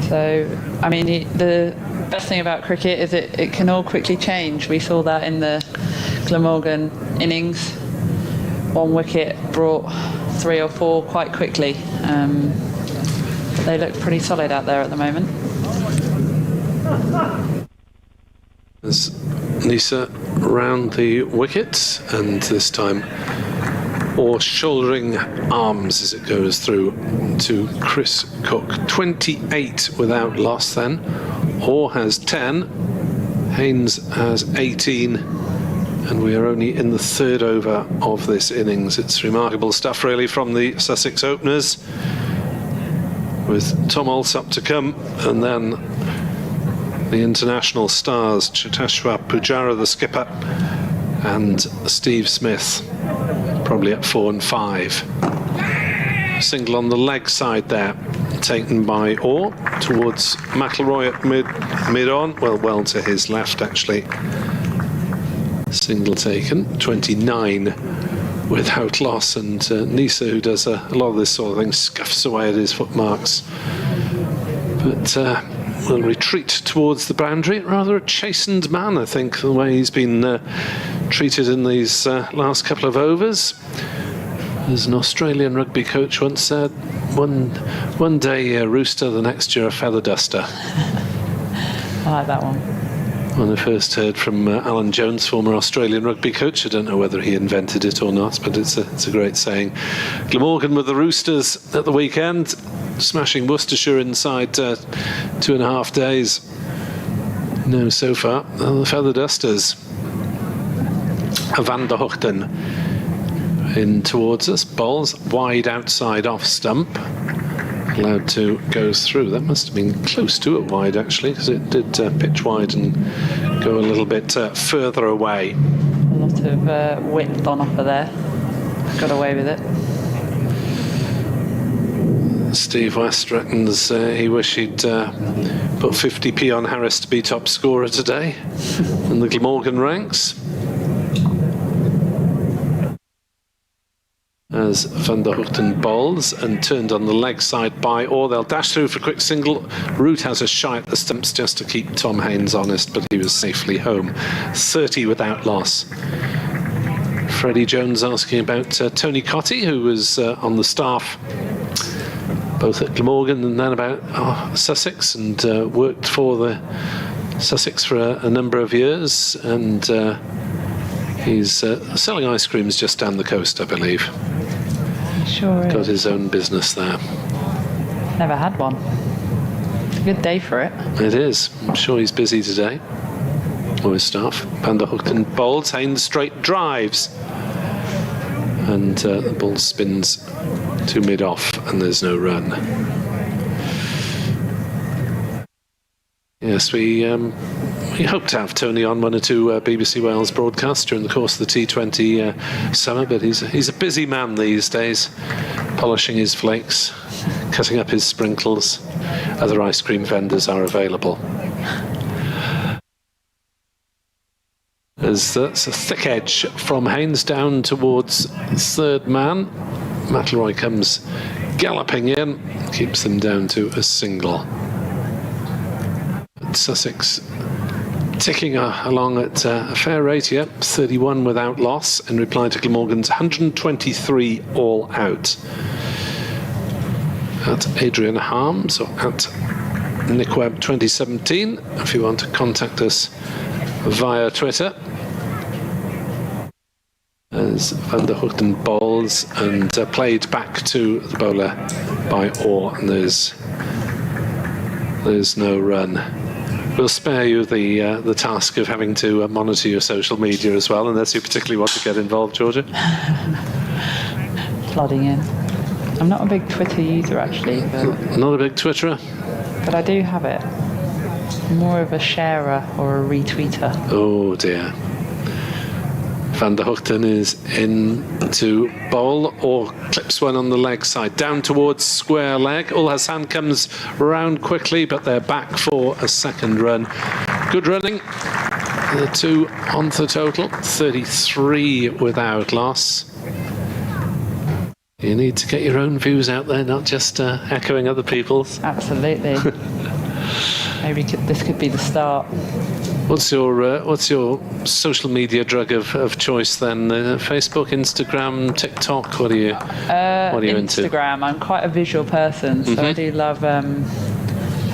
So, I mean, the best thing about cricket is it can all quickly change. We saw that in the Glamorgan innings. 1 wicket brought 3 or 4 quite quickly. They look pretty solid out there at the moment. As Neser round the wickets, and this time or shouldering arms as it goes through to Chris Cook. 28 without loss then. Orr has 10, Haynes has 18, and we are only in the third over of this innings. It's remarkable stuff really from the Sussex openers, with Tom Alsop to come, and then the international stars, Cheteshwar, Pujara the skipper, and Steve Smith, probably at 4 and 5. Single on the leg side there, taken by Orr towards McIlroy at mid-on, well to his left actually. Single taken, 29 without loss, and Neser, who does a lot of this sort of thing, scuffs away at his footmarks. But will retreat towards the boundary. Rather a chastened man, I think, the way he's been treated in these last couple of overs. As an Australian rugby coach once said, one day a rooster, the next year a feather duster. I like that one. When I first heard from Alan Jones, former Australian rugby coach, I don't know whether he invented it or not, but it's a great saying. Glamorgan with the Roosters at the weekend, smashing Worcestershire inside 2.5 days. No, so far, the feather dusters. Van der Hoogten in towards us, balls wide outside off stump, allowed to go through. That must have been close to it wide actually, because it did pitch wide and go a little bit further away. A lot of width on offer there. Got away with it. Steve West reckons he wished he'd put 50p on Harris to be top scorer today in the Glamorgan ranks. As Van der Hoogten bowls and turned on the leg side by Orr. They'll dash through for a quick single. Root has a shy at the stumps just to keep Tom Haynes honest, but he was safely home. 30 without loss. Freddie Jones asking about Tony Cotty, who was on the staff both at Glamorgan and then about Sussex, and worked for the Sussex for a number of years, and he's selling ice creams just down the coast, I believe. Sure is. Got his own business there. Never had one. It's a good day for it. It is. I'm sure he's busy today. Or his staff. Van der Hoogten bowls. Haynes straight drives. And the ball spins to mid-off, and there's no run. Yes, we hope to have Tony on one or two BBC Wales broadcasts during the course of the T20 summer, but he's a busy man these days, polishing his flakes, cutting up his sprinkles. Other ice cream vendors are available. As that's a thick edge from Haynes down towards third man. McIlroy comes galloping in, keeps them down to a single. Sussex ticking along at a fair rate here, 31 without loss, in reply to Glamorgan's 123 all out. At Adrian Harms, or at Nick Webb 2017, if you want to contact us via Twitter. As Van der Hoogten bowls and played back to the bowler by Orr, and there's no run. We'll spare you the task of having to monitor your social media as well, unless you particularly want to get involved, Georgia. Plodding in. I'm not a big Twitter user actually, but Not a big Twitterer? but I do have it. More of a sharer or a retweeter. Oh dear. Van der Hoogten is in to bowl, or clips one on the leg side, down towards square leg. Ul Hassan comes round quickly, but they're back for a second run. Good running. The two on the total, 33 without loss. You need to get your own views out there, not just echoing other people's. Absolutely. Maybe this could be the start. What's your social media drug of choice then? Facebook, Instagram, TikTok? What are you into? Instagram. I'm quite a visual person, so I do love. I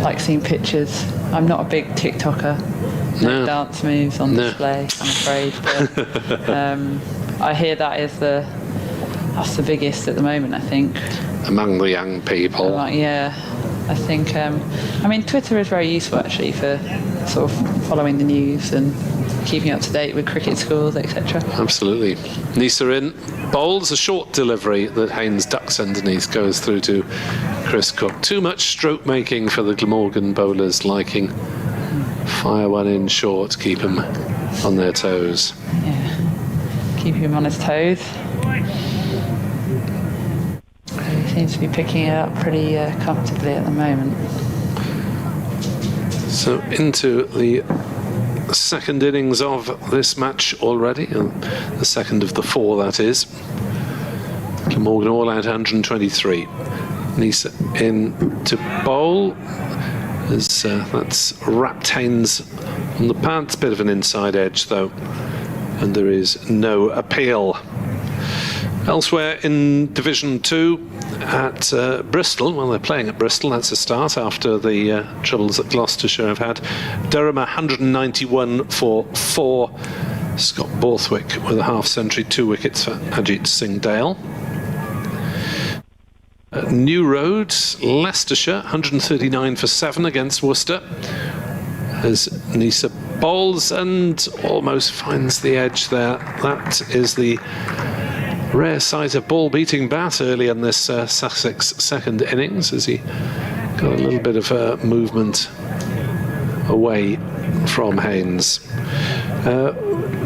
like seeing pictures. I'm not a big TikToker. No dance moves on display, I'm afraid. But, I hear that's the biggest at the moment, I think. Among the young people. Yeah, I think. I mean, Twitter is very useful actually for sort of following the news and keeping up to date with cricket scores, etc. Absolutely. Neser in, bowls a short delivery that Haynes ducks underneath, goes through to Chris Cook. Too much stroke making for the Glamorgan bowlers' liking. Fire one in short, keep him on their toes. Yeah, keep him on his toes. He seems to be picking it up pretty comfortably at the moment. So into the second innings of this match already, the second of the four, that is. Glamorgan all out 123. Neser in to bowl. As that's wrapped Haynes on the pads, bit of an inside edge though, and there is no appeal. Elsewhere in Division 2 at Bristol, well, they're playing at Bristol, that's a start after the troubles that Gloucestershire have had. Durham 191 for 4. Scott Borthwick with a half century, 2 wickets for Ajit Singh Dale. New Road, Leicestershire 139 for 7 against Worcester. As Neser bowls and almost finds the edge there. That is the rare sight of ball-beating bat early in this Sussex second innings, as he got a little bit of movement away from Haynes.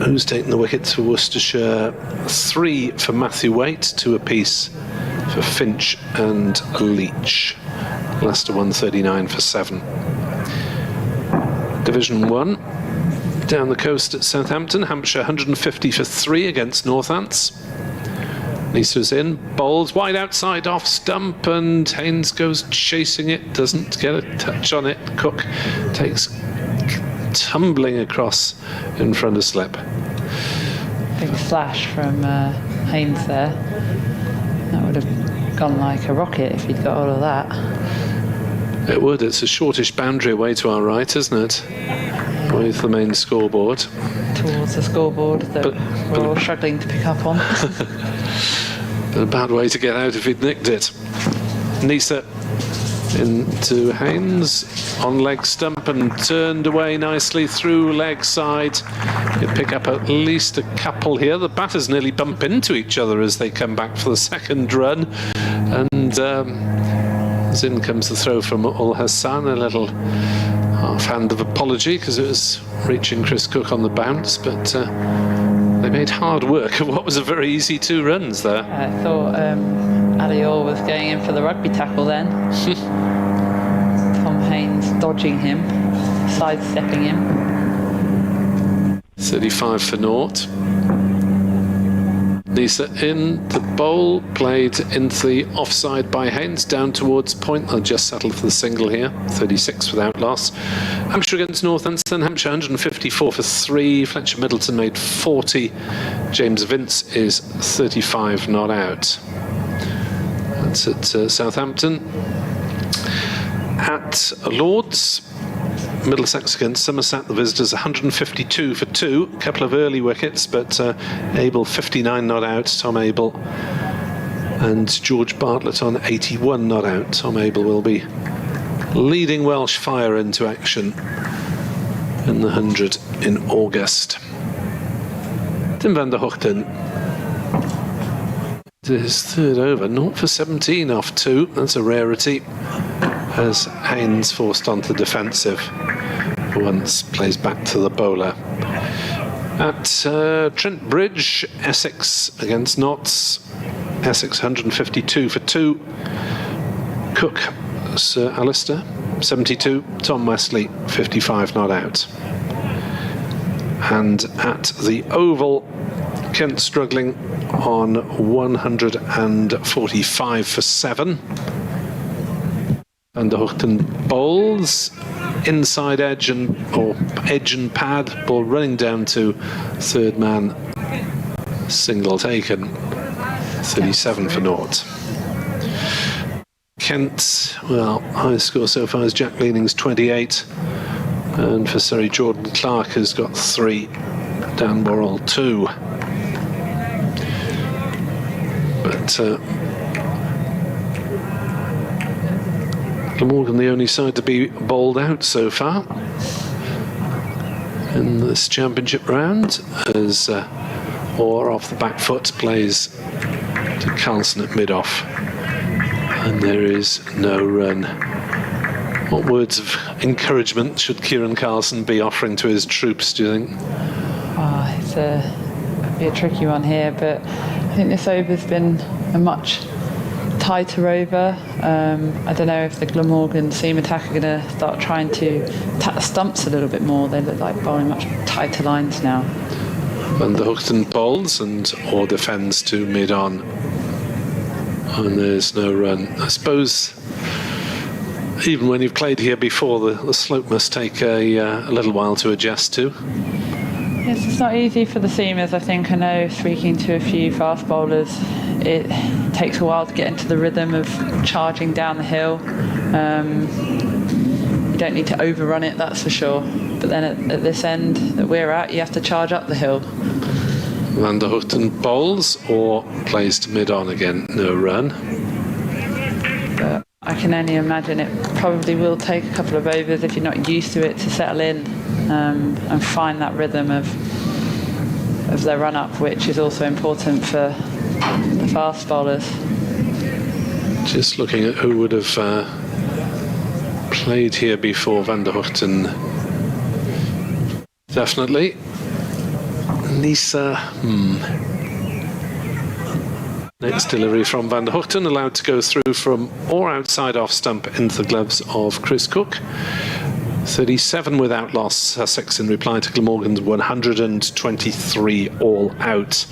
Who's taken the wickets for Worcestershire? 3 for Matthew Waite, 2 apiece for Finch and Leach. Leicester 139 for 7. Division 1, down the coast at Southampton, Hampshire 150 for 3 against Northants. Neser's in, bowls wide outside off stump, and Haynes goes chasing it, doesn't get a touch on it. Cook takes tumbling across in front of slip. Big flash from Haynes there. That would have gone like a rocket if he'd got all of that. It would. It's a shortish boundary away to our right, isn't it? With the main scoreboard. Towards the scoreboard that we're all struggling to pick up on. But a bad way to get out if he'd nicked it. Neser into Haynes on leg stump and turned away nicely through leg side. You pick up at least a couple here. The batters nearly bump into each other as they come back for the second run. And as in comes the throw from Ul Hassan, a little half-hand of apology because it was reaching Chris Cook on the bounce, but they made hard work of what was a very easy 2 runs there. I thought Ali Orr was going in for the rugby tackle then. Tom Haynes dodging him, sidestepping him. 35 for naught. Neser in to bowl, played into the offside by Haynes, down towards point. They'll just settle for the single here, 36 without loss. Hampshire against Northampton, Hampshire 154 for 3. Fletcher Middleton made 40. James Vince is 35 not out. That's at Southampton. At Lords, Middlesex against Somerset, the visitors 152 for 2. A couple of early wickets, but Abel 59 not out, Tom Abel. And George Bartlett on 81 not out. Tom Abel will be leading Welsh Fire into action in the 100 in August. Tim van der Hoogten to his third over, 0 for 17 off 2. That's a rarity, as Haynes forced onto the defensive. Once plays back to the bowler. At Trent Bridge, Essex against Notts. Essex 152 for 2. Cook, Sir Alistair 72. Tom Wesley 55 not out. And at the Oval, Kent struggling on 145 for 7. Van der Hoogten bowls inside edge and pad, ball running down to third man, single taken, 37 for naught. Kent, well, highest score so far is Jack Leaning's 28. And for Surrey, Jordan Clark has got 3, Dan Worrell 2. But Glamorgan the only side to be bowled out so far in this championship round, as Orr off the back foot plays to Carlson at mid-off, and there is no run. What words of encouragement should Kieran Carlson be offering to his troops, do you think? Oh, it's a tricky one here, but I think this over's been a much tighter over. I don't know if the Glamorgan seam attack are going to start trying to attack the stumps a little bit more. They look like bowling much tighter lines now. Van der Hoogten bowls and Orr defends to mid-on. And there's no run. I suppose even when you've played here before, the slope must take a little while to adjust to. Yes, it's not easy for the seamers, I think. I know, speaking to a few fast bowlers, it takes a while to get into the rhythm of charging down the hill. You don't need to overrun it, that's for sure. But then at this end that we're at, you have to charge up the hill. Van der Hoogten bowls or plays to mid-on again, no run. But I can only imagine it probably will take a couple of overs if you're not used to it to settle in and find that rhythm of their run-up, which is also important for the fast bowlers. Just looking at who would have played here before Van der Hoogten. Definitely. Neser. Next delivery from Van der Hoogten, allowed to go through from or outside off stump into the gloves of Chris Cook. 37 without loss, Sussex, in reply to Glamorgan's 123 all out.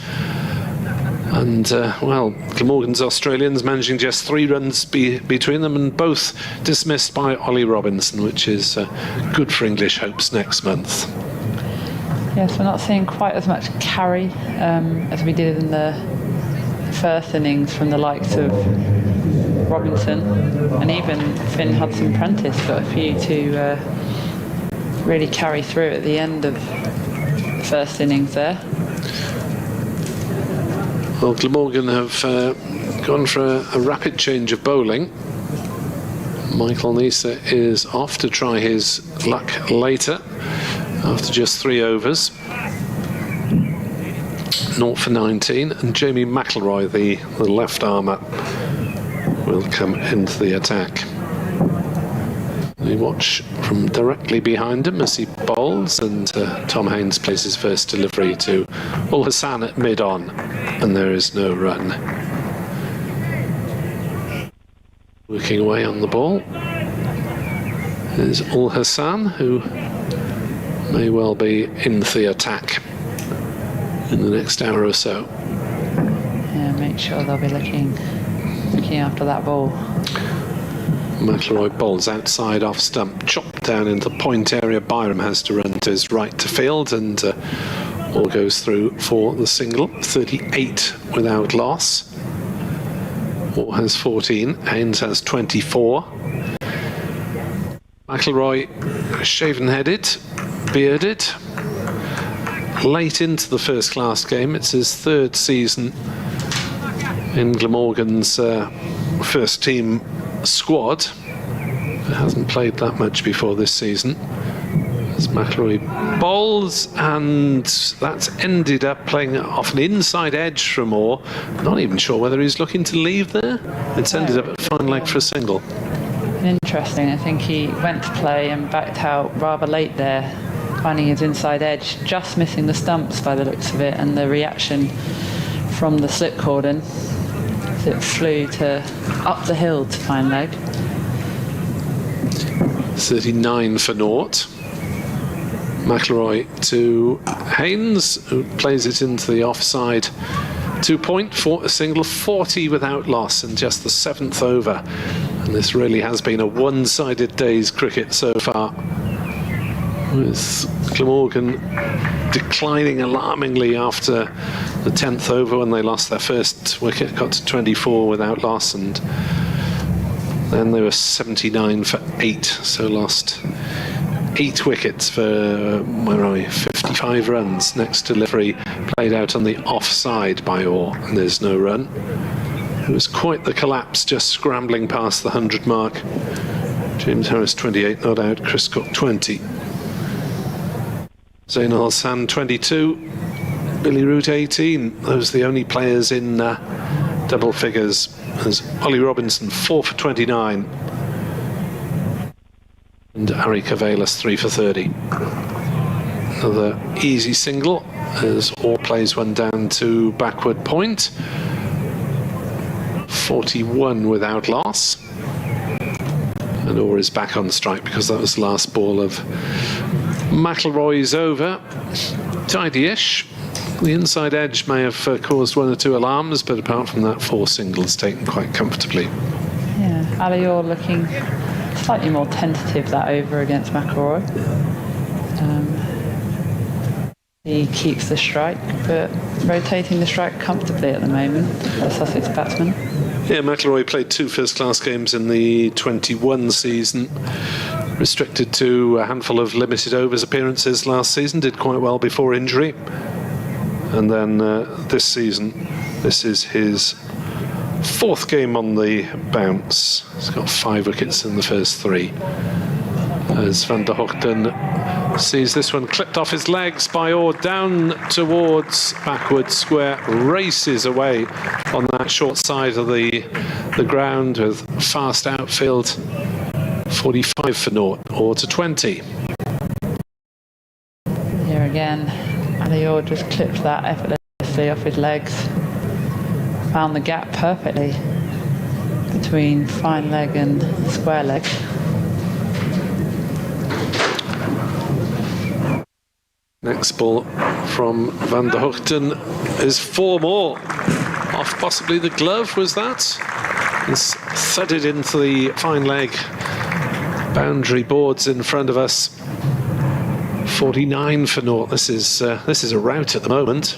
And, well, Glamorgan's Australians managing just 3 runs between them, and both dismissed by Ollie Robinson, which is good for English hopes next month. Yes, we're not seeing quite as much carry as we did in the first innings from the likes of Robinson, and even Finn Hudson-Prentice got a few to really carry through at the end of the first innings there. Well, Glamorgan have gone for a rapid change of bowling. Michael Neser is off to try his luck later after just 3 overs. 0 for 19, and Jamie McIlroy, the left armour, will come into the attack. We watch from directly behind him as he bowls, and Tom Haines plays his first delivery to Ul Hassan at mid-on, and there is no run. Working away on the ball is Ul Hassan, who may well be in the attack in the next hour or so. Yeah, make sure they'll be looking after that ball. McIlroy bowls outside off stump, chopped down into the point area. Byram has to run to his right to field, and all goes through for the single. 38 without loss. Orr has 14, Haynes has 24. McIlroy shaven-headed, bearded, late into the first-class game. It's his 3rd season in Glamorgan's first team squad. He hasn't played that much before this season. As McIlroy bowls, and that's ended up playing off an inside edge from Orr. Not even sure whether he's looking to leave there. It's ended up at fine leg for a single. Interesting. I think he went to play and backed out rather late there, finding his inside edge, just missing the stumps by the looks of it, and the reaction from the slip cordon as it flew up the hill to fine leg. 39 for naught. McIlroy to Haynes, who plays it into the offside 2 point for a single. 40 without loss in just the 7th over, and this really has been a one-sided day's cricket so far, with Glamorgan declining alarmingly after the 10th over when they lost their first wicket, got to 24 without loss, and then they were 79 for 8, so lost 8 wickets for, where are we, 55 runs. Next delivery played out on the offside by Orr, and there's no run. It was quite the collapse, just scrambling past the 100 mark. James Harris 28 not out, Chris Cook 20. Zainul Hassan 22, Billy Root 18. Those are the only players in double figures. As Ollie Robinson 4 for 29. And Ari Cavalis 3 for 30. Another easy single as Orr plays one down to backward point. 41 without loss. And Orr is back on strike because that was the last ball of McIlroy's over. Tidy-ish. The inside edge may have caused 1 or 2 alarms, but apart from that, 4 singles taken quite comfortably. Yeah, Ali Orr looking slightly more tentative that over against McIlroy. He keeps the strike, but rotating the strike comfortably at the moment, the Sussex batsman. Yeah, McIlroy played 2 first-class games in the 21 season, restricted to a handful of limited overs appearances last season, did quite well before injury. And then this season, this is his 4th game on the bounce. He's got 5 wickets in the first 3. As Van der Hoogten sees this one clipped off his legs by Orr, down towards backward square, races away on that short side of the ground with fast outfield. 45 for naught, Orr to 20. Here again, Ali Orr just clipped that effortlessly off his legs. Found the gap perfectly between fine leg and square leg. Next ball from Van der Hoogten is 4 more. Off possibly the glove, was that? It's thudded into the fine leg boundary boards in front of us. 49 for naught. This is a rout at the moment.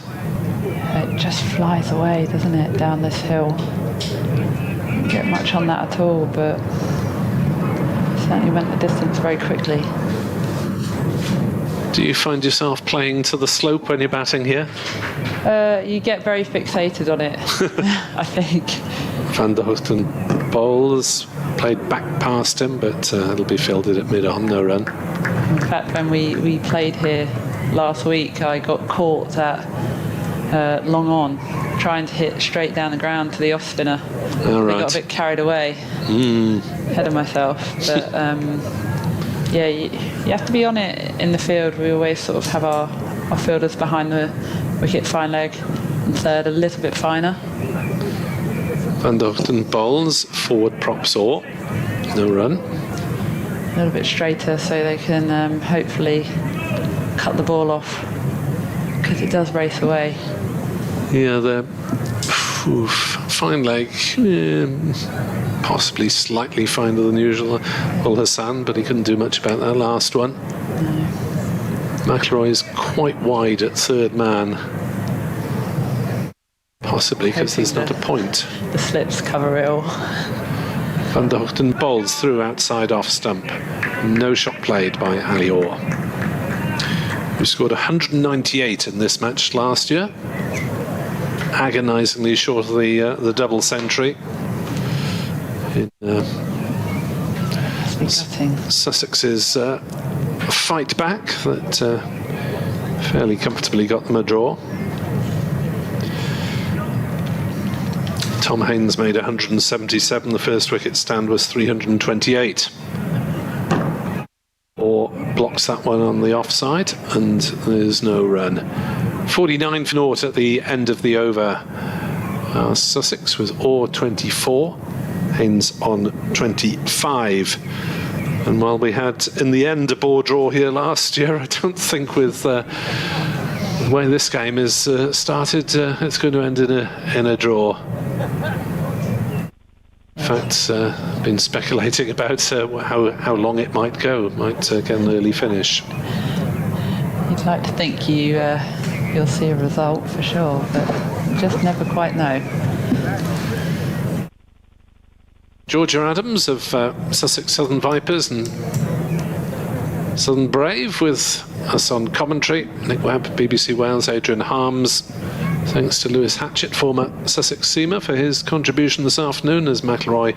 It just flies away, doesn't it, down this hill? Don't get much on that at all, but certainly went the distance very quickly. Do you find yourself playing to the slope when you're batting here? You get very fixated on it, I think. Van der Hoogten bowls, played back past him, but it'll be fielded at mid-on, no run. In fact, when we played here last week, I got caught at long on, trying to hit straight down the ground to the off spinner. Right. I got a bit carried away, ahead of myself. But yeah, you have to be on it in the field. We always sort of have our fielders behind the wicket, fine leg, and third a little bit finer. Van der Hoogten bowls, forward props Orr, no run. A little bit straighter so they can hopefully cut the ball off, because it does race away. Yeah, the fine leg, possibly slightly finer than usual. Ul Hassan, but he couldn't do much about that last one. No. McIlroy is quite wide at third man, possibly because there's not a point. The slips cover it all. Van der Hoogten bowls through outside off stump. No shot played by Ali Orr, who scored 198 in this match last year. Agonisingly short of the double century. In Sussex's fight back that fairly comfortably got them a draw. Tom Haynes made 177. The first wicket stand was 328. Orr blocks that one on the offside, and there's no run. 49 for naught at the end of the over. Sussex was Orr 24, Haynes on 25. And while we had, in the end, a ball draw here last year, I don't think with the way this game is started, it's going to end in a draw. In fact, been speculating about how long it might go. It might get an early finish. You'd like to think you'll see a result for sure, but you just never quite know. Georgia Adams of Sussex Southern Vipers and Southern Brave with us on commentary. Nick Webb, BBC Wales, Adrian Harms. Thanks to Lewis Hatchett, former Sussex seamer, for his contribution this afternoon as McIlroy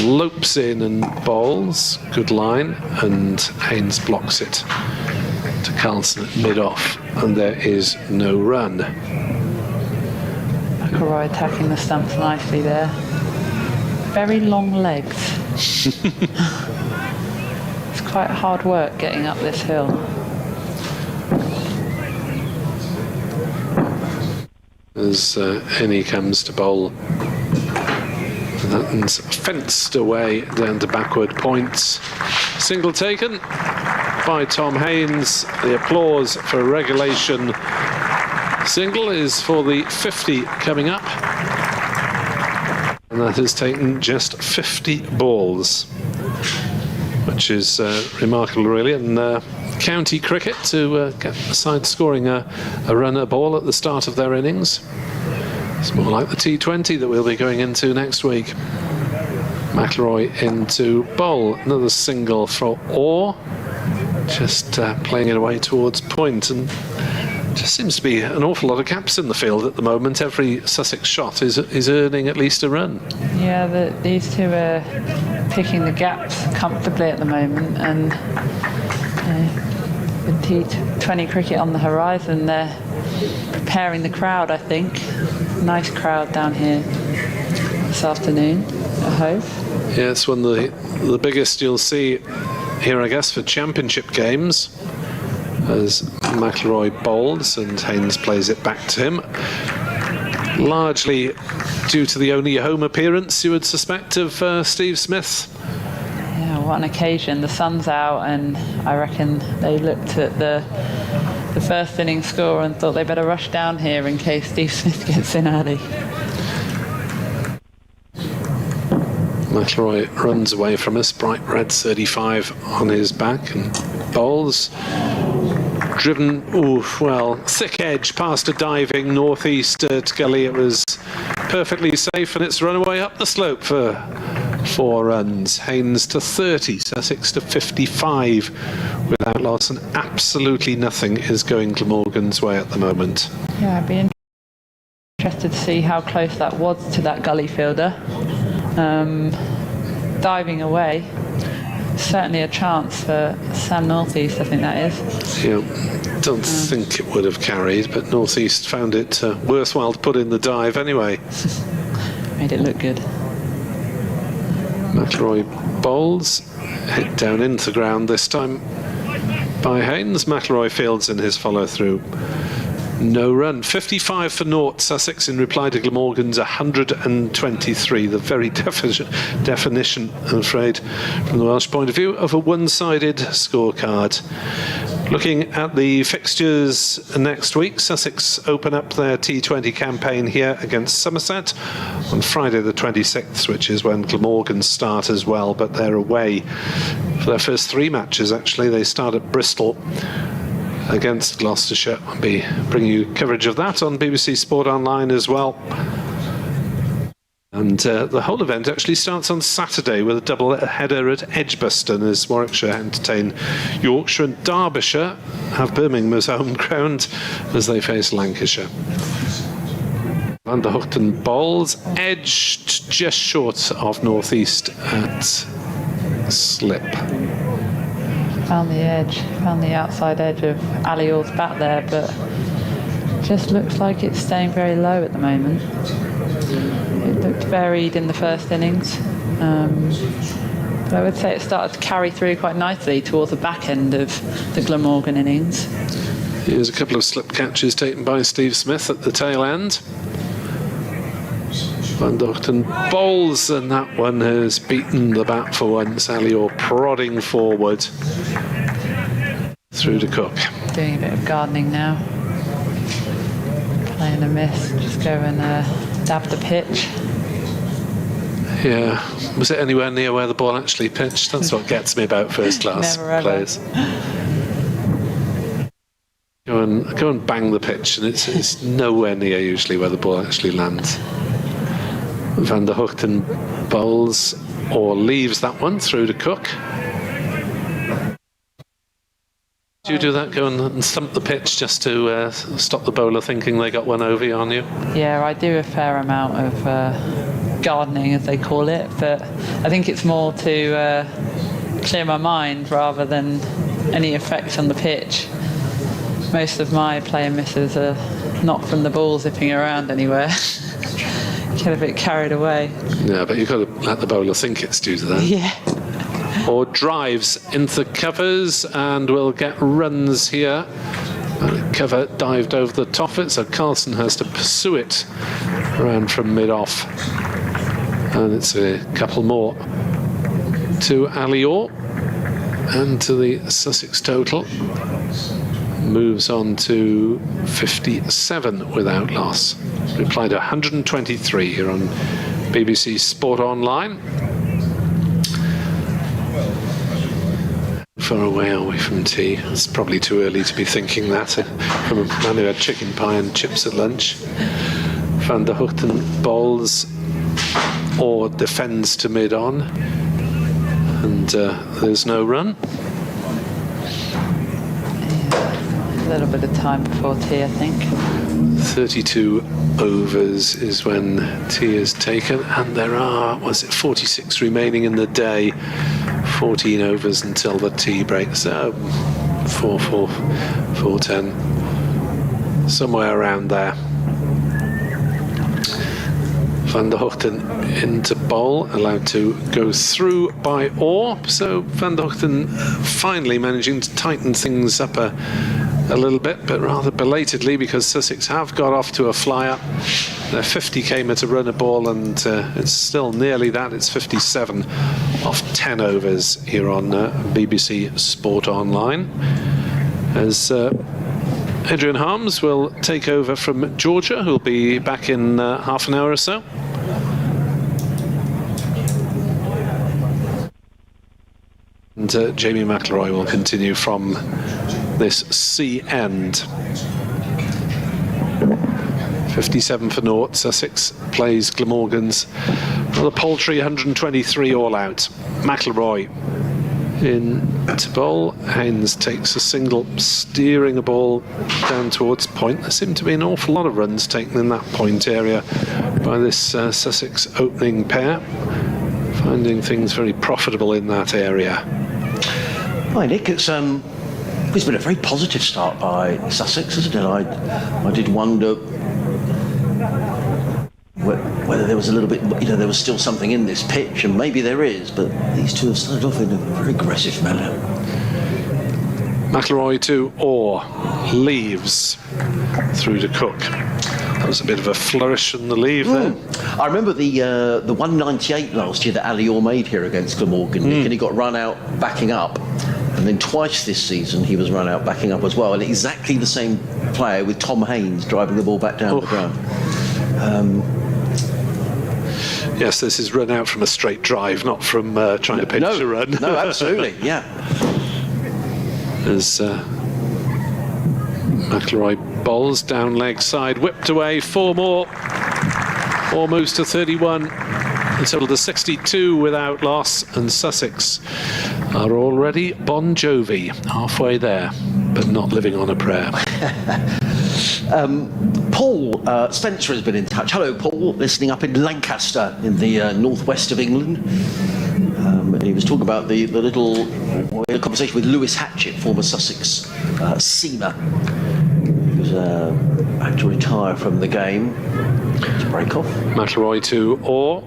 lopes in and bowls. Good line, and Haynes blocks it to Carlson at mid-off, and there is no run. McIlroy attacking the stumps nicely there. Very long legs. It's quite hard work getting up this hill. As Annie comes to bowl, that's fenced away down to backward points. Single taken by Tom Haynes. The applause for a regulation single is for the 50 coming up, and that has taken just 50 balls, which is remarkable really. And county cricket to get the side scoring a run a ball at the start of their innings. It's more like the T20 that we'll be going into next week. McIlroy into bowl, another single for Orr, just playing it away towards point, and just seems to be an awful lot of gaps in the field at the moment. Every Sussex shot is earning at least a run. Yeah, these two are picking the gaps comfortably at the moment, and with T20 cricket on the horizon, they're preparing the crowd, I think. Nice crowd down here this afternoon at Hove. Yeah, it's one of the biggest you'll see here, I guess, for championship games, as McIlroy bowls and Haynes plays it back to him. Largely due to the only home appearance, you would suspect, of Steve Smith. Yeah, what an occasion. The sun's out, and I reckon they looked at the first inning score and thought they better rush down here in case Steve Smith gets in early. McIlroy runs away from us, bright red 35 on his back, and bowls. Driven, thick edge past a diving northeast gully. It was perfectly safe, and it's run away up the slope for 4 runs. Haynes to 30, Sussex to 55 without loss, and absolutely nothing is going Glamorgan's way at the moment. Yeah, I'd be interested to see how close that was to that gully fielder. Diving away, certainly a chance for Sam Northeast, I think that is. Yeah, don't think it would have carried, but Northeast found it worthwhile to put in the dive anyway. Made it look good. McIlroy bowls, hit down into the ground this time by Haynes. McIlroy fields in his follow-through. No run. 55 for naught, Sussex, in reply to Glamorgan's 123. The very definition, I'm afraid, from the Welsh point of view, of a one-sided scorecard. Looking at the fixtures next week, Sussex open up their T20 campaign here against Somerset on Friday the 26th, which is when Glamorgan start as well, but they're away for their first 3 matches, actually. They start at Bristol against Gloucestershire. I'll be bringing you coverage of that on BBC Sport Online as well. And the whole event actually starts on Saturday with a double header at Edgbaston as Warwickshire entertain Yorkshire, and Derbyshire have Birmingham as home ground as they face Lancashire. Van der Hoogten bowls, edged just short of Northeast at slip. Found the outside edge of Ali Orr's bat there, but just looks like it's staying very low at the moment. It looked varied in the first innings, but I would say it started to carry through quite nicely towards the back end of the Glamorgan innings. Here's a couple of slip catches taken by Steve Smith at the tail end. Van der Hoogten bowls, and that one has beaten the bat for once. Ali Orr prodding forward through to Cook. Doing a bit of gardening now. Playing a miss, just go and dab the pitch. Yeah, was it anywhere near where the ball actually pitched? That's what gets me about first-class players. Go and bang the pitch, and it's nowhere near usually where the ball actually lands. Van der Hoogten bowls or leaves that one through to Cook. Do you do that? Go and thump the pitch just to stop the bowler thinking they got one over you on you? Yeah, I do a fair amount of gardening, as they call it, but I think it's more to clear my mind rather than any effects on the pitch. Most of my playing misses are not from the ball zipping around anywhere. Get a bit carried away. Yeah, but you've got to let the bowler think it's due to that. Yeah. Or drives into covers, and we'll get runs here. Cover dived over the top of it, so Carlson has to pursue it around from mid-off. And it's a couple more to Ollie and to the Sussex total. Moves on to 57 without loss. Replied to 123 here on BBC Sport Online. Far away are we from tea? It's probably too early to be thinking that from a man who had chicken pie and chips at lunch. Van der Hoogten bowls or defends to mid-on, and there's no run. A little bit of time before tea, I think. 32 overs is when tea is taken, and there are, 46 remaining in the day. 14 overs until the tea break, so 4:10, somewhere around there. Van der Hoogten into bowl, allowed to go through by Orr, so Van der Hoogten finally managing to tighten things up a little bit, but rather belatedly, because Sussex have got off to a flyer. Their 50 came at a run a ball, and it's still nearly that. It's 57 off 10 overs here on BBC Sport Online, as Adrian Harms will take over from Georgia, who'll be back in half an hour or so. And Jamie McIlroy will continue from this C end. 57 for naught. Sussex plays Glamorgan's rather paltry 123 all out. McIlroy in to bowl. Haynes takes a single, steering a ball down towards point. There seem to be an awful lot of runs taken in that point area by this Sussex opening pair, finding things very profitable in that area. Hi Nick, it's been a very positive start by Sussex, isn't it? I did wonder whether there was a little bit, there was still something in this pitch, and maybe there is, but these two have started off in a very aggressive manner. McIlroy to Orr, leaves through to Cook. That was a bit of a flourish in the leave there. I remember the 198 last year that Ollie Orr made here against Glamorgan, Nick, and he got run out backing up. And then twice this season he was run out backing up as well, and exactly the same player with Tom Haynes driving the ball back down the ground. Yes, this is run out from a straight drive, not from trying to pitch a run. No, absolutely, yeah. As McIlroy bowls down leg side, whipped away, 4 more. Orr moves to 31. In total to 62 without loss, and Sussex are already Bon Jovi, halfway there, but not living on a prayer. Paul Spencer has been in touch. Hello, Paul, listening up in Lancaster in the northwest of England. And he was talking about the little conversation with Lewis Hatchett, former Sussex seamer, who's had to retire from the game. To break off. McIlroy to Orr,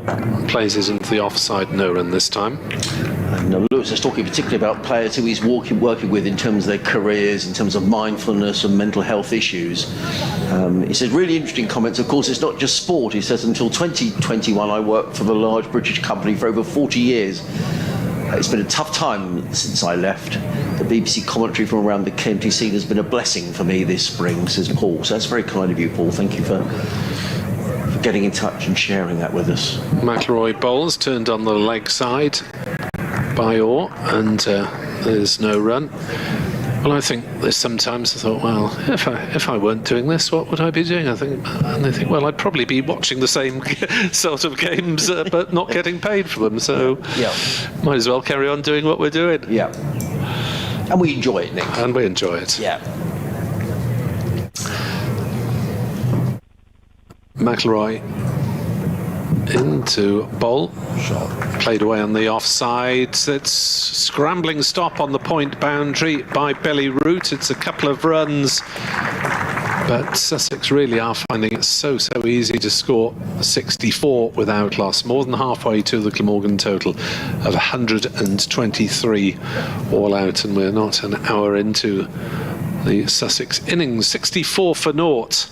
plays it into the offside, no run this time. And Lewis is talking particularly about players who he's working with in terms of their careers, in terms of mindfulness and mental health issues. He says really interesting comments. Of course, it's not just sport. He says until 2021 I worked for the large British company for over 40 years. It's been a tough time since I left. The BBC commentary from around the county scene has been a blessing for me this spring, says Paul. So that's very kind of you, Paul. Thank you for getting in touch and sharing that with us. McIlroy bowls, turned on the leg side by Orr, and there's no run. Well, I think there's sometimes I thought, well, if I weren't doing this, what would I be doing? I think well, I'd probably be watching the same sort of games, but not getting paid for them. So, might as well carry on doing what we're doing. Yeah. And we enjoy it, Nick. And we enjoy it. Yeah. McIlroy into bowl. Played away on the offside. It's scrambling stop on the point boundary by Belly Root. It's a couple of runs, but Sussex really are finding it so easy to score 64 without loss, more than halfway to the Glamorgan total of 123 all out, and we're not an hour into the Sussex innings. 64 for naught.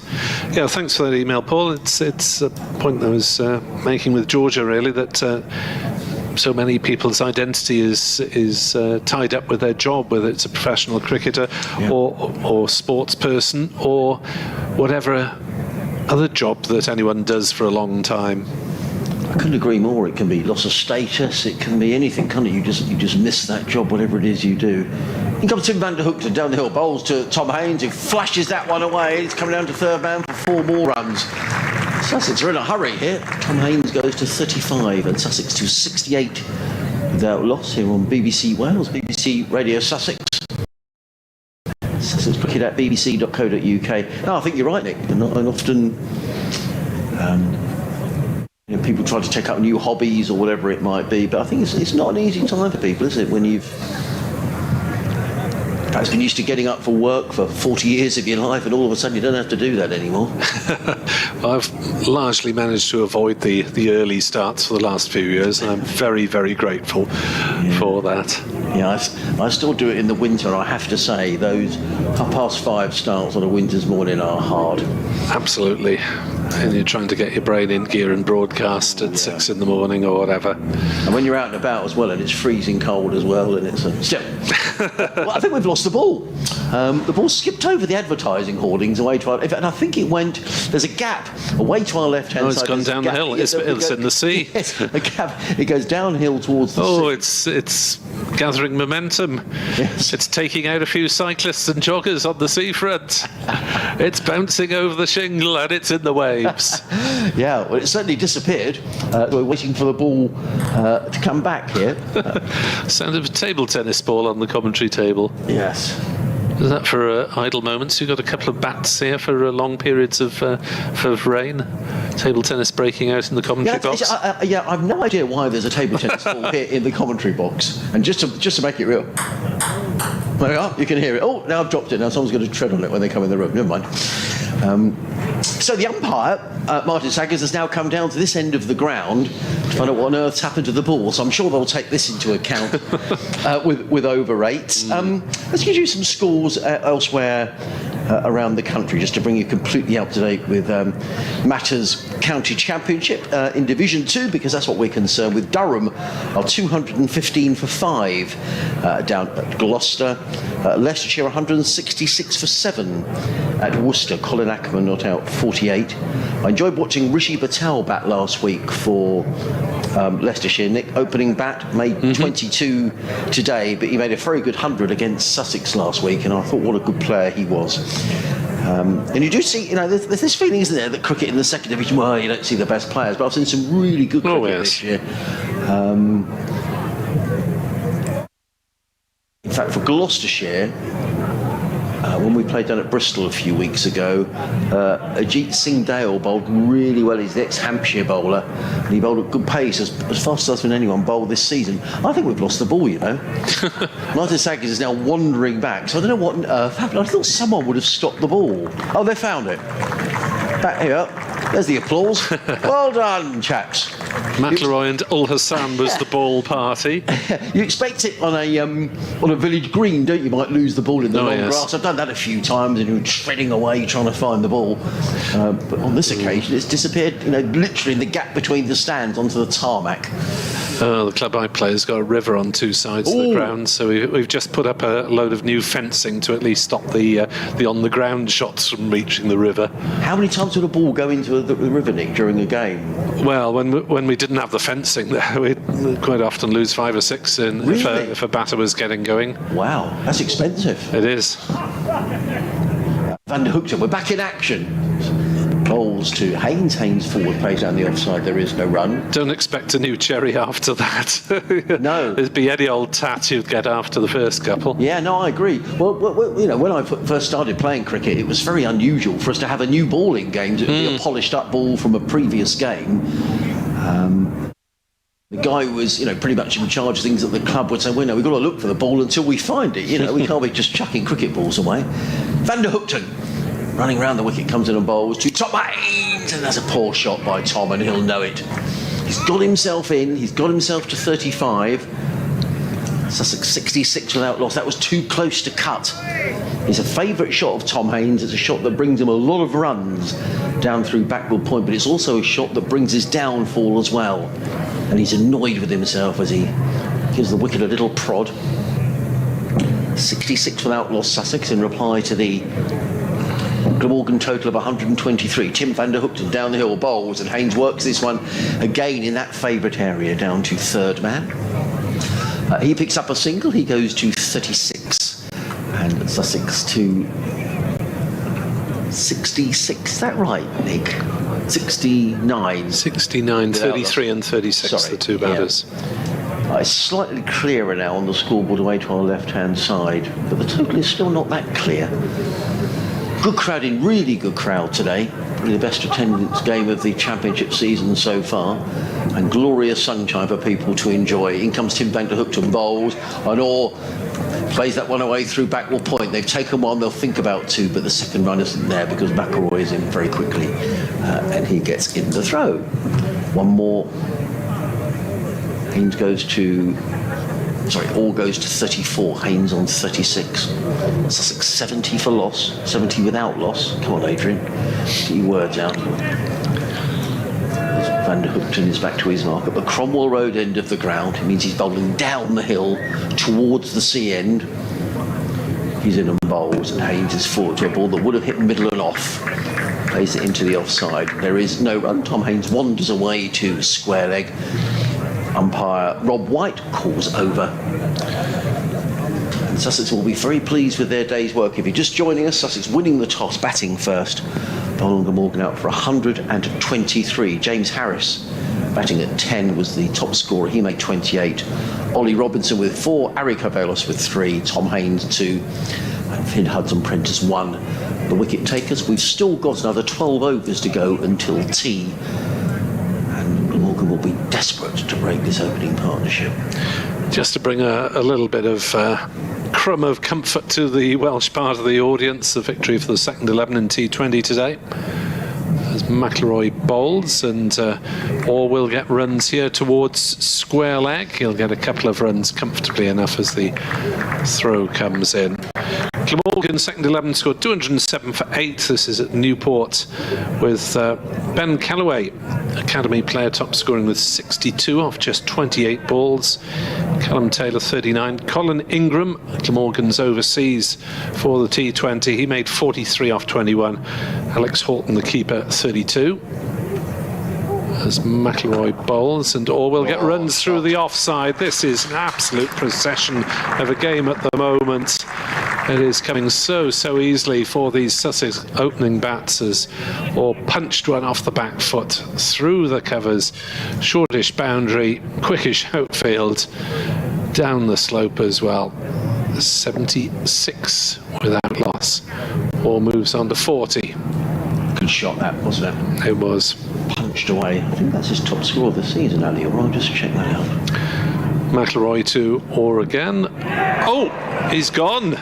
Yeah, thanks for that email, Paul. It's a point I was making with Georgia, really, that so many people's identity is tied up with their job, whether it's a professional cricketer or sports person or whatever other job that anyone does for a long time. I couldn't agree more. It can be loss of status, it can be anything, can't it? You just miss that job, whatever it is you do. Here comes Tim van der Hoek to down the hill, bowls to Tom Haynes, who flashes that one away. He's coming down to third man for 4 more runs. Sussex are in a hurry here. Tom Haynes goes to 35 and Sussex to 68 without loss here on BBC Wales, BBC Radio Sussex. Sussex cricket at bbc.co.uk. No, I think you're right, Nick. And often people try to take up new hobbies or whatever it might be, but I think it's not an easy time for people, is it, when you've perhaps been used to getting up for work for 40 years of your life and all of a sudden you don't have to do that anymore. Well, I've largely managed to avoid the early starts for the last few years, and I'm very, very grateful for that. Yeah, I still do it in the winter. I have to say, those 5:30 starts on a winter's morning are hard. Absolutely. And you're trying to get your brain in gear and broadcast at 6 in the morning or whatever. And when you're out and about as well, and it's freezing cold as well, and it's still. Well, I think we've lost the ball. The ball skipped over the advertising hoardings away to our. And I think it went. There's a gap away to our left-hand side. It's gone down the hill. It's in the sea. Yes, a gap. It goes downhill towards the sea. It's gathering momentum. Yes. It's taking out a few cyclists and joggers on the seafront. It's bouncing over the shingle and it's in the waves. Yeah, well, it certainly disappeared. We're waiting for the ball to come back here. Sound of a table tennis ball on the commentary table. Yes. Is that for idle moments? You've got a couple of bats here for long periods of rain. Table tennis breaking out in the commentary box. I've no idea why there's a table tennis ball here in the commentary box. And just to make it real. There we are, you can hear it. Oh, now I've dropped it. Now someone's going to tread on it when they come in the room. Never mind. So the umpire, Martin Saggers, has now come down to this end of the ground to find out what on earth's happened to the ball. So I'm sure they'll take this into account with over rates. Let's give you some scores elsewhere around the country, just to bring you completely up to date with matters county championship in Division 2, because that's what we're concerned with. Durham are 215 for 5 down at Gloucester. Leicestershire 166 for 7 at Worcester. Colin Ackerman not out 48. I enjoyed watching Rishi Patel bat last week for Leicestershire. Nick, opening bat, made 22 today, but he made a very good 100 against Sussex last week, and I thought what a good player he was. And you do see, there's this feeling, isn't there, that cricket in the second division, well, you don't see the best players, but I've seen some really good cricket this year. In fact, for Gloucestershire, when we played down at Bristol a few weeks ago, Ajit Singh Dale bowled really well. He's the ex-Hampshire bowler, and he bowled at good pace, as fast as anyone bowled this season. I think we've lost the ball, Martin Saggers is now wandering back, so I don't know what on earth happened. I thought someone would have stopped the ball. Oh, they found it. Back here. There's the applause. Well done, chaps. McIlroy and Ul Hassan was the ball party. You expect it on a village green, don't you? Might lose the ball in the long grass. I've done that a few times, and you're treading away trying to find the ball. But on this occasion, it's disappeared. Literally in the gap between the stands onto the tarmac. The club I play has got a river on 2 sides of the ground, so we've just put up a load of new fencing to at least stop the on-the-ground shots from reaching the river. How many times would a ball go into the river, Nick, during a game? Well, when we didn't have the fencing there, we'd quite often lose 5 or 6 in if a batter was getting going. Wow, that's expensive. It is. Van der Hoek, we're back in action. Bowls to Haynes. Haynes forward, plays down the offside. There is no run. Don't expect a new cherry after that. No. There'd be any old tat you'd get after the first couple. Yeah, no, I agree. Well, when I first started playing cricket, it was very unusual for us to have a new ball in games. It would be a polished up ball from a previous game. The guy who was, pretty much in charge of things at the club would say, we've got to look for the ball until we find it. We can't be just chucking cricket balls away. Van der Hookton, running around the wicket, comes in and bowls to Tom Haynes, and that's a poor shot by Tom, and he'll know it. He's got himself in, he's got himself to 35. Sussex 66 without loss. That was too close to cut. It's a favourite shot of Tom Haynes. It's a shot that brings him a lot of runs down through backward point, but it's also a shot that brings his downfall as well. And he's annoyed with himself as he gives the wicket a little prod. 66 without loss, Sussex, in reply to the Glamorgan total of 123. Tim van der Hookton down the hill bowls, and Haynes works this one again in that favourite area down to third man. He picks up a single, he goes to 36, and Sussex to 66. Is that right, Nick? 69. 69, 33 and 36, sorry, the two batters. Yeah. It's slightly clearer now on the scoreboard away to our left-hand side, but the total is still not that clear. Good crowd in, really good crowd today. Probably the best attendance game of the championship season so far, and glorious sunshine for people to enjoy. In comes Tim van der Hookton bowls, and Orr plays that one away through backward point. They've taken one, they'll think about two, but the second run isn't there because McIlroy is in very quickly, and he gets in the throw. One more. Haynes goes to... Orr goes to 34, Haynes on 36. Sussex 70 for loss, 70 without loss. Come on, Adrian, get your words out. Van der Hookton is back to his mark at the Cromwell Road end of the ground. It means he's bowling down the hill towards the sea end. He's in and bowls, and Haynes is forward to a ball that would have hit middle and off. Plays it into the offside. There is no run. Tom Haynes wanders away to square leg. Umpire Rob White calls over. And Sussex will be very pleased with their day's work. If you're just joining us, Sussex winning the toss, batting first. Glamorgan out for 123. James Harris, batting at 10, was the top scorer. He made 28. Ollie Robinson with 4. Ari Carvelos with 3. Tom Haynes 2. And Finn Hudson-Prentice 1. The wicket takers. We've still got another 12 overs to go until tea. Glamorgan will be desperate to break this opening partnership. Just to bring a little bit of crumb of comfort to the Welsh part of the audience, the victory for the second 11 in T20 today. As McIlroy bowls, and Orr will get runs here towards square leg. He'll get a couple of runs comfortably enough as the throw comes in. Glamorgan second 11 scored 207 for 8. This is at Newport with Ben Callaway, academy player, top scoring with 62 off just 28 balls. Callum Taylor 39. Colin Ingram, Glamorgan's overseas for the T20, he made 43 off 21. Alex Horton, the keeper, 32. As McIlroy bowls, and Orr will get runs through the offside. This is an absolute procession of a game at the moment. It is coming so easily for these Sussex opening bats as Orr punched one off the back foot through the covers, shortish boundary, quickish outfield, down the slope as well. 76 without loss. Orr moves on to 40. Good shot that, wasn't it? It was. Punched away. I think that's his top score of the season, Ali. I'll just check that out. McIlroy to Orr again. Oh, he's gone.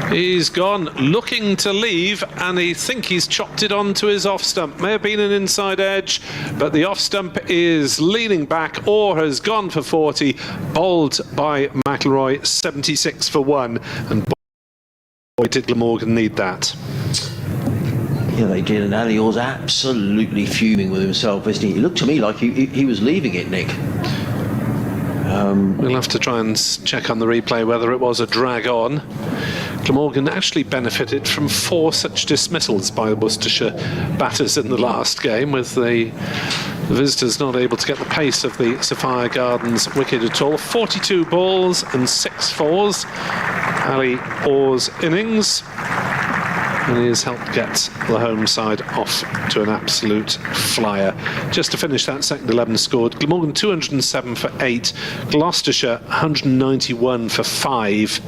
He's gone, looking to leave, and I think he's chopped it onto his off stump. May have been an inside edge, but the off stump is leaning back. Orr has gone for 40, bowled by McIlroy, 76 for 1, and boy did Glamorgan need that. Yeah, they did, and Ali Orr's absolutely fuming with himself, isn't he? It looked to me like he was leaving it, Nick. We'll have to try and check on the replay whether it was a drag on. Glamorgan actually benefited from 4 such dismissals by the Worcestershire batters in the last game, with the visitors not able to get the pace of the Sophia Gardens wicket at all. 42 balls and 6 fours. Ali Orr's innings. And he has helped get the home side off to an absolute flyer. Just to finish that second 11 scored, Glamorgan 207 for 8, Gloucestershire 191 for 5.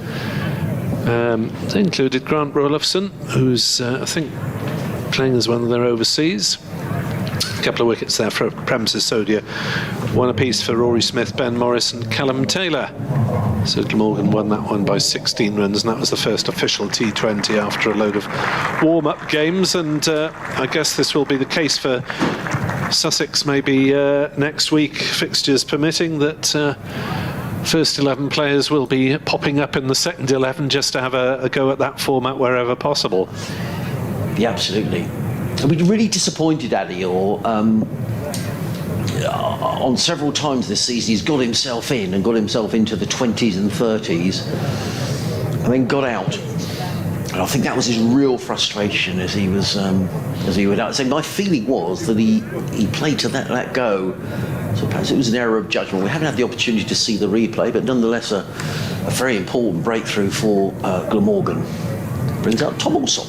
They included Grant Roloffson, who's, I think, playing as one of their overseas. A couple of wickets there for Prem Sisodia. One apiece for Rory Smith, Ben Morris and Callum Taylor. So Glamorgan won that one by 16 runs, and that was the first official T20 after a load of warm-up games. And I guess this will be the case for Sussex maybe next week, fixtures permitting, that first 11 players will be popping up in the second 11 just to have a go at that format wherever possible. Yeah, absolutely. I've been really disappointed, Ali, on several times this season. He's got himself in and got himself into the 20s and 30s and then got out. And I think that was his real frustration as he went out. So my feeling was that he played to let go. So perhaps it was an error of judgment. We haven't had the opportunity to see the replay, but nonetheless a very important breakthrough for Glamorgan. Brings out Tom Alsop.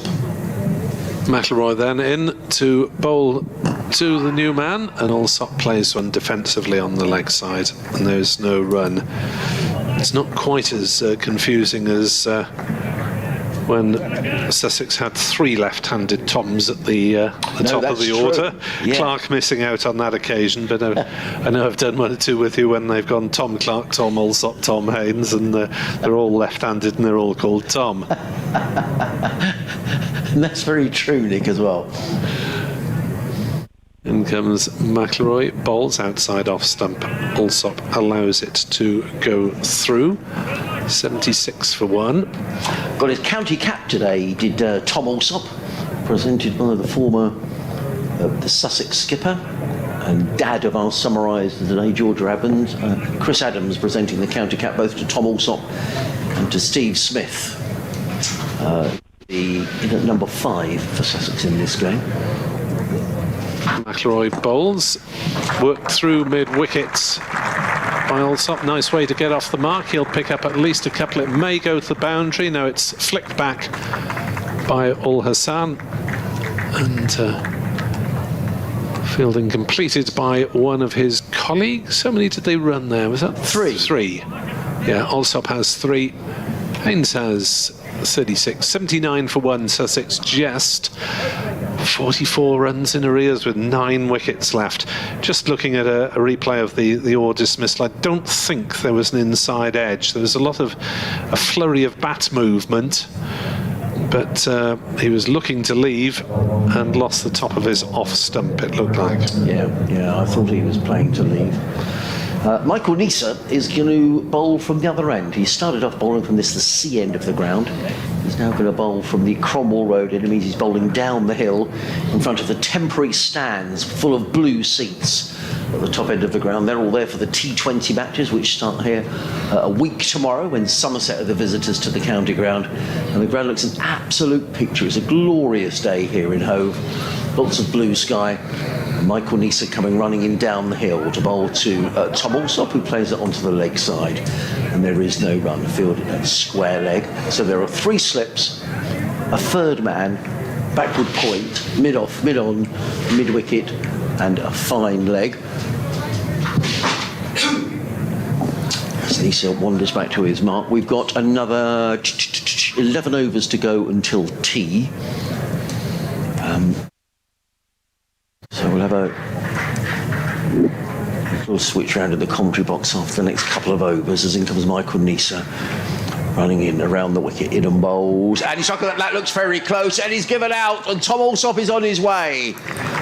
McIlroy then in to bowl to the new man, and Alsop plays one defensively on the leg side, and there's no run. It's not quite as confusing as when Sussex had 3 left-handed Toms at the top of the order. Yeah. Clark missing out on that occasion, but I know I've done 1 or 2 with you when they've gone Tom Clark, Tom Alsop, Tom Haynes, and they're all left-handed and they're all called Tom. And that's very true, Nick, as well. In comes McIlroy, bowls outside off stump. Alsop allows it to go through. 76 for 1. Got his county cap today, did Tom Alsop, presented by the former the Sussex skipper and dad of our summarised today, Georgia Evans. Chris Adams presenting the county cap both to Tom Alsop and to Steve Smith. In at number 5 for Sussex in this game. McIlroy bowls, worked through mid-wickets by Alsop. Nice way to get off the mark. He'll pick up at least a couple. It may go to the boundary. Now it's flicked back by Ul Hassan, and fielding completed by one of his colleagues. How many did they run there? Was that 3? 3. Yeah, Alsop has 3. Haynes has 36. 79 for 1, Sussex just. 44 runs in arrears with 9 wickets left. Just looking at a replay of the or dismissal, I don't think there was an inside edge. There was a flurry of bat movement, but he was looking to leave and lost the top of his off stump, it looked like. Yeah, I thought he was playing to leave. Michael Neser is going to bowl from the other end. He started off bowling from the C end of the ground. He's now going to bowl from the Cromwell Road end. It means he's bowling down the hill in front of the temporary stands full of blue seats at the top end of the ground. They're all there for the T20 matches, which start here a week tomorrow when Somerset are the visitors to the county ground. And the ground looks an absolute picture. It's a glorious day here in Hove. Lots of blue sky. Michael Neser coming running in down the hill to bowl to Tom Alsop, who plays it onto the leg side, and there is no run fielded at square leg. So there are 3 slips, a third man, backward point, mid-off, mid-on, mid-wicket, and a fine leg. As Neser wanders back to his mark, we've got another 11 overs to go until tea. So we'll have a little switch around in the commentary box after the next couple of overs, as in comes Michael Neser running in around the wicket, in and bowls. And he's struck that looks very close, and he's given out, and Tom Alsop is on his way.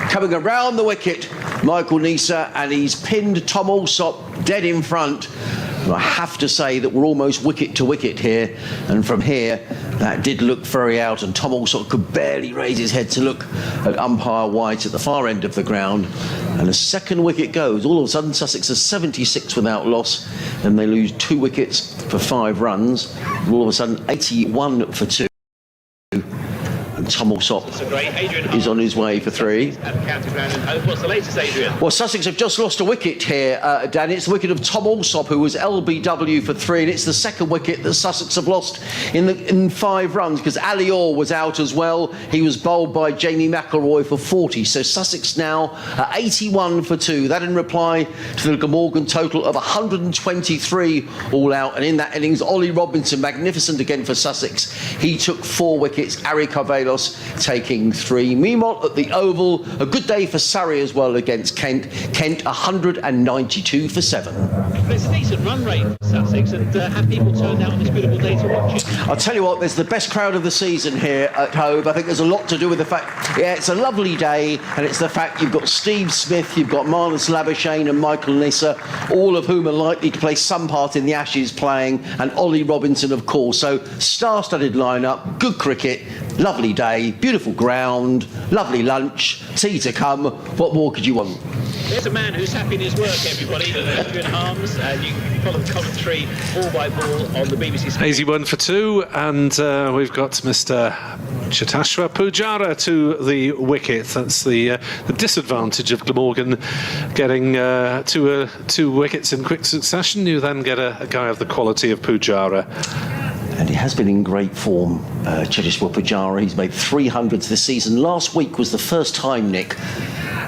Coming around the wicket, Michael Neser, and he's pinned Tom Alsop dead in front. And I have to say that we're almost wicket to wicket here, and from here that did look very out, and Tom Alsop could barely raise his head to look at umpire White at the far end of the ground. And a second wicket goes. All of a sudden Sussex are 76 without loss, and they lose 2 wickets for 5 runs. And all of a sudden 81 for 2. And Tom Alsop is on his way for 3. What's the latest, Adrian? Well, Sussex have just lost a wicket here, Dan. It's the wicket of Tom Alsop, who was LBW for 3, and it's the second wicket that Sussex have lost in 5 runs, because Ali Orr was out as well. He was bowled by Jamie McElroy for 40. So Sussex now 81 for 2. That in reply to the Glamorgan total of 123 all out. And in that innings, Ollie Robinson, magnificent again for Sussex. He took 4 wickets. Ari Carvelos taking 3. Meanwhile, at the Oval, a good day for Surrey as well against Kent. Kent 192 for 7. It's a decent run rate for Sussex, and have people turned out on this beautiful day to watch it? I'll tell you what, there's the best crowd of the season here at Hove. I think there's a lot to do with the fact, it's a lovely day, and it's the fact you've got Steve Smith, you've got Marnus, Labuschagne and Michael Neser, all of whom are likely to play some part in the Ashes playing, and Ollie Robinson, of course. So, star-studded lineup, good cricket, lovely day, beautiful ground, lovely lunch, tea to come. What more could you want? There's a man who's happy in his work, everybody. Adrian Harms, and you can follow the commentary ball by ball on the BBC. 81 for 2, and we've got Mr. Cheteshwar Pujara to the wicket. That's the disadvantage of Glamorgan getting 2 wickets in quick succession. You then get a guy of the quality of Pujara. And he has been in great form, Cheteshwar Pujara. He's made 300s this season. Last week was the first time, Nick,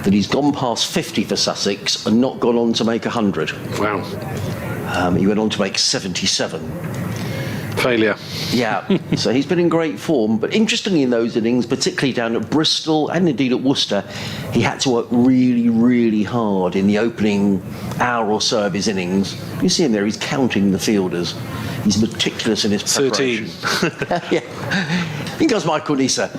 that he's gone past 50 for Sussex and not gone on to make 100. Wow. He went on to make 77. Failure. Yeah, so he's been in great form. But interestingly in those innings, particularly down at Bristol and indeed at Worcester, he had to work really, really hard in the opening hour or so of his innings. You see him there, he's counting the fielders. He's meticulous in his preparation. 13. Yeah. In goes Michael Neser.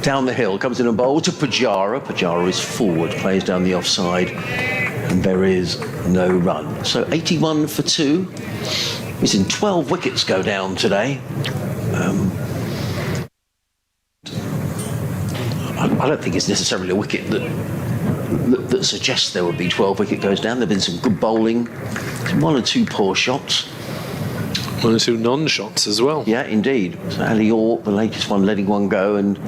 Down the hill, comes in and bowls to Pujara. Pujara is forward, plays down the offside, and there is no run. So 81 for 2. He's in 12 wickets go down today. I don't think it's necessarily a wicket that suggests there would be 12 wicket goes down. There have been some good bowling, 1 or 2 poor shots. 1 or 2 non-shots as well. Yeah, indeed. So Ali Orr, the latest one, letting one go, and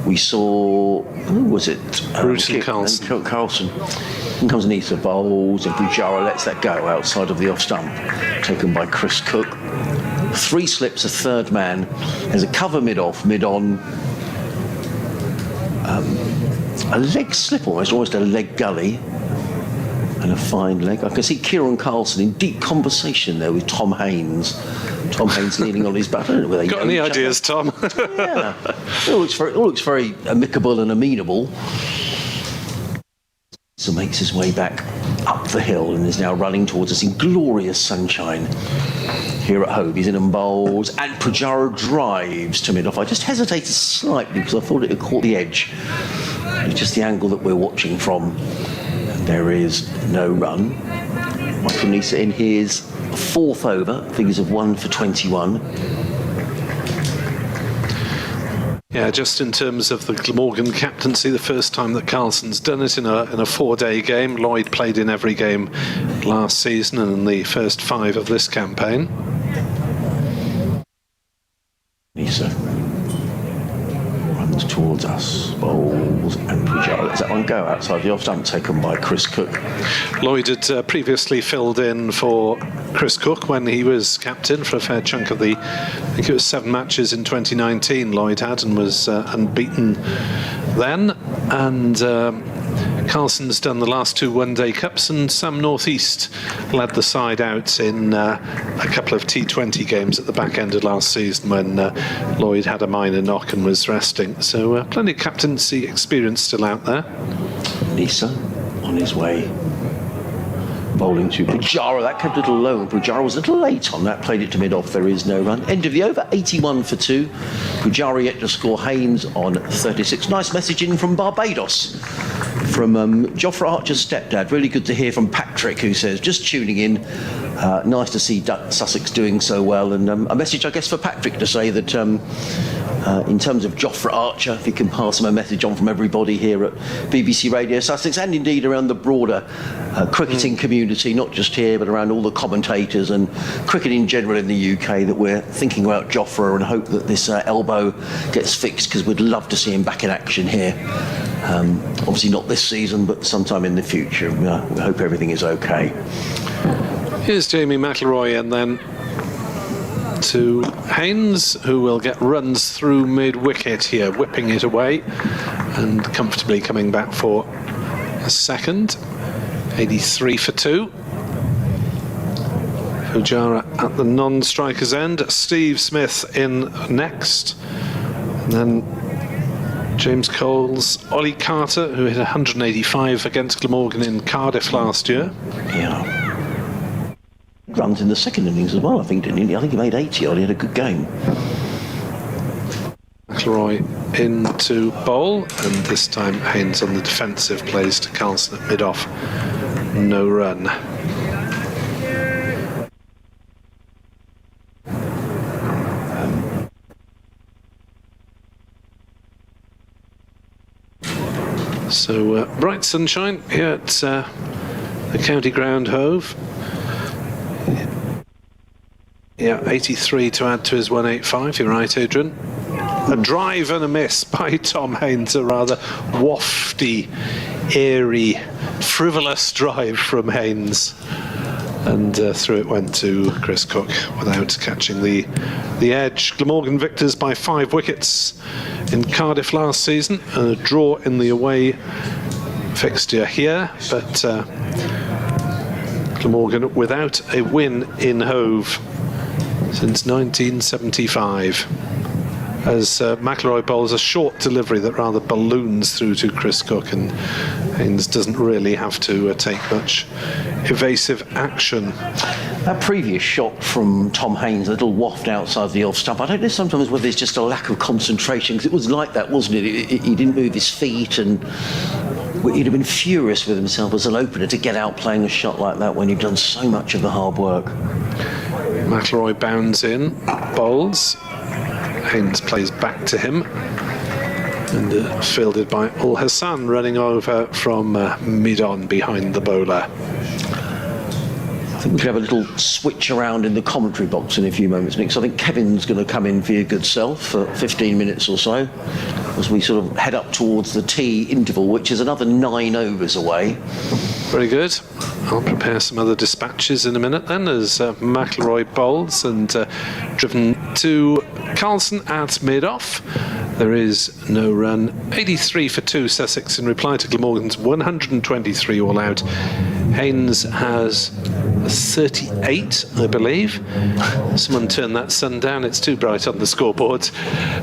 we saw, who was it? Bruton Carlson. Carlson. In comes Neser, bowls, and Pujara lets that go outside of the off stump, taken by Chris Cook. 3 slips, a third man. There's a cover mid-off, mid-on. A leg slip almost a leg gully. And a fine leg. I can see Kieran Carlson in deep conversation there with Tom Haynes. Tom Haynes leaning on his back. I don't know whether Got any ideas, Tom? Yeah. It all looks very amicable and amenable. So makes his way back up the hill and is now running towards us in glorious sunshine. Here at home, he's in and bowls, and Pujara drives to mid-off. I just hesitated slightly because I thought it had caught the edge. It's just the angle that we're watching from. There is no run. Michael Neser in his 4th over, figures of 1 for 21. Yeah, just in terms of the Glamorgan captaincy, the first time that Carlson's done it in a 4-day game. Lloyd played in every game last season and in the first 5 of this campaign. Neser runs towards us, bowls, and Pujara lets that one go outside the off stump, taken by Chris Cook. Lloyd had previously filled in for Chris Cook when he was captain for a fair chunk of the, I think it was 7 matches in 2019 Lloyd had, and was unbeaten then. And Carlson's done the last 2 one-day cups, and Sam North East led the side out in a couple of T20 games at the back end of last season when Lloyd had a minor knock and was resting. So plenty of captaincy experience still out there. Neser on his way, bowling to Pujara. That kept a little low. Pujara was a little late on that, played it to mid-off. There is no run. End of the over, 81 for 2. Pujara yet to score. Haynes on 36. Nice message in from Barbados, from Jofra Archer's stepdad. Really good to hear from Patrick, who says, just tuning in, nice to see Sussex doing so well. And a message, I guess, for Patrick to say that in terms of Jofra Archer, if you can pass him a message on from everybody here at BBC Radio Sussex, and indeed around the broader cricketing community, not just here but around all the commentators and cricket in general in the UK, that we're thinking about Jofra and hope that this elbow gets fixed, because we'd love to see him back in action here. Obviously not this season, but sometime in the future. We hope everything is okay. Here's Jamie McIlroy, and then to Haynes, who will get runs through mid-wicket here, whipping it away and comfortably coming back for a second. 83 for 2. Pujara at the non-striker's end. Steve Smith in next. And then James Cole's Ollie Carter, who hit 185 against Glamorgan in Cardiff last year. Yeah. Runs in the second innings as well, I think, didn't he? I think he made 80 odd. He had a good game. McIlroy in to bowl, and this time Haynes on the defensive, plays to Carlson at mid-off. No run. So bright sunshine here at the county ground, Hove. Yeah, 83 to add to his 185. You're right, Adrian. A drive and a miss by Tom Haynes, a rather wafty, airy, frivolous drive from Haynes. And through it went to Chris Cook without catching the edge. Glamorgan victors by 5 wickets in Cardiff last season, and a draw in the away fixture here, but Glamorgan without a win in Hove since 1975. As McIlroy bowls a short delivery that rather balloons through to Chris Cook, and Haynes doesn't really have to take much evasive action. That previous shot from Tom Haynes, a little waft outside the off stump, I don't know sometimes whether it's just a lack of concentration, because it was like that, wasn't it? He didn't move his feet, and he'd have been furious with himself as an opener to get out playing a shot like that when he'd done so much of the hard work. McIlroy bounds in, bowls. Haynes plays back to him, and fielded by Ul Hassan, running over from mid-on behind the bowler. I think we could have a little switch around in the commentary box in a few moments, Nick. So I think Kevin's going to come in for your good self for 15 minutes or so, as we sort of head up towards the tea interval, which is another 9 overs away. Very good. I'll prepare some other dispatches in a minute then, as McIlroy bowls, and driven to Carlson at mid-off. There is no run. 83 for 2 Sussex in reply to Glamorgan's 123 all out. Haynes has 38, I believe. Someone turn that sun down, it's too bright on the scoreboard.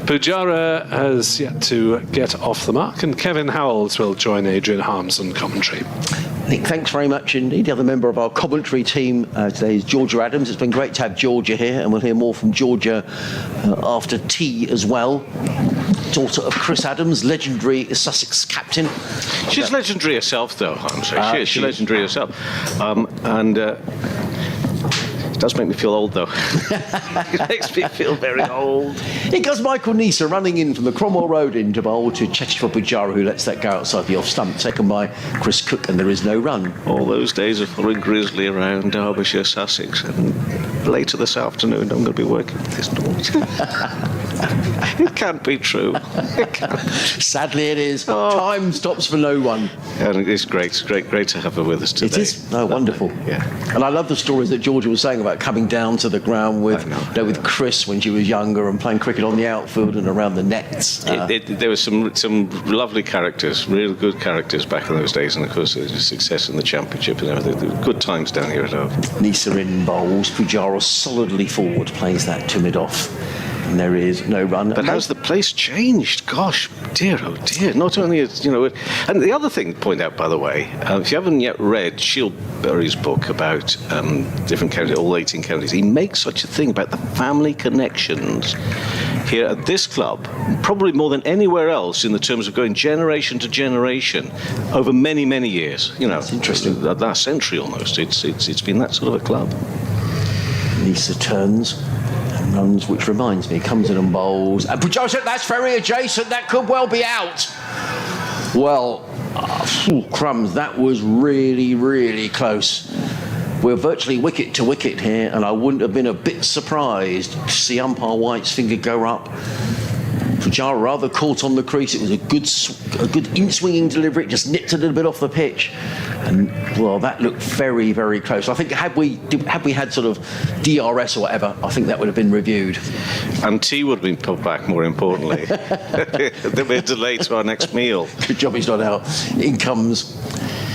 Pujara has yet to get off the mark, and Kevin Howells will join Adrian Harms on commentary. Nick, thanks very much indeed. The other member of our commentary team today is Georgia Adams. It's been great to have Georgia here, and we'll hear more from Georgia after tea as well. Daughter of Chris Adams, legendary Sussex captain. She's legendary herself, though, I'm sorry. She's legendary herself. And it does make me feel old, though. It makes me feel very old. Here goes Michael Neser running in from the Cromwell Road in to bowl to Cheteshwar Pujara, who lets that go outside the off stump, taken by Chris Cook, and there is no run. All those days of following Grizzly around Derbyshire, Sussex, and later this afternoon I'm going to be working with this daughter. It can't be true. It can't. Sadly it is. Time stops for no one. And it's great to have her with us today. It is. Oh, wonderful. Yeah. And I love the stories that Georgia was saying about coming down to the ground with with Chris when she was younger, and playing cricket on the outfield and around the nets. There were some lovely characters, real good characters back in those days, and of course there was success in the championship and everything. There were good times down here at Hove. Neser in bowls, Pujara solidly forward, plays that to mid-off. And there is no run. But how's the place changed? Gosh, dear, oh dear. Not only is, and the other thing to point out, by the way, if you haven't yet read Shieldbury's book about different counties, all 18 counties, he makes such a thing about the family connections here at this club, probably more than anywhere else in the terms of going generation to generation over many, many years. That's interesting. The last century almost. It's been that sort of a club. Neser turns. runs, which reminds me, comes in and bowls. And Pujara said, that's very adjacent, that could well be out. Well, crumbs, that was really, really close. We're virtually wicket to wicket here, and I wouldn't have been a bit surprised to see umpire White's finger go up. Pujara rather caught on the crease. It was a good in-swinging delivery. It just nipped a little bit off the pitch. And, well, that looked very, very close. I think had we had sort of DRS or whatever, I think that would have been reviewed. And tea would have been put back, more importantly. There'll be a delay to our next meal. Good job he's not out. In comes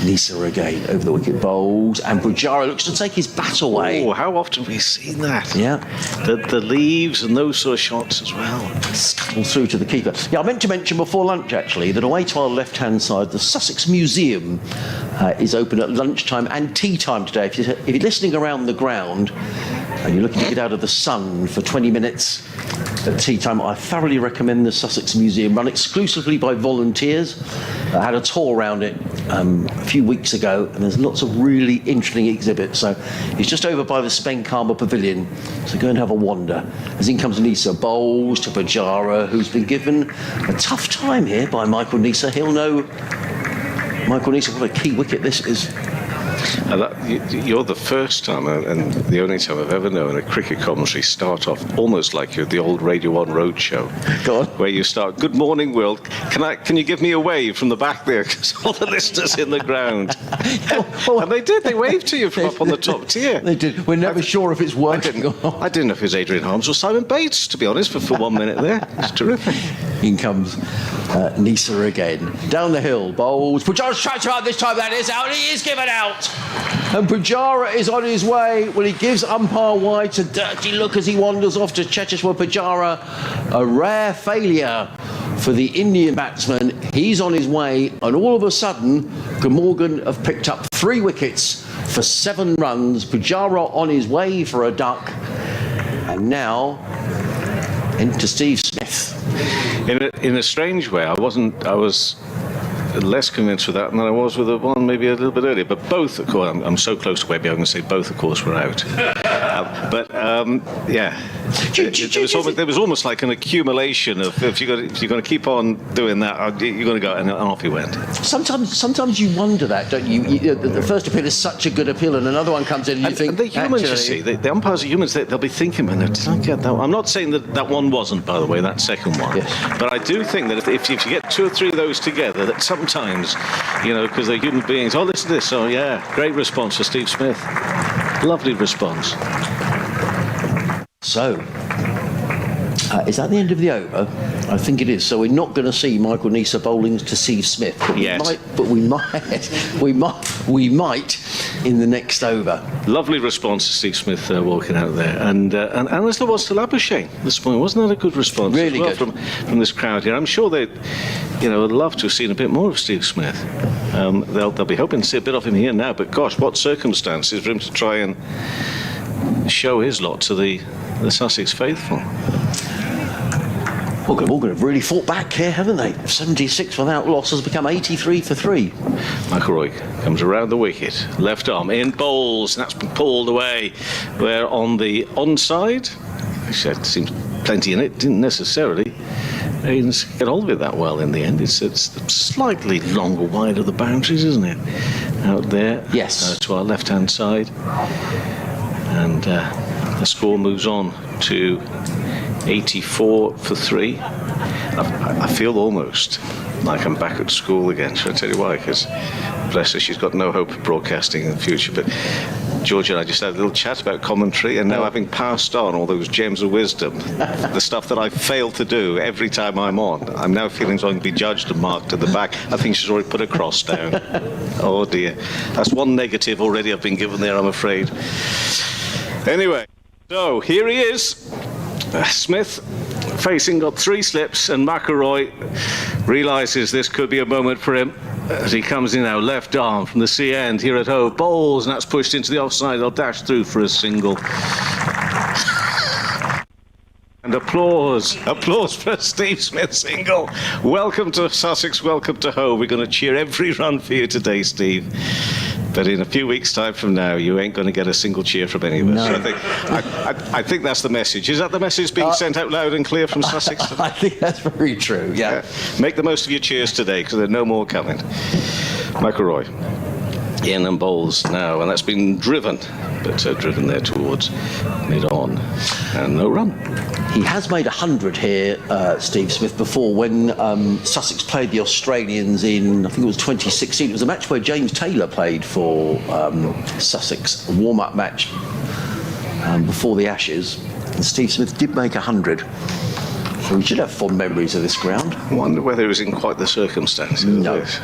Neser again over the wicket bowls, and Pujara looks to take his bat away. Oh, how often have we seen that? Yeah. The leaves and those sort of shots as well. Scuttle through to the keeper. Yeah, I meant to mention before lunch, actually, that away to our left-hand side, the Sussex Museum is open at lunchtime and tea time today. If you're listening around the ground and you're looking to get out of the sun for 20 minutes at tea time, I thoroughly recommend the Sussex Museum, run exclusively by volunteers. I had a tour around it a few weeks ago, and there's lots of really interesting exhibits. So it's just over by the Spenk Harbour Pavilion, so go and have a wander. As in comes Neser, bowls to Pujara, who's been given a tough time here by Michael Neser. He'll know, Michael Neser, what a key wicket this is. You're the first time and the only time I've ever known a cricket commentary start off almost like you're the old Radio 1 road show. Go on. Where you start, good morning, world. Can you give me a wave from the back there? Because all the listeners in the ground. And they did. They waved to you from up on the top tier. They did. We're never sure if it's working. I didn't know if it was Adrian Harms or Simon Bates, to be honest, for 1 minute there. It's terrific. In comes Neser again. Down the hill, bowls. Pujara's tried to out this time, that is out. He is given out. And Pujara is on his way. Well, he gives umpire White a dirty look as he wanders off to Cheteshwar. Pujara, a rare failure for the Indian batsman. He's on his way, and all of a sudden, Glamorgan have picked up 3 wickets for 7 runs. Pujara on his way for a duck. And now, into Steve Smith. In a strange way, I was less convinced with that than I was with the one maybe a little bit earlier. But both, of course, I'm so close to Webby, I'm going to say both, of course, were out. Yeah. There was almost like an accumulation of if you're going to keep on doing that, you're going to go, and off he went. Sometimes you wonder that, don't you? The first appeal is such a good appeal, and another one comes in, and you think. And the humans, you see, the umpires are humans. They'll be thinking, man, did I get that one? I'm not saying that one wasn't, by the way, that second one. Yes. But I do think that if you get 2 or 3 of those together, that sometimes, because they're human beings. Oh, listen to this. Oh, yeah, great response for Steve Smith. Lovely response. So, is that the end of the over? I think it is. So we're not going to see Michael Neser bowling to Steve Smith. But we might in the next over. Lovely response to Steve Smith walking out there. And as there was to Labuschagne this morning, wasn't that a good response? Really as well good. From this crowd here. I'm sure they, would love to have seen a bit more of Steve Smith. They'll be hoping to see a bit of him here now. But gosh, what circumstances for him to try and show his lot to the Sussex faithful. Well, Glamorgan have really fought back here, haven't they? 76 without loss has become 83 for 3. McIlroy comes around the wicket, left arm in bowls, and that's been pulled away. We're on the onside. Actually, there seems plenty in it. Didn't necessarily get hold of it that well in the end. It's slightly longer wide of the boundaries, isn't it? Out there. Yes. To our left-hand side. And the score moves on to 84 for 3. I feel almost like I'm back at school again. Shall I tell you why? Because, bless her, she's got no hope of broadcasting in the future. But George and I just had a little chat about commentary, and now having passed on all those gems of wisdom, the stuff that I fail to do every time I'm on, I'm now feeling as though I'm going to be judged and marked at the back. I think she's already put a cross down. Oh dear. That's one negative already I've been given there, I'm afraid. Anyway, so here he is. Smith got 3 slips, and McIlroy realises this could be a moment for him as he comes in now, left arm from the sea end here at home, bowls, and that's pushed into the offside. They'll dash through for a single. And applause for Steve Smith single. Welcome to Sussex, welcome to home. We're going to cheer every run for you today, Steve. But in a few weeks' time from now, you ain't going to get a single cheer from any of us. No. So I think that's the message. Is that the message being sent out loud and clear from Sussex today? I think that's very true, yeah. Make the most of your cheers today, because there are no more coming. McIlroy in and bowls now, and that's been driven, but driven there towards mid-on, and no run. He has made 100 here, Steve Smith, before when Sussex played the Australians in, I think it was 2016. It was a match where James Taylor played for Sussex, a warm-up match before the Ashes, and Steve Smith did make 100. So we should have fond memories of this ground. I wonder whether it was in quite the circumstances of No. this.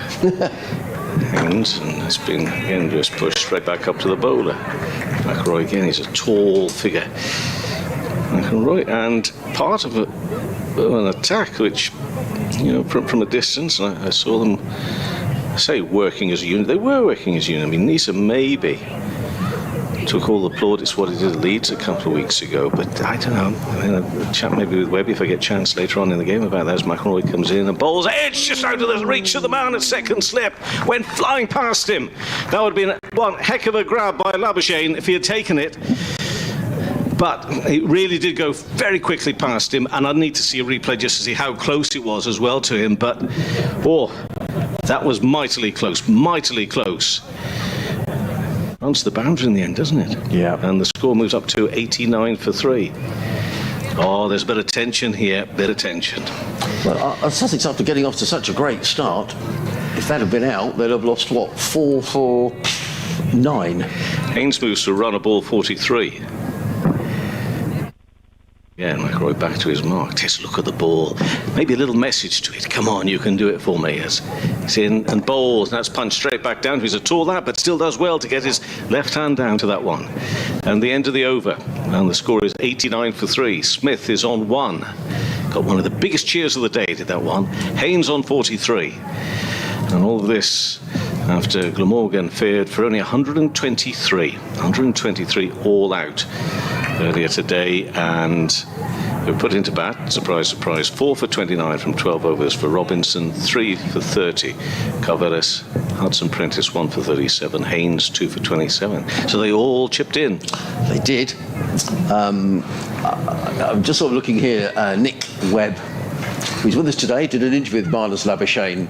And it's been, again, just pushed straight back up to the bowler. McIlroy, again, he's a tall figure. McIlroy, and part of an attack which, you know, from a distance, and I saw them, I say working as a unit. They were working as a unit. I mean, Neser maybe took all the plaudits what he did at Leeds a couple of weeks ago, but I don't know. I mean, I'll chat maybe with Webby if I get a chance later on in the game about that, as McIlroy comes in and bowls edge just out of the reach of the man at second slip, went flying past him. That would have been one heck of a grab by Labuschagne if he had taken it. But it really did go very quickly past him, and I'd need to see a replay just to see how close it was as well to him. But, that was mightily close, mightily close. Runs the boundary in the end, doesn't it? Yeah. And the score moves up to 89 for 3. Oh, there's a bit of tension here, bit of tension. Well, Sussex, after getting off to such a great start, if that had been out, they'd have lost, 4 for 9? Haynes moves to run a ball 43. Yeah, McIlroy back to his mark. Just look at the ball. Maybe a little message to it. Come on, you can do it for me. As he's in and bowls. And that's punched straight back down. He's a tall lad, but still does well to get his left hand down to that one. And the end of the over. And the score is 89 for 3. Smith is on 1. Got one of the biggest cheers of the day, did that one. Haynes on 43. And all of this after Glamorgan fared for only 123. 123 all out earlier today, and they were put into bat, surprise, surprise, 4 for 29 from 12 overs for Robinson, 3 for 30. Carvelis, Hudson Prentice, 1 for 37. Haynes, 2 for 27. So they all chipped in. They did. I'm just sort of looking here, Nick Webb, who's with us today, did an interview with Marnus Labuschagne.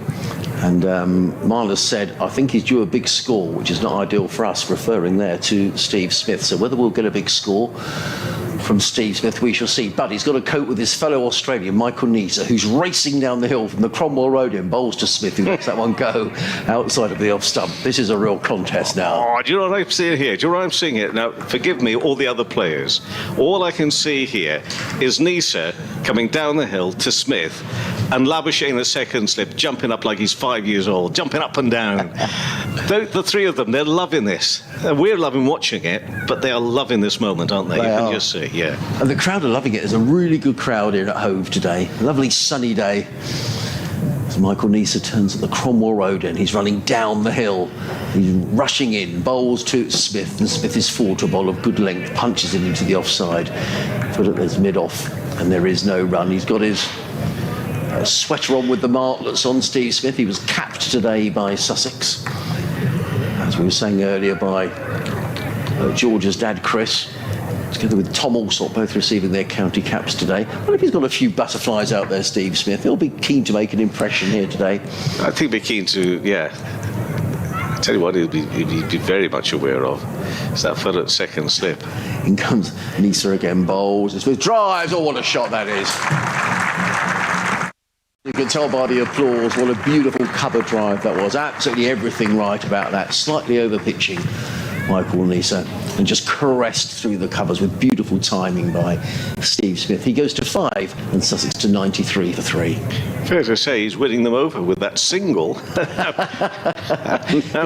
And Marnus said, I think he's due a big score, which is not ideal for us, referring there to Steve Smith. So whether we'll get a big score from Steve Smith, we shall see. But he's got to cope with his fellow Australian, Michael Neser, who's racing down the hill from the Cromwell Road in, bowls to Smith, who lets that one go outside of the off stump. This is a real contest now. Oh, do you know what I'm seeing here? Do you know what I'm seeing here? Now, forgive me, all the other players. All I can see here is Neser coming down the hill to Smith, and Labuschagne at second slip, jumping up like he's 5 years old, jumping up and down. The three of them, they're loving this. We're loving watching it, but they are loving this moment, aren't they? You can just see, yeah. And the crowd are loving it. There's a really good crowd here at Hove today. A lovely sunny day. As Michael Neser turns at the Cromwell Road and he's running down the hill. He's rushing in, bowls to Smith, and Smith is forward to a bowl of good length, punches it into the offside. Put it as mid-off, and there is no run. He's got his sweater on with the martlets on, Steve Smith. He was capped today by Sussex, as we were saying earlier, by George's dad Chris, together with Tom Alsop, both receiving their county caps today. I wonder if he's got a few butterflies out there, Steve Smith. He'll be keen to make an impression here today. I think he'd be keen to, yeah. I tell you what, he'd be very much aware of. It's that fella at second slip. In comes Neser again, bowls, and Smith drives. Oh, what a shot that is. You can tell by the applause what a beautiful cover drive that was. Absolutely everything right about that. Slightly over pitching Michael Neser, and just caressed through the covers with beautiful timing by Steve Smith. He goes to 5 and Sussex to 93 for 3. Fair to say he's winning them over with that single. Now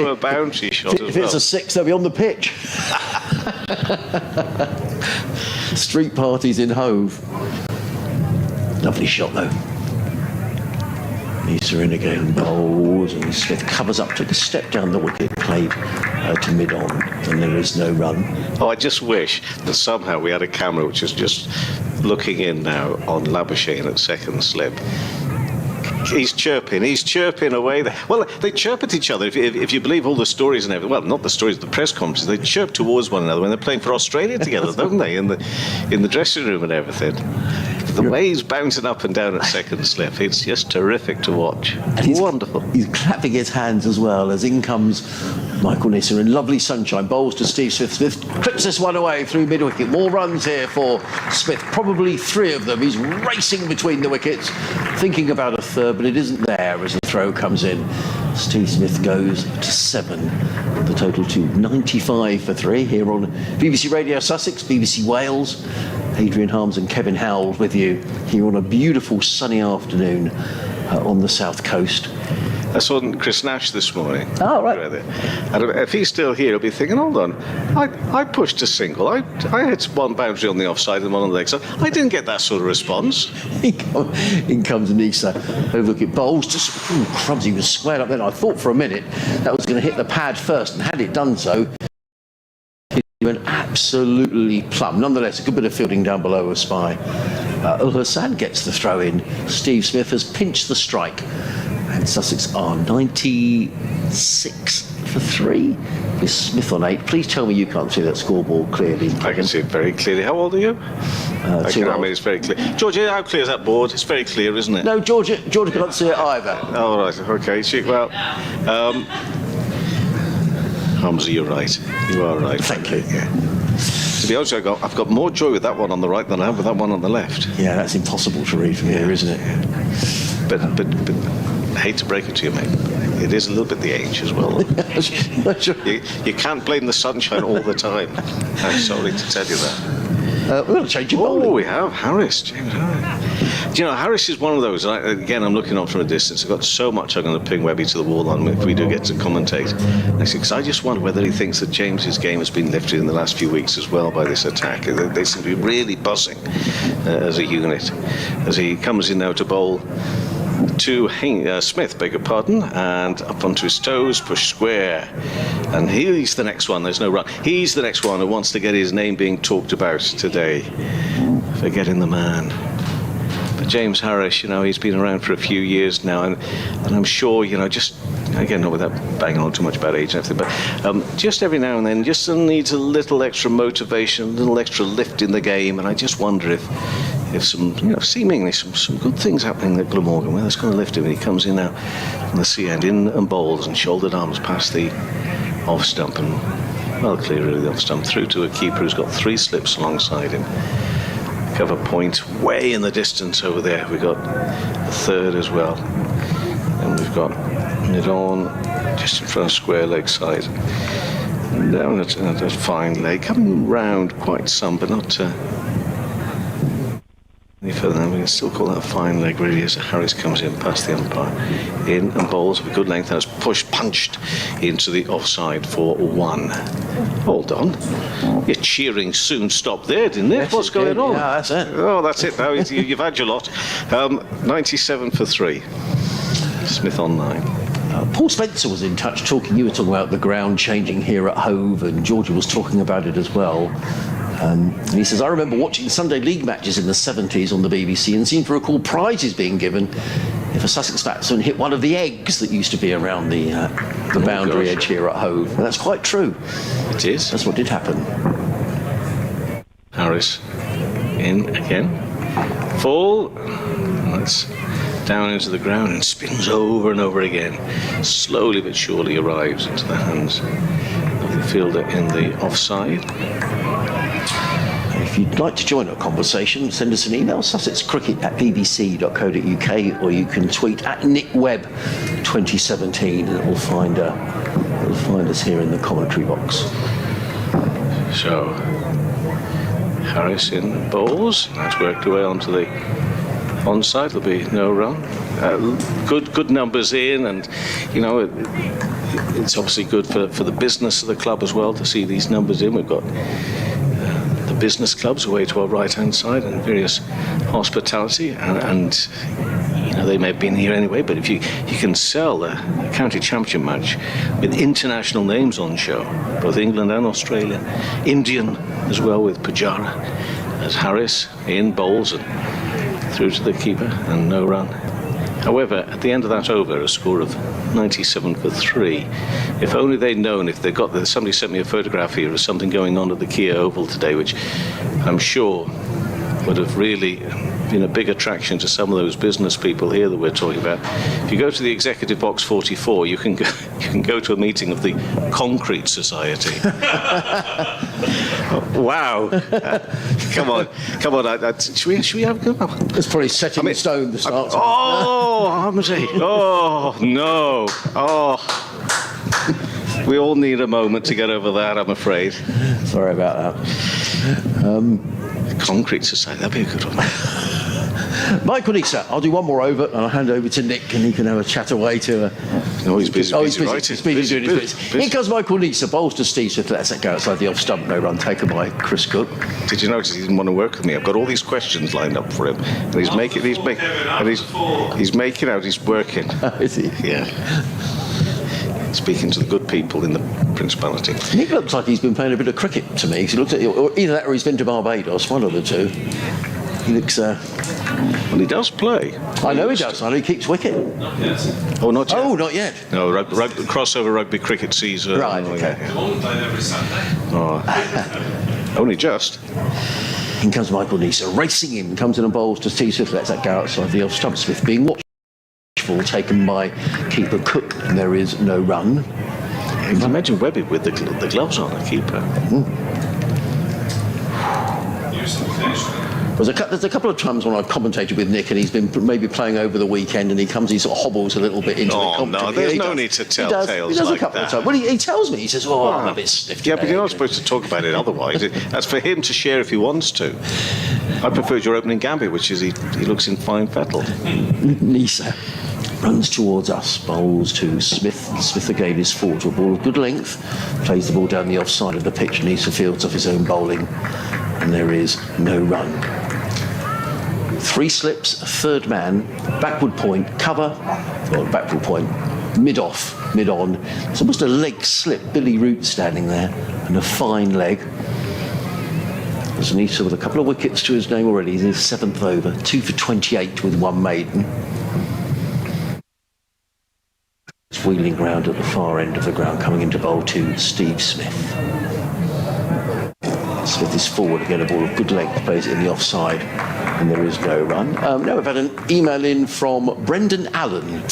a bouncy shot as well. If it's a 6, they'll be on the pitch. Street parties in Hove. Lovely shot though. Neser in again, bowls, and Smith covers up, took a step down the wicket, played to mid-on, and there is no run. Oh, I just wish that somehow we had a camera which is just looking in now on Labuschagne at second slip. He's chirping away there. Well, they chirp at each other. If you believe all the stories and everything, well, not the stories, the press conferences, they chirp towards one another when they're playing for Australia together, don't they? In the dressing room and everything. The way he's bouncing up and down at second slip, it's just terrific to watch. And wonderful. He's clapping his hands as well as in comes Michael Neser in lovely sunshine. Bowls to Steve Smith. Smith clips this one away through mid-wicket. More runs here for Smith. Probably 3 of them. He's racing between the wickets, thinking about a third, but it isn't there as the throw comes in. Steve Smith goes to 7. The total to 95 for 3 here on BBC Radio Sussex, BBC Wales. Adrian Harms and Kevin Howell with you here on a beautiful sunny afternoon on the south coast. I saw Chris Nash this morning. Oh, right. I don't know, if he's still here, he'll be thinking, hold on, I pushed a single. I hit one boundary on the offside and one on the leg side. I didn't get that sort of response. In comes Neser. Overlooking Bowles. Just crumbs, he was squared up then. I thought for a minute that was going to hit the pad first, and had it done so, he went absolutely plumb. Nonetheless, a good bit of fielding down below a spy. Ul Hassan gets the throw in. Steve Smith has pinched the strike. And Sussex are 96 for 3 with Smith on 8. Please tell me you can't see that scoreboard clearly. I can see it very clearly. How old are you? It's very clear. Georgia, how clear is that board? It's very clear, isn't it? No, Georgia can't see it either. Oh, right. Okay. Well, Hamza, you're right. You are right. Thank you. Yeah. To be honest, I've got more joy with that one on the right than I have with that one on the left. Yeah, that's impossible to read from here, isn't it? But I hate to break it to you, mate. It is a little bit the age as well. You can't blame the sunshine all the time. I'm sorry to tell you that. We're going to change your bowling. Oh, we have Harris, James Harris. Do you know, Harris is one of those. Again, I'm looking on from a distance. I've got so much I'm going to ping Webby to the wall on if we do get to commentate. Because I just wonder whether he thinks that James's game has been lifted in the last few weeks as well by this attack. They seem to be really buzzing as a unit as he comes in now to bowl to Smith, beg your pardon, and up onto his toes, push square. And he's the next one, there's no run. He's the next one who wants to get his name being talked about today. Forgetting the man. But James Harris, you know, he's been around for a few years now, and I'm sure, you know, just, again, not without banging on too much about age and everything, but just every now and then, just needs a little extra motivation, a little extra lift in the game, and I just wonder if some, you know, seemingly some good things happening at Glamorgan, where that's going to lift him, and he comes in now from the sea end, in and bowls and shouldered arms past the off stump, and well clear of the off stump, through to a keeper who's got 3 slips alongside him. Cover point way in the distance over there. We've got a third as well, and we've got mid on just in front of square leg side, and down at a fine leg, coming round quite some, but not any further than we can still call that a fine leg really, as Harris comes in past the umpire, in and bowls with a good length, and has punched into the offside for 1. Hold on, your cheering soon stopped there, didn't it? Yes, What's going on? Yeah, that's it. Oh, that's it now. You've had your lot. 97 for 3. Smith on 9. Paul Spencer was in touch talking. You were talking about the ground changing here at Hove, and Georgia was talking about it as well. And he says, I remember watching Sunday League matches in the 70s on the BBC and seemed to recall prizes being given if a Sussex batsman hit one of the eggs that used to be around the boundary edge here at Hove. And that's quite true. It is. That's what did happen. Harris in again. Full. That's down into the ground and spins over and over again. Slowly but surely arrives into the hands of the fielder in the offside. If you'd like to join our conversation, send us an email, sussexcricket@bbc.co.uk, or you can tweet at NickWebb2017, and it'll find us here in the commentary box. So, Harris in bowls. That's worked away onto the onside. There'll be no run. Good numbers in, and you know it's obviously good for the business of the club as well to see these numbers in. We've got the business clubs away to our right hand side and various hospitality, and you know they may have been here anyway, but if you can sell a county championship match with international names on show, both England and Australia, Indian as well with Pujara, as Harris in bowls and through to the keeper and no run. However, at the end of that over, a score of 97 for 3. If only they'd known, if they got there, somebody sent me a photograph here of something going on at the Kia Oval today, which I'm sure would have really been a big attraction to some of those business people here that we're talking about. If you go to the Executive Box 44, you can go to a meeting of the Concrete Society. Wow! Come on! Should we have a go? It's probably set in stone to start. Oh, Hamzy! Oh no! Oh. We all need a moment to get over that, I'm afraid. Sorry about that. Concrete Society, that'd be a good one. Michael Neser, I'll do one more over and I'll hand over to Nick and he can have a chat away to... No, he's busy. He's busy doing his bits. Here comes Michael Neser, bowls to Steve Smith, lets it go outside the off stump, no run taken by Chris Cook. Did you notice he didn't want to work with me? I've got all these questions lined up for him, and he's working. Is he? Yeah. Speaking to the good people in the Principality. Nick looks like he's been playing a bit of cricket to me. He looks at or either that or he's been to Barbados, one of the two. He looks... Well, he does play. I know he does. I know he keeps wicket. Oh, not yet. Oh, not yet. No, crossover rugby cricket season. Right, okay. Only just. In comes Michael Neser, racing in, comes in and bowls to Steve Smith, lets that go outside the off stump. Smith being watchful, taken by keeper Cook, and there is no run. You can imagine Webby with the gloves on, the keeper. There's a couple of times when I've commentated with Nick and he's been maybe playing over the weekend and he sort of hobbles a little bit into the commentary. No, there's no need to tell tales he does like a couple that. of times. Well, he tells me, he says, I'm a bit stiff. Yeah, but you're not supposed to talk about it otherwise. That's for him to share if he wants to. I preferred your opening gambit, which is he looks in fine fettle. Neser runs towards us, bowls to Smith. Smith again is forward to a ball of good length, plays the ball down the offside of the pitch. Neser fields off his own bowling, and there is no run. 3 slips, a third man, backward point, cover, or backward point, mid-off, mid-on. It's almost a leg slip, Billy Root standing there, and a fine leg. There's Neser with a couple of wickets to his name already. He's in his 7th over, 2 for 28 with 1 maiden. It's wheeling round at the far end of the ground, coming into bowl to Steve Smith. Smith is forward again, a ball of good length, plays it in the offside, and there is no run. Now we've had an email in from Brendan Allen,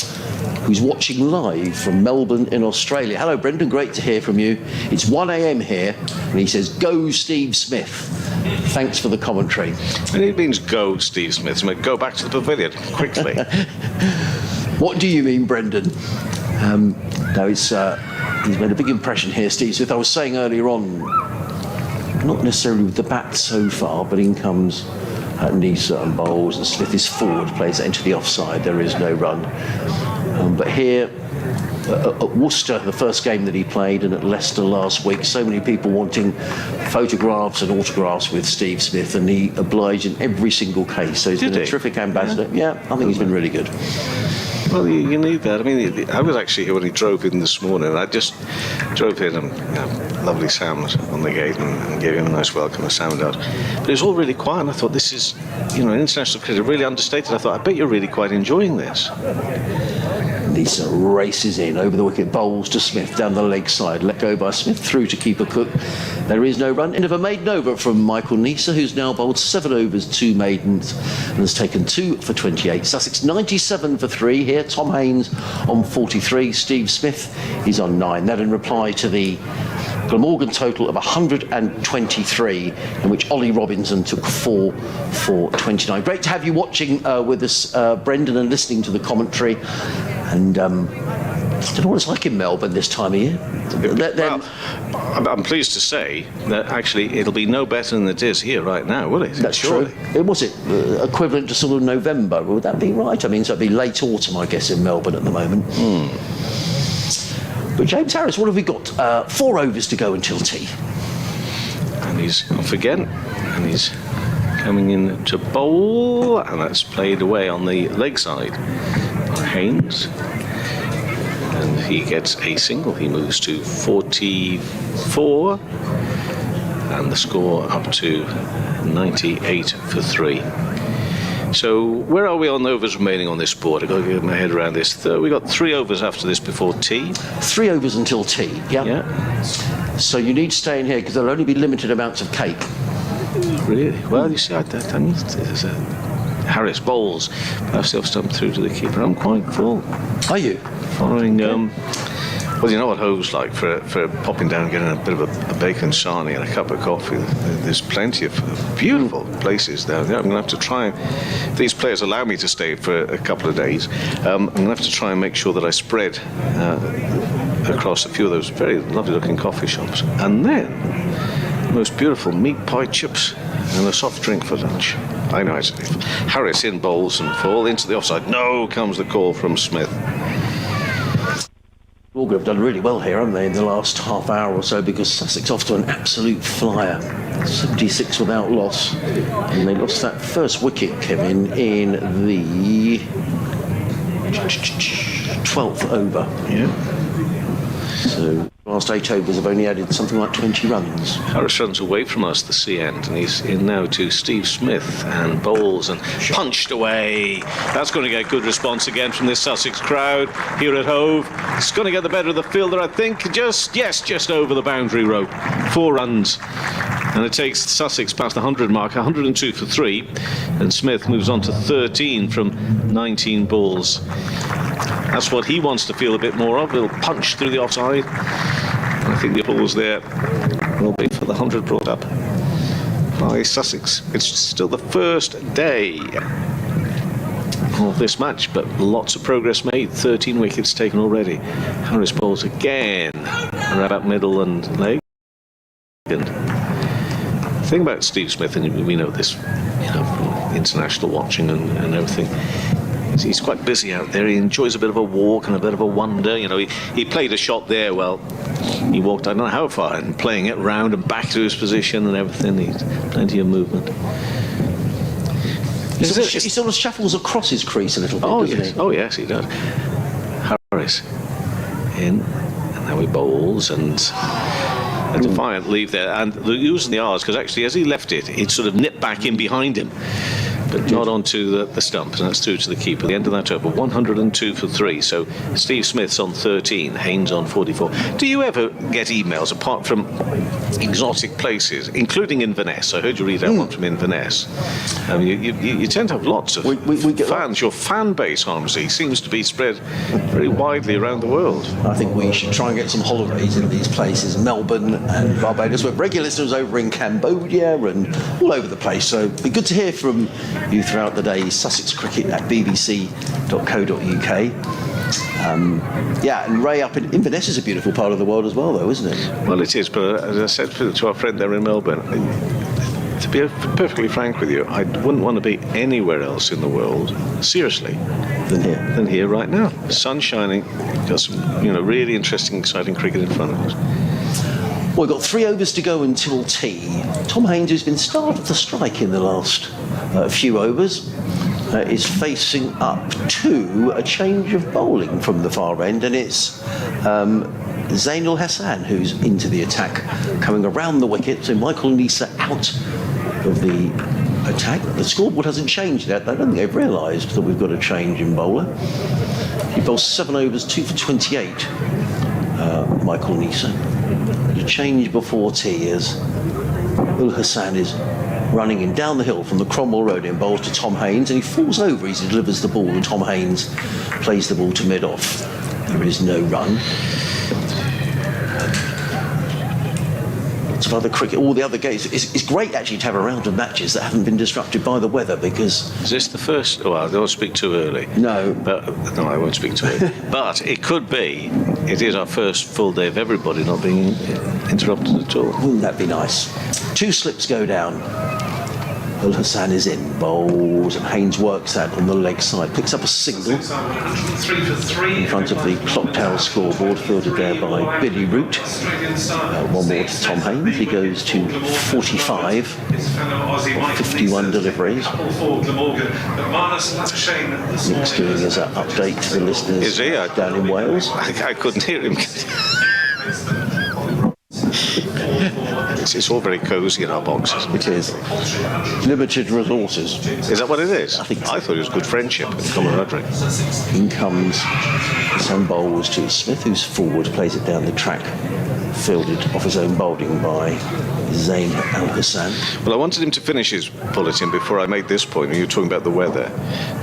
who's watching live from Melbourne in Australia. Hello, Brendan, great to hear from you. It's 1 a.m. here, and he says, go Steve Smith. Thanks for the commentary. And it means go Steve Smith, go back to the pavilion, quickly. What do you mean, Brendan? No, he's made a big impression here, Steve Smith. I was saying earlier on, not necessarily with the bat so far, but in comes Neser and bowls, and Smith is forward, plays it into the offside. There is no run. But here at Worcester, the first game that he played, and at Leicester last week, so many people wanting photographs and autographs with Steve Smith, and he obliged in every single case. So he's been a terrific ambassador. Yeah, I think he's been really good. Well, you need that. I mean, I was actually here when he drove in this morning. I just drove in and lovely sound on the gate and gave him a nice welcome and sound out. But it was all really quiet, and I thought, this is, international cricket, really understated. I thought, I bet you're really quite enjoying this. Neser races in over the wicket, bowls to Smith down the leg side, let go by Smith through to keeper Cook. There is no run. End of a maiden over from Michael Neser, who's now bowled 7 overs, 2 maidens, and has taken 2 for 28. Sussex 97 for 3 here. Tom Haynes on 43. Steve Smith is on 9. That in reply to the Glamorgan total of 123, in which Ollie Robinson took 4 for 29. Great to have you watching with us, Brendan, and listening to the commentary. And I don't know what it's like in Melbourne this time of year. Well, I'm pleased to say that actually it'll be no better than it is here right now, will it? That's true. Was it equivalent to sort of November? Would that be right? I mean, so it'd be late autumn, I guess, in Melbourne at the moment. But James Harris, what have we got? 4 overs to go until tea. And he's off again, and he's coming in to bowl, and that's played away on the leg side by Haynes. And he gets a single. He moves to 44, and the score up to 98 for 3. So where are we on overs remaining on this board? I've got to get my head around this. We got 3 overs after this before tea. 3 overs until tea, yeah. So you need to stay in here because there'll only be limited amounts of cake. Really? Well, you see, there's Harris bowls, pass the off stump through to the keeper. I'm quite full. Are you? Following, well, you know what Hove's like for popping down and getting a bit of a bacon sarnie and a cup of coffee. There's plenty of beautiful places down there. I'm going to have to try, if these players allow me to stay for a couple of days, I'm going to have to try and make sure that I spread across a few of those very lovely looking coffee shops. And then, the most beautiful meat pie chips and a soft drink for lunch. I know it's Harris in bowls and fall into the offside. No, comes the call from Smith. Glamorgan have done really well here, haven't they, in the last half hour or so, because Sussex off to an absolute flyer. 76 without loss. And they lost that first wicket, Kevin, in the 12th over. Yeah. So last 8 overs have only added something like 20 runs. Harris runs away from us, the sea end, and he's in now to Steve Smith and bowls and punched away. That's going to get a good response again from this Sussex crowd here at Hove. It's going to get the better of the fielder, I think. Just over the boundary rope. 4 runs. And it takes Sussex past the 100 mark, 102 for 3. And Smith moves on to 13 from 19 balls. That's what he wants to feel a bit more of. He'll punch through the offside. I think the balls there will be for the 100 brought up by Sussex. It's still the first day of this match, but lots of progress made. 13 wickets taken already. Harris bowls again, right up middle and leg. And the thing about Steve Smith, and we know this, from international watching and everything, he's quite busy out there. He enjoys a bit of a walk and a bit of a wander. He played a shot there. Well, he walked I don't know how far and playing it round and back to his position and everything. He's plenty of movement. He sort of shuffles across his crease a little bit, doesn't he? Oh, yes, he does. Harris in, and now he bowls and a defiant leave there. And using the R's, because actually as he left it, it sort of nipped back in behind him. But not onto the stump, and that's through to the keeper. The end of that over, 102 for 3. So Steve Smith's on 13, Haynes on 44. Do you ever get emails apart from exotic places, including Inverness? I heard you read out one from Inverness. You tend to have lots of we get fans. Your fan base, Harmsy, seems to be spread very widely around the world. I think we should try and get some holidays in these places, Melbourne and Barbados. We have regular listeners over in Cambodia and all over the place. So it'd be good to hear from you throughout the day. Sussex Cricket at bbc.co.uk. And Ray up in Inverness is a beautiful part of the world as well, though, isn't it? Well, it is, but as I said to our friend there in Melbourne, to be perfectly frank with you, I wouldn't want to be anywhere else in the world, seriously, than here right now. Sun shining, got some really interesting, exciting cricket in front of us. Well, we've got 3 overs to go until tea. Tom Haynes, who's been started to strike in the last few overs, is facing up to a change of bowling from the far end, and it's Zainul Hassan who's into the attack, coming around the wicket. So Michael Neser out of the attack. The scoreboard hasn't changed yet. I don't think they've realised that we've got a change in bowler. He bowls 7 overs, 2 for 28. Michael Neser. The change before tea as Ul Hassan is running in down the hill from the Cromwell Road in bowls to Tom Haynes, and he falls over as he delivers the ball, and Tom Haynes plays the ball to mid-off. There is no run. Lots of other cricket, all the other games. It's great actually to have a round of matches that haven't been disrupted by the weather, because... Is this the first? Oh, I don't speak too early. No, I won't speak too early. But it could be. It is our first full day of everybody not being interrupted at all. Wouldn't that be nice? 2 slips go down. Ul Hassan is in, bowls, and Haynes works that on the leg side, picks up a single in front of the clock tower scoreboard, fielded there by Billy Root. 1 more to Tom Haynes. He goes to 45, 51 deliveries. Nick's doing his update to the listeners. Is he? Down in Wales. I couldn't hear him. It's all very cosy in our boxes. It is. Limited resources. Is that what it is? I think so. I thought it was good friendship and camaraderie. In comes some bowls to Smith, who's forward, plays it down the track, fielded off his own bowling by Zain Al Hassan. Well, I wanted him to finish his bulletin before I made this point when you were talking about the weather.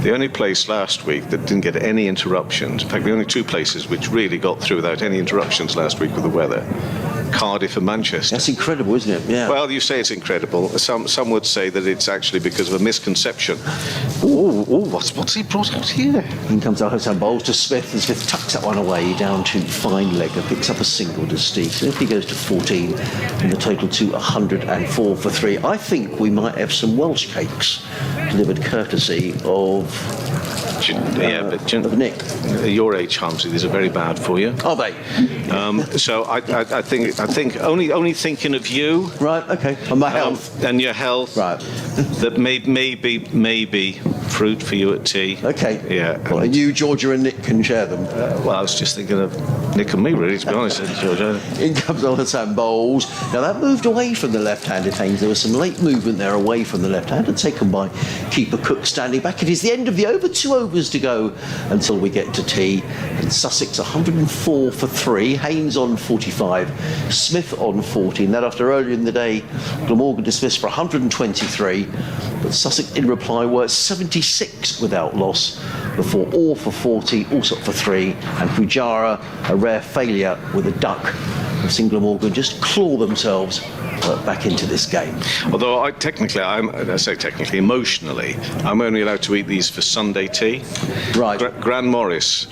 The only place last week that didn't get any interruptions, in fact, the only two places which really got through without any interruptions last week with the weather, Cardiff and Manchester. That's incredible, isn't it? Yeah. Well, you say it's incredible. Some would say that it's actually because of a misconception. What's he brought out here? In comes Al Hassan, bowls to Smith, and Smith tucks that one away down to fine leg and picks up a single to Steve. So if he goes to 14, and the total to 104 for 3, I think we might have some Welsh cakes delivered courtesy of Nick. Your age, Harmsy, these are very bad for you. Are they? So I think only thinking of you. Right. Okay. And my health. And your health. Right. That maybe fruit for you at tea. Okay. Yeah. Well, and you, Georgia, and Nick can share them. Well, I was just thinking of Nick and me, really, to be honest, Georgia. In comes Al Hassan bowls. Now that moved away from the left-handed Haynes. There was some late movement there away from the left-handed, taken by keeper Cook standing back. It is the end of the over, 2 overs to go until we get to tea. And Sussex 104 for 3. Haynes on 45. Smith on 14. That after earlier in the day, Glamorgan dismissed for 123. But Sussex in reply were 76 without loss before all for 40, also for 3, and Pujara, a rare failure with a duck. We've seen Glamorgan just claw themselves back into this game. Although emotionally, I'm only allowed to eat these for Sunday tea. Right. Gran Morris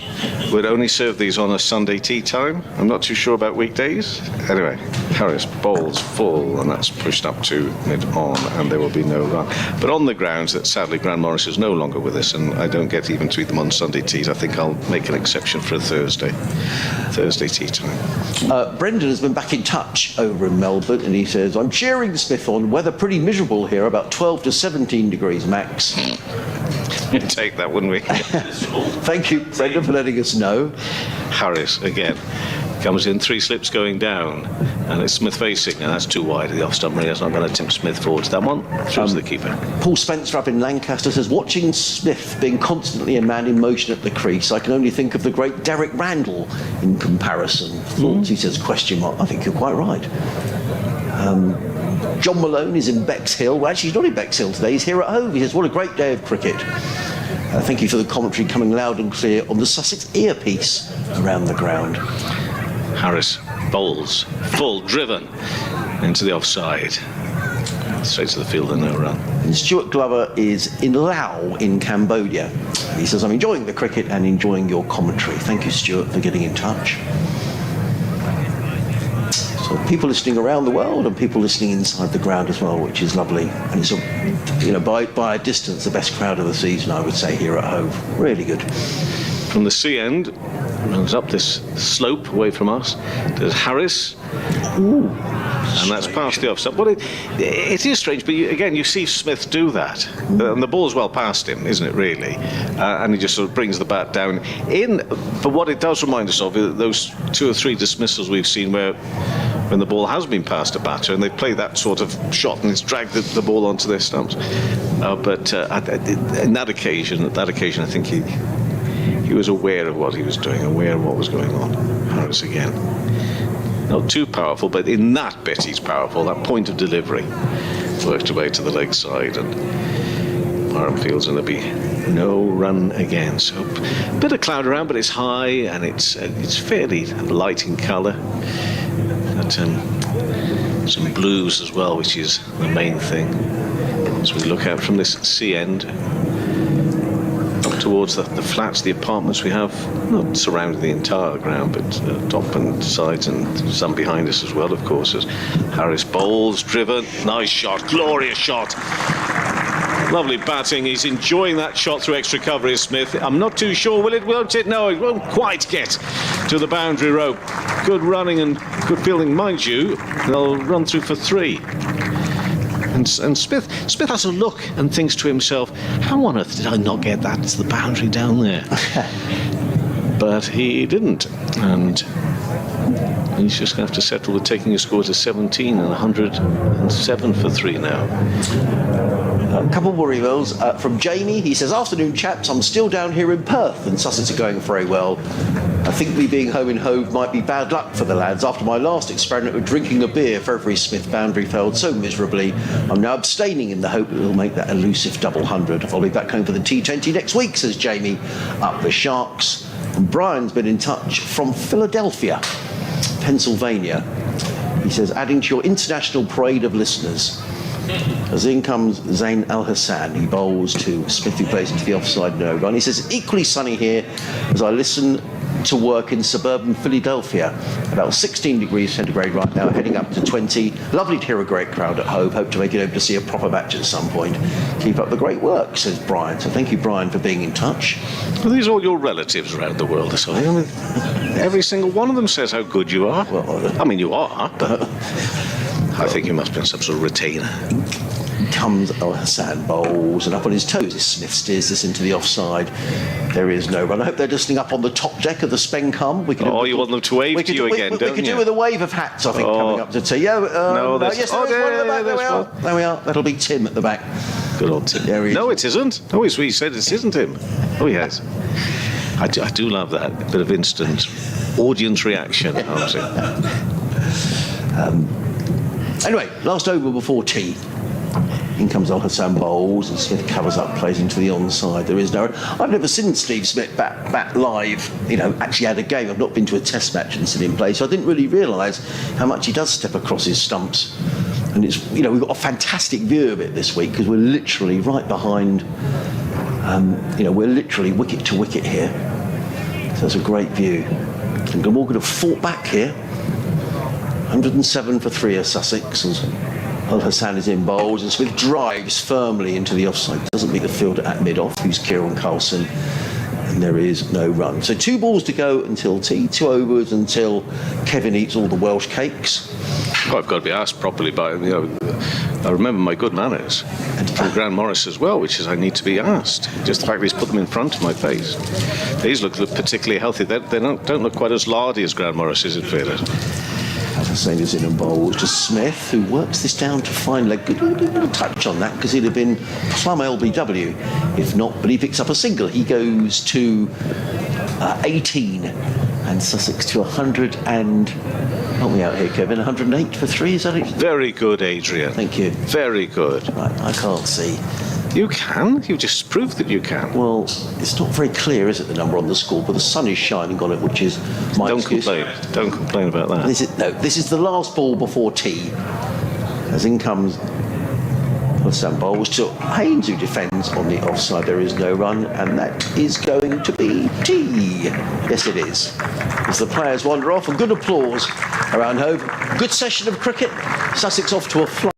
would only serve these on a Sunday tea time. I'm not too sure about weekdays. Anyway, Harris bowls full, and that's pushed up to mid-on, and there will be no run. But on the grounds that sadly Gran Morris is no longer with us, and I don't get even to eat them on Sunday teas, I think I'll make an exception for a Thursday tea time. Brendan has been back in touch over in Melbourne, and he says, I'm cheering Smith on. Weather pretty miserable here, about 12 to 17 degrees max. You'd take that, wouldn't we? Thank you, Brendan, for letting us know. Harris, again, comes in 3 slips going down, and it's Smith facing, and that's too wide of the off-stump. Really, that's not going to tempt Smith forward to that one. Throws the keeper. Paul Spencer up in Lancaster says, watching Smith being constantly a man in motion at the crease, I can only think of the great Derek Randall in comparison. Thoughts, he says, question mark. I think you're quite right. John Malone is in Bexhill. Well, actually, he's not in Bexhill today. He's here at home. He says, what a great day of cricket. Thank you for the commentary coming loud and clear on the Sussex earpiece around the ground. Harris bowls, full, driven into the offside. Straight to the field and no run. And Stuart Glover is in Lao in Cambodia. He says, I'm enjoying the cricket and enjoying your commentary. Thank you, Stuart, for getting in touch. So people listening around the world and people listening inside the ground as well, which is lovely. And it's, by a distance, the best crowd of the season, I would say, here at home. Really good. From the sea end, runs up this slope away from us. There's Harris. Ooh. And that's past the offside. Well, it is strange, but you see Smith do that. And the ball's well past him, isn't it, really? And he just sort of brings the bat down in. But what it does remind us of is those 2 or 3 dismissals we've seen when the ball has been past a batter and they play that sort of shot and it's dragged the ball onto their stumps. But in that occasion, I think he was aware of what he was doing, aware of what was going on. Harris again. Not too powerful, but in that bit he's powerful. That point of delivery worked away to the leg side, and Byron Fields, and there'll be no run again. So a bit of cloud around, but it's high and it's fairly light in colour. Got some blues as well, which is the main thing. As we look out from this sea end up towards the flats, the apartments we have, not surrounding the entire ground, but top and sides, and some behind us as well, of course, as Harris bowls, driven, nice shot, glorious shot. Lovely batting. He's enjoying that shot through extra cover, is Smith. I'm not too sure. Won't it? No, it won't quite get to the boundary rope. Good running and good fielding. Mind you, they'll run through for 3. And Smith has a look and thinks to himself, how on earth did I not get that to the boundary down there? But he didn't. And He's just going to have to settle with taking his score to 17 and 107 for 3 now. A couple more emails from Jamie. He says, "Afternoon, chaps. I'm still down here in Perth, and Sussex are going very well. I think me being home in Hove might be bad luck for the lads. After my last experiment with drinking a beer for every Smith boundary failed so miserably, I'm now abstaining in the hope that we'll make that elusive double hundred. I'll be back home for the T20 next week," says Jamie. Up the Sharks. And Brian's been in touch from Philadelphia, Pennsylvania. He says, "Adding to your international parade of listeners, as in comes Zain Al Hassan. He bowls to Smith, who plays into the offside no run. He says, equally sunny here as I listen to work in suburban Philadelphia. About 16 degrees centigrade right now, heading up to 20. Lovely to hear a great crowd at home. Hope to make it over to see a proper match at some point. Keep up the great work," says Brian. So thank you, Brian, for being in touch. Are these all your relatives around the world or something? I mean, every single one of them says how good you are. Well, I mean, you are, but I think you must have been some sort of retainer. Comes Al Hassan, bowls, and up on his toes, Smith steers this into the offside. There is no run. I hope they're listening up on the top deck of the Spencum. You want them to wave to you again, don't you? We could do with a wave of hats, I think, coming up to tea. Yeah, yes, there is one at the back. There we are. There we are. That'll be Tim at the back. Good old Tim. No, it isn't. No, he said it isn't him. Oh, yes. I do love that bit of instant audience reaction. Anyway, last over before tea. In comes Al Hassan, bowls, and Smith covers up, plays into the onside. There is no... I've never seen Steve Smith bat live, actually had a game. I've not been to a test match and seen him play, so I didn't really realise how much he does step across his stumps. And it's, we've got a fantastic view of it this week because we're literally right behind, we're literally wicket to wicket here. So it's a great view. And Glamorgan have fought back here. 107 for 3 of Sussex. Al Hassan is in bowls, and Smith drives firmly into the offside. Doesn't meet the fielder at mid-off, who's Kieran Carlson, and there is no run. So 2 balls to go until tea, 2 overs until Kevin eats all the Welsh cakes. Well, I've got to be asked properly by, I remember my good manners. And from Grant Morris as well, which is I need to be asked. Just the fact that he's put them in front of my face. These look particularly healthy. They don't look quite as lardy as Grant Morris is in fairness. Hassan is in and bowls to Smith, who works this down to fine leg. Good little touch on that because he'd have been plumb LBW if not, but he picks up a single. He goes to 18 and Sussex to 100 and... Help me out here, Kevin. 108 for 3, is that it? Very good, Adrian. Thank you. Very good. Right, I can't see. You can. You just proved that you can. Well, it's not very clear, is it, the number on the score? But the sun is shining on it, which is my excuse. Don't complain about that. This is the last ball before tea. As in comes Hassan bowls to Haynes, who defends on the offside. There is no run, and that is going to be tea. Yes, it is. As the players wander off, and good applause around Hove. Good session of cricket. Sussex off to a fly.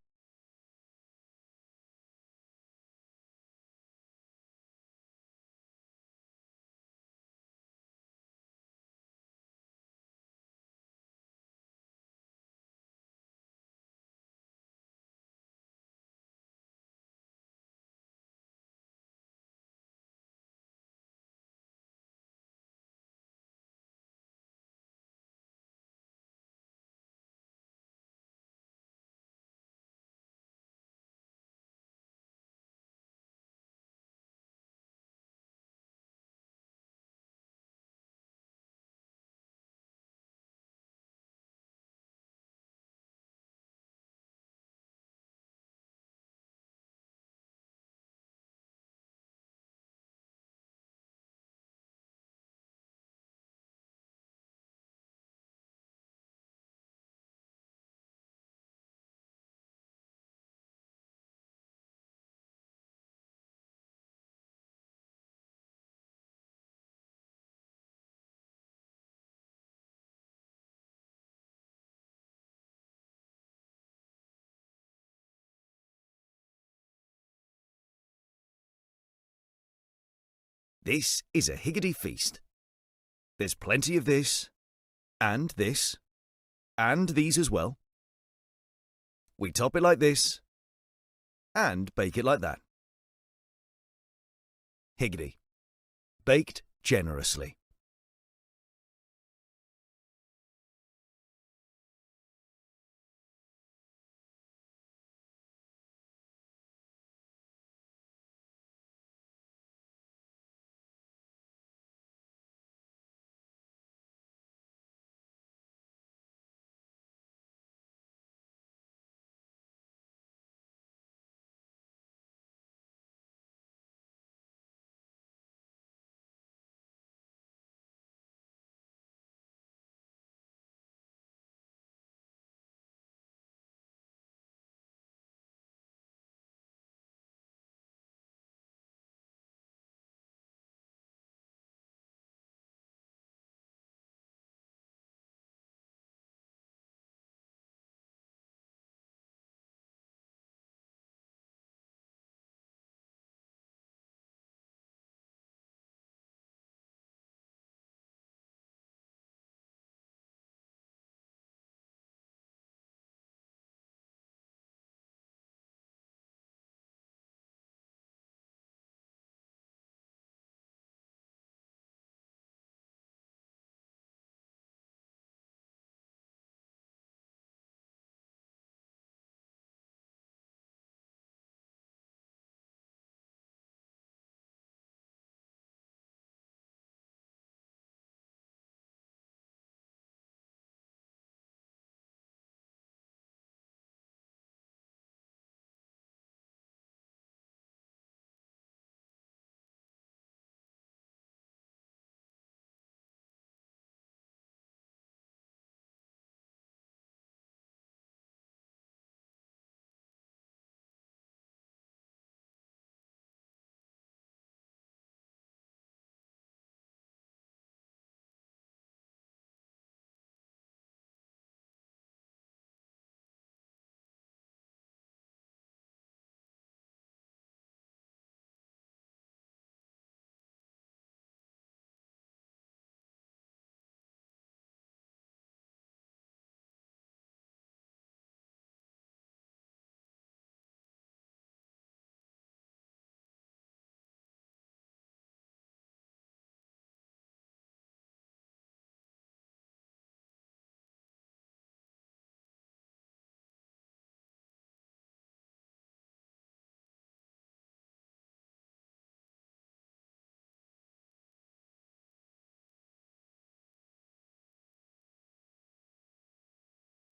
This is a Higgity feast. There's plenty of this, and these as well. We top it like this, and bake it like that. Higgity. Baked generously.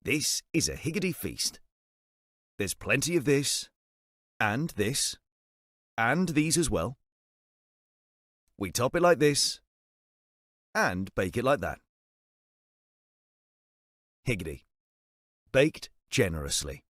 This is a higgity feast. There's plenty of this, and this, and these as well. We top it like this, and bake it like that. Higgity. Baked generously.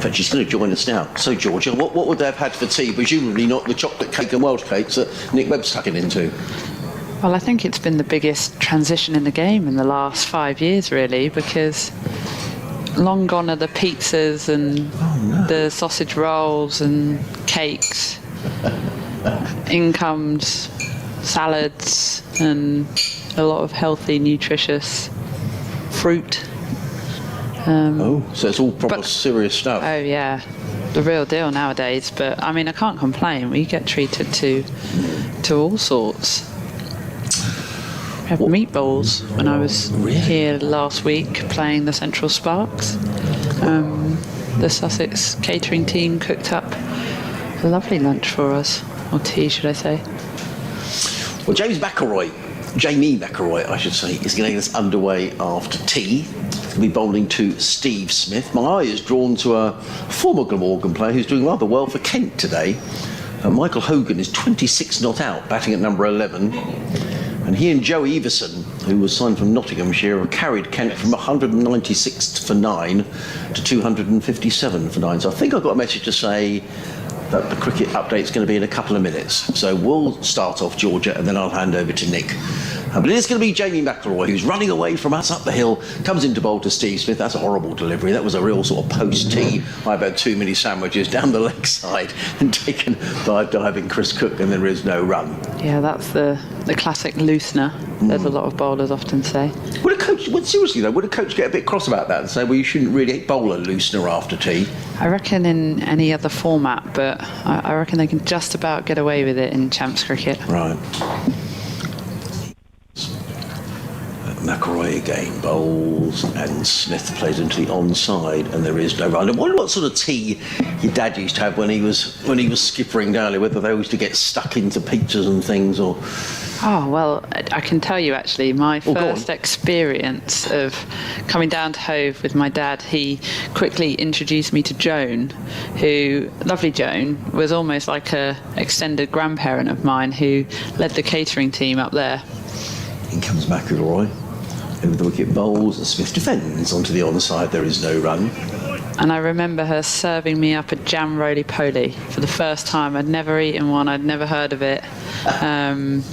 fact, she's going to join us now. So, Georgia, what would they have had for tea? Presumably not the chocolate cake and Welsh cakes that Nick Webb's tucking into. Well, I think it's been the biggest transition in the game in the last 5 years, really, because long gone are the pizzas and the sausage rolls and cakes. In comes salads and a lot of healthy, nutritious fruit. So it's all proper serious stuff. Oh, yeah. The real deal nowadays. But, I mean, I can't complain. We get treated to all sorts. We had meatballs when I was here last week playing the Central Sparks. The Sussex catering team cooked up a lovely lunch for us, or tea, should I say. Well, Jamie McElroy, I should say, is getting us underway after tea. He'll be bowling to Steve Smith. My eye is drawn to a former Glamorgan player who's doing rather well for Kent today. Michael Hogan is 26 not out, batting at number 11. And he and Joe Everson, who was signed from Nottinghamshire, have carried Kent from 196 for 9 to 257 for 9. So I think I've got a message to say that the cricket update's going to be in a couple of minutes. So we'll start off, Georgia, and then I'll hand over to Nick. But it is going to be Jamie McElroy, who's running away from us up the hill, comes into bowl to Steve Smith. That's a horrible delivery. That was a real sort of post-tea. I've had too many sandwiches down the leg side and taken by diving Chris Cook, and there is no run. Yeah, that's the classic loosener, as a lot of bowlers often say. Would a coach get a bit cross about that and say, well, you shouldn't really bowl a loosener after tea? I reckon in any other format, but I reckon they can just about get away with it in champs cricket. Right. McElroy again bowls, and Smith plays into the onside, and there is no run. I wonder what sort of tea your dad used to have when he was skippering down there, whether they used to get stuck into pizzas and things, or... Oh, well, I can tell you actually, my first experience of coming down to Hove with my dad, he quickly introduced me to Joan, who, lovely Joan, was almost like a extended grandparent of mine who led the catering team up there. In comes McElroy. Over the wicket bowls, and Smith defends onto the onside. There is no run. And I remember her serving me up a jam roly-poly for the first time. I'd never eaten one. I'd never heard of it. And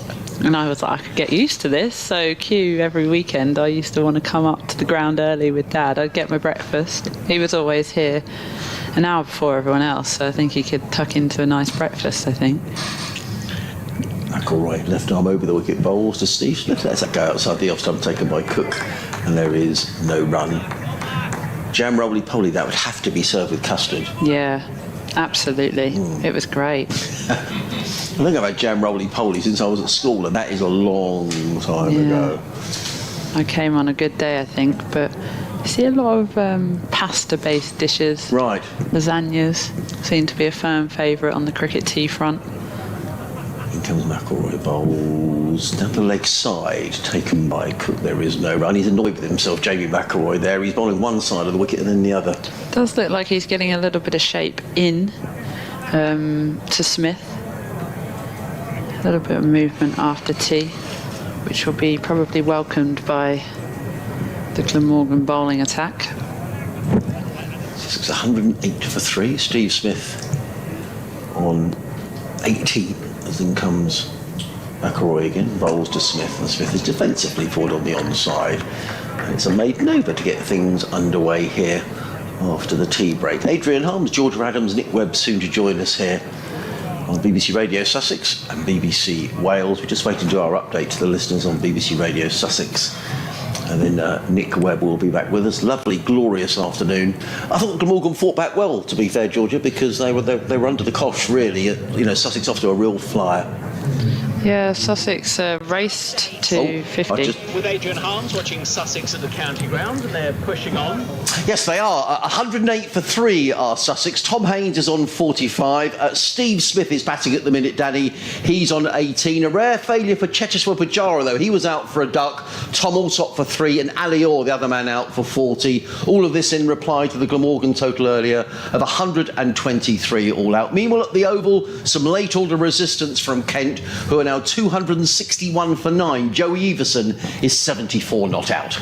I was like, I could get used to this. So every weekend, I used to want to come up to the ground early with Dad. I'd get my breakfast. He was always here an hour before everyone else. So I think he could tuck into a nice breakfast, I think. McElroy, left arm over the wicket bowls to Steve Smith. Let's go outside the off stump taken by Cook, and there is no run. Jam roly-poly, that would have to be served with custard. Yeah, absolutely. It was great. I think I've had jam roly-poly since I was at school, and that is a long time ago. I came on a good day, I think, but I see a lot of pasta-based dishes. Right. Lasagnas seem to be a firm favourite on the cricket tea front. In comes McElroy, bowls down the leg side, taken by Cook. There is no run. He's annoyed with himself, Jamie McElroy there. He's bowling one side of the wicket and then the other. Does look like he's getting a little bit of shape in to Smith. A little bit of movement after tea, which will be probably welcomed by the Glamorgan bowling attack. It's 108 for 3. Steve Smith on 18. As in comes McElroy again, bowls to Smith, and Smith is defensively forward on the onside. And it's a maiden over to get things underway here after the tea break. Adrian Harms, Georgia Adams, Nick Webb soon to join us here on BBC Radio Sussex and BBC Wales. We're just waiting to do our update to the listeners on BBC Radio Sussex. And then Nick Webb will be back with us. Lovely, glorious afternoon. I thought Glamorgan fought back well, to be fair, Georgia, because they were under the cosh, really. Sussex off to a real flyer. Yeah, Sussex raced to 50. With Adrian Harms watching Sussex at the county ground, and they're pushing on. Yes, they are. 108 for 3 are Sussex. Tom Haynes is on 45. Steve Smith is batting at the minute, Danny. He's on 18. A rare failure for Cheteshwar Pujara, though. He was out for a duck. Tom Alsop for 3, and Ali Orr, the other man, out for 40. All of this in reply to the Glamorgan total earlier of 123 all out. Meanwhile, at the Oval, some late order resistance from Kent, who are now 261 for 9. Joe Everson is 74 not out.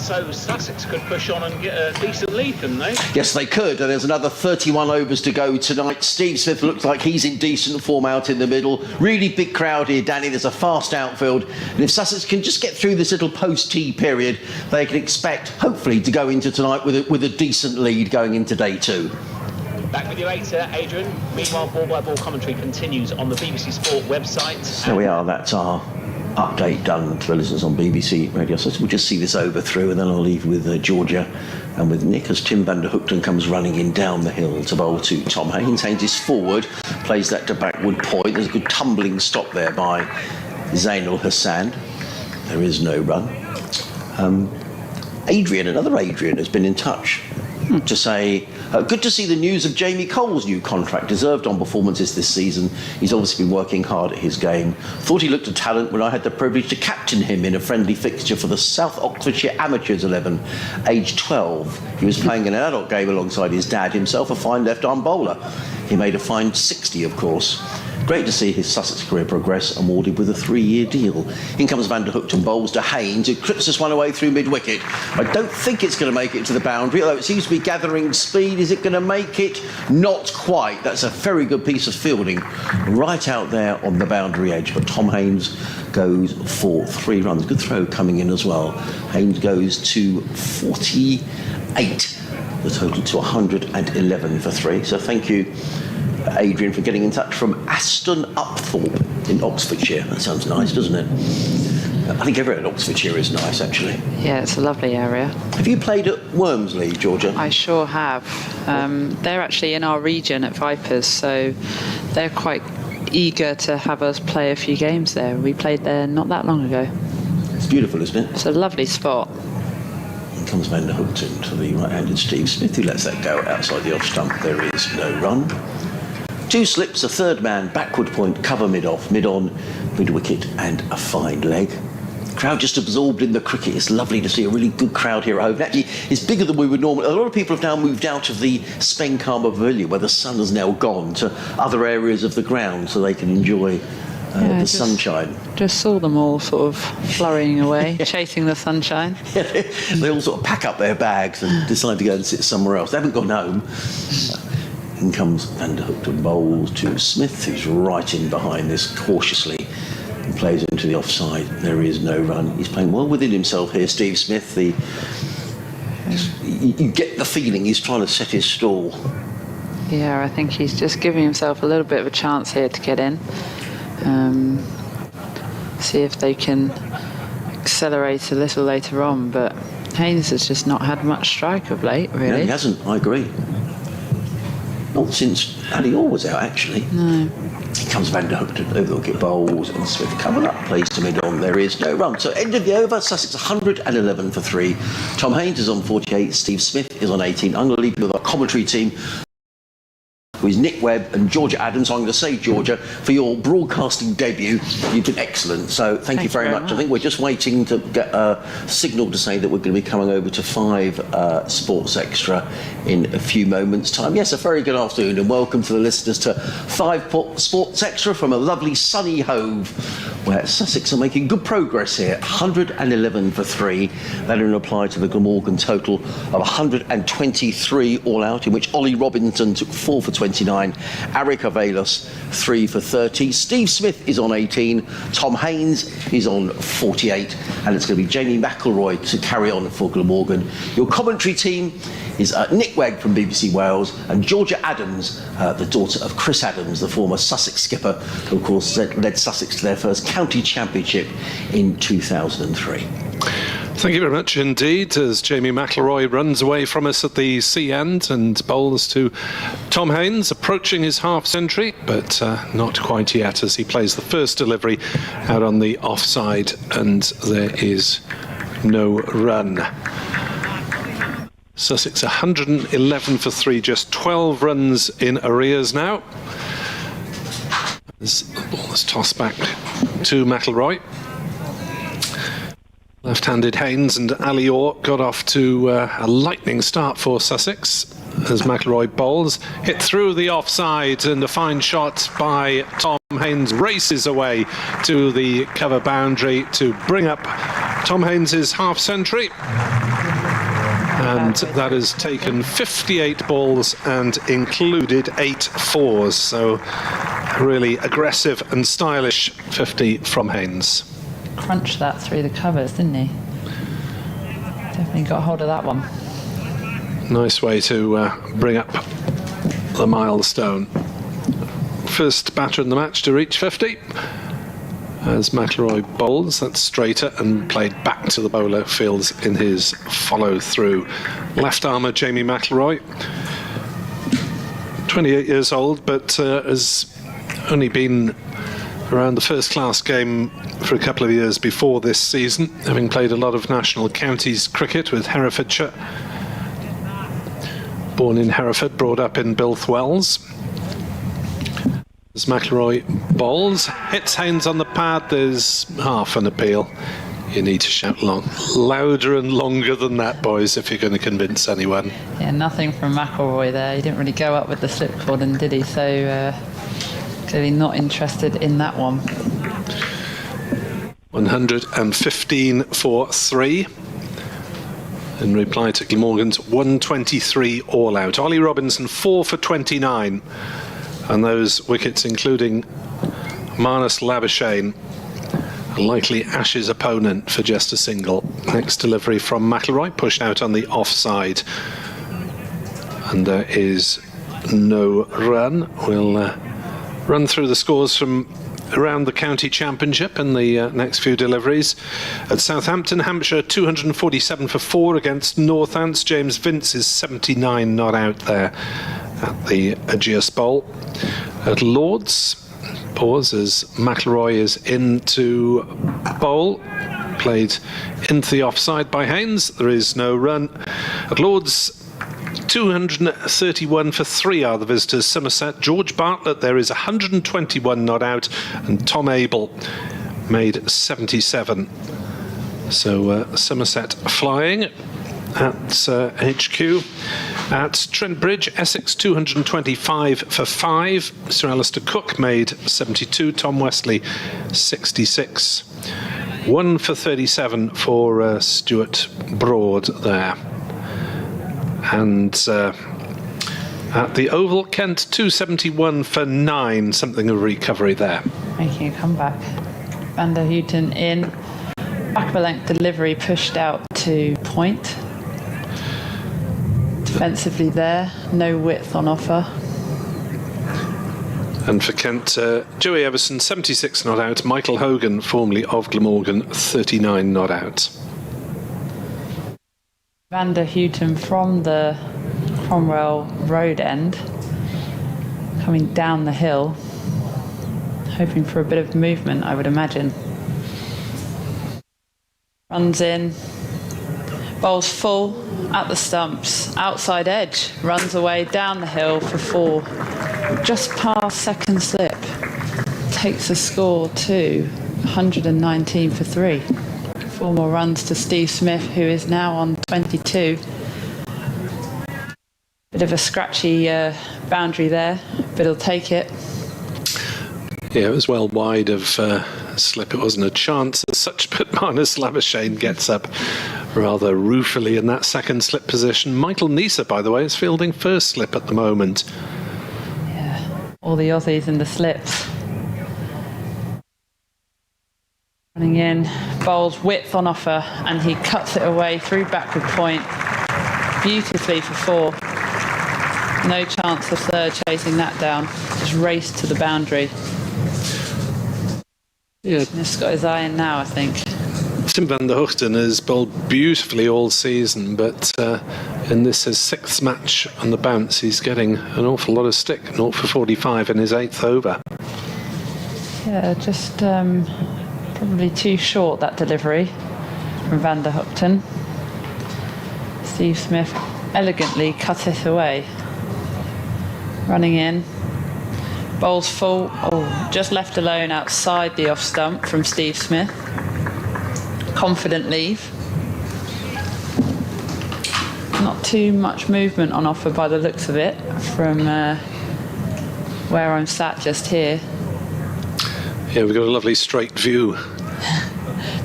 So Sussex could push on and get a decent lead, couldn't they? Yes, they could. And there's another 31 overs to go tonight. Steve Smith looks like he's in decent form out in the middle. Really big crowd here, Danny. There's a fast outfield. And if Sussex can just get through this little post-tea period, they can expect, hopefully, to go into tonight with a decent lead going into day 2. Back with you later, Adrian. Meanwhile, ball-by-ball commentary continues on the BBC Sport website. There we are. That's our update done to the listeners on BBC Radio. So we'll just see this over through, and then I'll leave with Georgia and with Nick as Tim van der Hoogten comes running in down the hill to bowl to Tom Haynes. Haynes is forward, plays that to backward point. There's a good tumbling stop there by Zainul Hassan. There is no run. Another Adrian, has been in touch to say, good to see the news of Jamie Cole's new contract. Deserved on performances this season. He's obviously been working hard at his game. Thought he looked a talent when I had the privilege to captain him in a friendly fixture for the South Oxfordshire Amateurs 11, age 12. He was playing an adult game alongside his dad, himself a fine left-arm bowler. He made a fine 60, of course. Great to see his Sussex career progress, awarded with a 3-year deal. In comes Van der Hoogten, bowls to Haynes, who clips this one away through mid-wicket. I don't think it's going to make it to the boundary, although it seems to be gathering speed. Is it going to make it? Not quite. That's a very good piece of fielding right out there on the boundary edge. But Tom Haynes goes for 3 runs. Good throw coming in as well. Haynes goes to 48. The total to 111 for 3. So thank you, Adrian, for getting in touch from Aston Upthorpe in Oxfordshire. That sounds nice, doesn't it? I think everywhere in Oxfordshire is nice, actually. Yeah, it's a lovely area. Have you played at Wormsley, Georgia? I sure have. They're actually in our region at Vipers, so they're quite eager to have us play a few games there. We played there not that long ago. It's beautiful, isn't it? It's a lovely spot. In comes Van der Hoogten to the right-handed Steve Smith, who lets that go outside the off stump. There is no run. 2 slips, a third man, backward point, cover mid-off, mid-on, mid-wicket, and a fine leg. Crowd just absorbed in the cricket. It's lovely to see a really good crowd here at home. Actually, it's bigger than we would normally. A lot of people have now moved out of the Spenkarma Pavilion, where the sun has now gone, to other areas of the ground so they can enjoy the sunshine. Just saw them all sort of flurrying away, chasing the sunshine. They all sort of pack up their bags and decide to go and sit somewhere else. They haven't gone home. In comes Van der Hoogten, bowls to Smith, who's right in behind this cautiously and plays into the offside. There is no run. He's playing well within himself here, Steve Smith. You get the feeling he's trying to set his stall. Yeah, I think he's just giving himself a little bit of a chance here to get in. See if they can accelerate a little later on, but Haynes has just not had much strike of late, really. No, he hasn't, I agree. Not since Ali Orr was out, actually. No. Here comes Van der Hoogten, over the wicket, bowls, and Smith coming up, plays to mid-on. There is no run. So end of the over, Sussex 111 for 3. Tom Haynes is on 48, Steve Smith is on 18. I'm going to leave you with our commentary team, who is Nick Webb and Georgia Adams. I'm going to say, Georgia, for your broadcasting debut, you've been excellent. So thank you very much. I think we're just waiting to get a signal to say that we're going to be coming over to 5 Sports Extra in a few moments' time. Yes, a very good afternoon and welcome to the listeners to 5 Sports Extra from a lovely sunny Hove, where Sussex are making good progress here. 111 for 3. That in reply to the Glamorgan total of 123 all out, in which Ollie Robinson took 4 for 29, Aric Avelos 3 for 30, Steve Smith is on 18, Tom Haynes is on 48, and it's going to be Jamie McElroy to carry on for Glamorgan. Your commentary team is Nick Webb from BBC Wales and Georgia Adams, the daughter of Chris Adams, the former Sussex skipper, who of course led Sussex to their first county championship in 2003. Thank you very much indeed, as Jamie McElroy runs away from us at the sea end and bowls to Tom Haynes, approaching his half-century, but not quite yet, as he plays the first delivery out on the offside, and there is no run. Sussex 111 for 3, just 12 runs in arrears now. This ball is tossed back to McElroy. Left-handed Haynes and Ali Orr got off to a lightning start for Sussex as McElroy bowls. Hit through the offside, and a fine shot by Tom Haynes races away to the cover boundary to bring up Tom Haynes' half-century. And that has taken 58 balls and included 8 fours. So really aggressive and stylish 50 from Haynes. Crunched that through the covers, didn't he? Definitely got hold of that one. Nice way to bring up the milestone. First batter in the match to reach 50. As McIlroy bowls, that's straighter and played back to the bowler, Fields in his follow-through. Left armour Jamie McIlroy, 28 years old, but has only been around the first-class game for a couple of years before this season, having played a lot of national counties cricket with Herefordshire. Born in Hereford, brought up in Bilthwells. As McIlroy bowls, hits Haynes on the pad, there's half an appeal. You need to shout louder and longer than that, boys, if you're going to convince anyone. Yeah, nothing from McIlroy there. He didn't really go up with the slip cordon, did he? So clearly not interested in that one. 115 for 3. In reply to Glamorgan's 123 all out. Ollie Robinson 4 for 29. And those wickets, including Marnus Labuschagne, a likely Ashes opponent for just a single. Next delivery from McIlroy, pushed out on the offside. And there is no run. We'll run through the scores from around the county championship in the next few deliveries. At Southampton, Hampshire, 247 for 4 against Northants. James Vince is 79 not out there at the Ageas Bowl. At Lords, pause as McIlroy is in to bowl. Played into the offside by Haynes. There is no run. At Lords, 231 for 3 are the visitors. Somerset, George Bartlett, there is 121 not out, and Tom Abel made 77. So Somerset flying at HQ. At Trent Bridge, Essex, 225 for 5. Sir Alistair Cook made 72. Tom Westley, 66. 1 for 37 for Stuart Broad there. And at the Oval, Kent, 271 for 9. Something of recovery there. Making a comeback. Van der Houten in. Back of a length delivery pushed out to point. Defensively there, no width on offer. And for Kent, Joey Everson, 76 not out. Michael Hogan, formerly of Glamorgan, 39 not out. Van der Houten from the Cromwell Road end, coming down the hill, hoping for a bit of movement, I would imagine. Runs in, bowls full at the stumps, outside edge, runs away down the hill for 4, just past second slip, takes the score to 119 for 3. 4 more runs to Steve Smith, who is now on 22. Bit of a scratchy boundary there, but he'll take it. Yeah, it was well wide of slip. It wasn't a chance as such, but Marnus Labuschagne gets up rather ruefully in that second slip position. Michael Neser, by the way, is fielding first slip at the moment. Yeah, all the Aussies in the slips. Running in, bowls width on offer, and he cuts it away through backward point beautifully for 4. No chance of third chasing that down. Just raced to the boundary. Yeah, He's got his eye in now, I think. Tim van der Hoogten has bowled beautifully all season, but in this his 6th match on the bounce, he's getting an awful lot of stick. 0 for 45 in his 8th over. Yeah, just probably too short, that delivery from Van der Hoogten. Steve Smith elegantly cut it away. Running in. Bowls full. Oh, just left alone outside the off stump from Steve Smith. Confident leave. Not too much movement on offer by the looks of it from where I'm sat just here. Yeah, we've got a lovely straight view.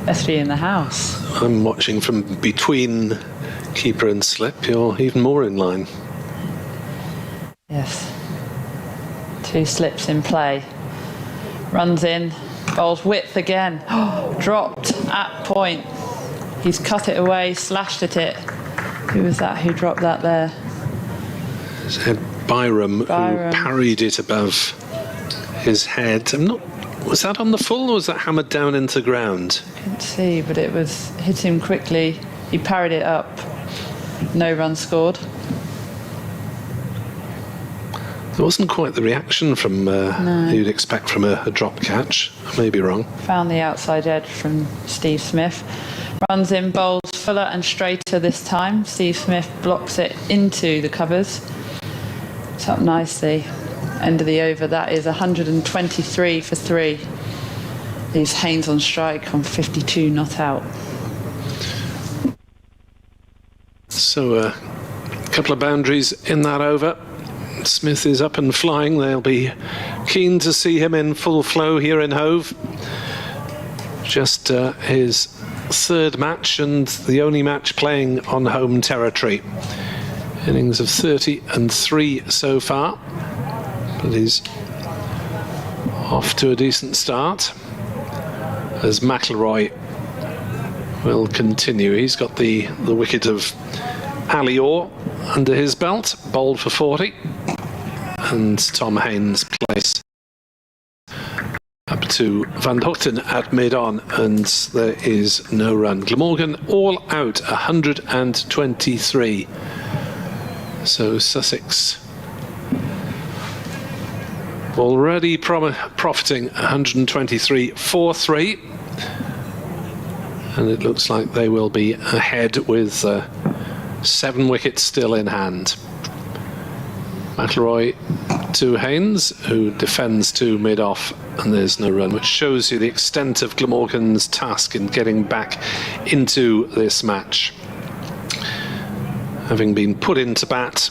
Best view in the house. I'm watching from between keeper and slip, you're even more in line. Yes. 2 slips in play. Runs in, bowls width again. Dropped at point. He's cut it away, slashed at it. Who was that who dropped that there? It's Byram, who parried it above his head. Was that on the full or was that hammered down into the ground? Couldn't see, but it was hit him quickly. He parried it up. No run scored. There wasn't quite the reaction from you'd expect from a drop catch. I may be wrong. Found the outside edge from Steve Smith. Runs in, bowls fuller and straighter this time. Steve Smith blocks it into the covers. It's up nicely. End of the over. That is 123 for 3. Leaves Haynes on strike on 52 not out. So a couple of boundaries in that over. Smith is up and flying. They'll be keen to see him in full flow here in Hove. Just his 3rd match and the only match playing on home territory. Innings of 30 and 3 so far, but he's off to a decent start as McIlroy will continue. He's got the wicket of Ali Orr under his belt, bowled for 40, and Tom Haynes plays up to Van Houten at mid-on, and there is no run. Glamorgan all out, 123. So Sussex already profiting 123 for 3, and it looks like they will be ahead with 7 wickets still in hand. McIlroy to Haynes, who defends to mid-off, and there's no run, which shows you the extent of Glamorgan's task in getting back into this match. Having been put into bat,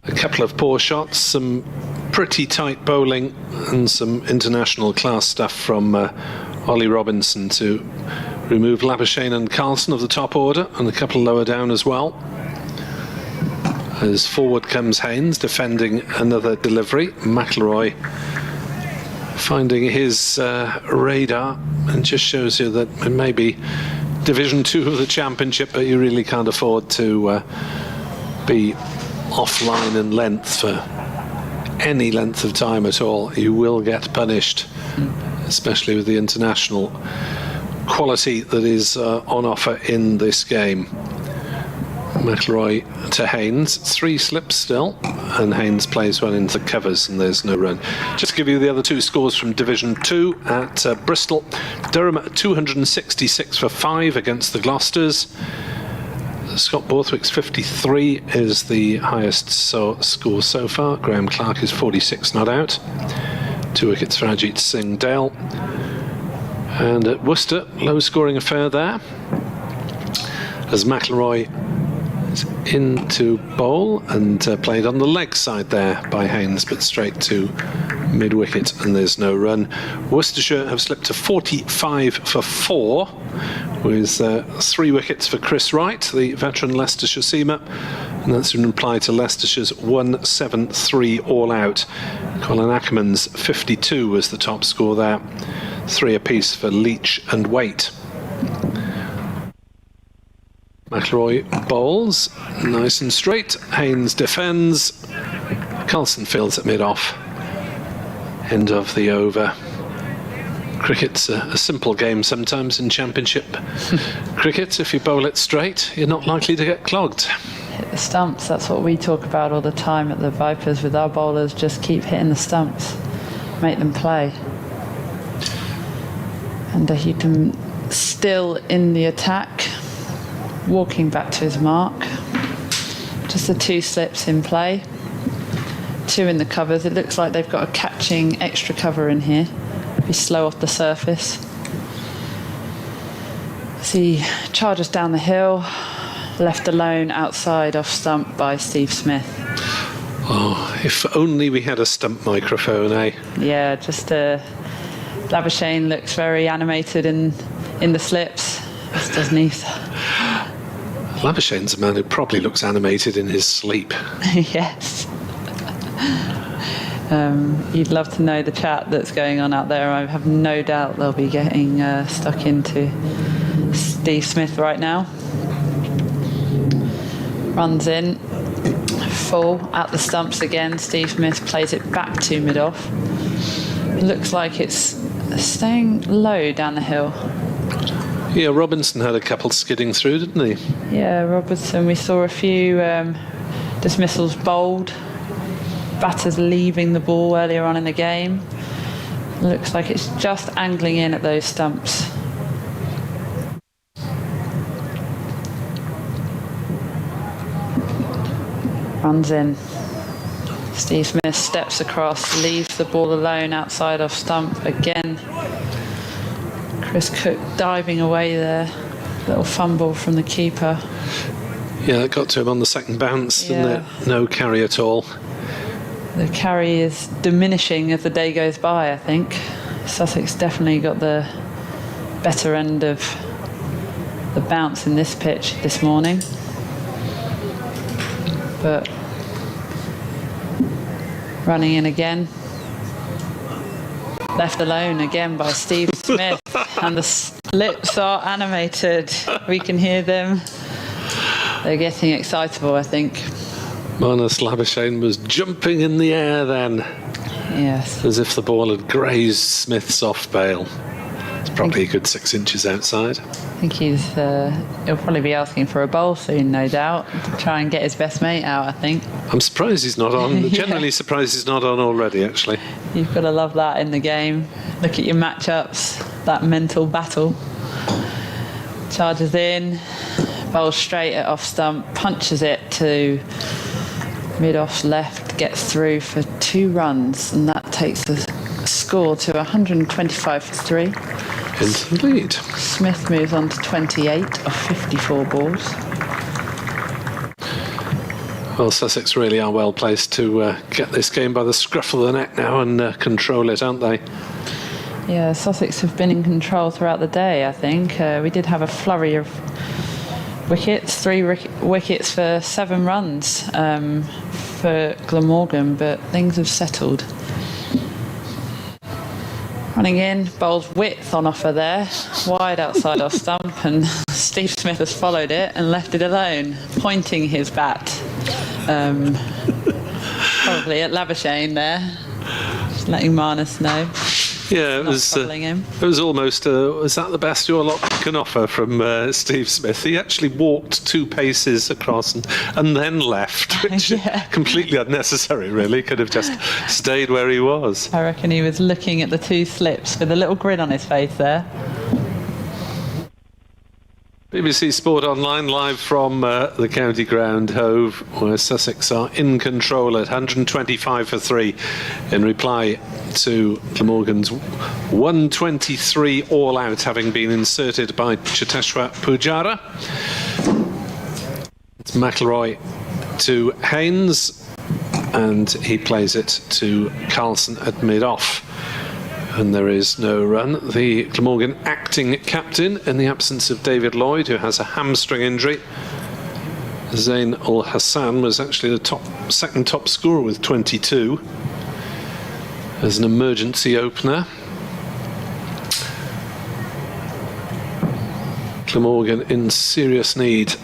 a couple of poor shots, some pretty tight bowling, and some international class stuff from Ollie Robinson to remove Labuschagne and Carlson of the top order, and a couple lower down as well. As forward comes Haynes, defending another delivery. McIlroy finding his radar, and just shows you that it may be Division 2 of the Championship, but you really can't afford to be offline in length for any length of time at all. You will get punished, especially with the international quality that is on offer in this game. McIlroy to Haynes, 3 slips still, and Haynes plays one into the covers, and there's no run. Just to give you the other 2 scores from Division 2 at Bristol. Durham 266 for 5 against the Gloucesters. Scott Borthwick's 53 is the highest score so far. Graham Clark is 46 not out. 2 wickets for Ajit Singh Dale. And at Worcester, low scoring affair there, as McIlroy into bowl and played on the leg side there by Haynes, but straight to mid-wicket, and there's no run. Worcestershire have slipped to 45 for 4 with 3 wickets for Chris Wright, the veteran Leicestershire seamer, and that's in reply to Leicestershire's 173 all out. Colin Ackerman's 52 was the top score there, 3 apiece for Leach and Waite. McIlroy bowls, nice and straight. Haynes defends. Carlson fields at mid-off. End of the over. Cricket's a simple game sometimes in Championship cricket. If you bowl it straight, you're not likely to get clogged. Hit the stumps, that's what we talk about all the time at the Vipers with our bowlers. Just keep hitting the stumps, make them play. And Heaton still in the attack, walking back to his mark. Just the 2 slips in play, 2 in the covers. It looks like they've got a catching extra cover in here. Be slow off the surface. See, charges down the hill, left alone outside off stump by Steve Smith. Oh, if only we had a stump microphone, eh? Yeah, just Labuschagne looks very animated in the slips, as does Neser. Labuschagne's a man who probably looks animated in his sleep. Yes. You'd love to know the chat that's going on out there. I have no doubt they'll be getting stuck into Steve Smith right now. Runs in, full at the stumps again. Steve Smith plays it back to mid-off. Looks like it's staying low down the hill. Yeah, Robinson had a couple skidding through, didn't he? Yeah, Robertson. We saw a few dismissals bowled. Batters leaving the ball earlier on in the game. Looks like it's just angling in at those stumps. Runs in. Steve Smith steps across, leaves the ball alone outside off stump again. Chris Cook diving away there. Little fumble from the keeper. Yeah, it got to him on the second bounce, didn't it? No carry at all. The carry is diminishing as the day goes by, I think. Sussex definitely got the better end of the bounce in this pitch this morning. But running in again. Left alone again by Steve Smith. And the lips are animated. We can hear them. They're getting excitable, I think. Marnus Labuschagne was jumping in the air then. Yes. As if the ball had grazed Smith's off bail. It's probably a good 6 inches outside. I think he'll probably be asking for a bowl soon, no doubt, to try and get his best mate out, I think. I'm surprised he's not on. Yeah. Generally surprised he's not on already, actually. You've got to love that in the game. Look at your matchups, that mental battle. Charges in, bowls straight at off stump, punches it to mid-off left, gets through for 2 runs, and that takes the score to 125 for 3. Into the lead. Smith moves on to 28 of 54 balls. Well, Sussex really are well placed to get this game by the scruff of the neck now and control it, aren't they? Yeah, Sussex have been in control throughout the day, I think. We did have a flurry of wickets, 3 wickets for 7 runs for Glamorgan, but things have settled. Running in, bowls width on offer there, wide outside off stump, and Steve Smith has followed it and left it alone, pointing his bat. Probably at Labuschagne there, just letting Marnus know. Yeah, it was almost, was that the best your lot can offer from Steve Smith? He actually walked 2 paces across and then left, which is completely unnecessary, really. Could have just stayed where he was. I reckon he was looking at the 2 slips with a little grin on his face there. BBC Sport Online live from the county ground, Hove, where Sussex are in control at 125 for 3 in reply to Glamorgan's 123 all out, having been inserted by Cheteshwar Pujara. It's McIlroy to Haynes, and he plays it to Carlson at mid-off. And there is no run. The Glamorgan acting captain in the absence of David Lloyd, who has a hamstring injury. Zain Ul Hassan was actually the second top scorer with 22 as an emergency opener. Glamorgan in serious need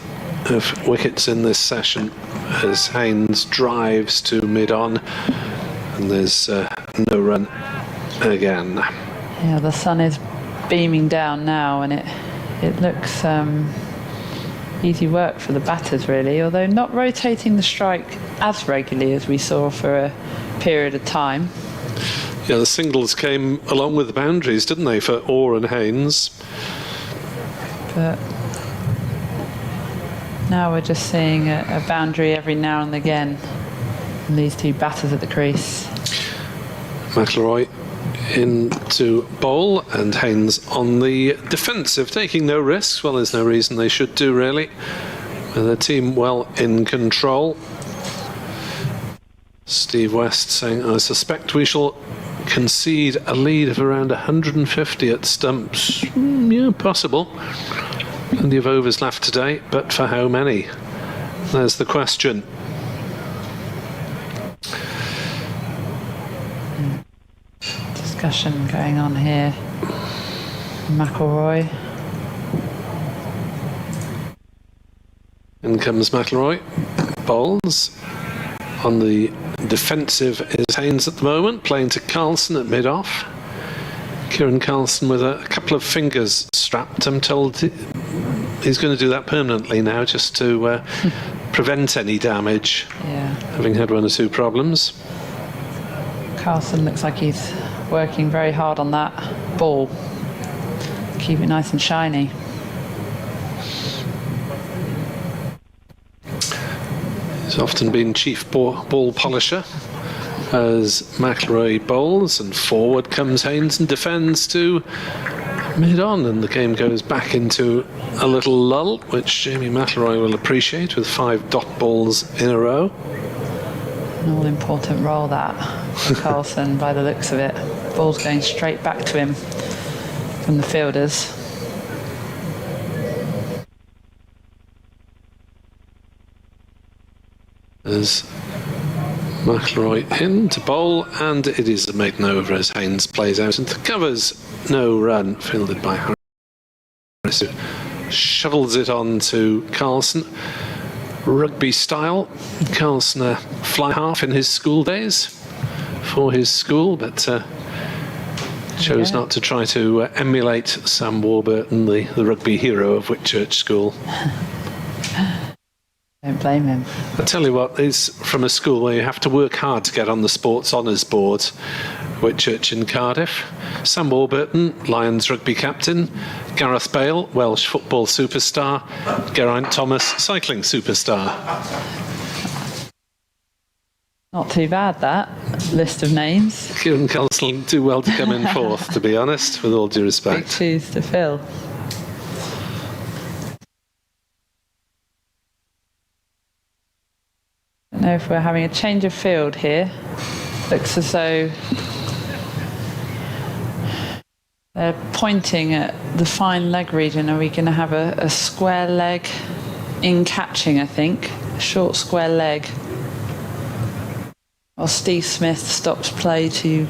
of wickets in this session as Haynes drives to mid-on, and there's no run again. Yeah, the sun is beaming down now, and it looks easy work for the batters, really, although not rotating the strike as regularly as we saw for a period of time. Yeah, the singles came along with the boundaries, didn't they, for Orr and Haynes? But now we're just seeing a boundary every now and again, and these 2 batters at the crease. McIlroy in to bowl, and Haynes on the defensive, taking no risks. Well, there's no reason they should do, really. The team well in control. Steve West saying, I suspect we shall concede a lead of around 150 at stumps. Yeah, possible. Plenty of overs left today, but for how many? There's the question. Discussion going on here. McIlroy. In comes McIlroy. Bowls. On the defensive is Haynes at the moment, playing to Carlson at mid-off. Kieran Carlson with a couple of fingers strapped. I'm told he's going to do that permanently now, just to prevent any damage, having had one or two problems. Carlson looks like he's working very hard on that ball. Keep it nice and shiny. He's often been chief ball polisher as McIlroy bowls, and forward comes Haynes and defends to mid-on, and the game goes back into a little lull, which Jamie McIlroy will appreciate, with 5 dot balls in a row. An all-important role that for Carlson by the looks of it. Ball's going straight back to him from the fielders. As McIlroy in to bowl, and it is a maiden over as Haynes plays out into covers. No run, fielded by Harris, who shovels it on to Carlson. Rugby style. Carlson a fly half in his school days for his school, but chose not to try to emulate Sam Warburton, the rugby hero of Whitchurch School. Don't blame him. I tell you what, he's from a school where you have to work hard to get on the sports honours board. Whitchurch in Cardiff. Sam Warburton, Lions rugby captain. Gareth Bale, Welsh football superstar. Geraint Thomas, cycling superstar. Not too bad, that list of names. Kieran Carlson will do well to come in fourth, to be honest, with all due respect. Big shoes to fill. I don't know if we're having a change of field here. Looks as though they're pointing at the fine leg region. Are we going to have a square leg in catching, I think? A short square leg. While Steve Smith stops play to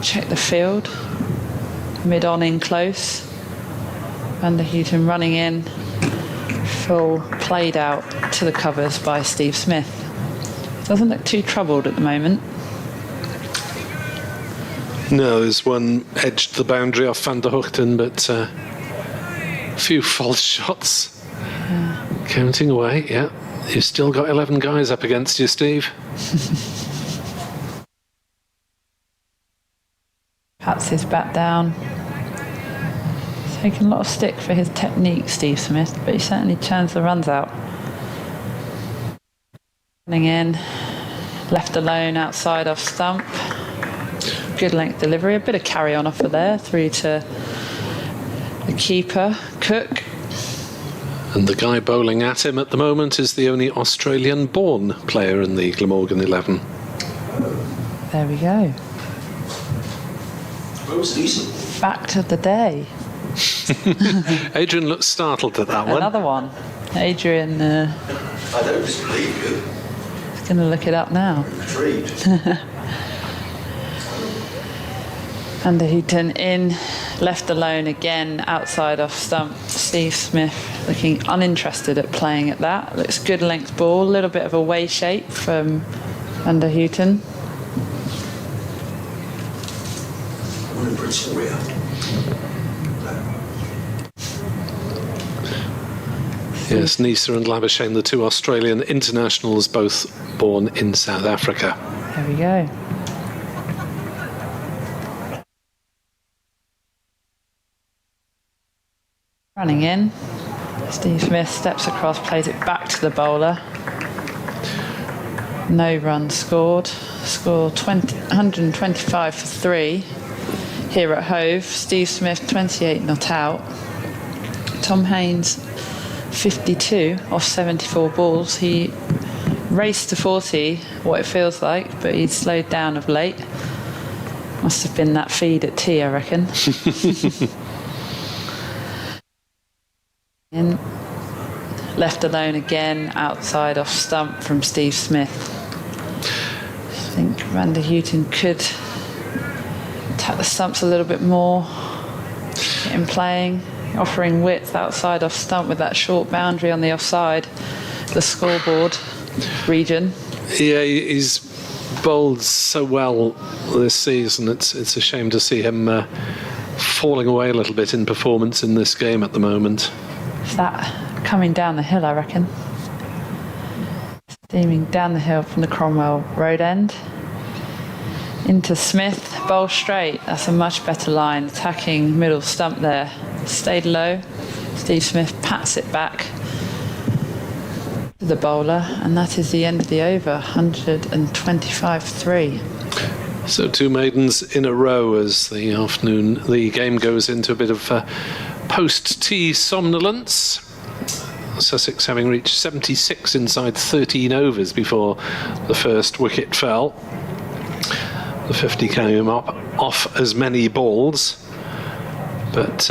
check the field. Mid-on in close. Van der Houten running in. Full played out to the covers by Steve Smith. Doesn't look too troubled at the moment. No, there's one edged the boundary off Van der Houten, but a few false shots. Counting away, yeah. You've still got 11 guys up against you, Steve. Pats his bat down. Taking a lot of stick for his technique, Steve Smith, but he certainly churns the runs out. Running in, left alone outside off stump. Good length delivery, a bit of carry on offer there through to the keeper, Cook. And the guy bowling at him at the moment is the only Australian-born player in the Glamorgan 11. There we go. Most decent. Back to the day. Adrian looks startled at that one. Another one. Adrian I don't disbelieve you. is going to look it up now. Intrigued. Van der Houten in, left alone again, outside off stump. Steve Smith looking uninterested at playing at that. Looks good length ball, a little bit of a way shape from Van der Houten. One in Pretoria. Yes, Neser and Labuschagne, the 2 Australian internationals, both born in South Africa. There we go. Running in. Steve Smith steps across, plays it back to the bowler. No run scored. Score 125 for 3 here at Hove. Steve Smith 28 not out. Tom Haynes 52 off 74 balls. He raced to 40, what it feels like, but he's slowed down of late. Must have been that feed at tea, I reckon. In. Left alone again, outside off stump from Steve Smith. I think Van der Houten could attack the stumps a little bit more. Get him playing, offering width outside off stump with that short boundary on the offside, the scoreboard region. Yeah, he's bowled so well this season. It's a shame to see him falling away a little bit in performance in this game at the moment. Is that coming down the hill, I reckon? Steaming down the hill from the Cromwell Road end. Into Smith, bowl straight. That's a much better line. Attacking middle stump there. Stayed low. Steve Smith pats it back to the bowler, and that is the end of the over. 125-3. So 2 maidens in a row as the game goes into a bit of post-tea somnolence. Sussex having reached 76 inside 13 overs before the first wicket fell. The 50 came off as many balls, but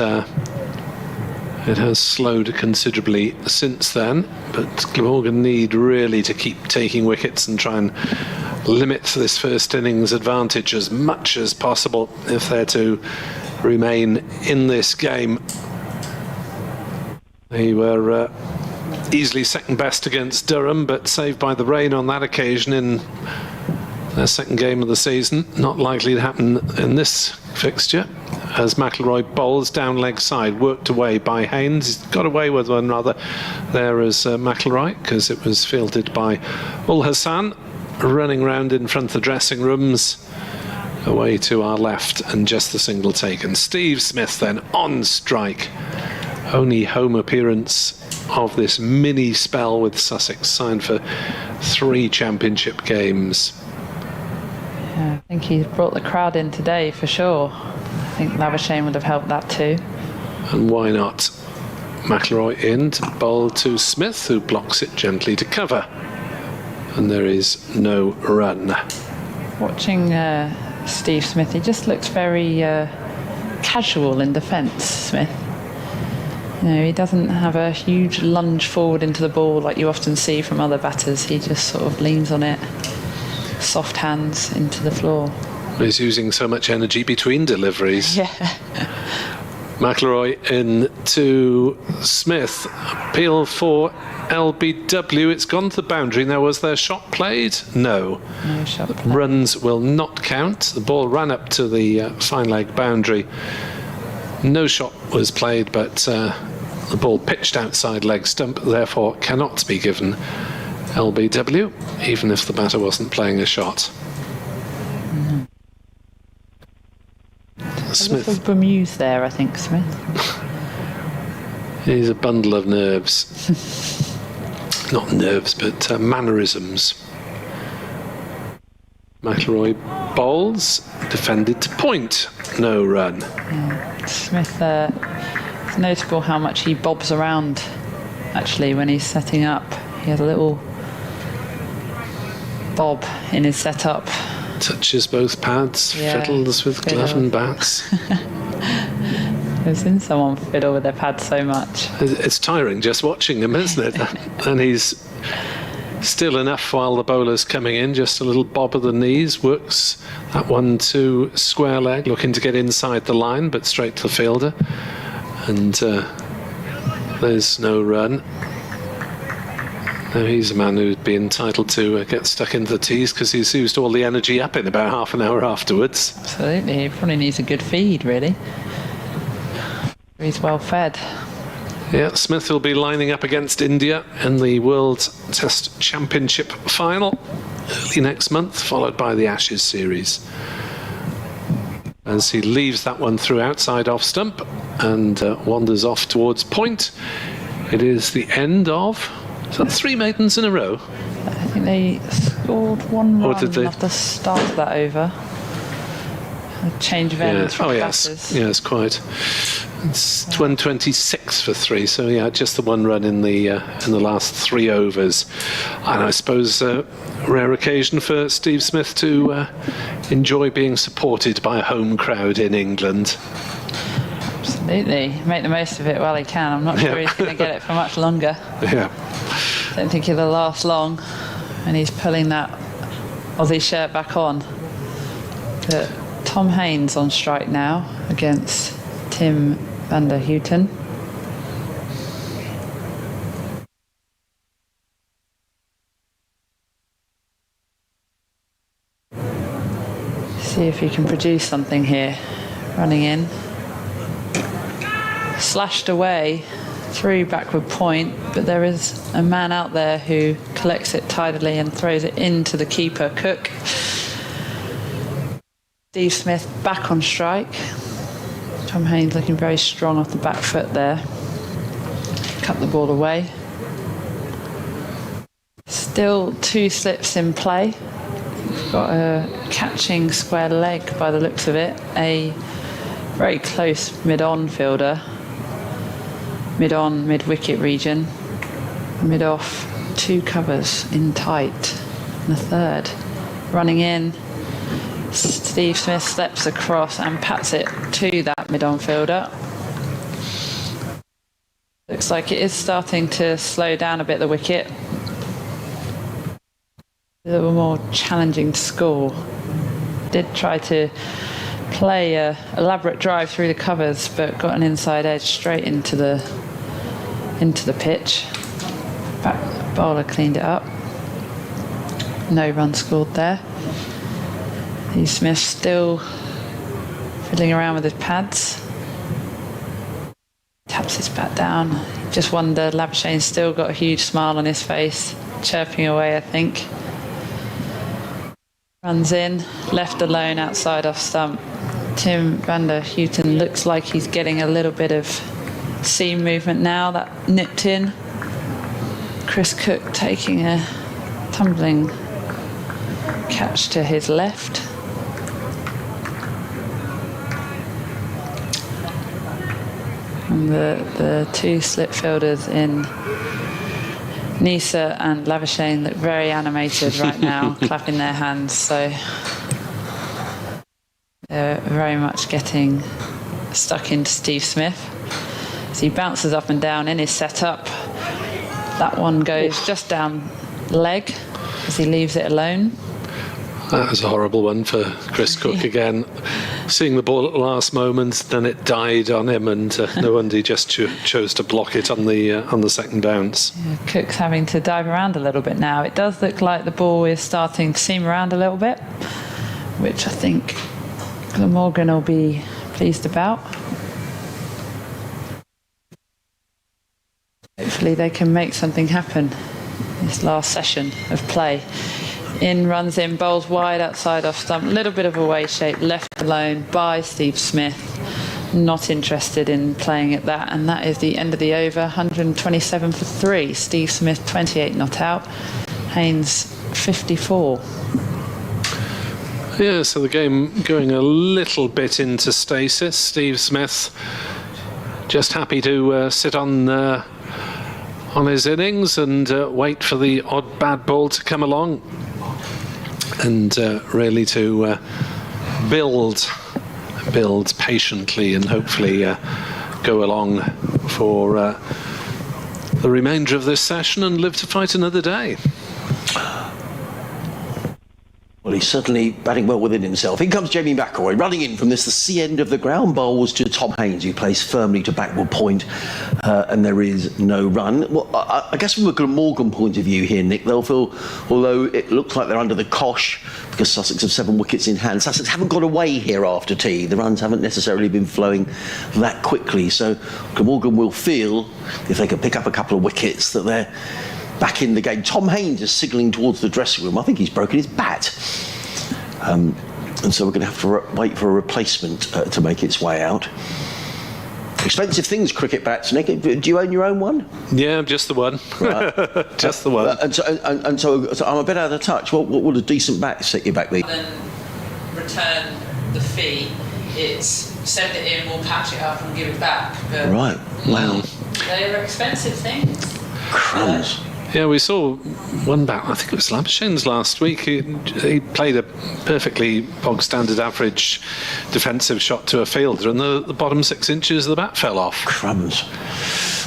it has slowed considerably since then. But Glamorgan need really to keep taking wickets and try and limit this first innings advantage as much as possible if they're to remain in this game. They were easily second best against Durham, but saved by the rain on that occasion in their second game of the season. Not likely to happen in this fixture, as McIlroy bowls down leg side, worked away by Haynes. He's got away with one rather there as McIlroy, because it was fielded by Ul Hassan, running round in front of the dressing rooms, away to our left, and just the single taken. Steve Smith then on strike. Only home appearance of this mini spell with Sussex, signed for 3 championship games. Yeah, I think he's brought the crowd in today for sure. I think Labuschagne would have helped that too. And why not? McIlroy in to bowl to Smith, who blocks it gently to cover. And there is no run. Watching Steve Smith, he just looks very casual in defence, Smith. You know, he doesn't have a huge lunge forward into the ball like you often see from other batters. He just sort of leans on it, soft hands into the floor. He's using so much energy between deliveries. Yeah. McIlroy in to Smith. Appeal for LBW. It's gone to the boundary. Now, was there shot played? No. No shot played. Runs will not count. The ball ran up to the fine leg boundary. No shot was played, but the ball pitched outside leg stump, therefore cannot be given LBW, even if the batter wasn't playing a shot. Smith. A little bemused there, I think, Smith. He's a bundle of nerves. Not nerves, but mannerisms. McIlroy bowls, defended to point, no run. Yeah. Smith, it's noticeable how much he bobs around, actually, when he's setting up. He has a little bob in his setup. Touches both pads, Yeah, fiddles with glove and bats. I've seen someone fiddle with their pads so much. It's tiring just watching him, isn't it? And he's still enough while the bowler's coming in, just a little bob of the knees, works that one to square leg, looking to get inside the line, but straight to the fielder. And there's no run. Now he's a man who'd be entitled to get stuck into the tees, because he's used all the energy up in about half an hour afterwards. Absolutely, he probably needs a good feed, really. He's well fed. Yeah, Smith will be lining up against India in the World Test Championship final early next month, followed by the Ashes series. As he leaves that one through outside off stump and wanders off towards point, it is the end of... Is that 3 maidens in a row? I think they scored 1 Or run did they? after the start of that over. A change of ends from yes. batters. Yes, quite. It's 126 for 3, so yeah, just the 1 run in the last 3 overs. And I suppose a rare occasion for Steve Smith to enjoy being supported by a home crowd in England. Absolutely. Absolutely. Make the most of it while he can. I'm not sure he's going to get it for much longer. Yeah. Don't think it'll last long. And he's pulling that Aussie shirt back on. But Tom Haynes on strike now against Tim van der Houten. See if he can produce something here. Running in. Slashed away through backward point, but there is a man out there who collects it tidily and throws it into the keeper, Cook. Steve Smith back on strike. Tom Haynes looking very strong off the back foot there. Cut the ball away. Still 2 slips in play. Got a catching square leg by the looks of it. A very close mid-on fielder. Mid-on, mid-wicket region. Mid-off, 2 covers in tight. And a third. Running in. Steve Smith steps across and pats it to that mid-on fielder. Looks like it is starting to slow down a bit, the wicket. A little more challenging to score. Did try to play a elaborate drive through the covers, but got an inside edge straight into the pitch. Back bowler cleaned it up. No run scored there. Steve Smith still fiddling around with his pads. Taps his bat down. Just wonder, Labuschagne's still got a huge smile on his face, chirping away, I think. Runs in, left alone outside off stump. Tim van der Houten looks like he's getting a little bit of seam movement now. That nipped in. Chris Cook taking a tumbling catch to his left. And the 2 slip fielders in Neser and Labuschagne look very animated right now, clapping their hands. So they're very much getting stuck into Steve Smith. So he bounces up and down in his setup. That one goes just down leg as he leaves it alone. That was a horrible one for Chris Cook again. Seeing the ball at the last moment, then it died on him, and no wonder he just chose to block it on the second bounce. Yeah, Cook's having to dive around a little bit now. It does look like the ball is starting to seam around a little bit, which I think Glamorgan will be pleased about. Hopefully they can make something happen this last session of play. In, runs in, bowls wide outside off stump. A little bit of a way shape, left alone by Steve Smith. Not interested in playing at that, and that is the end of the over. 127 for 3. Steve Smith 28 not out. Haynes 54. Yeah, so the game going a little bit into stasis. Steve Smith just happy to sit on his innings and wait for the odd bad ball to come along, and really to build patiently and hopefully go along for the remainder of this session and live to fight another day. Well, he's certainly batting well within himself. In comes Jamie McElroy, running in from the sea end of the ground. Bowls to Tom Haynes, who plays firmly to backward point, and there is no run. Well, I guess from a Glamorgan point of view here, Nick, they'll feel, although it looks like they're under the cosh because Sussex have 7 wickets in hand, Sussex haven't got away here after tea. The runs haven't necessarily been flowing that quickly. So Glamorgan will feel, if they can pick up a couple of wickets, that they're back in the game. Tom Haynes is signalling towards the dressing room. I think he's broken his bat. And so we're going to have to wait for a replacement to make its way out. Expensive things, cricket bats, Nick. Do you own your own one? Yeah, just the one. Right. Just the one. And so I'm a bit out of touch. What would a decent bat set you back be? Then return the fee. It's send it in, we'll patch it up and give it back. But Right. Wow. They are expensive things. Crumbs. Yeah, we saw one bat, I think it was Labuschagne last week. He played a perfectly bog standard average defensive shot to a fielder, and the bottom 6 inches of the bat fell off. Crumbs.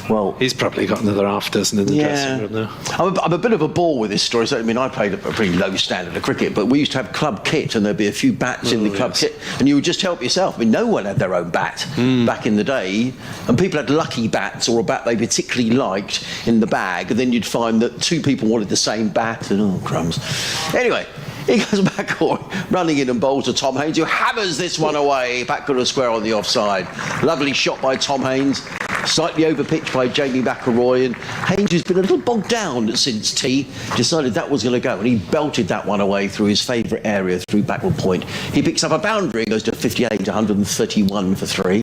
Well, he's probably got another half dozen in the dressing room now. I'm a bit of a bore with this story. So, I mean, I played a pretty low standard of cricket, but we used to have club kit, and there'd be a few bats in the club kit, and you would just help yourself. I mean, no one had their own bat back in the day, and people had lucky bats or a bat they particularly liked in the bag, and then you'd find that 2 people wanted the same bat, and crumbs. Anyway. He goes McIlroy, running in and bowls to Tom Haines, who hammers this one away, backward of square on the offside. Lovely shot by Tom Haines, slightly overpitched by Jamie McIlroy, and Haines, who's been a little bogged down since tee, decided that was going to go, and he belted that one away through his favourite area, through backward point. He picks up a boundary and goes to 58, 131 for 3.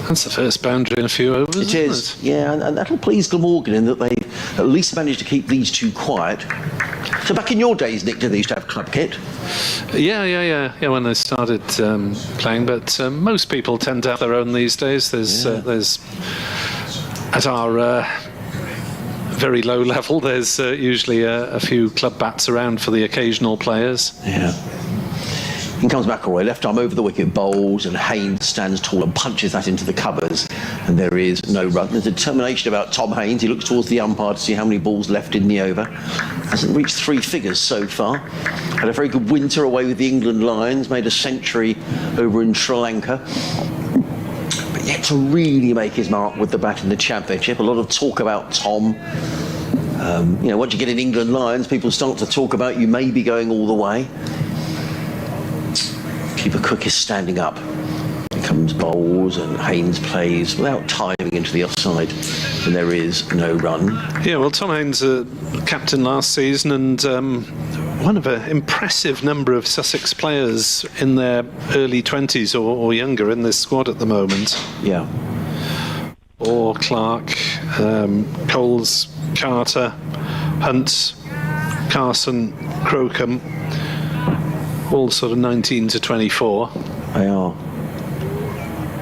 That's the first boundary in a few overs. It is, yeah, and that'll please Glamorgan in that they at least managed to keep these 2 quiet. So back in your days, Nick, did they used to have club kit? Yeah, when I started playing, but most people tend to have their own these days. There's at our very low level, there's usually a few club bats around for the occasional players. Yeah. In comes McIlroy, left arm over the wicket, bowls, and Haines stands tall and punches that into the covers, and there is no run. There's determination about Tom Haines. He looks towards the umpire to see how many balls left in the over. Hasn't reached 3 figures so far. Had a very good winter away with the England Lions, made a century over in Sri Lanka. But yet to really make his mark with the bat in the championship. A lot of talk about Tom. Once you get in England Lions, people start to talk about you may be going all the way. Keeper Cook is standing up. Here comes bowls, and Haines plays without timing into the offside, and there is no run. Yeah, well, Tom Haines, captain last season, and one of an impressive number of Sussex players in their early 20s or younger in this squad at the moment. Yeah. Orr, Clark, Coles, Carter, Hunt, Carson, Crocombe. All sort of 19 to 24. They are.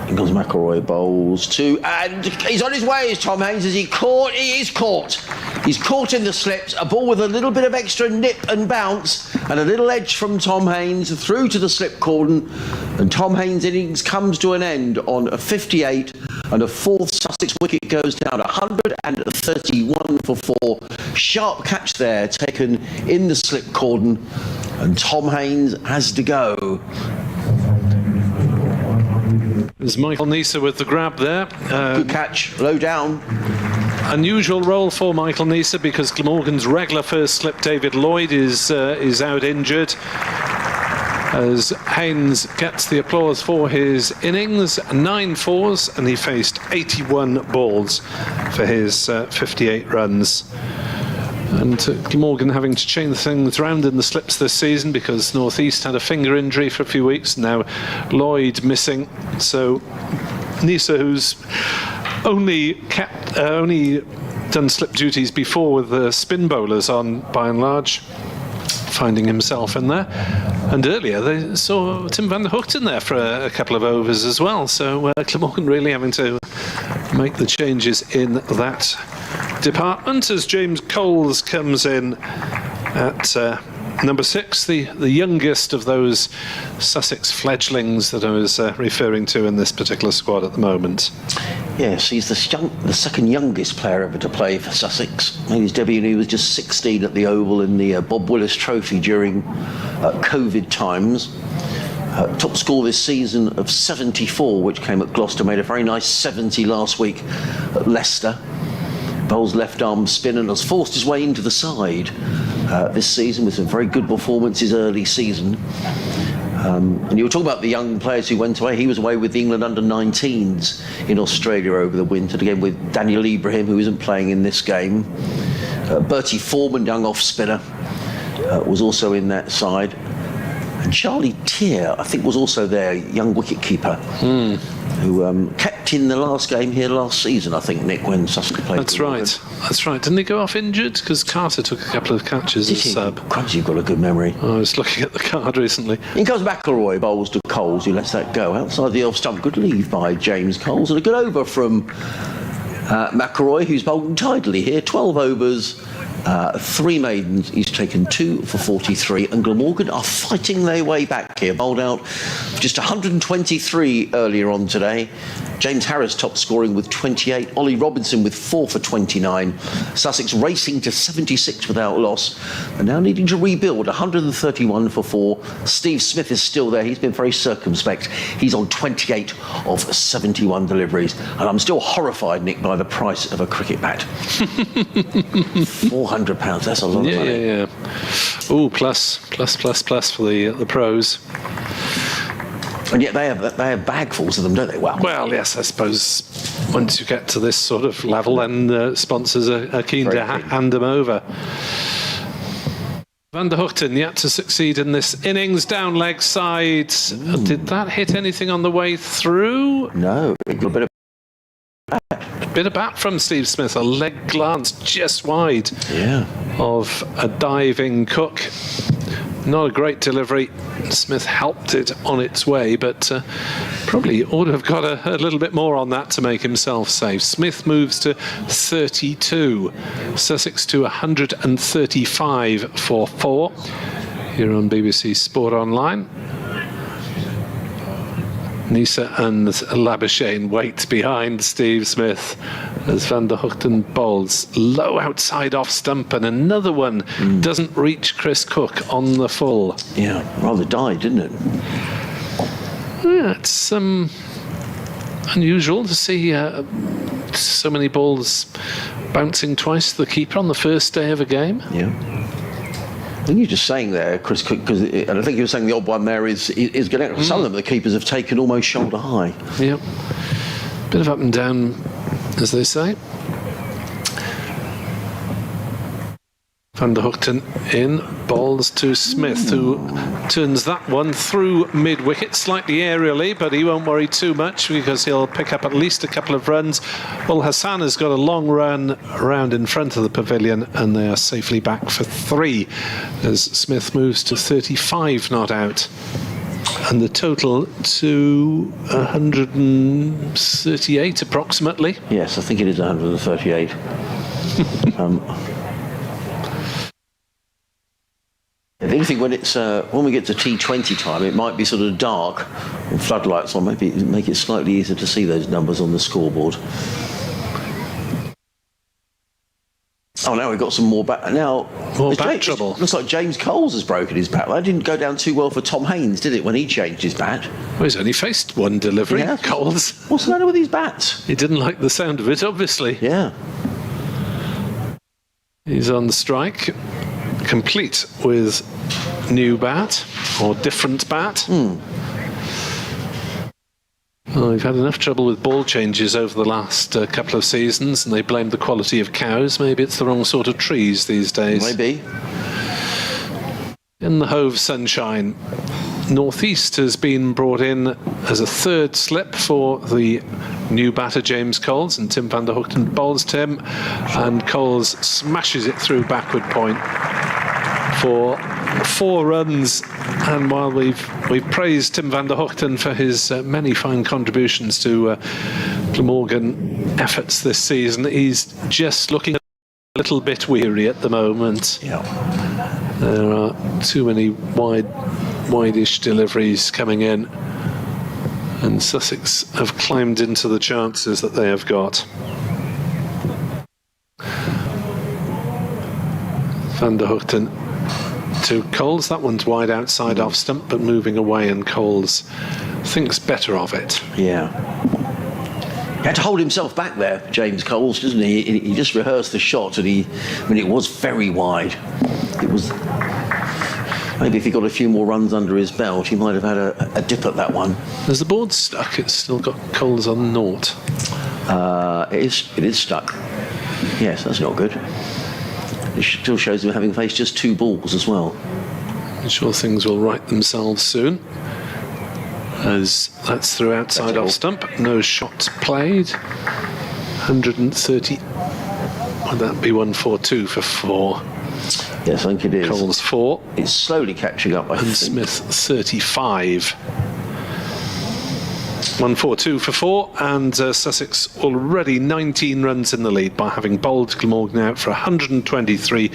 In comes McIlroy, bowls 2, and he's on his way, is Tom Haines. Is he caught? He is caught. He's caught in the slips. A ball with a little bit of extra nip and bounce, and a little edge from Tom Haines through to the slip cordon. And Tom Haines' innings comes to an end on a 58, and a 4th Sussex wicket goes down, 131 for 4. Sharp catch there, taken in the slip cordon, and Tom Haines has to go. There's Michael Neser with the grab there. Good catch, low down. Unusual role for Michael Neser because Glamorgan's regular first slip, David Lloyd, is out injured. As Haines gets the applause for his innings, 9 fours, and he faced 81 balls for his 58 runs. And Glamorgan having to change things around in the slips this season because North East had a finger injury for a few weeks. Now Lloyd missing. So Neser, who's only done slip duties before with the spin bowlers on, by and large, finding himself in there. And earlier they saw Tim van der Hoogte in there for a couple of overs as well. So Glamorgan really having to make the changes in that department as James Coles comes in at number 6, the youngest of those Sussex fledglings that I was referring to in this particular squad at the moment. Yes, he's the second youngest player ever to play for Sussex. Made his debut when he was just 16 at the Oval in the Bob Willis Trophy during COVID times. Top score this season of 74, which came at Gloucester. Made a very nice 70 last week at Leicester. Bowles left arm spin and has forced his way into the side this season with some very good performances early season. And you were talking about the young players who went away. He was away with the England under-19s in Australia over the winter, again with Daniel Ibrahim, who isn't playing in this game. Bertie Foreman, young off-spinner, was also in that side. And Charlie Tier, I think, was also there, young wicket-keeper, who kept in the last game here last season, I think, Nick, when Sussex played. That's right. Didn't he go off injured? Because Carter took a couple of catches as sub. Crumbs, you've got a good memory. I was looking at the card recently. In comes McIlroy, bowls to Coles, who lets that go outside the off stump. Good leave by James Coles, and a good over from McIlroy, who's bowled tidily here. 12 overs, 3 maidens, he's taken 2 for 43, and Glamorgan are fighting their way back here. Bowled out just 123 earlier on today. James Harris top scoring with 28, Ollie Robinson with 4 for 29. Sussex racing to 76 without loss, and now needing to rebuild, 131 for 4. Steve Smith is still there. He's been very circumspect. He's on 28 of 71 deliveries, and I'm still horrified, Nick, by the price of a cricket bat. £400, that's a lot of money. Yeah. Ooh, plus for the pros. And yet they have bagfuls of them, don't they? Well, yes, I suppose once you get to this sort of level, then sponsors are keen to hand them over. Van der Hoogten yet to succeed in this innings, down leg side. Did that hit anything on the way through? No, a bit of bat from Steve Smith, a leg glance just wide of a diving Cook. Not a great delivery. Smith helped it on its way, but probably ought to have got a little bit more on that to make himself safe. Smith moves to 32. Sussex to 135 for 4. Here on BBC Sport Online. Neser and Labuschagne wait behind Steve Smith as Van der Hoogten bowls low outside off stump, and another one doesn't reach Chris Cook on the full. Yeah, rather died, didn't it? Yeah, it's unusual to see so many balls bouncing twice to the keeper on the first day of a game. Yeah. I think you're just saying there, Chris Cook, and I think you were saying the odd one there is getting out. Some of them the keepers have taken almost shoulder high. Yep. Bit of up and down, as they say. Van der Hoogten in, bowls to Smith, who turns that one through mid-wicket, slightly aerially, but he won't worry too much because he'll pick up at least a couple of runs. Well, Hassan has got a long run around in front of the pavilion, and they are safely back for 3 as Smith moves to 35 not out. And the total to 138 approximately. Yes, I think it is 138. The only thing when we get to T20 time, it might be sort of dark and floodlights on. Maybe make it slightly easier to see those numbers on the scoreboard. Oh, now we've got some more bat. Now more bat trouble. Looks like James Coles has broken his bat. That didn't go down too well for Tom Haynes, did it, when he changed his bat? Well, he's only faced one delivery. Yeah. Coles. What's the matter with his bats? He didn't like the sound of it, obviously. Yeah. He's on the strike, complete with new bat or different bat. Well, we've had enough trouble with ball changes over the last couple of seasons, and they blame the quality of cows. Maybe it's the wrong sort of trees these days. Maybe. In the Hove sunshine, Northeast has been brought in as a third slip for the new batter James Coles, and Tim van der Hoogten bowls to him, and Coles smashes it through backward point for 4 runs. And while we've praised Tim van der Hoogten for his many fine contributions to Glamorgan efforts this season, he's just looking a little bit weary at the moment. Yeah. There are too many wide-ish deliveries coming in, and Sussex have climbed into the chances that they have got. Van der Hoogten to Coles. That one's wide outside off stump, but moving away, and Coles thinks better of it. Yeah. He had to hold himself back there, James Coles, didn't he? He just rehearsed the shot, and it was very wide. It was. Maybe if he got a few more runs under his belt, he might have had a dip at that one. Is the board stuck? It's still got Coles on 0. It is stuck. Yes, that's not good. It still shows him having faced just 2 balls as well. I'm sure things will right themselves soon, as that's through outside off stump. No shots played. 130. Would that be 142 for 4? Yes, I think it is. Coles 4. It's slowly catching up, I think. And Smith 35. 1-4-2 for 4, and Sussex already 19 runs in the lead by having bowled Glamorgan out for 123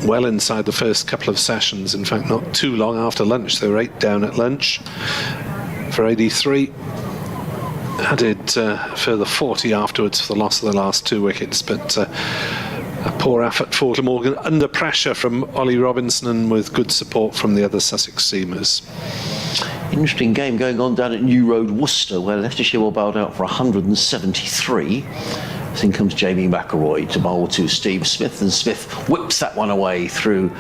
well inside the first couple of sessions. In fact, not too long after lunch. They were 8 down at lunch for 83. Added further 40 afterwards for the loss of the last 2 wickets, but a poor effort for Glamorgan under pressure from Ollie Robinson and with good support from the other Sussex seamers. Interesting game going on down at New Road, Worcester, where Leicestershire were bowled out for 173. In comes Jamie McElroy to bowl to Steve Smith, and Smith whips that one away through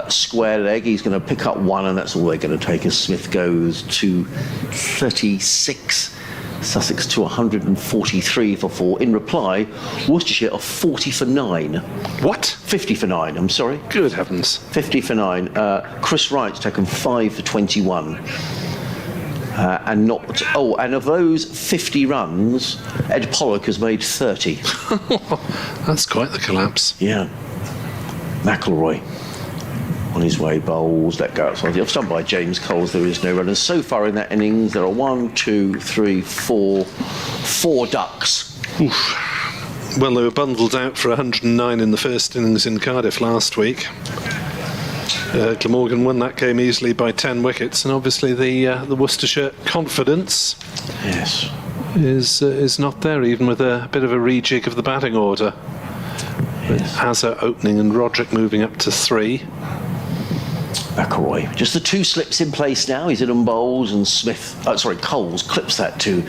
square leg. He's going to pick up 1, and that's all they're going to take as Smith goes to 36. Sussex to 143 for 4. In reply, Worcestershire are 40 for 9. What? 50 for 9, I'm sorry. Good heavens. 50 for 9. Chris Wright's taken 5 for 21. And of those 50 runs, Ed Pollock has made 30. That's quite the collapse. Yeah. McElroy on his way, bowls, let go outside the off stump by James Coles. There is no runners. So far in that innings, there are 1, 2, 3, 4 ducks. Oof. Well, they were bundled out for 109 in the first innings in Cardiff last week. Glamorgan won that game easily by 10 wickets, and obviously the Worcestershire confidence is not there, even with a bit of a rejig of the batting order. Yes. Hazard opening and Roderick moving up to 3. McElroy, just the 2 slips in place now. He's in on bowls, and Coles clips that to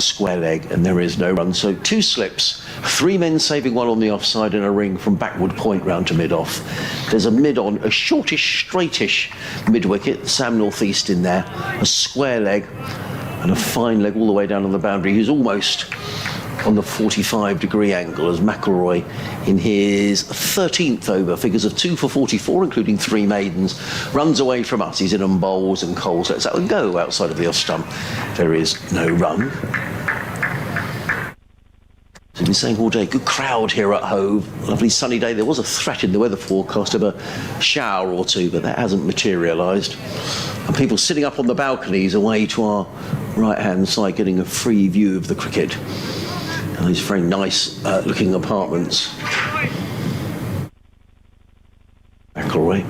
square leg, and there is no run. So 2 slips, 3 men saving 1 on the offside, and a ring from backward point round to mid-off. There's a mid-on, a shortish, straightish mid-wicket, Sam Northeast in there, a square leg, and a fine leg all the way down on the boundary. He's almost on the 45-degree angle as McElroy in his 13th over, figures of 2 for 44, including 3 maidens, runs away from us. He's in on bowls, and Coles lets that one go outside of the off stump. There is no run. As I've been saying all day, good crowd here at Hove. Lovely sunny day. There was a threat in the weather forecast of a shower or 2, but that hasn't materialised. And people sitting up on the balconies away to our right-hand side getting a free view of the cricket. And these very nice looking apartments. McElroy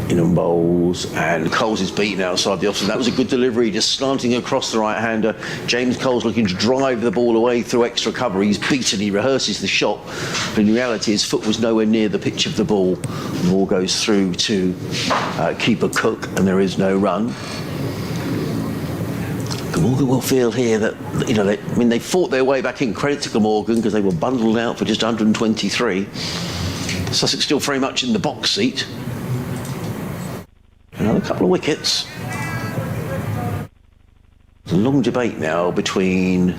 in on bowls, and Coles is beaten outside the off. That was a good delivery, just slanting across the right-hander. James Coles looking to drive the ball away through extra cover. He's beaten, he rehearses the shot, but in reality his foot was nowhere near the pitch of the ball. The ball goes through to keeper Cook, and there is no run. Glamorgan will feel here that, they fought their way back in. Credit to Glamorgan, because they were bundled out for just 123. Sussex still very much in the box seat. Another couple of wickets. There's a long debate now between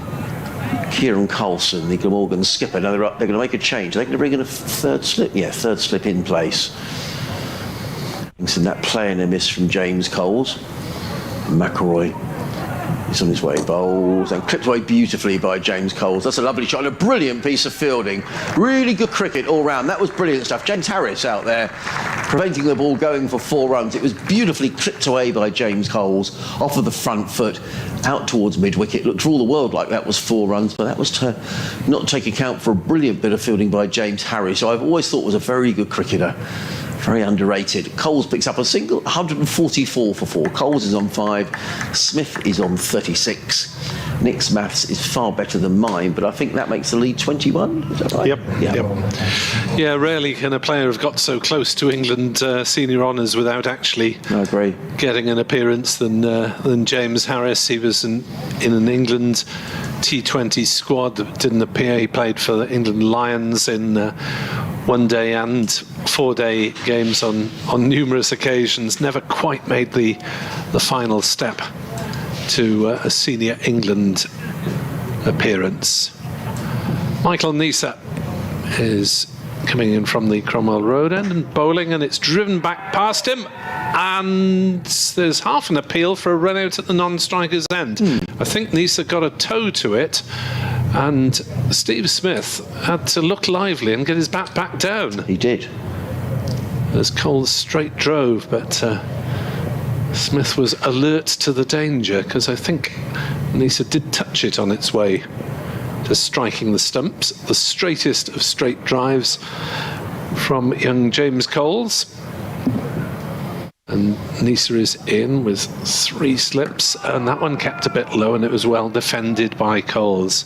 Kieran Carlson, the Glamorgan skipper. Now they're going to make a change. They're going to bring in a 3rd slip. Yeah, 3rd slip in place. And that play and a miss from James Coles. McElroy is on his way, bowls, and clipped away beautifully by James Coles. That's a lovely shot and a brilliant piece of fielding. Really good cricket all round. That was brilliant stuff. James Harris out there preventing the ball going for 4 runs. It was beautifully clipped away by James Coles off of the front foot out towards mid-wicket. Looked for all the world like that was 4 runs, but that was to not take account for a brilliant bit of fielding by James Harris, who I've always thought was a very good cricketer. Very underrated. Coles picks up a single, 144 for 4. Coles is on 5. Smith is on 36. Nick's maths is far better than mine, but I think that makes the lead 21. Is that right? Yep. Yeah, rarely can a player have got so close to England senior honours without actually getting an appearance than James Harris. He was in an England T20 squad that didn't appear. He played for the England Lions in 1-day and 4-day games on numerous occasions. Never quite made the final step to a senior England appearance. Michael Neser is coming in from the Cromwell Road end and bowling, and it's driven back past him, and there's half an appeal for a run out at the non-striker's end. I think Neser got a toe to it, and Steve Smith had to look lively and get his bat back down. He did. As Coles straight drove, but Smith was alert to the danger, because I think Neser did touch it on its way to striking the stumps. The straightest of straight drives from young James Coles. And Neser is in with 3 slips, and that one kept a bit low, and it was well defended by Coles.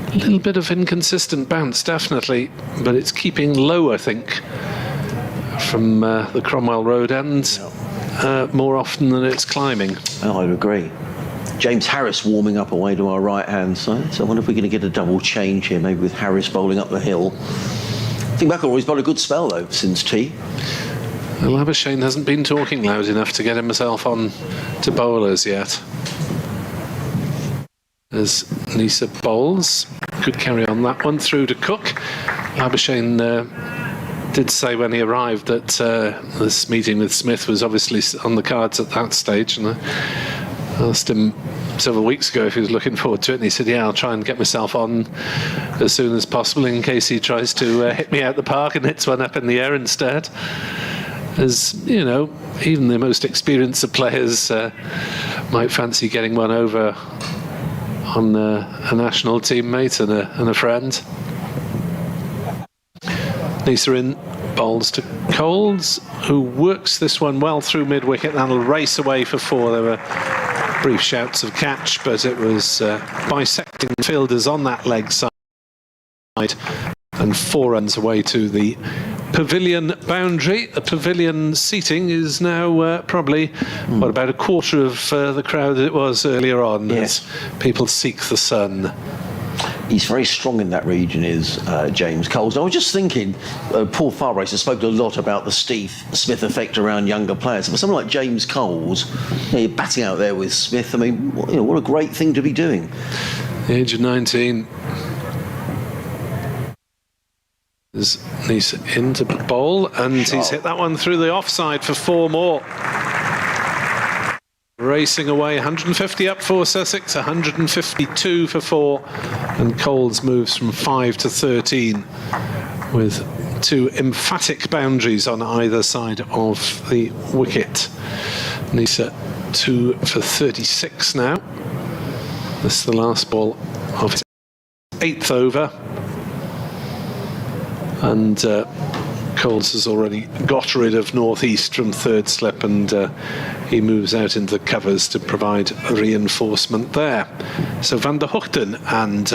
A little bit of inconsistent bounce, definitely, but it's keeping low, I think, from the Cromwell Road end more often than it's climbing. Oh, I would agree. James Harris warming up away to our right-hand side. So I wonder if we're going to get a double change here, maybe with Harris bowling up the hill. I think McIlroy's bowled a good spell, though, since tea. Well, Labuschagne hasn't been talking loud enough to get himself on to bowlers yet. As Neser bowls, could carry on that one through to Cook. Labuschagne did say when he arrived that this meeting with Smith was obviously on the cards at that stage, and I asked him several weeks ago if he was looking forward to it, and he said, yeah, I'll try and get myself on as soon as possible in case he tries to hit me out the park and hits one up in the air instead. As, you know, even the most experienced of players might fancy getting one over on a national teammate and a friend. Neser in, bowls to Coles, who works this one well through mid-wicket. That'll race away for 4. There were brief shouts of catch, but it was bisecting fielders on that leg side, and 4 runs away to the pavilion boundary. The pavilion seating is now probably about a quarter of the crowd that it was earlier on, as people seek the sun. He's very strong in that region, is James Coles. I was just thinking, Paul Farbrace has spoken a lot about the Steve Smith effect around younger players. But someone like James Coles, you're batting out there with Smith. I mean, what a great thing to be doing. The age of 19. There's Neser in to bowl, and he's hit that one through the offside for 4 more. Racing away, 150 up for Sussex, 152 for 4, and Coles moves from 5 to 13 with 2 emphatic boundaries on either side of the wicket. Neser 2 for 36 now. This is the last ball of his 8th over, and Coles has already got rid of northeast from 3rd slip, and he moves out into the covers to provide reinforcement there. So Van der Hoogten and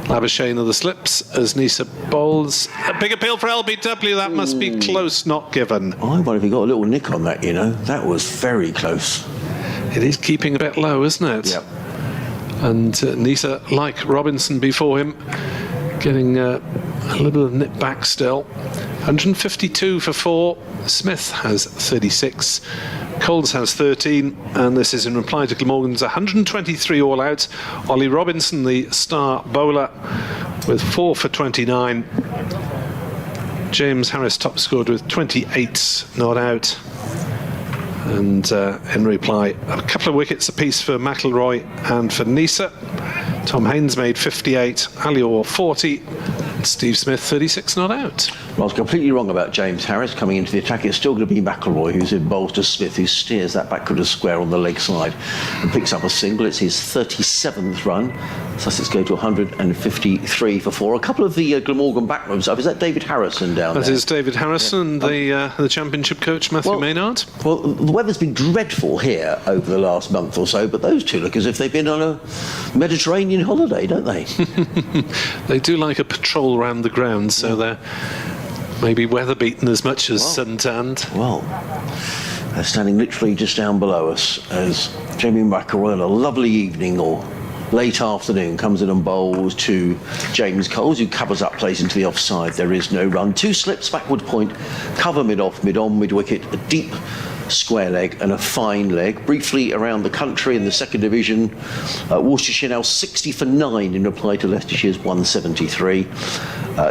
Labuschagne are the slips as Neser bowls. A big appeal for LBW. That must be close, not given. I wonder if he got a little nick on that, you know. That was very close. It is keeping a bit low, isn't it? Yep. And Neser, like Robinson before him, getting a little bit of nip back still. 152 for 4. Smith has 36. Coles has 13, and this is in reply to Glamorgan's 123 all out. Ollie Robinson, the star bowler, with 4 for 29. James Harris top scored with 28 not out. And in reply, a couple of wickets apiece for McIlroy and for Neser. Tom Haynes made 58, Ali Orr 40, Steve Smith 36 not out. Well, I was completely wrong about James Harris coming into the attack. It's still going to be McIlroy who's in bowls to Smith, who steers that back to a square on the leg side and picks up a single. It's his 37th run. Sussex go to 153 for 4. A couple of the Glamorgan backrooms up. Is that David Harrison down there? That is David Harrison, the championship coach, Matthew Maynard. Well, the weather's been dreadful here over the last month or so, but those two look as if they've been on a Mediterranean holiday, don't they? They do like a patrol around the ground, so they're maybe weather beaten as much as suntanned. Well, they're standing literally just down below us as Jamie McIlroy on a lovely evening or late afternoon comes in and bowls to James Coles, who covers up, plays into the offside. There is no run. 2 slips, backward point, cover mid-off, mid-on, mid-wicket, a deep square leg and a fine leg. Briefly around the country in the 2nd division, Worcestershire now 60 for 9 in reply to Leicestershire's 173.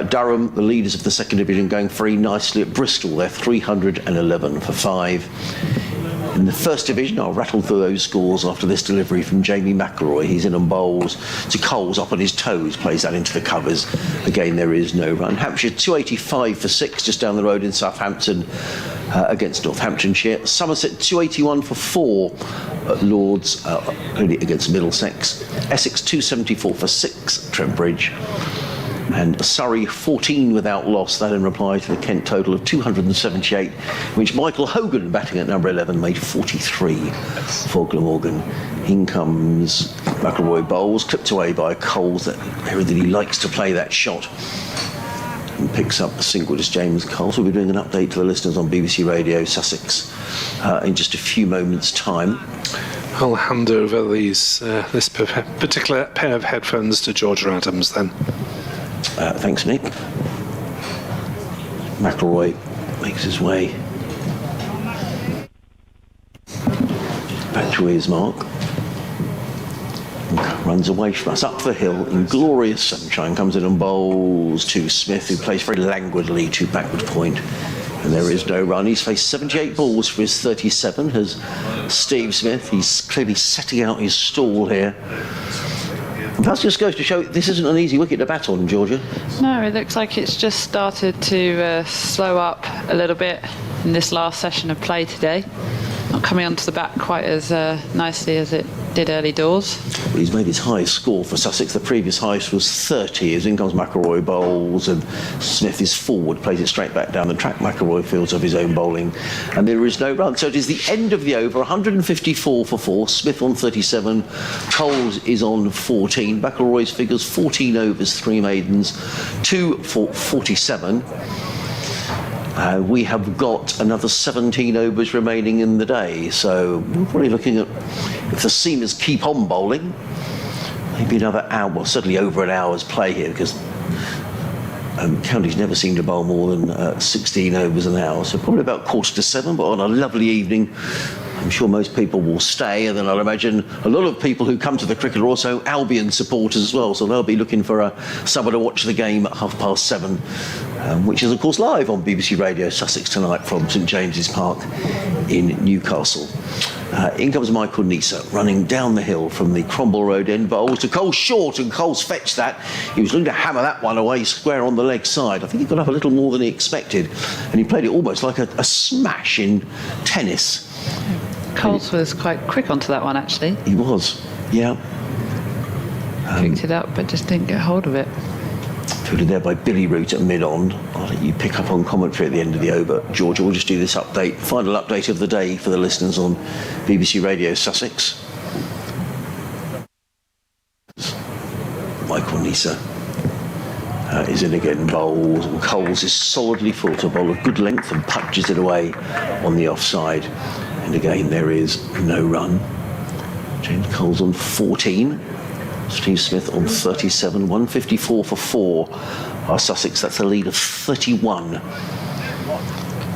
Durham, the leaders of the 2nd division, going very nicely at Bristol. They're 311 for 5. In the first division, I'll rattle through those scores after this delivery from Jamie McElroy. He's in and bowls to Coles up on his toes, plays that into the covers. Again, there is no run. Hampshire 285 for 6 just down the road in Southampton against Northamptonshire. Somerset 281 for 4 at Lords against Middlesex. Essex 274 for 6 Trent Bridge. And Surrey 14 without loss, that in reply to the Kent total of 278, which Michael Hogan, batting at number 11, made 43 for Glamorgan. In comes McElroy bowls, clipped away by Coles, that he likes to play that shot, and picks up the single. Just James Coles. We'll be doing an update to the listeners on BBC Radio Sussex in just a few moments' time. I'll hand over this particular pair of headphones to Georgia Adams then. Thanks, Nick. McElroy makes his way back to his mark. Runs away from us up the hill in glorious sunshine. Comes in and bowls to Smith, who plays very languidly to backward point. And there is no run. He's faced 78 balls for his 37, has Steve Smith. He's clearly setting out his stall here. That just goes to show this isn't an easy wicket to bat on, Georgia. No, it looks like it's just started to slow up a little bit in this last session of play today. Not coming onto the bat quite as nicely as it did early doors. Well, he's made his highest score for Sussex. The previous highest was 30. As in comes McElroy bowls, and Smith is forward, plays it straight back down the track. McElroy fields of his own bowling, and there is no run. So it is the end of the over. 154 for 4. Smith on 37. Coles is on 14. McElroy's figures 14 overs, 3 maidens, 2 for 47. We have got another 17 overs remaining in the day, so we're probably looking at, if the seamers keep on bowling, maybe another hour, well, certainly over an hour's play here, because counties never seem to bowl more than 16 overs an hour, so probably about 6:45, but on a lovely evening, I'm sure most people will stay, and then I'll imagine a lot of people who come to the cricket are also Albion supporters as well, so they'll be looking for someone to watch the game at 7:30, which is of course live on BBC Radio Sussex tonight from St James's Park in Newcastle. In comes Michael Neser, running down the hill from the Cromwell Road end, bowls to Coles short, and Coles fetched that. He was looking to hammer that one away square on the leg side. I think he got up a little more than he expected, and he played it almost like a smash in tennis. Coles was quite quick onto that one, actually. He was, yeah. Picked it up, but just didn't get hold of it. Fielded there by Billy Root at mid-on. I'll let you pick up on commentary at the end of the over. Georgia, we'll just do this update, final update of the day for the listeners on BBC Radio Sussex. Michael Neser is in again, bowls, and Coles is solidly full to bowl of good length and punches it away on the offside. And again, there is no run. James Coles on 14. Steve Smith on 37. 154 for 4 are Sussex. That's a lead of 31.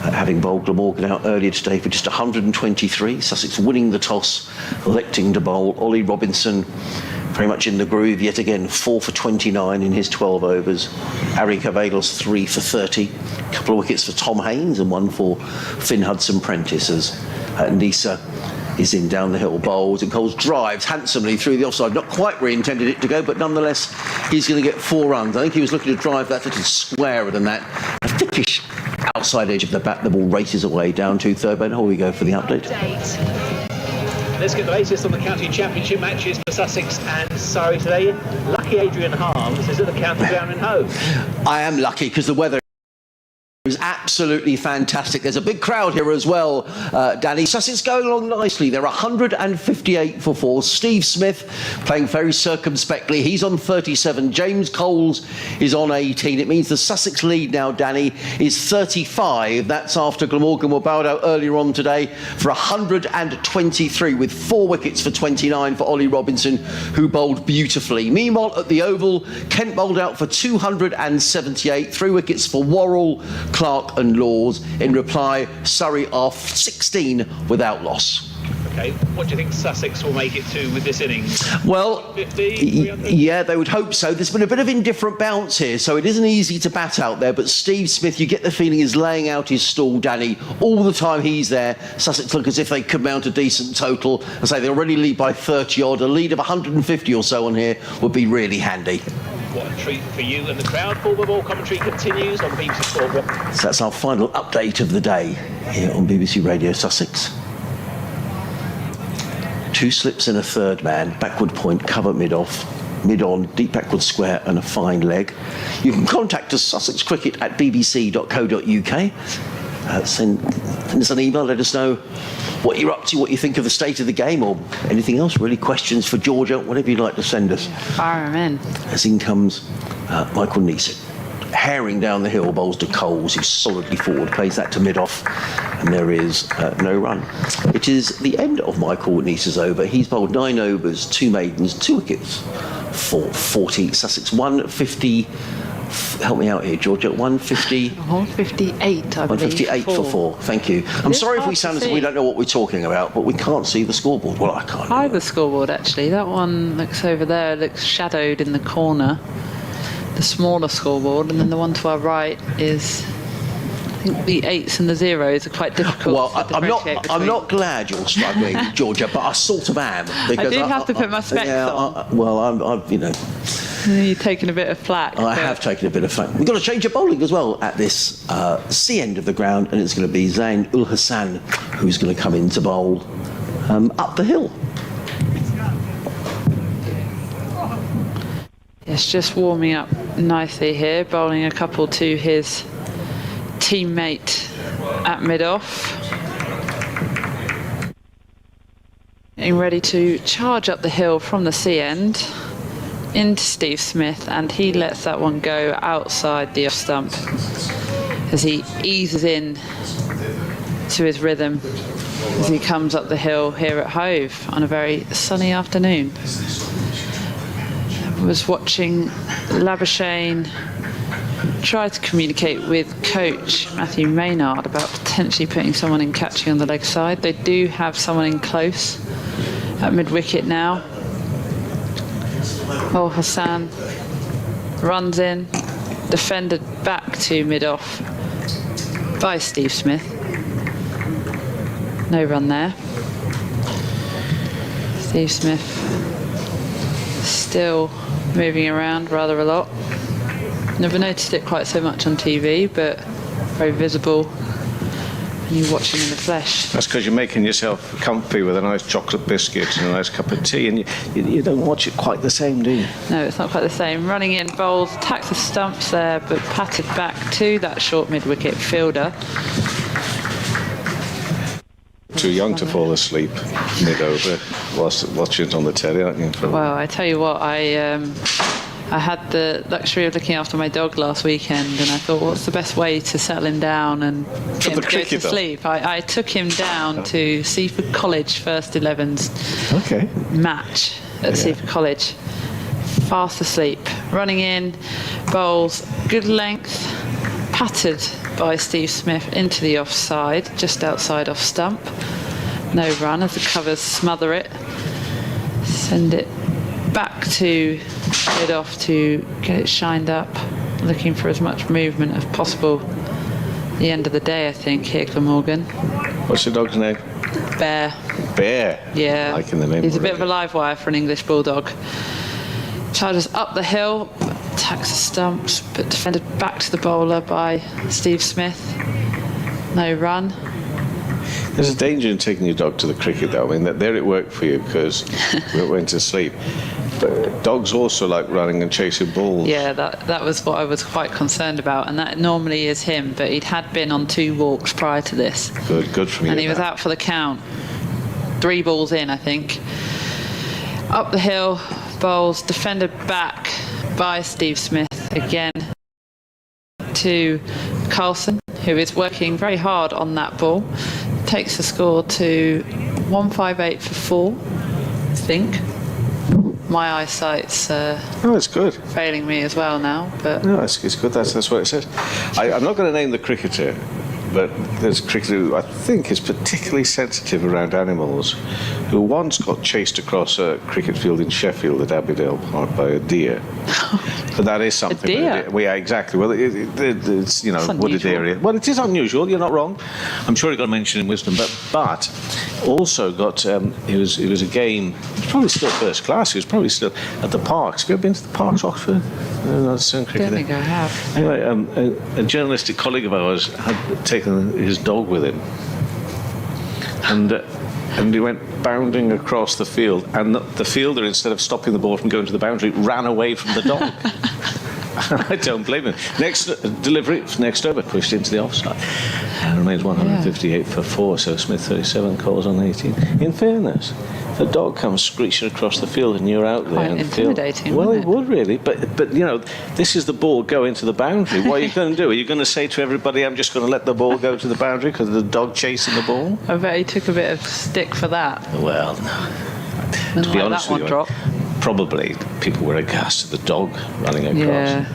Having bowled Glamorgan out earlier today for just 123. Sussex winning the toss, electing to bowl. Ollie Robinson very much in the groove yet again. 4 for 29 in his 12 overs. Ari Cavalos 3 for 30. A couple of wickets for Tom Haynes and 1 for Finn Hudson-Prentice as Neser is in down the hill, bowls, and Coles drives handsomely through the offside. Not quite where he intended it to go, but nonetheless he's going to get 4 runs. I think he was looking to drive that little squarer than that. A thickish outside edge of the bat. The ball races away down to third base. Here we go for the update. Let's get the latest on the county championship matches for Sussex and Surrey today. Lucky Adrian Harms is at the county ground in Hove. I am lucky because the weather is absolutely fantastic. There's a big crowd here as well, Danny. Sussex going along nicely. They're 158 for 4. Steve Smith playing very circumspectly. He's on 37. James Coles is on 18. It means the Sussex lead now, Danny, is 35. That's after Glamorgan were bowled out earlier on today for 123 with 4 wickets for 29 for Ollie Robinson, who bowled beautifully. Meanwhile, at the Oval, Kent bowled out for 278. 3 wickets for Worrell, Clark and Laws. In reply, Surrey are 16 without loss. Okay, what do you think Sussex will make it to with this innings? Well, 50, 300? yeah, they would hope so. There's been a bit of indifferent bounce here, so it isn't easy to bat out there. But Steve Smith, you get the feeling, is laying out his stall, Danny. All the time he's there, Sussex look as if they could mount a decent total. I say they already lead by 30 odd. A lead of 150 or so on here would be really handy. What a treat for you and the crowd. Forward ball commentary continues on BBC Sport 1. So that's our final update of the day here on BBC Radio Sussex. 2 slips and a third man, backward point, cover mid-off, mid-on, deep backward square and a fine leg. You can contact us, sussexcricket at bbc.co.uk. Send us an email, let us know what you're up to, what you think of the state of the game, or anything else, really, questions for Georgia, whatever you'd like to send us. Fire him in. As in comes Michael Neser. Herring down the hill, bowls to Coles, who's solidly forward, plays that to mid-off, and there is no run. It is the end of Michael Neser's over. He's bowled 9 overs, 2 maidens, 2 wickets for 40. Sussex 150. Help me out here, Georgia. 150. 158, I believe. 158 for 4. Thank you. I'm sorry if we sound as if we don't know what we're talking about, but we can't see the scoreboard. Well, I can't. Either scoreboard, actually. That one looks over there, looks shadowed in the corner. The smaller scoreboard, and then the one to our right is, I think the 8s and the 0s are quite difficult. Well, to I'm not glad you're struggling, Georgia, but I sort of am. Because I did have to put my specs on. I'm, you know. You've taken a bit of flack. I have taken a bit of flack. We've got to change of bowling as well at this C end of the ground, and it's going to be Zain ul Hassan who's going to come in to bowl up the hill. Yes, just warming up nicely here, bowling a couple to his teammate at mid-off. Getting ready to charge up the hill from the C end into Steve Smith, and he lets that one go outside the off stump as he eases in to his rhythm as he comes up the hill here at Hove on a very sunny afternoon. Was watching Labuschagne try to communicate with coach Matthew Maynard about potentially putting someone in catching on the leg side. They do have someone in close at mid-wicket now. Oh, Hassan runs in, defended back to mid-off by Steve Smith. No run there. Steve Smith still moving around rather a lot. Never noticed it quite so much on TV, but very visible when you watch him in the flesh. That's because you're making yourself comfy with a nice chocolate biscuit and a nice cup of tea, and you don't watch it quite the same, do you? No, it's not quite the same. Running in, bowls, attacks the stumps there, but patted back to that short mid-wicket fielder. Too young to fall asleep mid-over whilst watching it on the telly, aren't you? Well, I tell you what, I had the luxury of looking after my dog last weekend, and I thought, what's the best way to settle him down and get him to go to sleep? I took him down to Seaford College First 11's match at Seaford College. Fast asleep, running in, bowls, good length, patted by Steve Smith into the offside, just outside off stump. No run as the covers smother it. Send it back to mid off to get it shined up, looking for as much movement as possible. The end of the day, I think, here, Glamorgan. What's your dog's name? Bear. Bear? Yeah. Liking the name. He's a bit of a live wire for an English bulldog. Charges up the hill, attacks the stumps, but defended back to the bowler by Steve Smith. No run. There's a danger in taking your dog to the cricket, though. I mean, there it worked for you because we went to sleep. But dogs also like running and chasing balls. Yeah, that was what I was quite concerned about, and that normally is him, but he'd had been on 2 walks prior to this. Good for me. And he was out for the count. 3 balls in, I think. Up the hill, bowls, defended back by Steve Smith again to Carlson, who is working very hard on that ball. Takes the score to 158 for 4, I think. My eyesight's it's good. Failing me as well now, but no, it's good. That's what it says. I'm not going to name the cricketer but there's a cricketer who I think is particularly sensitive around animals, who once got chased across a cricket field in Sheffield at Abbeydale Park by a deer. But that is something. A deer? Yeah, exactly. Well, it's wooded area. Well, it is unusual. You're not wrong. I'm sure he got mentioned in Wisdom, but also got. It was a game. He was probably still first class. He was probably still at the parks. Have you ever been to the parks, Oxford? I don't think I have. Anyway, a journalistic colleague of ours had taken his dog with him, and he went bounding across the field, and the fielder, instead of stopping the ball from going to the boundary, ran away from the dog. I don't blame him. Next delivery, next over, pushed into the offside. And remains 158 for 4, so Smith 37, Coles on 18. In fairness, the dog comes screeching across the field and you're out there. Quite and intimidating, well, wouldn't it would really, but you know, this is the ball going to the boundary. What are you going to do? Are you going to say to everybody, I'm just going to let the ball go to the boundary because of the dog chasing the ball? I bet he took a bit of stick for that. Well, no. To be honest with you, probably people were aghast at the dog running across. Yeah.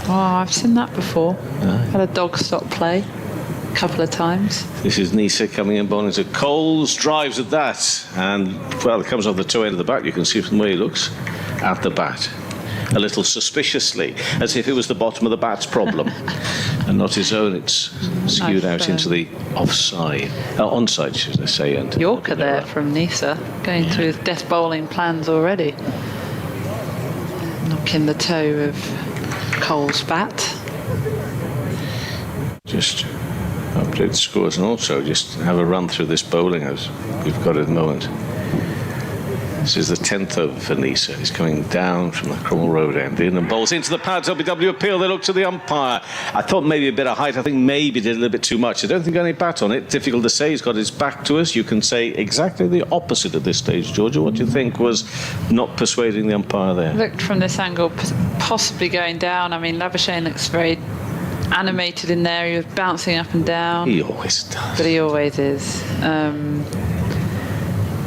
Oh, I've seen that before. Had a dog stop play a couple of times. This is Neser coming in, bowling to Coles, drives at that, and well, it comes off the toe end of the bat. You can see from the way he looks at the bat, a little suspiciously, as if it was the bottom of the bat's problem and not his own. It's skewed out into the offside, onside, should I say. And Yorker there from Neser, going through his death bowling plans already. Knocking the toe of Cole's bat. Just update scores and also just have a run through this bowling as we've got at the moment. This is the 10th over for Neser. He's coming down from the Cromwell Road end in and bowls into the pads. LBW appeal. They look to the umpire. I thought maybe a bit of height. I think maybe did a little bit too much. I don't think any bat on it. Difficult to say. He's got his back to us. You can say exactly the opposite at this stage, Georgia. What do you think was not persuading the umpire there? Looked from this angle, possibly going down. I mean, Labuschagne looks very animated in there. He was bouncing up and down. He always does. But he always is.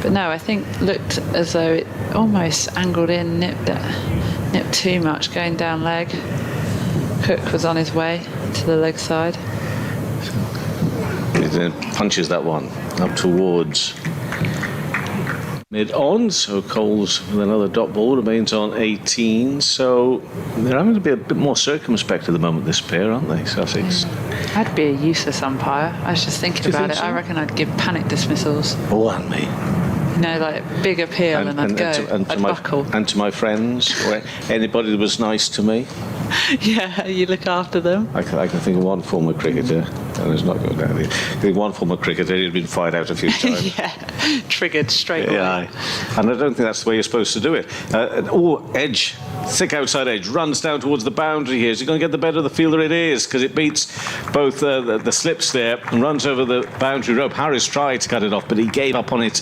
But no, I think looked as though it almost angled in, nipped too much going down leg. Cook was on his way to the leg side. He then punches that one up towards mid-on, so Coles with another dot ball remains on 18. So they're having to be a bit more circumspect at the moment, this pair, aren't they, Sussex? I'd be a useless umpire. I was just thinking about it. So? I reckon I'd give panic dismissals. Oh, and me. You know, like big appeal, and I'd go. I'd buckle. And to my friends, or anybody that was nice to me. Yeah, you look after them. I can think of one former cricketer, and it's not going down here. I think one former cricketer who'd been fired out a few times. Yeah, triggered straight away. Yeah, and I don't think that's the way you're supposed to do it. Edge, thick outside edge, runs down towards the boundary here. Is he going to get the better of the fielder? It is, because it beats both the slips there and runs over the boundary rope. Harris tried to cut it off, but he gave up on it.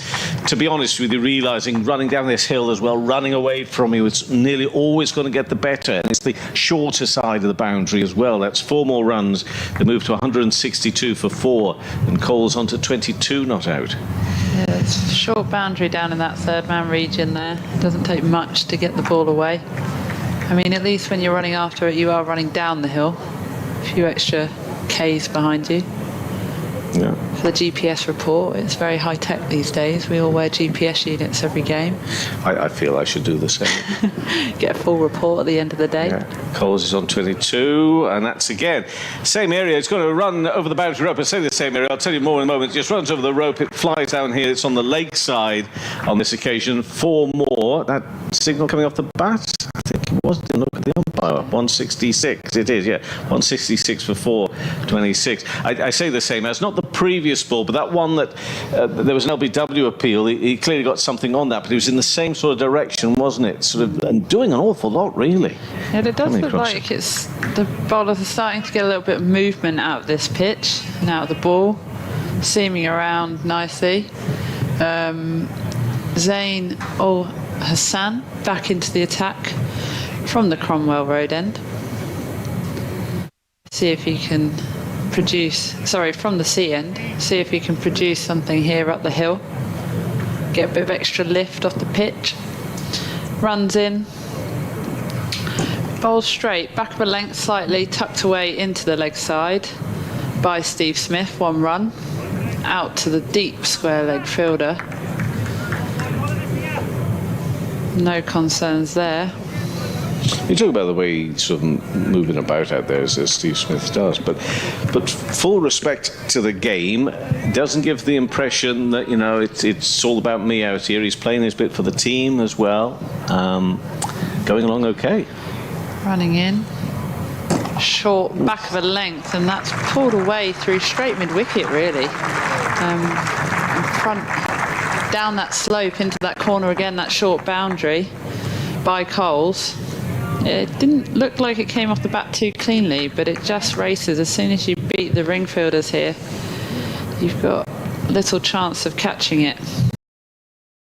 To be honest with you, realising running down this hill as well, running away from you, it's nearly always going to get the better. And it's the shorter side of the boundary as well. That's 4 more runs. They move to 162 for 4, and Coles on to 22 not out. Yeah, it's a short boundary down in that third man region there. It doesn't take much to get the ball away. I mean, at least when you're running after it, you are running down the hill. A few extra Ks behind you. Yeah. For the GPS report, it's very high tech these days. We all wear GPS units every game. I feel I should do the same. Get a full report at the end of the day. Yeah. Coles is on 22, and that's again same area. It's going to run over the boundary rope. I say the same area. I'll tell you more in a moment. It just runs over the rope. It flies down here. It's on the leg side on this occasion. 4 more. That signal coming off the bat. I think it was. Look at the umpire. 166. It is. Yeah, 166 for 4. 26. I say the same. It's not the previous ball, but that one that there was an LBW appeal. He clearly got something on that, but he was in the same sort of direction, wasn't it? Sort of, and doing an awful lot, really. Yeah, it does look like it's the bowlers are starting to get a little bit of movement out of this pitch and out of the ball, seaming around nicely. Zain Ul Hassan back into the attack from the Cromwell Road end. See if he can from the C end, see if he can produce something here up the hill. Get a bit of extra lift off the pitch. Runs in. Bowls straight, back of a length slightly, tucked away into the leg side. by Steve Smith, 1 run. Out to the deep square leg fielder. No concerns there. You talk about the way he's sort of moving about out there, as Steve Smith does, but full respect to the game, doesn't give the impression that, you know, it's all about me out here. He's playing his bit for the team as well. Going along okay. Running in. Short back of a length, and that's pulled away through straight mid-wicket, really. In front, down that slope into that corner again, that short boundary by Coles. It didn't look like it came off the bat too cleanly, but it just races. As soon as you beat the ring fielders here, you've got little chance of catching it.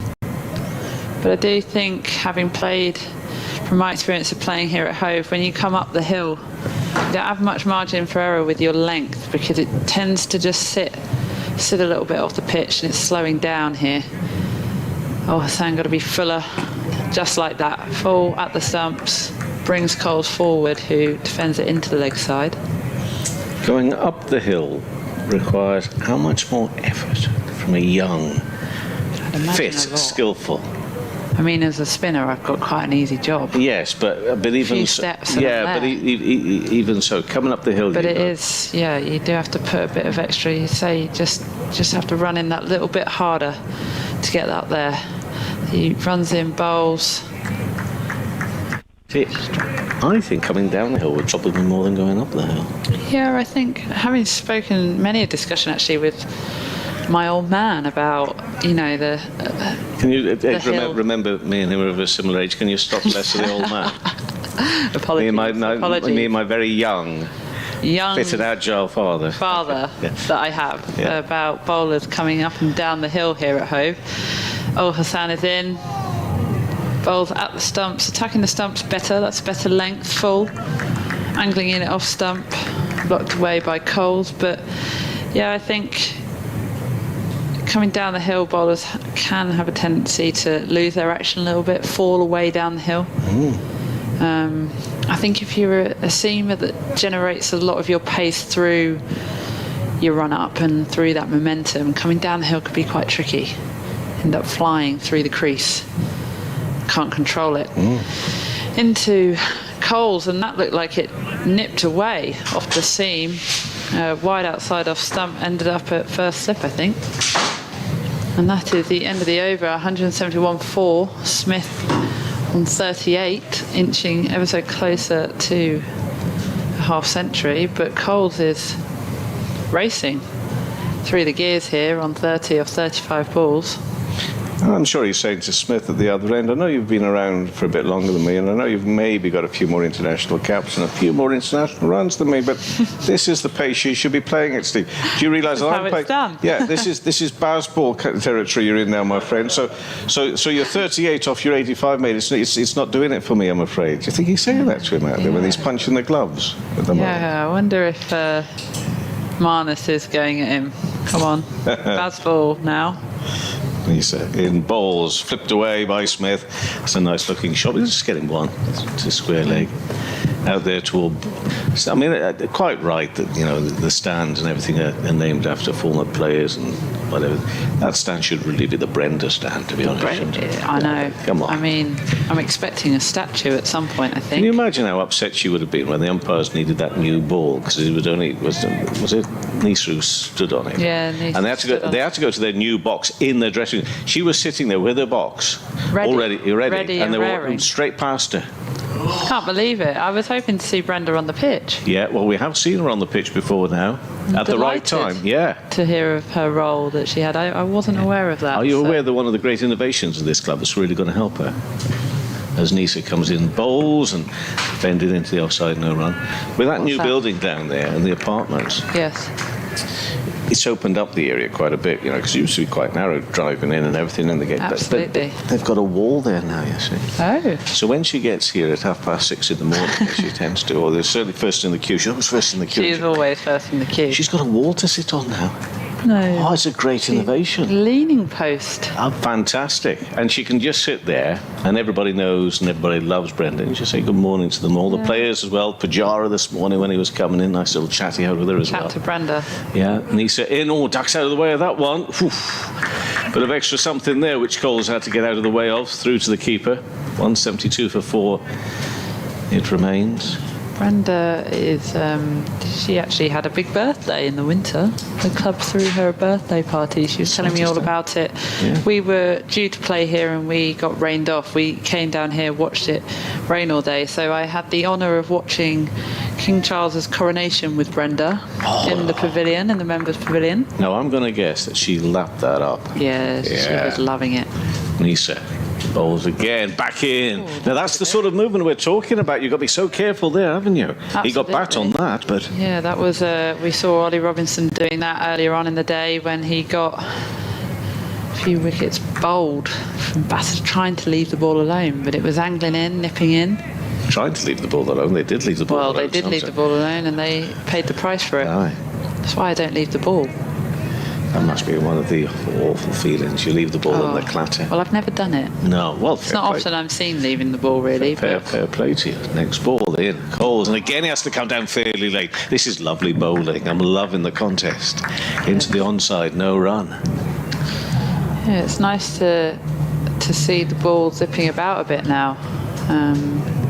But I do think, having played, from my experience of playing here at Hove, when you come up the hill, you don't have much margin for error with your length, because it tends to just sit a little bit off the pitch, and it's slowing down here. Oh, Hassan got to be fuller, just like that. Full at the stumps, brings Coles forward, who defends it into the leg side. Going up the hill requires how much more effort from a young, fit, skillful? I mean, as a spinner, I've got quite an easy job. Yes, but even few steps. Yeah, but even so, coming up the hill. But it is, yeah. You do have to put a bit of extra. You say you just have to run in that little bit harder to get that there. He runs in, bowls. See, I think coming down the hill would trouble me more than going up the hill. Yeah, I think, having spoken many a discussion actually with my old man about, you know, the can you remember me and him are of a similar age? Can you stop less of the old man? Apologies. Me and my very young fit and agile father yeah. That I have, about bowlers coming up and down the hill here at Hove. Oh, Hassan is in. Bowls at the stumps, attacking the stumps better. That's better length, full. Angling in it off stump, blocked away by Coles. But yeah, I think coming down the hill, bowlers can have a tendency to lose their action a little bit, fall away down the hill. I think if you're a seamer that generates a lot of your pace through your run up and through that momentum, coming down the hill could be quite tricky. End up flying through the crease. Can't control it. Into Coles, and that looked like it nipped away off the seam. Wide outside off stump, ended up at first slip, I think. And that is the end of the over. 171.4. Smith on 38, inching ever so closer to a half century. But Coles is racing through the gears here on 30 of 35 balls. I'm sure he's saying to Smith at the other end, I know you've been around for a bit longer than me, and I know you've maybe got a few more international caps and a few more international runs than me, but this is the pace you should be playing it, Steve. Do you realise that I'm playing? Done. Yeah, this is baseball territory you're in now, my friend. So you're 38 off your 85, mate. It's not doing it for me, I'm afraid. Do you think he's saying that to him out there when he's punching the gloves at the moment? I wonder if Marnus is going at him. Come on, baseball now. Neser in bowls, flipped away by Smith. That's a nice looking shot. He's just getting one to square leg out there toward. I mean, quite right that, you know, the stands and everything are named after former players and whatever. That stand should really be the Brenda stand, to be honest. I know. Come on. I mean, I'm expecting a statue at some point, I think. Can you imagine how upset she would have been when the umpires needed that new ball, because it was only was it Neser who stood on it? Yeah, Neser. And they had to go to their new box in their dressing room. She was sitting there with her box ready, and they raring. were straight past her. Can't believe it. I was hoping to see Brenda on the pitch. Yeah, well, we have seen her on the pitch before now. At the right time, yeah. To hear of her role that she had. I wasn't aware of that. Are you aware that one of the great innovations of this club is really going to help her? As Neser comes in, bowls and bending into the offside no run. With that new building down there and the apartments. Yes. It's opened up the area quite a bit, you know, because it used to be quite narrow driving in and everything, and they get absolutely. But they've got a wall there now, you see. Oh. So when she gets here at 6:30 in the morning, as she tends to, or they're certainly first in the queue. She's always first in the queue. She's always first in the queue. She's got a wall to sit on now. No. Oh, it's a great innovation. Leaning post. Oh, fantastic. And she can just sit there, and everybody knows and everybody loves Brenda. And just say good morning to them. All the players as well. Pujara this morning when he was coming in, nice little chatty out with her as well. Chat to Brenda. Yeah, Neser in. Oh, ducks out of the way of that one. Oof. Bit of extra something there, which Coles had to get out of the way of, through to the keeper. 172 for 4. It remains. Brenda is, she actually had a big birthday in the winter. The club threw her a birthday party. She was telling me all about it. Yeah. We were due to play here and we got rained off. We came down here, watched it rain all day. So I had the honour of watching King Charles's coronation with Brenda in the pavilion, in the members' pavilion. Now, I'm going to guess that she lapped that up. Yeah, she was loving it. Neser bowls again, back in. Now that's the sort of movement we're talking about. You've got to be so careful there, haven't you? Absolutely. He got backed on that, but... Yeah, that was, we saw Ollie Robinson doing that earlier on in the day when he got a few wickets bowled from batters trying to leave the ball alone, but it was angling in, nipping in. Trying to leave the ball alone. They did leave the ball alone. Well, they did leave the ball alone and they paid the price for it. Aye. That's why I don't leave the ball. That must be one of the awful feelings. You leave the ball and the clatter. Well, I've never done it. No, well, It's not often I'm seen leaving the ball, really. Fair play to you. Next ball in. Coles, and again he has to come down fairly late. This is lovely bowling. I'm loving the contest. Into the onside, no run. Yeah, it's nice to see the ball zipping about a bit now,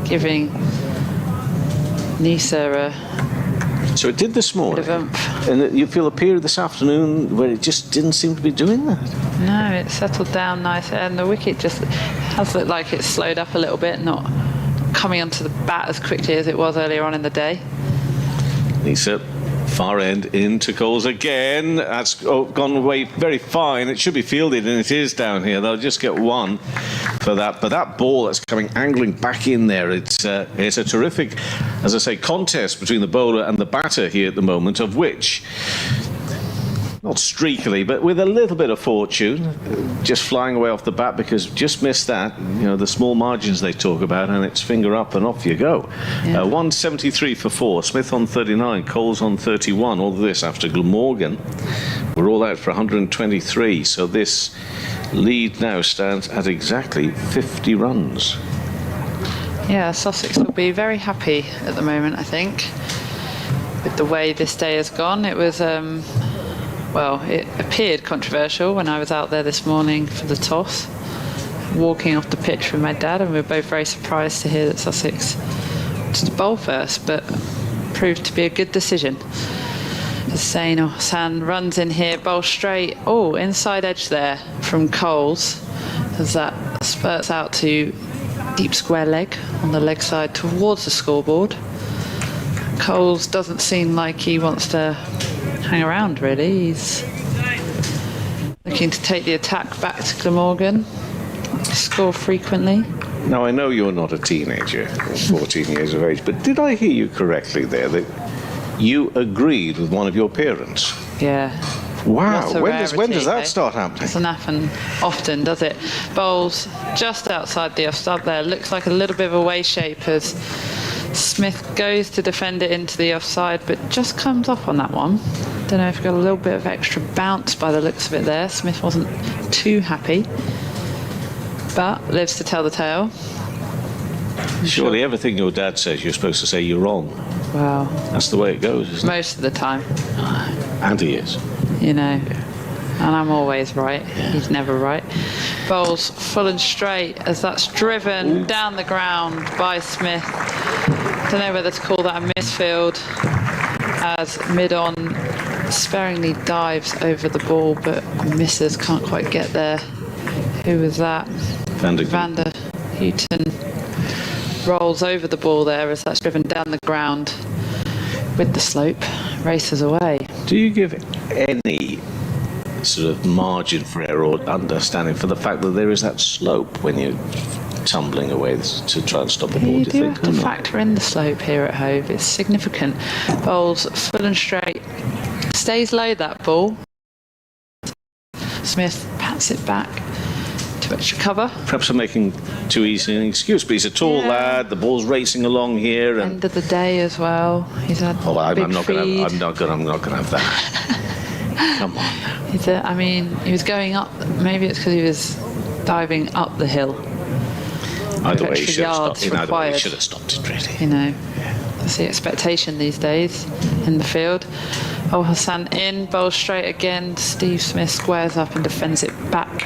giving Neser a So it did this morning. bit of oomph. And you feel a period this afternoon where it just didn't seem to be doing that. No, it settled down nice, and the wicket just has looked like it's slowed up a little bit, not coming onto the bat as quickly as it was earlier on in the day. Neser, far end into Coles again. That's gone away very fine. It should be fielded, and it is down here. They'll just get one for that. But that ball that's coming angling back in there, it's a terrific, as I say, contest between the bowler and the batter here at the moment, of which, not streakily, but with a little bit of fortune, just flying away off the bat because just missed that. You know, the small margins they talk about, and it's finger up and off you go. Yeah. 173 for 4. Smith on 39, Coles on 31. All of this after Glamorgan. We're all out for 123. So this lead now stands at exactly 50 runs. Yeah, Sussex will be very happy at the moment, I think, with the way this day has gone. It was, well, it appeared controversial when I was out there this morning for the toss, walking off the pitch with my dad, and we were both very surprised to hear that Sussex wanted to bowl first, but proved to be a good decision. Hussain or Hassan runs in here, bowl straight. Oh, inside edge there from Coles, as that spurts out to deep square leg on the leg side towards the scoreboard. Coles doesn't seem like he wants to hang around, really. He's looking to take the attack back to Glamorgan, score frequently. Now, I know you're not a teenager, 14 years of age, but did I hear you correctly there that you agreed with one of your parents? Yeah. Wow, What a when does that rarity, start happening? Doesn't happen often, does it? Bowls just outside the offside there. Looks like a little bit of a way shape as Smith goes to defend it into the offside, but just comes off on that one. Don't know if he got a little bit of extra bounce by the looks of it there. Smith wasn't too happy, but lives to tell the tale. Surely everything your dad says, you're supposed to say you're wrong. Wow. That's the way it goes, isn't Most of the time, it? And he is. you know. And I'm always right. He's never right. Bowls full and straight as that's driven down the ground by Smith. Don't know whether to call that a misfield, as mid-on sparingly dives over the ball but misses, can't quite get there. Who was that? Van der Houten rolls over the ball there as that's driven down the ground with the slope, races away. Do you give any sort of margin for error or understanding for the fact that there is that slope when you're tumbling away to try and stop the ball? You Do do you have think? to or not? factor in the slope here at Hove. It's significant. Bowls full and straight. Stays low, that ball. Smith pats it back to extra cover. Perhaps I'm making too easy an excuse, but he's a tall Yeah. lad. The ball's racing along here, and End of the day as well. He's had oh, big I'm not feed. going to have that. Come on. I mean, he was going up. Maybe it's because he was diving up the hill. Either way, he extra should have yards stopped. In either way, he required. should have stopped it, really. You know, that's the expectation these days in the field. Oh, Hassan in, bowl straight again. Steve Smith squares up and defends it back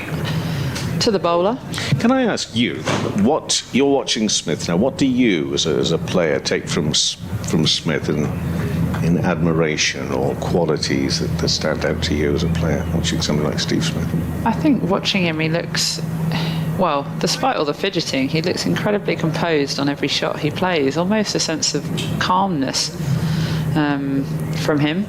to the bowler. Can I ask you, what you're watching Smith now? What do you, as a player, take from Smith in admiration or qualities that stand out to you as a player watching somebody like Steve Smith? I think watching him, he looks, well, despite all the fidgeting, he looks incredibly composed on every shot he plays. Almost a sense of calmness from him.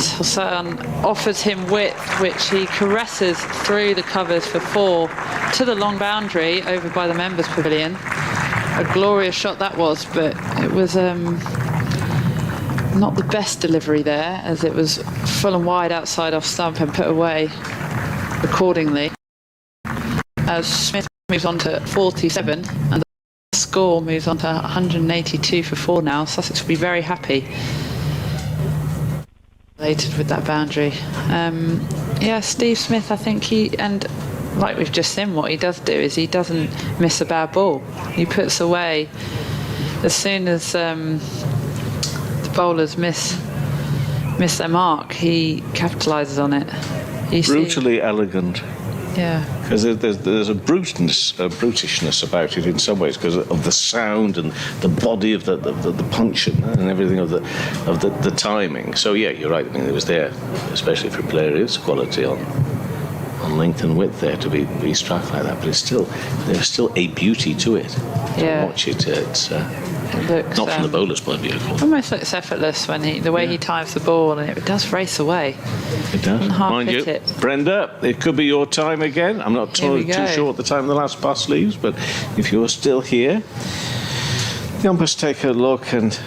Hassan offers him width, which he caresses through the covers for 4 to the long boundary over by the members' pavilion. A glorious shot that was, but it was not the best delivery there, as it was full and wide outside off stump and put away accordingly. As Smith moves on to 47 and the score moves on to 182 for 4 now, Sussex will be very happy with that boundary. Yeah, Steve Smith, I think and like we've just seen, what he does do is he doesn't miss a bad ball. He puts away as soon as the bowlers miss their mark, he capitalises on it. Brutally elegant. Yeah. Because there's a brutishness about it in some ways because of the sound and the body of the punch and everything of the timing. So yeah, you're right. I mean, it was there, especially for a player of his quality on length and width there to be struck like that. But there's still a beauty to it. Yeah. To watch it. It looks, not from the bowler's point of view, of course. Almost looks effortless when the way he times the ball, and it does race away. It does. Mind you, it. Brenda, it could be your time again. I'm not too sure what the time the last bus leaves, but if you're still here, the umpires take a look and...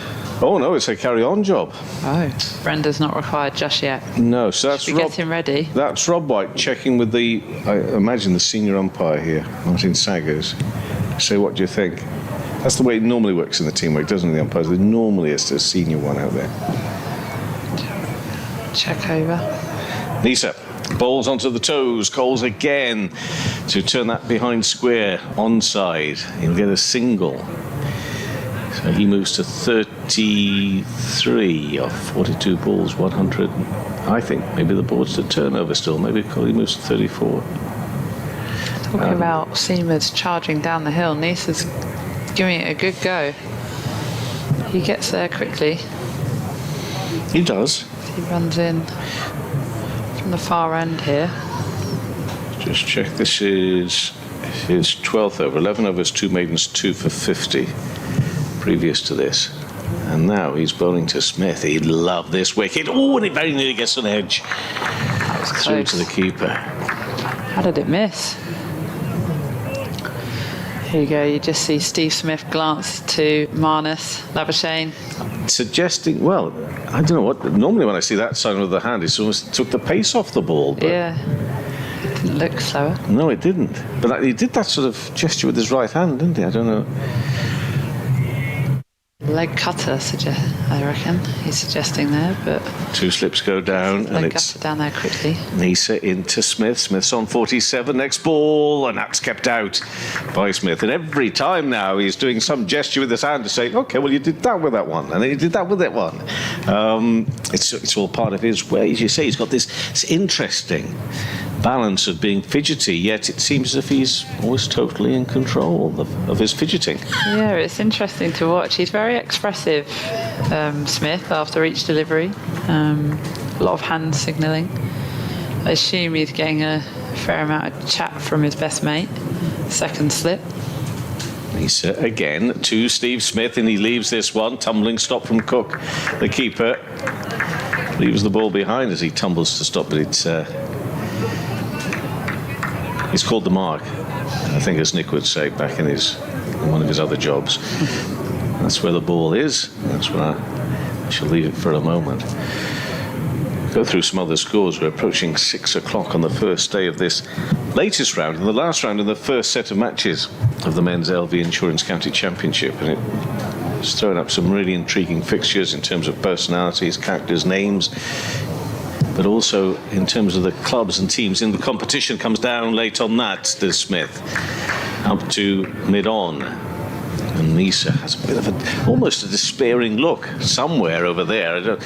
Oh no, it's a carry-on job. Oh, Brenda's not required just yet. No, so that's Rob. Get him ready. That's Rob White checking with I imagine the senior umpire here, Martin Saggers. So what do you think? That's the way it normally works in the team work, doesn't it, the umpires? Normally it's a senior one out there. Check over. Neser bowls onto the toes. Coles again to turn that behind square onside. He'll get a single. So he moves to 33 off 42 balls, 100. I think maybe the board's to turnover still. Maybe he moves to 34. Talking about seamers charging down the hill, Neser's giving it a good go. He gets there quickly. He does. He runs in from the far end here. Just check. This is his 12th over. 11 overs, 2 maidens, 2 for 50 previous to this. And now he's bowling to Smith. He'd love this wicket. Oh, and it very nearly gets an edge. That was close. Through to the keeper. How did it miss? Here you go, you just see Steve Smith glance to Marnus, Labuschagne. Suggesting, well, I don't know what, normally when I see that sign with the hand, it almost took the pace off the ball. But yeah, it didn't look slower. No, it didn't. But he did that sort of gesture with his right hand, didn't he? I don't know. Leg cutter, I reckon he's suggesting there, but 2 slips go down, and it's down there quickly. Neser into Smith. Smith's on 47. Next ball, and that's kept out by Smith. And every time now he's doing some gesture with his hand to say, "Okay, well you did that with that one, and then you did that with that one." It's all part of his way, as you say. He's got this interesting balance of being fidgety, yet it seems as if he's always totally in control of his fidgeting. Yeah, it's interesting to watch. He's very expressive, Smith, after each delivery. A lot of hand signalling. I assume he's getting a fair amount of chat from his best mate. Second slip. Neser again to Steve Smith, and he leaves this one. Tumbling stop from Cook. The keeper leaves the ball behind as he tumbles to stop, but it's called the mark, I think, as Nick would say back in one of his other jobs. That's where the ball is. That's where I shall leave it for a moment. Go through some other scores. We're approaching 6 o'clock on the first day of this latest round, and the last round in the first set of matches of the men's LV Insurance County Championship. And it's thrown up some really intriguing fixtures in terms of personalities, characters, names. but also in terms of the clubs and teams in the competition. Comes down late on that, does Smith, up to mid-on. And Neser has a bit of almost a despairing look somewhere over there.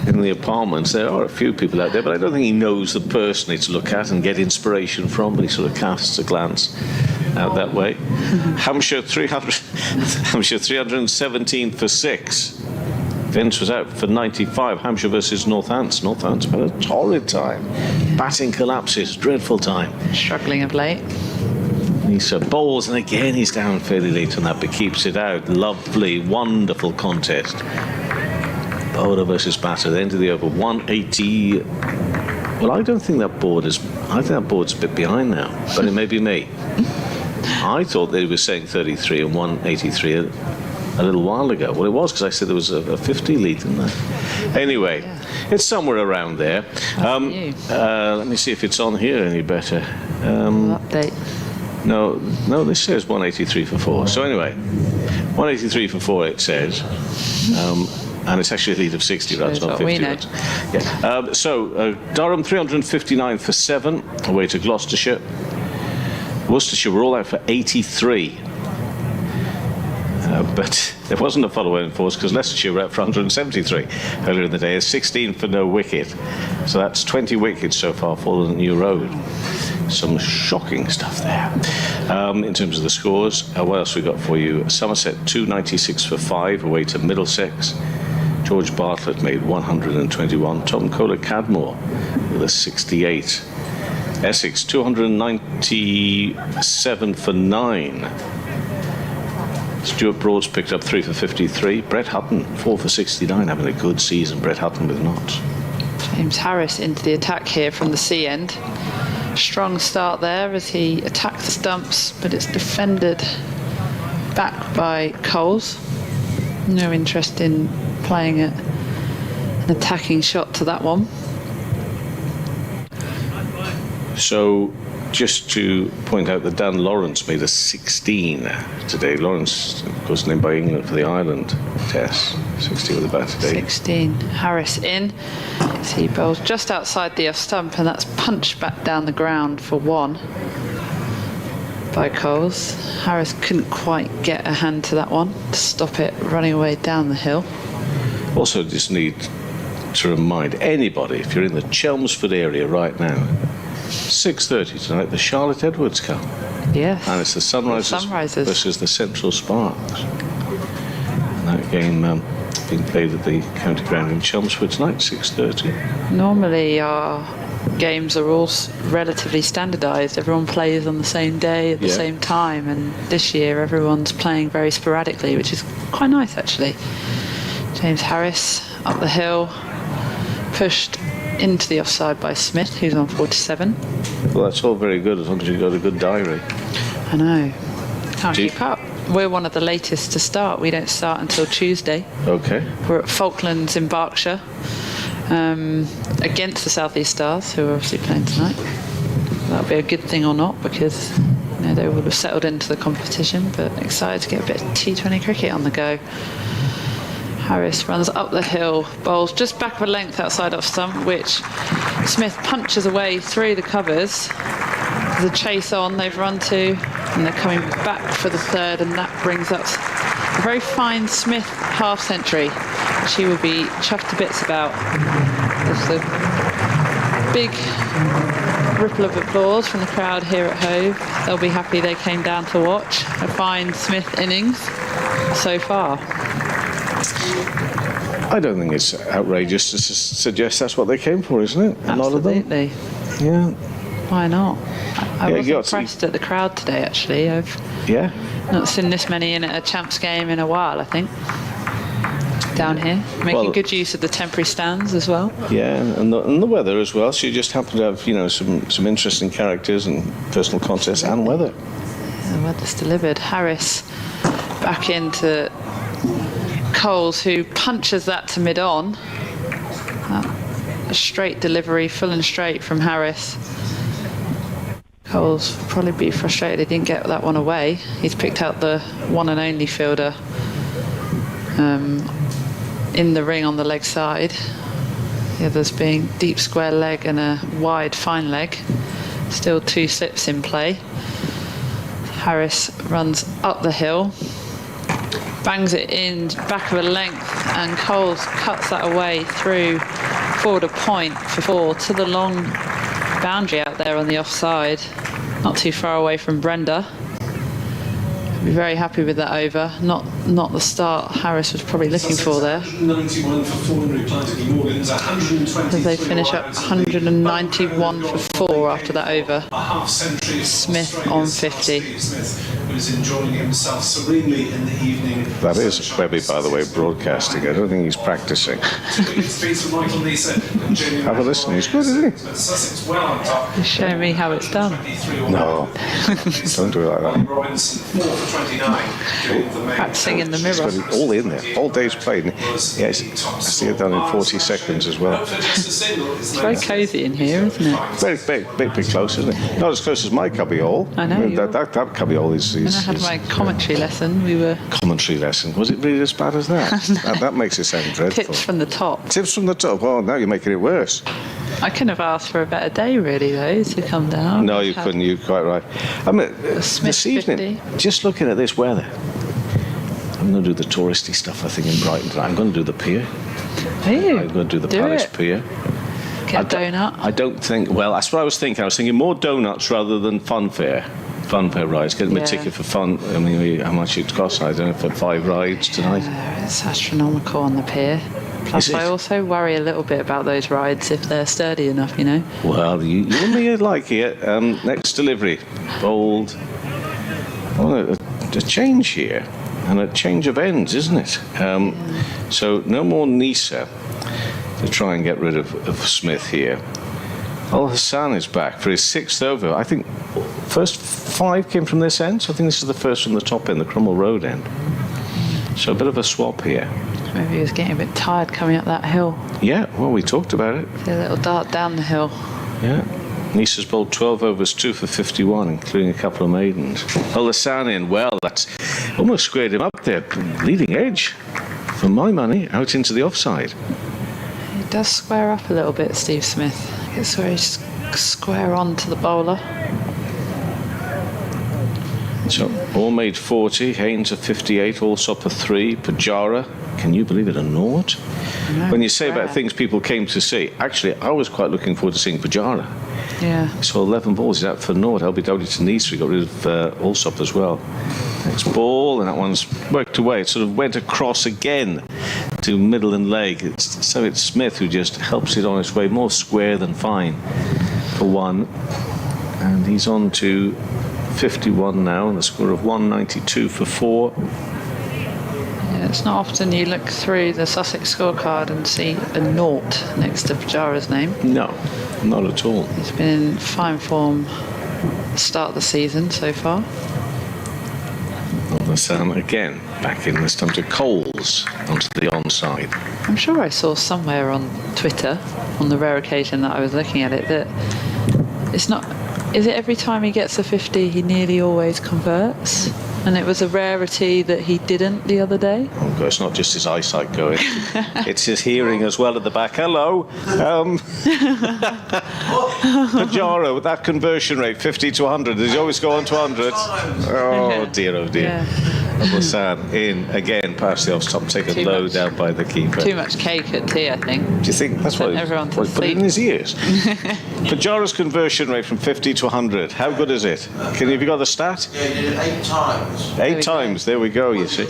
In the apartments, there are a few people out there, but I don't think he knows the person to look at and get inspiration from, but he sort of casts a glance out that way. Hampshire 317 for 6. Vince was out for 95. Hampshire versus Northants. Northants had a torrid time. Batting collapses, dreadful time. Struggling of late. Neser bowls, and again he's down fairly late on that, but keeps it out. Lovely, wonderful contest. Bowler versus batter, the end of the over, 180. Well, I don't think that board is. I think that board's a bit behind now, but it may be me. I thought they were saying 33 and 183 a little while ago. Well, it was, because I said there was a 50 lead in there. Anyway, it's somewhere around there. Let me see if it's on here any better. Update. No, this says 183 for 4. So anyway, 183 for 4 it says. And it's actually a lead of 60 runs, not 50 runs. Yeah. Durham 359 for 7, away to Gloucestershire. Worcestershire were all out for 83. But there wasn't a follow-on in force because Leicestershire were out for 173 earlier in the day. 16 for no wicket. So that's 20 wickets so far fallen at New Road. Some shocking stuff there. In terms of the scores, what else we got for you? Somerset 296 for 5, away to Middlesex. George Bartlett made 121. Tom Kohler-Cadmore with a 68. Essex 297 for 9. Stuart Broad's picked up 3 for 53. Brett Hutton 4 for 69, having a good season. Brett Hutton with knots. James Harris into the attack here from the sea end. Strong start there as he attacked the stumps, but it's defended back by Coles. No interest in playing an attacking shot to that one. So, just to point out that Dan Lawrence made a 16 today. Lawrence, of course, named by England for the Ireland Test. 16 with the bat today. 16. Harris in. He bowls just outside the off stump, and that's punched back down the ground for 1 by Coles. Harris couldn't quite get a hand to that one to stop it running away down the hill. Also, just need to remind anybody, if you're in the Chelmsford area right now, 6:30 tonight, the Charlotte Edwards Cup. Yes. And it's the Sunrisers versus the Central Sparks. And that game being played at the county ground in Chelmsford tonight, 6:30. Normally our games are all relatively standardised. Everyone plays on the same day at the same time, and this year everyone's playing very sporadically, which is quite nice actually. James Harris up the hill, pushed into the offside by Smith, who's on 47. Well, that's all very good as long as you've got a good diary. I know. Can't keep up. We're one of the latest to start. We don't start until Tuesday. Okay. We're at Falklands in Berkshire against the South East Stars, who are obviously playing tonight. That'll be a good thing or not, because they would have settled into the competition, but excited to get a bit of T20 cricket on the go. Harris runs up the hill, bowls just back of a length outside off stump, which Smith punches away through the covers. The chase on, they've run to, and they're coming back for the third, and that brings up a very fine Smith half century, which he would be chuffed to bits about. There's a big ripple of applause from the crowd here at Hove. They'll be happy they came down to watch a fine Smith innings so far. I don't think it's outrageous to suggest that's what they came for, isn't it? Absolutely. Yeah. Why not? I was impressed at the crowd today, actually. I've not seen this many in at a Champs game in a while, I think. Down here, making good use of the temporary stands as well. Yeah, and the weather as well. So you just happen to have, some interesting characters and personal contests and weather. Yeah, the weather's delivered. Harris back into Coles, who punches that to mid-on. A straight delivery, full and straight from Harris. Coles will probably be frustrated he didn't get that one away. He's picked out the one and only fielder in the ring on the leg side. The others being deep square leg and a wide fine leg. Still 2 slips in play. Harris runs up the hill, bangs it in back of a length, and Coles cuts that away through forward a point for 4 to the long boundary out there on the offside. Not too far away from Brenda. Be very happy with that over. Not the start Harris was probably looking for there. As they finish up 191 for 4 after that over. Smith on 50. Who's enjoying himself serenely in the evening. That is Webby, by the way, broadcasting. I don't think he's practicing. Have a listen. He's good, isn't he? He's showing me how it's done. No, don't do it like that. Practicing in the mirror. He's got it all in there. All day's played. Yes, I see it done in 40 seconds as well. It's very cosy in here, isn't it? Very big close, isn't it? Not as close as my cubbyhole. I know. That cubbyhole is. When I had my commentary lesson, we were... Commentary lesson? Was it really as bad as that? No. that makes it sound dreadful. Tips from the top. Tips from the top? Oh, now you're making it worse. I couldn't have asked for a better day, really, though, to come down. No, you couldn't. You're quite right. I mean, this evening, just looking at this weather, I'm going to do the touristy stuff, I think, in Brighton tonight. I'm going to do the pier. Are you? I'm going to do the Palace Pier. Get a donut? I don't think... Well, that's what I was thinking. I was thinking more donuts rather than funfair. Funfair rides. Get them a ticket for fun. I mean, how much it costs? I don't know, for 5 rides tonight. It's astronomical on the pier. Plus, I also worry a little bit about those rides if they're sturdy enough, you know. Well, you and me would like it. Next delivery. Bold. Well, a change here. And a change of ends, isn't it? So, no more Neser to try and get rid of Smith here. Al Hassan is back for his 6th over. I think first 5 came from this end, so I think this is the first from the top end, the Cromwell Road end. So a bit of a swap here. Maybe he was getting a bit tired coming up that hill. Yeah, well, we talked about it. A little dart down the hill. Yeah. Neser's bowled 12 overs, 2 for 51, including a couple of maidens. Al Hassan in, well, that's almost squared him up there. Leading edge, for my money, out into the offside. He does square up a little bit, Steve Smith. It's very square on to the bowler. So, all made 40, Haynes a 58, Allsop a 3, Pujara, can you believe it, a nought? When you say about things people came to see, actually, I was quite looking forward to seeing Pujara. Yeah. So 11 balls, he's out for naught. LBW to Neser, he got rid of Allsop as well. Next ball, and that one's worked away. It sort of went across again to middle and leg. So it's Smith who just helps it on its way, more square than fine for 1. And he's on to 51 now, and the score of 192 for 4. Yeah, it's not often you look through the Sussex scorecard and see a naught next to Pujara's name. No, not at all. He's been in fine form start of the season so far. Sam again back in, this time to Coles onto the onside. I'm sure I saw somewhere on Twitter, on the rare occasion that I was looking at it, that it's not... Is it every time he gets a 50 he nearly always converts? And it was a rarity that he didn't the other day? Oh, God, it's not just his eyesight going. It's his hearing as well at the back. Hello. Pujara with that conversion rate, 50 to 100. Does he always go on to 100? Oh, dear, oh, dear. Yeah. Hassan in again past the off-top, taken low down by the keeper. Too much cake at tea, I think. Do you think that's what everyone put it in his ears? Pujara's conversion rate from 50 to 100. How good is it? Have you got the stat? Yeah, he did it 8 times. 8 times. There we go. You see.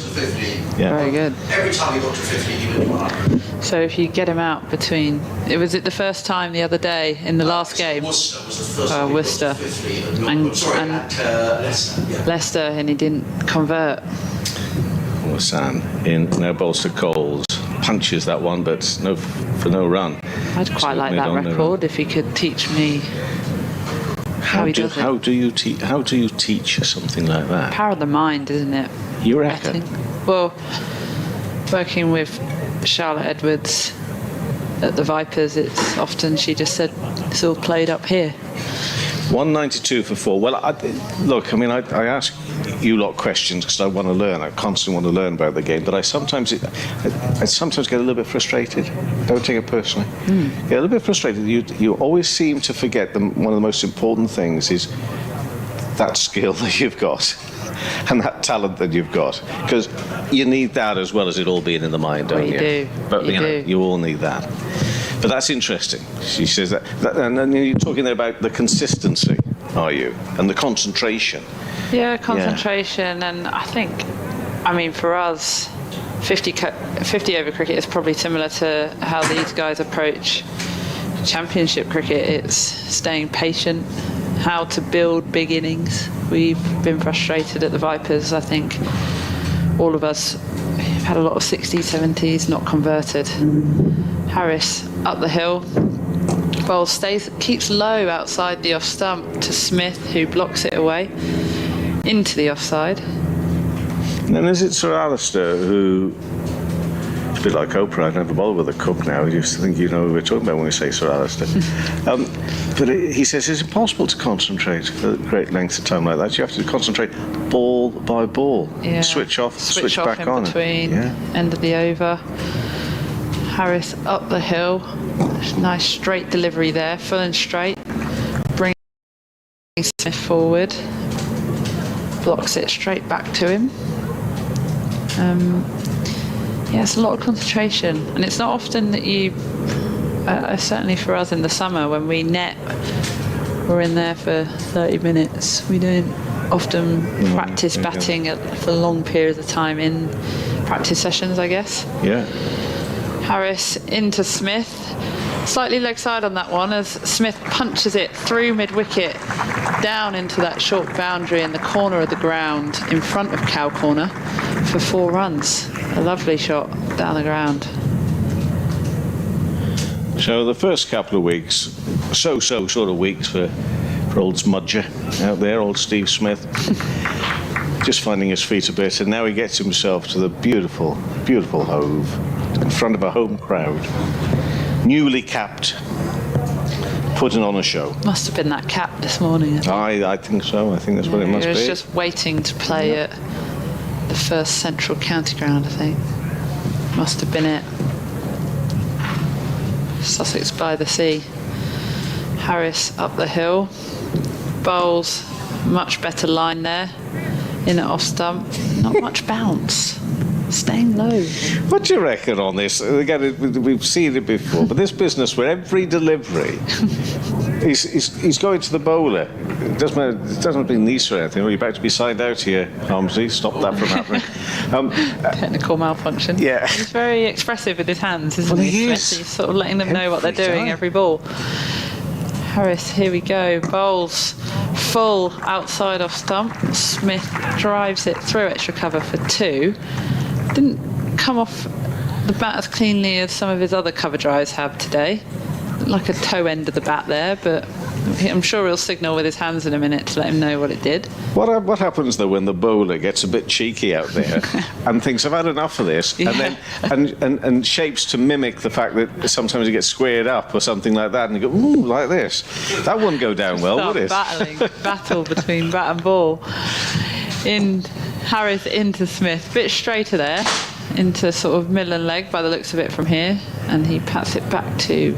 Yeah. Very good. Every time he got to 50, he would win. So if you get him out between, was it the first time the other day in the last game? Worcester was the first time. Worcester. And Leicester. Yeah. Leicester, and he didn't convert. Hassan in, now bowls to Coles, punches that one, but for no run. I'd quite like that record if he could teach me how he does it. How do you teach something like that? Power of the mind, isn't it? You reckon? Well, working with Charlotte Edwards at the Vipers, it's often she just said it's all played up here. 192 for 4. Well, look, I mean, I ask you lot questions because I want to learn. I constantly want to learn about the game, but I sometimes get a little bit frustrated. Don't take it personally. Get a little bit frustrated. You always seem to forget one of the most important things is that skill that you've got and that talent that you've got, because you need that as well as it all being in the mind, don't you? You do. But You do. you all need that. But that's interesting. She says that, and then you're talking there about the consistency, are you, and the concentration. Yeah, concentration, and I think, I mean, for us, 50 over cricket is probably similar to how these guys approach championship cricket. It's staying patient, how to build big innings. We've been frustrated at the Vipers. I think all of us have had a lot of 60s, 70s not converted. Harris up the hill. Ball keeps low outside the off stump to Smith, who blocks it away into the offside. And then is it Sir Alistair who, it's a bit like Oprah, I never bother with a cook now. You used to think you know who we're talking about when we say Sir Alistair. But he says it's impossible to concentrate for great lengths of time like that. You have to concentrate ball by ball. Yeah. Switch off, switch off back in on. Between, end of the over. Harris up the hill. Nice straight delivery there, full and straight. Bringing Smith forward. Blocks it straight back to him. It's a lot of concentration, and it's not often that you, certainly for us in the summer when we net, we're in there for 30 minutes. We don't often practice batting for long periods of time in practice sessions, I guess. Yeah. Harris into Smith. Slightly leg side on that one as Smith punches it through mid-wicket down into that short boundary in the corner of the ground in front of Cow Corner for 4 runs. A lovely shot down the ground. So the first couple of weeks, sort of weeks for old Smudger out there, old Steve Smith, just finding his feet a bit, and now he gets himself to the beautiful, beautiful Hove in front of a home crowd, newly capped, putting on a show. Must have been that cap this morning. I think so. I think that's what it must He was be. just waiting to play at the first Central County ground, I think. Must have been it. Sussex by the sea. Harris up the hill. Bowles, much better line there. In at off stump. Not much bounce. Staying low. What do you reckon on this? Again, we've seen it before, but this business where every delivery he's going to the bowler. It doesn't mean Neser or anything. Are you about to be signed out here, Holmesy? Stop that from happening. Technical malfunction. Yeah. He's very expressive with his hands, isn't he? He is. Smith? He's sort of letting them know what they're Every doing time. every ball. Harris, here we go. Bowles full outside off stump. Smith drives it through extra cover for 2. Didn't come off the bat as cleanly as some of his other cover drives have today. Like a toe end of the bat there, but I'm sure he'll signal with his hands in a minute to let him know what it did. What happens though when the bowler gets a bit cheeky out there and thinks I've had enough of this, and then and shapes to mimic the fact that sometimes he gets squared up or something like that, and you go ooh like this. That wouldn't go down well, would it? Battle between bat and ball. In Harris into Smith, bit straighter there, into sort of middle and leg by the looks of it from here, and he pats it back to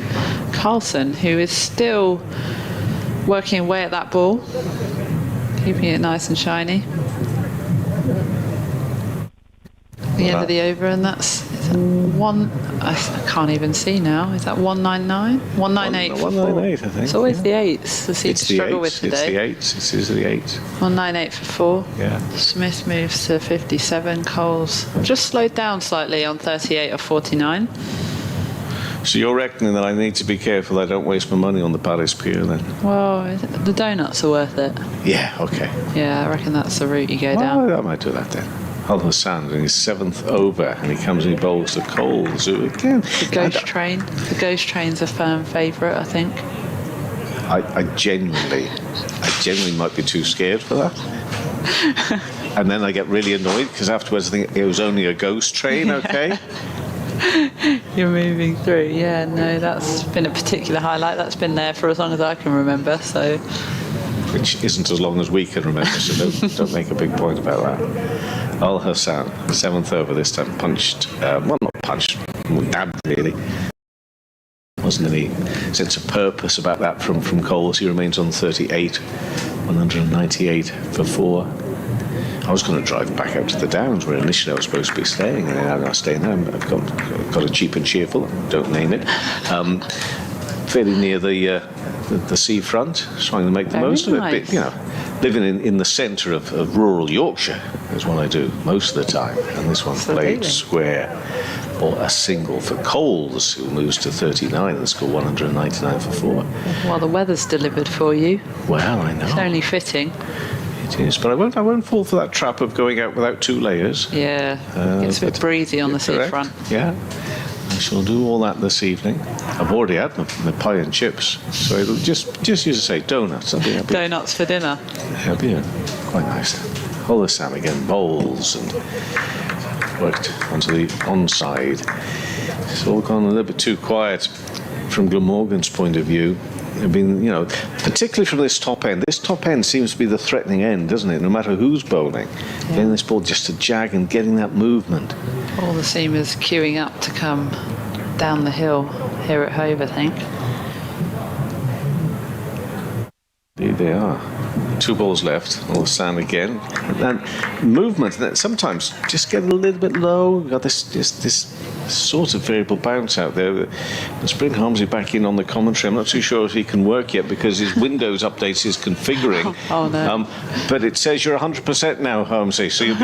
Carlson, who is still working away at that ball, keeping it nice and shiny. The end of the over, and that's I can't even see now. Is that 199? 198 for 4. 198, I think. It's always the 8s that seem to struggle with today. It's the 8s. It is the 8s. 198 for 4. Yeah. Smith moves to 57. Coles just slowed down slightly on 38 of 49. So you're reckoning that I need to be careful I don't waste my money on the Paris Pier then? Well, the donuts are worth it. Yeah, okay. Yeah, I reckon that's the route you go down. I might do that then. Al Hassan in his 7th over, and he comes and he bowls the Coles, who again... The Ghost Train. The Ghost Train's a firm favourite, I think. I genuinely might be too scared for that. And then I get really annoyed because afterwards I think it was only a ghost train, okay? You're moving through. Yeah, no, that's been a particular highlight. That's been there for as long as I can remember, so which isn't as long as we can remember, so don't make a big point about that. Al Hassan, 7th over this time, punched, well, not punched, dabbed really. Wasn't any sense of purpose about that from Coles. He remains on 38, 198 for 4. I was going to drive back out to the Downs where initially I was supposed to be staying, and I'm not staying there. I've got a cheap and cheerful, don't name it, fairly near the seafront, trying to make the most of it. But, you know, living in the centre of rural Yorkshire is what I do most of the time, and this one played square. Or a single for Coles, who moves to 39 and scored 199 for 4. Well, the weather's delivered for you. Well, I know. It's only fitting. It is, but I won't fall for that trap of going out without 2 layers. Yeah, it's a bit breezy on the seafront. Yeah, I shall do all that this evening. I've already had my pie and chips, so it'll just used to say donuts. Donuts for dinner. That'll be quite nice. Hold the Sam again, bowls and worked onto the onside. It's all gone a little bit too quiet from Glamorgan's point of view. I mean, you know, particularly from this top end. This top end seems to be the threatening end, doesn't it? No matter who's bowling. Yeah. Getting this ball just to jag and getting that movement. All the seamers queuing up to come down the hill here at Hove, I think. Indeed they are. 2 balls left. All the sand again. And movement. Sometimes just getting a little bit low. We've got this sort of variable bounce out there. Let's bring Harmsy back in on the commentary. I'm not too sure if he can work yet because his Windows updates is configuring. Oh no! But it says you're 100% now, Harmsy. So you're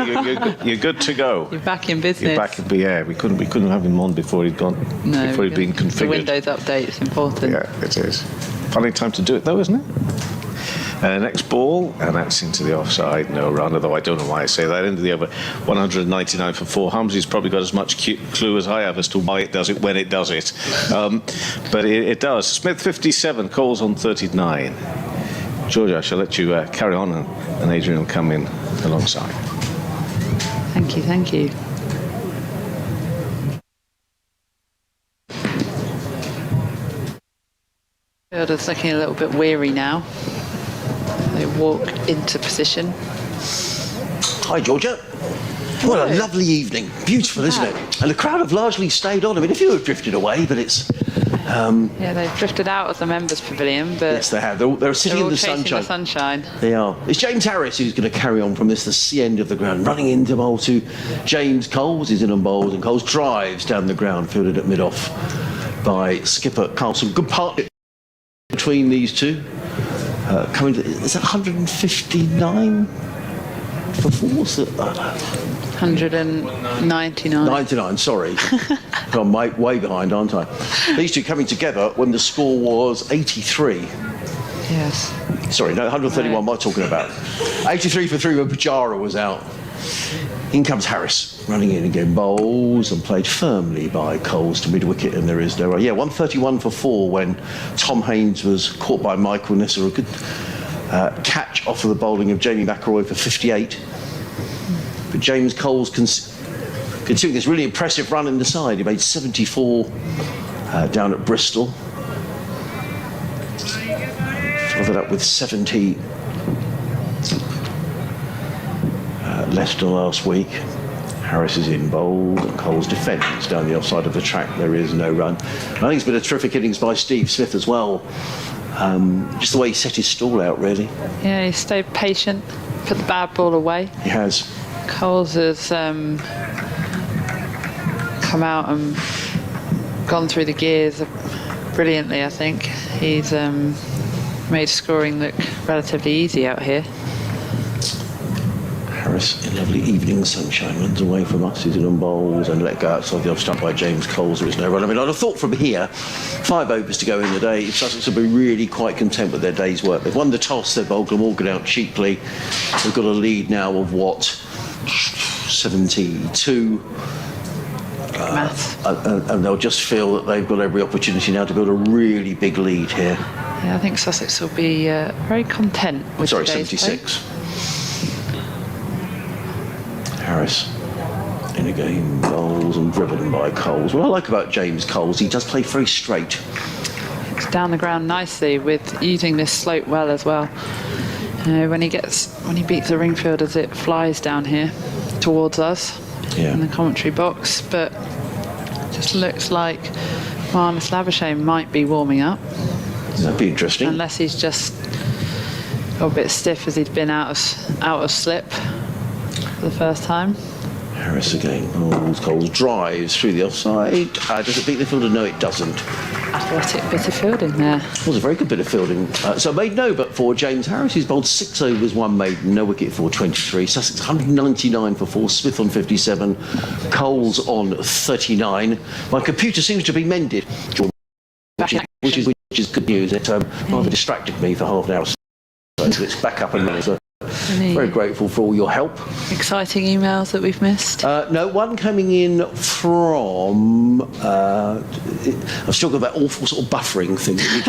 good to go. You're back in business. You're back. Yeah, we couldn't have him on before he'd gone. No, before he'd been configured. The Windows update is important. Yeah, it is. Funny time to do it though, isn't it? Next ball, and that's into the offside, no run, although I don't know why I say that, into the over, 199 for 4. Hamsy's probably got as much clue as I have as to why it does it when it does it. But it does. Smith 57, Coles on 39. Georgia, I shall let you carry on, and Adrian will come in alongside. Thank you. Fielder's looking a little bit weary now. They walk into position. Hi, Georgia. What a lovely evening. Beautiful, isn't it? And the crowd have largely stayed on. I mean, a few have drifted away, but it's... yeah, they've drifted out of the members' pavilion, but... Yes, they have. They're sitting in the sunshine. They are. It's James Harris who's going to carry on from the end of the ground, running into bowl to James Coles. He's in on bowls, and Coles drives down the ground, fielded at mid-off by skipper Carlson. Good partnership between these two. Coming to, is that 159 for 4? 199. 99, sorry. I'm way behind, aren't I? These two coming together when the score was 83. Yes. Sorry, no, 131 right. What am I talking about? 83 for 3 when Pujara was out. In comes Harris, running in again, bowls and played firmly by Coles to mid-wicket, and there is no run. Yeah, 131 for 4 when Tom Haynes was caught by Michael Neser. A good catch off of the bowling of Jamie McElroy for 58. But James Coles continuing this really impressive run in the side. He made 74 down at Bristol. Followed up with 70 Leicester last week. Harris is in bowled and Coles defends down the offside of the track. There is no run. I think it's been a terrific innings by Steve Smith as well. Just the way he set his stall out, really. Yeah, he stayed patient, put the bad ball away. He has. Coles has come out and gone through the gears brilliantly, I think. He's made scoring look relatively easy out here. Harris, in lovely evening sunshine, runs away from us. He's in on bowls and let go outside the off stump by James Coles. There is no run. I mean, I'd have thought from here, 5 overs to go in the day, Sussex will be really quite content with their day's work. They've won the toss, they've bowled Glamorgan out cheaply. They've got a lead now of what? 72. And they'll just feel that they've got every opportunity now to build a really big lead here. Yeah, I think Sussex will be very content with today's 76. Play. Harris in a game, bowls and driven by Coles. What I like about James Coles, he does play very straight. It's down the ground nicely with using this slope well as well. When he beats the ring fielders, it flies down here towards us in the commentary box. But it just looks like Marnus Labuschagne might be warming up. That'd be interesting. Unless he's just got a bit stiff as he'd been out of slip for the first time. Harris again. Coles drives through the offside. Does it beat the fielder? No, it doesn't. Athletic bit of fielding there. It was a very good bit of fielding. So made no but for James Harris. He's bowled 6 overs, 1 maiden, no wicket for 23. Sussex 199 for 4. Smith on 57. Coles on 39. My computer seems to be mended, which is good news. It rather distracted me for half an hour. So it's back up and running. So very grateful for all your help. Exciting emails that we've missed? No, one coming in from... I've still got that awful sort of buffering thing that we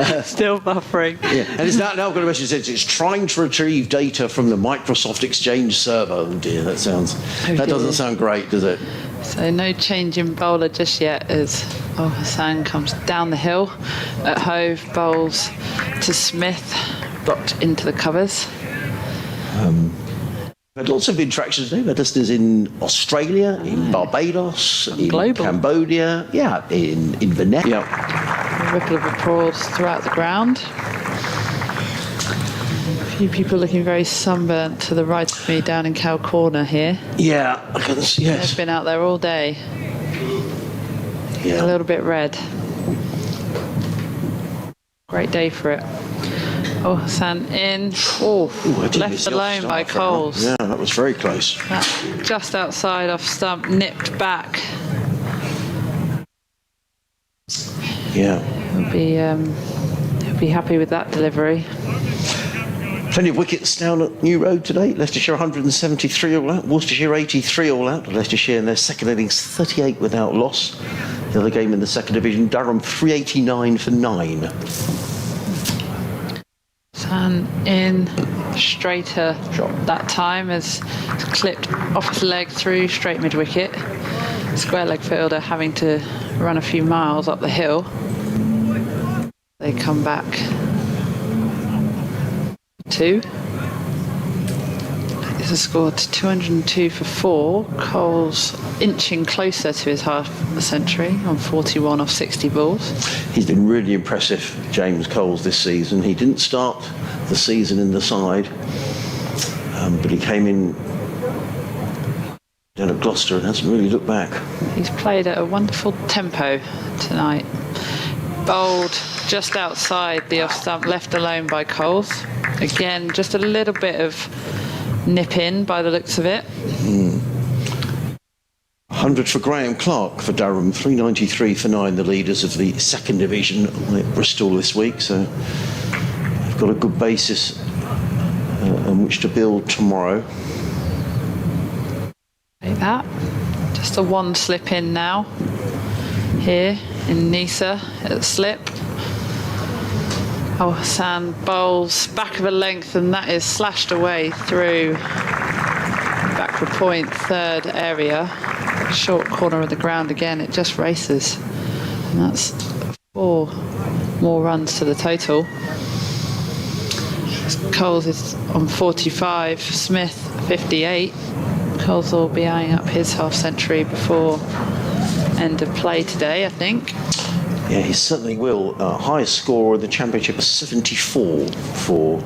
get. Still buffering. Yeah, and it's now I've got a message that says it's trying to retrieve data from the Microsoft Exchange server. Oh dear, that doesn't sound great, does it? So no change in bowler just yet as Hassan comes down the hill at Hove, bowls to Smith, blocked into the covers. We've had lots of interactions today. We've had listeners in Australia, in Barbados, in global. Cambodia, in Venice. A ripple of applause throughout the ground. A few people looking very sunburnt to the right of me down in Cow Corner here. Yeah, I can see, yes. They've been out there all day. Yeah. A little bit red. Great day for it. Hassan in. Left alone by Coles. Yeah, that was very close. Just outside off stump, nipped back. Yeah. He'll be happy with that delivery. Plenty of wickets down at New Road today. Leicestershire 173 all out. Worcestershire 83 all out. Leicestershire in their second innings 38 without loss. The other game in the second division, Durham 389 for 9. Hassan in, straighter that time as clipped off his leg through straight mid wicket. Square leg fielder having to run a few miles up the hill. They come back 2. This has scored 202 for 4. Coles inching closer to his half a century on 41 off 60 balls. He's been really impressive, James Coles, this season. He didn't start the season in the side, but he came in down at Gloucester and hasn't really looked back. He's played at a wonderful tempo tonight. Bowled just outside the off stump, left alone by Coles. Again, just a little bit of nip in by the looks of it. 100 for Graham Clark for Durham, 393 for 9, the leaders of the second division at Bristol this week. So they've got a good basis on which to build tomorrow. Like that. Just a 1 slip in now. Here in Neser at slip. Hassan bowls back of a length and that is slashed away through back for point, third area. Short corner of the ground again, it just races. And that's 4 more runs to the total. Coles is on 45, Smith 58. Coles will be eyeing up his half century before end of play today, I think. Yeah, he certainly will. Highest score in the championship is 74 for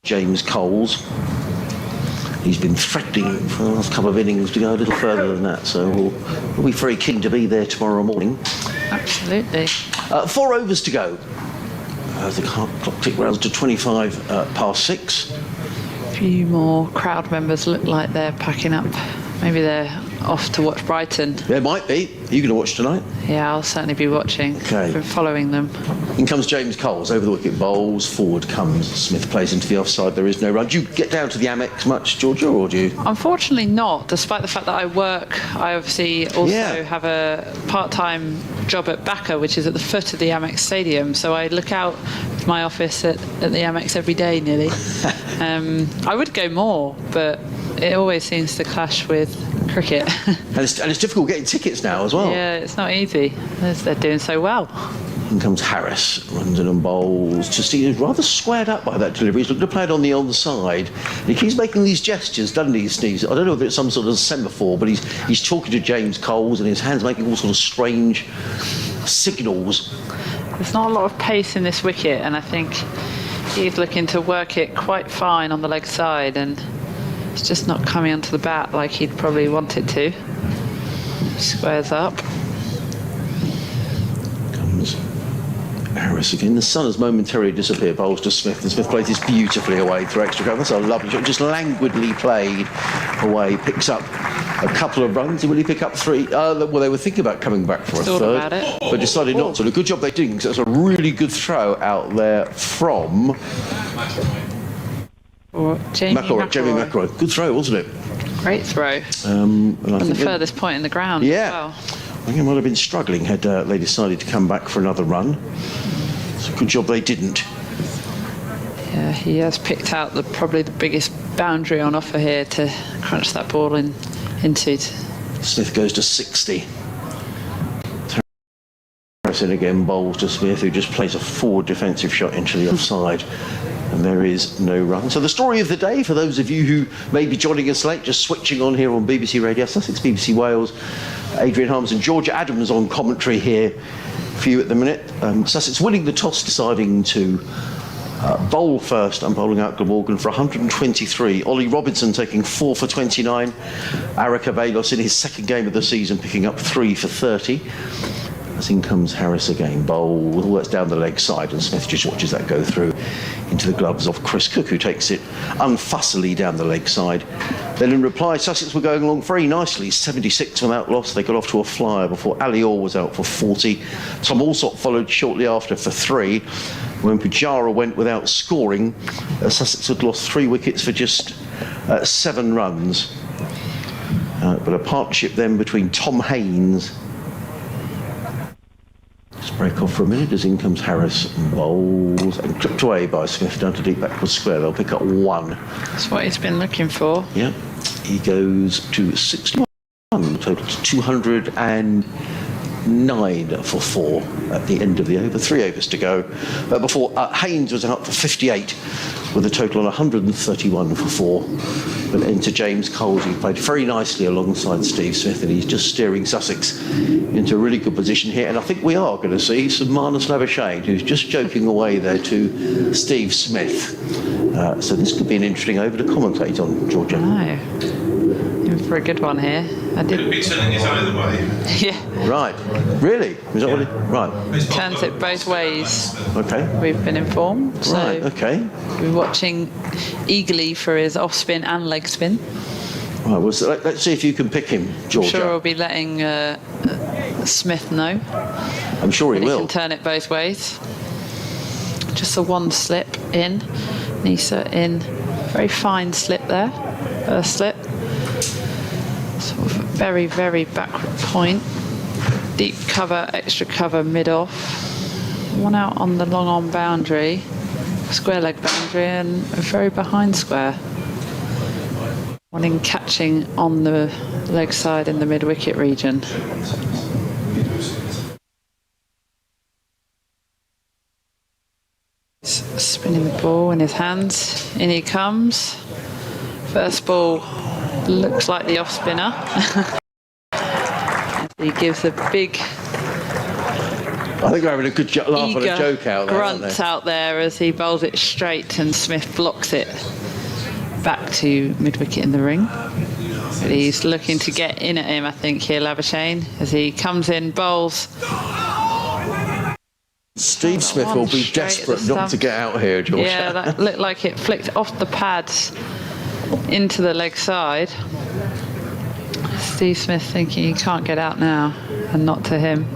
James Coles. He's been threatening for the last couple of innings to go a little further than that, so we'll be very keen to be there tomorrow morning. Absolutely. 4 overs to go. The clock tick rounds to 25 past 6. A few more crowd members look like they're packing up. Maybe they're off to watch Brighton. There might be. Are you going to watch tonight? Yeah, I'll certainly be watching. Okay. I've been following them. In comes James Coles, over the wicket bowls, forward comes Smith, plays into the offside, there is no run. Do you get down to the Amex much, Georgia, or do you? Unfortunately not, despite the fact that I work. I obviously also have a part-time job at Backer, which is at the foot of the Amex Stadium, so I look out of my office at the Amex every day nearly. I would go more, but it always seems to clash with cricket. and it's difficult getting tickets now as well. Yeah, it's not easy. They're doing so well. In comes Harris, runs in and bowls. Just he's rather squared up by that delivery. He's looking to play it on the onside. And he keeps making these gestures, doesn't he, Steve? I don't know if it's some sort of semaphore, but he's talking to James Coles and his hands making all sort of strange signals. There's not a lot of pace in this wicket, and I think he's looking to work it quite fine on the leg side, and it's just not coming onto the bat like he'd probably want it to. Squares up. Comes Harris again. The sun has momentarily disappeared. Bowls to Smith, and Smith plays this beautifully away through extra cover. That's a lovely shot. Just languidly played away. Picks up a couple of runs. Will he pick up 3? Well, they were thinking about coming back for a third, about it, but decided not to. A good job they didn't, because that's a really good throw out there from Jamie McElroy. Good throw, wasn't it? Great throw. And I From the think furthest point in the ground yeah. as well. I think it might have been struggling had they decided to come back for another run. It's a good job they didn't. Yeah, he has picked out probably the biggest boundary on offer here to crunch that ball into. Smith goes to 60. Harrison again bowls to Smith, who just plays a forward defensive shot into the offside. And there is no run. So the story of the day, for those of you who may be joining us late, just switching on here on BBC Radio Sussex, BBC Wales, Adrian Harms and Georgia Adams on commentary here for you at the minute. Sussex winning the toss, deciding to bowl first and bowling out Glamorgan for 123. Ollie Robinson taking 4 for 29. Arika Velos in his second game of the season picking up 3 for 30. As in comes Harris again, bowl, works down the leg side, and Smith just watches that go through into the gloves of Chris Cook, who takes it unfussily down the leg side. Then in reply, Sussex were going along very nicely, 76 without loss. They got off to a flyer before Ali Orr was out for 40. Tom Alsop followed shortly after for 3. When Pujara went without scoring, Sussex had lost 3 wickets for just 7 runs. But a partnership then between Tom Haynes. Just break off for a minute as in comes Harris and bowls and clipped away by Smith down to deep backward square. They'll pick up 1. That's what he's been looking for. Yeah, he goes to 61, total to 209 for 4 at the end of the over. 3 overs to go. Before Haynes was out for 58 with a total on 131 for 4. But enter James Coles, who played very nicely alongside Steve Smith, and he's just steering Sussex into a really good position here. And I think we are going to see some Marnus Labuschagne, who's just joking away there to Steve Smith. So this could be an interesting over to commentate on, Georgia. No. In for a good one here. Could be turning it either way. Yeah. Right. Really? Is that what it... Right. Turns it both ways. Okay. We've been informed. So Right, okay. we're watching eagerly for his off spin and leg spin. Right, well, so let's see if you can pick him, Georgia. I'm sure we'll be letting Smith know. I'm sure he He will. can turn it both ways. Just a 1 slip in. Neser in. Very fine slip there. First slip. Sort of very, very backward point. Deep cover, extra cover, mid-off. 1 out on the long on boundary. Square leg boundary and a very behind square. 1 in catching on the leg side in the mid-wicket region. Spinning the ball in his hands. In he comes. First ball looks like the off spinner. He gives a big I think we're having a good laugh and a joke out there. Grunts out there as he bowls it straight and Smith blocks it back to mid-wicket in the ring. But he's looking to get in at him, I think, here, Labuschagne, as he comes in, bowls. Steve Smith will be desperate not to get out here, George. Yeah, that looked like it flicked off the pads into the leg side. Steve Smith thinking he can't get out now, and not to him.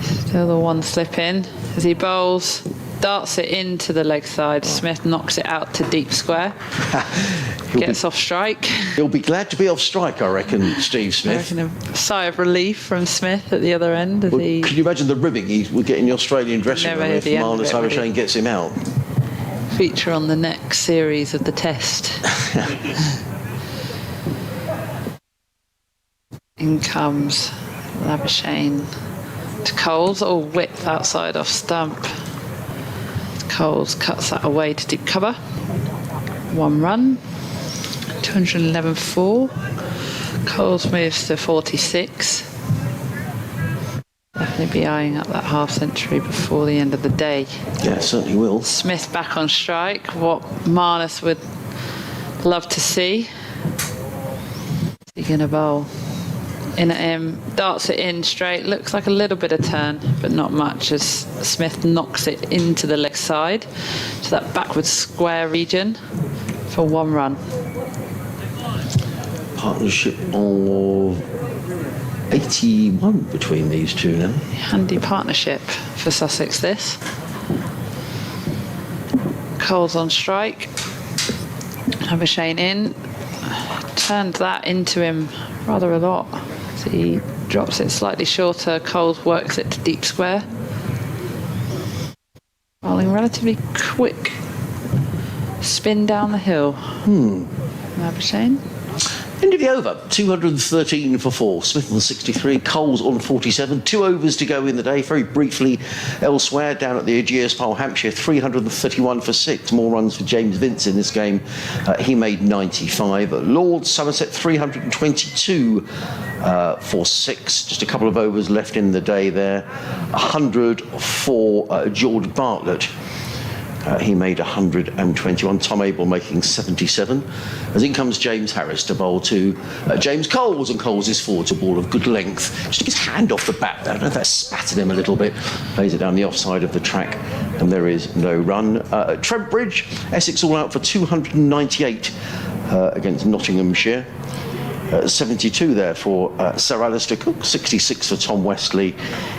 Still the 1 slip in as he bowls, darts it into the leg side. Smith knocks it out to deep square. Gets off strike. He'll be glad to be off strike, I reckon, Steve Smith. I reckon a sigh of relief from Smith at the other end. As he Can you imagine the ribbing he would get in the Australian dressing Never room heard if the end of Marnus it, Labuschagne gets him out? feature on the next series of the test. In comes Labuschagne, to Coles, all width outside off stump. Coles cuts that away to deep cover. 1 run, 211 for 4. Coles moves to 46. Definitely be eyeing up that half century before the end of the day. Yeah, certainly will. Smith back on strike, what Marnus would love to see. Is he going to bowl? In at him, darts it in straight, looks like a little bit of turn, but not much, as Smith knocks it into the leg side to that backward square region for 1 run. Partnership of 81 between these two now. Handy partnership for Sussex, this. Coles on strike. Labuschagne in. Turned that into him rather a lot. So he drops it slightly shorter. Coles works it to deep square. Rolling relatively quick. Spin down the hill. Labuschagne. End of the over, 213 for 4. Smith on 63, Coles on 47. 2 overs to go in the day. Very briefly elsewhere, down at the Ageas Pole, Hampshire, 331 for 6. More runs for James Vince in this game. He made 95. Lords, Somerset, 322 for 6. Just a couple of overs left in the day there. 100 for George Bartlett. He made 121. Tom Abel making 77. As in comes James Harris to bowl to James Coles, and Coles is forward to ball of good length. Just took his hand off the bat there. I don't know if that spattered him a little bit. Plays it down the offside of the track, and there is no run. At Trent Bridge, Essex all out for 298 against Nottinghamshire. 72 there for Sir Alistair Cook, 66 for Tom Westley.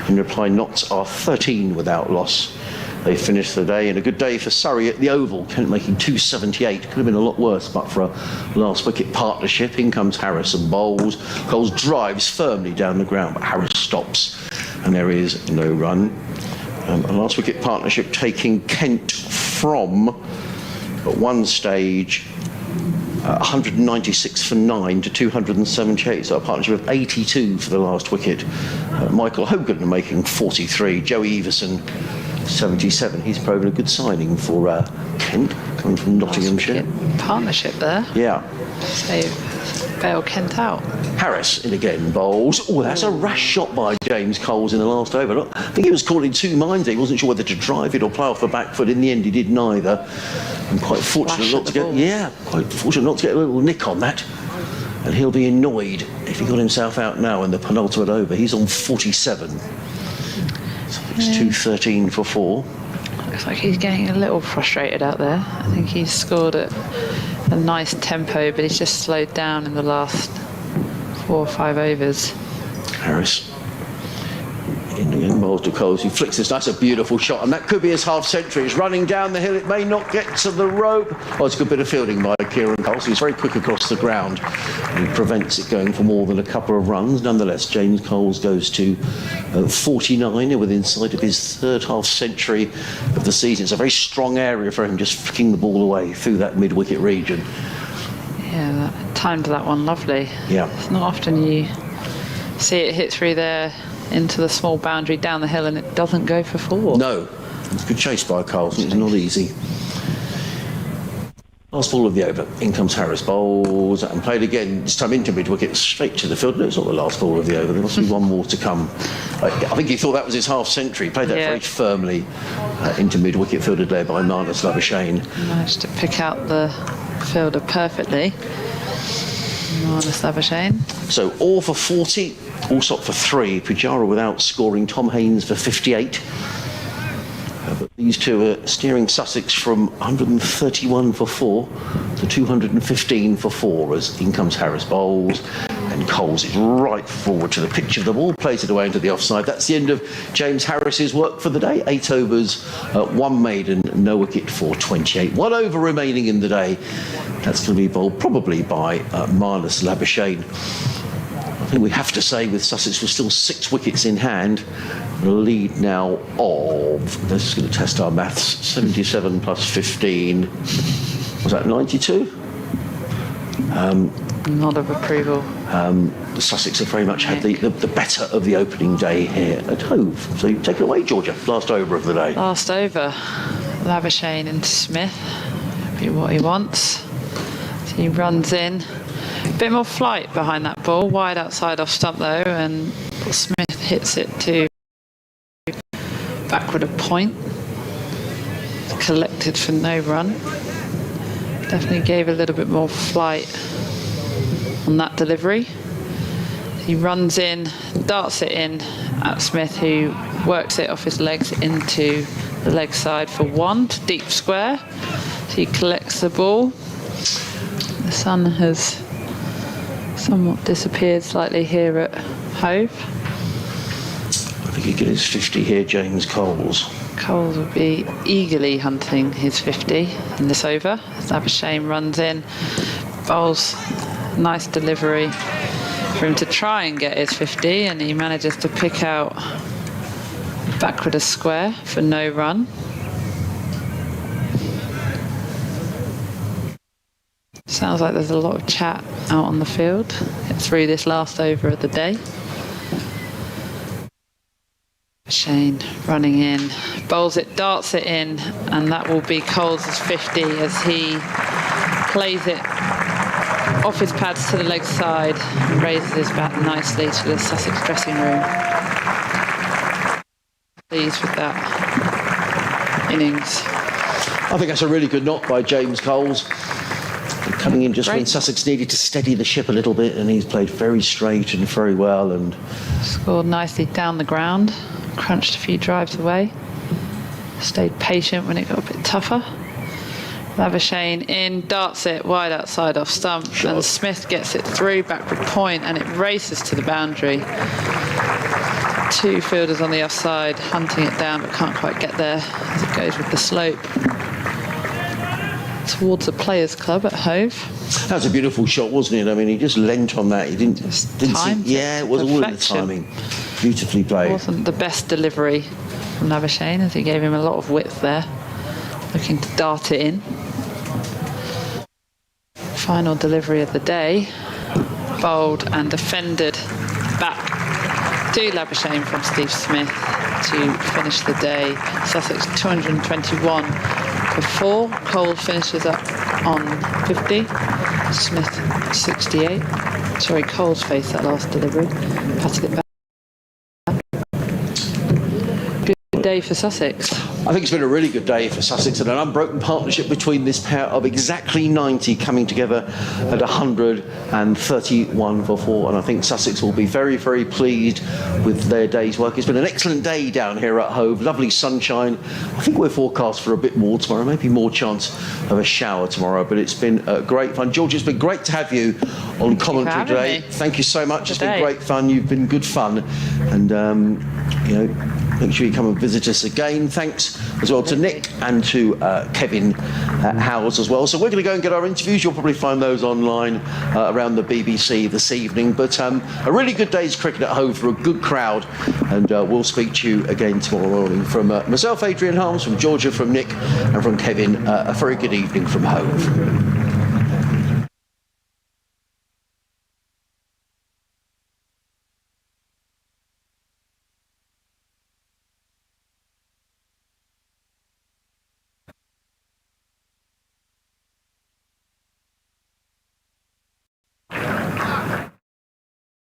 In reply, Notts are 13 without loss. They finished the day, and a good day for Surrey at the Oval. Kent making 278. Could have been a lot worse, but for a last wicket partnership. In comes Harris and bowls. Coles drives firmly down the ground, but Harris stops, and there is no run. A last wicket partnership taking Kent from, at one stage, 196 for 9 to 278, so a partnership of 82 for the last wicket. Michael Hogan making 43. Joey Everson 77. He's proven a good signing for Kent, coming from Nottinghamshire. Partnership there. Yeah. Save bail Kent out. Harris in again, bowls. Oh, that's a rash shot by James Coles in the last over. Look, I think he was caught in two minds. He wasn't sure whether to drive it or play off the back foot. In the end, he did neither. And quite fortunate not to get. Yeah, quite fortunate not to get a little nick on that. And he'll be annoyed if he got himself out now in the penultimate over. He's on 47. So it's 213 for 4. Looks like he's getting a little frustrated out there. I think he's scored at a nice tempo, but he's just slowed down in the last 4 or 5 overs. Harris in again, bowls to Coles, who flicks this. That's a beautiful shot, and that could be his half century. It's running down the hill. It may not get to the rope. Oh, it's a good bit of fielding by Kieran Coles. He's very quick across the ground and prevents it going for more than a couple of runs. Nonetheless, James Coles goes to 49 within sight of his third half century of the season. It's a very strong area for him, just flicking the ball away through that mid-wicket region. Yeah, that timed that one lovely. Yeah. It's not often you see it hit through there into the small boundary down the hill and it doesn't go for 4. No. It's a good chase by Coles. It's not easy. Last ball of the over. In comes Harris, bowls and played again. This time into mid-wicket, straight to the field. No, it's not the last ball of the over. There must be one more to come. I think he thought that was his half century. Played that very firmly into mid-wicket, fielded there by Marnus Labuschagne. Managed to pick out the fielder perfectly. Marnus Labuschagne. So all for 40, Allsop for 3. Pujara without scoring. Tom Haynes for 58. But these two are steering Sussex from 131 for 4 to 215 for 4 as in comes Harris, bowls, and Coles is right forward to the pitch of the ball, plays it away into the offside. That's the end of James Harris's work for the day. 8 overs, 1 maiden, no wicket for 28. 1 over remaining in the day. That's going to be bowled probably by Marnus Labuschagne. I think we have to say with Sussex we're still 6 wickets in hand. A lead now of, this is going to test our maths, 77 plus 15, was that 92? Nod of approval. The Sussex have very much had the better of the opening day here at Hove. So you take it away, Georgia. Last over of the day. Last over. Labuschagne into Smith. Be what he wants. So he runs in. A bit more flight behind that ball. Wide outside off stump though, and Smith hits it to backward a point. Collected for no run. Definitely gave a little bit more flight on that delivery. He runs in, darts it in at Smith, who works it off his legs into the leg side for one to deep square. So he collects the ball. The sun has somewhat disappeared slightly here at Hove. I think he get his 50 here, James Coles. Coles will be eagerly hunting his 50 in this over. Labuschagne runs in, bowls, nice delivery for him to try and get his 50, and he manages to pick out backward a square for no run. Sounds like there's a lot of chat out on the field. Get through this last over of the day. Shane running in, bowls it, darts it in, and that will be Coles' 50 as he plays it off his pads to the leg side and raises his bat nicely to the Sussex dressing room. Pleased with that innings. I think that's a really good knock by James Coles. Coming in just when Sussex needed to steady the ship a little bit, and he's played very straight and very well. And scored nicely down the ground, crunched a few drives away, stayed patient when it got a bit tougher. Labuschagne in, darts it wide outside off stump, and Smith gets it through backward point, and it races to the boundary. Two fielders on the offside hunting it down, but can't quite get there as it goes with the slope towards the Players Club at Hove. That was a beautiful shot, wasn't it? I mean, he just leant on that. He didn't see. Yeah, it was all in the timing. Beautifully played. It wasn't the best delivery from Labuschagne, as he gave him a lot of width there, looking to dart it in. Final delivery of the day, bowled and defended back to Labuschagne from Steve Smith to finish the day. Sussex 221 for 4. Cole finishes up on 50. Smith 68. Sorry, Cole's faced that last delivery. Patted it back. Good day for Sussex. I think it's been a really good day for Sussex, and an unbroken partnership between this pair of exactly 90 coming together at 131 for 4. And I think Sussex will be very, very pleased with their day's work. It's been an excellent day down here at Hove. Lovely sunshine. I think we're forecast for a bit more tomorrow, maybe more chance of a shower tomorrow. But it's been great fun. George, it's been great to have you on commentary today. Thank you so much. It's been great fun. You've been good fun, and you know, make sure you come and visit us again. Thanks as well to Nick and to Kevin Howells as well. So we're going to go and get our interviews. You'll probably find those online around the BBC this evening. But a really good day's cricket at Hove for a good crowd. And we'll speak to you again tomorrow morning. From myself, Adrian Harms, from Georgia, from Nick and from Kevin, a very good evening from Hove.